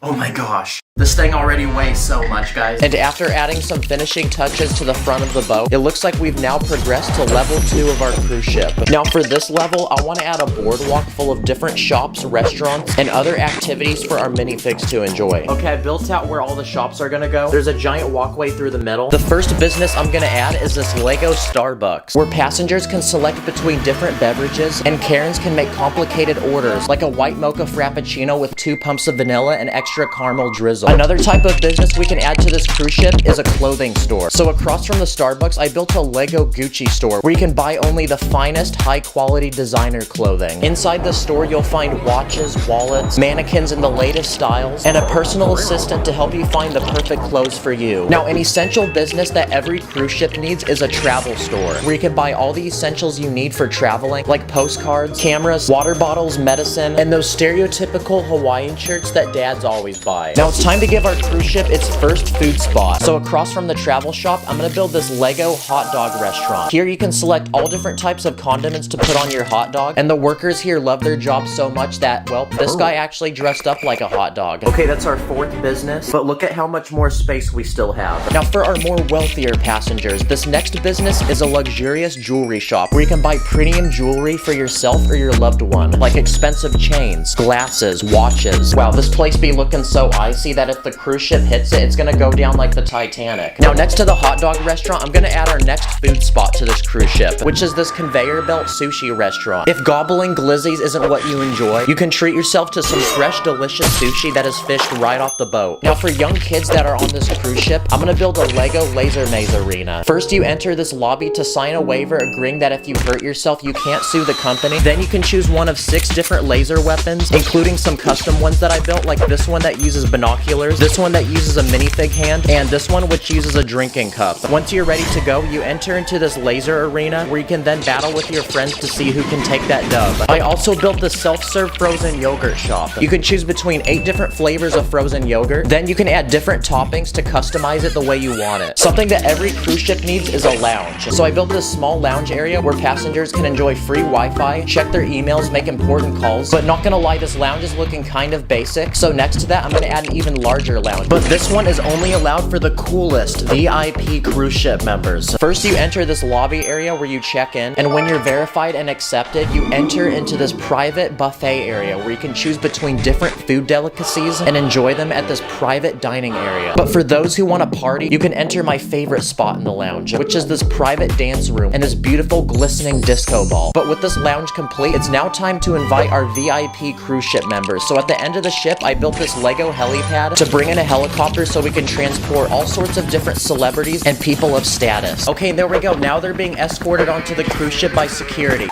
[SPEAKER 1] Oh my gosh. This thing already weighs so much, guys.
[SPEAKER 18] And after adding some finishing touches to the front of the boat, it looks like we've now progressed to level 2 of our cruise ship. Now for this level, I want to add a boardwalk full of different shops, restaurants, and other activities for our minifigs to enjoy. Okay, I built out where all the shops are gonna go. There's a giant walkway through the middle. The first business I'm gonna add is this Lego Starbucks, where passengers can select between different beverages, and Karens can make complicated orders, like a white mocha frappuccino with 2 pumps of vanilla and extra caramel drizzle. Another type of business we can add to this cruise ship is a clothing store. So across from the Starbucks, I built a Lego Gucci store where you can buy only the finest high-quality designer clothing. Inside the store, you'll find watches, wallets, mannequins in the latest styles, and a personal assistant to help you find the perfect clothes for you. Now, an essential business that every cruise ship needs is a travel store where you can buy all the essentials you need for traveling, like postcards, cameras, water bottles, medicine, and those stereotypical Hawaiian shirts that dads always buy. Now it's time to give our cruise ship its first food spot. So across from the travel shop, I'm gonna build this Lego hot dog restaurant. Here you can select all different types of condiments to put on your hot dog, and the workers here love their job so much that, well, this guy actually dressed up like a hot dog.
[SPEAKER 1] Okay, that's our 4th business, but look at how much more space we still have.
[SPEAKER 18] Now for our more wealthier passengers, this next business is a luxurious jewelry shop where you can buy premium jewelry for yourself or your loved one, like expensive chains, glasses, watches. Wow, this place be looking so icy that if the cruise ship hits it, it's gonna go down like the Titanic. Now next to the hot dog restaurant, I'm gonna add our next food spot to this cruise ship, which is this conveyor belt sushi restaurant. If gobbling glizzies isn't what you enjoy, you can treat yourself to some fresh, delicious sushi that is fished right off the boat. Now for young kids that are on this cruise ship, I'm gonna build a Lego laser maze arena. First, you enter this lobby to sign a waiver agreeing that if you hurt yourself, you can't sue the company. Then you can choose one of 6 different laser weapons, including some custom ones that I built, like this one that uses binoculars, this one that uses a minifig hand, and this one which uses a drinking cup. Once you're ready to go, you enter into this laser arena where you can then battle with your friends to see who can take that dub. I also built the self-serve frozen yogurt shop. You can choose between 8 different flavors of frozen yogurt. Then you can add different toppings to customize it the way you want it. Something that every cruise ship needs is a lounge. So I built this small lounge area where passengers can enjoy free Wi-Fi, check their emails, make important calls. But not gonna lie, this lounge is looking kind of basic. So next to that, I'm gonna add an even larger lounge. But this one is only allowed for the coolest VIP cruise ship members. First, you enter this lobby area where you check in, and when you're verified and accepted, you enter into this private buffet area where you can choose between different food delicacies and enjoy them at this private dining area. But for those who want to party, you can enter my favorite spot in the lounge, which is this private dance room and this beautiful glistening disco ball. But with this lounge complete, it's now time to invite our VIP cruise ship members. So at the end of the ship, I built this Lego helipad to bring in a helicopter so we can transport all sorts of different celebrities and people of status. Okay, there we go. Now they're being escorted onto the cruise ship by security.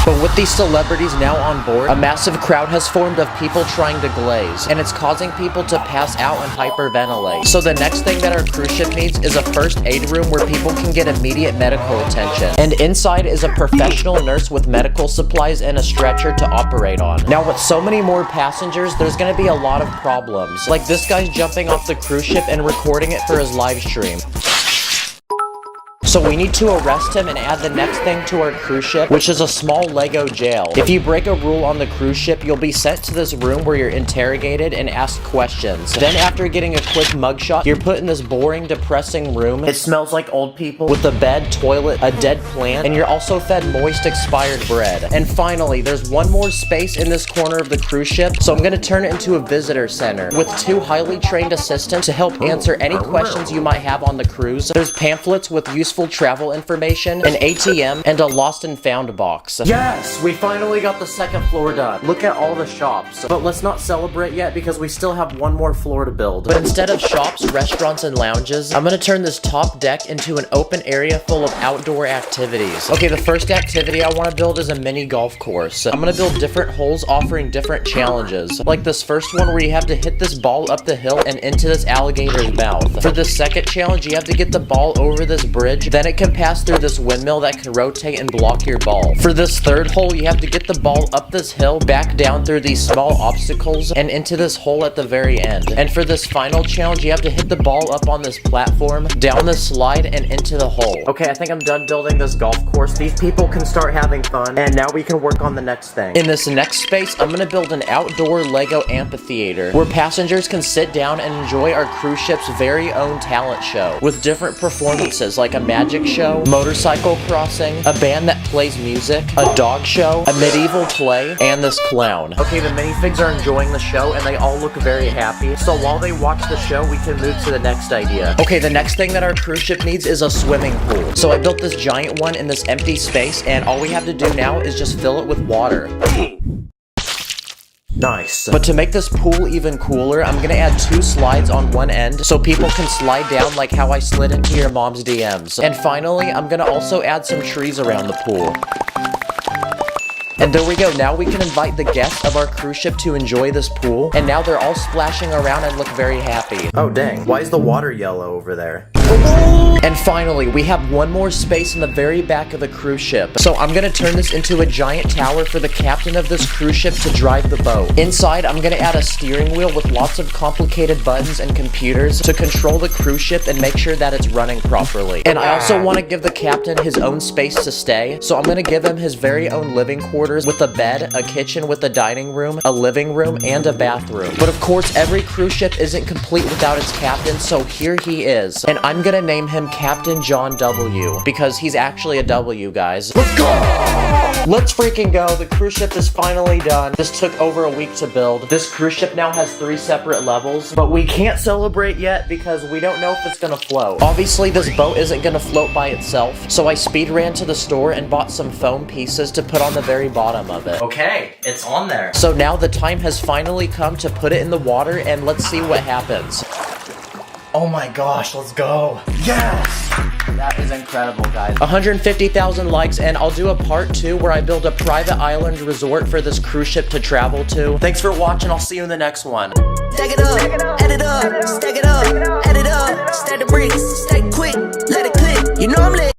[SPEAKER 18] But with these celebrities now on board, a massive crowd has formed of people trying to glaze, and it's causing people to pass out and hyperventilate. So the next thing that our cruise ship needs is a first aid room where people can get immediate medical attention. And inside is a professional nurse with medical supplies and a stretcher to operate on. Now with so many more passengers, there's gonna be a lot of problems. Like this guy's jumping off the cruise ship and recording it for his live stream. So we need to arrest him and add the next thing to our cruise ship, which is a small Lego jail. If you break a rule on the cruise ship, you'll be sent to this room where you're interrogated and asked questions. Then after getting a quick mugshot, you're put in this boring, depressing room. It smells like old people with a bed, toilet, a dead plant, and you're also fed moist, expired bread. And finally, there's one more space in this corner of the cruise ship, so I'm gonna turn it into a visitor center with 2 highly trained assistants to help answer any questions you might have on the cruise. There's pamphlets with useful travel information, an ATM, and a lost and found box. Yes, we finally got the second floor done. Look at all the shops. But let's not celebrate yet because we still have one more floor to build. But instead of shops, restaurants, and lounges, I'm gonna turn this top deck into an open area full of outdoor activities. Okay, the first activity I want to build is a mini golf course. I'm gonna build different holes offering different challenges. Like this first one where you have to hit this ball up the hill and into this alligator's mouth. For the second challenge, you have to get the ball over this bridge, then it can pass through this windmill that can rotate and block your ball. For this third hole, you have to get the ball up this hill, back down through these small obstacles, and into this hole at the very end. And for this final challenge, you have to hit the ball up on this platform, down this slide, and into the hole. Okay, I think I'm done building this golf course. These people can start having fun, and now we can work on the next thing. In this next space, I'm gonna build an outdoor Lego amphitheater where passengers can sit down and enjoy our cruise ship's very own talent show with different performances like a magic show, motorcycle crossing, a band that plays music, a dog show, a medieval play, and this clown. Okay, the minifigs are enjoying the show and they all look very happy. So while they watch the show, we can move to the next idea. Okay, the next thing that our cruise ship needs is a swimming pool. So I built this giant one in this empty space, and all we have to do now is just fill it with water. Nice. But to make this pool even cooler, I'm gonna add 2 slides on one end so people can slide down like how I slid into your mom's DMs. And finally, I'm gonna also add some trees around the pool. And there we go, now we can invite the guests of our cruise ship to enjoy this pool, and now they're all splashing around and look very happy. Oh dang, why is the water yellow over there? And finally, we have one more space in the very back of the cruise ship. So I'm gonna turn this into a giant tower for the captain of this cruise ship to drive the boat. Inside, I'm gonna add a steering wheel with lots of complicated buttons and computers to control the cruise ship and make sure that it's running properly. And I also want to give the captain his own space to stay, so I'm gonna give him his very own living quarters with a bed, a kitchen with a dining room, a living room, and a bathroom. But of course, every cruise ship isn't complete without its captain, so here he is. And I'm gonna name him Captain John W, because he's actually a W, guys. Let's go! Let's freaking go. The cruise ship is finally done. This took over a week to build. This cruise ship now has 3 separate levels, but we can't celebrate yet because we don't know if it's gonna float. Obviously, this boat isn't gonna float by itself, so I speed ran to the store and bought some foam pieces to put on the very bottom of it. Okay, it's on there. So now the time has finally come to put it in the water, and let's see what happens. Oh my gosh, let's go. Yes! That is incredible, guys. 150,000 likes, and I'll do a part 2 where I build a private island resort for this cruise ship to travel to. Thanks for watching. I'll see you in the next one.
[SPEAKER 2] Stack it up, add it up, stack it up.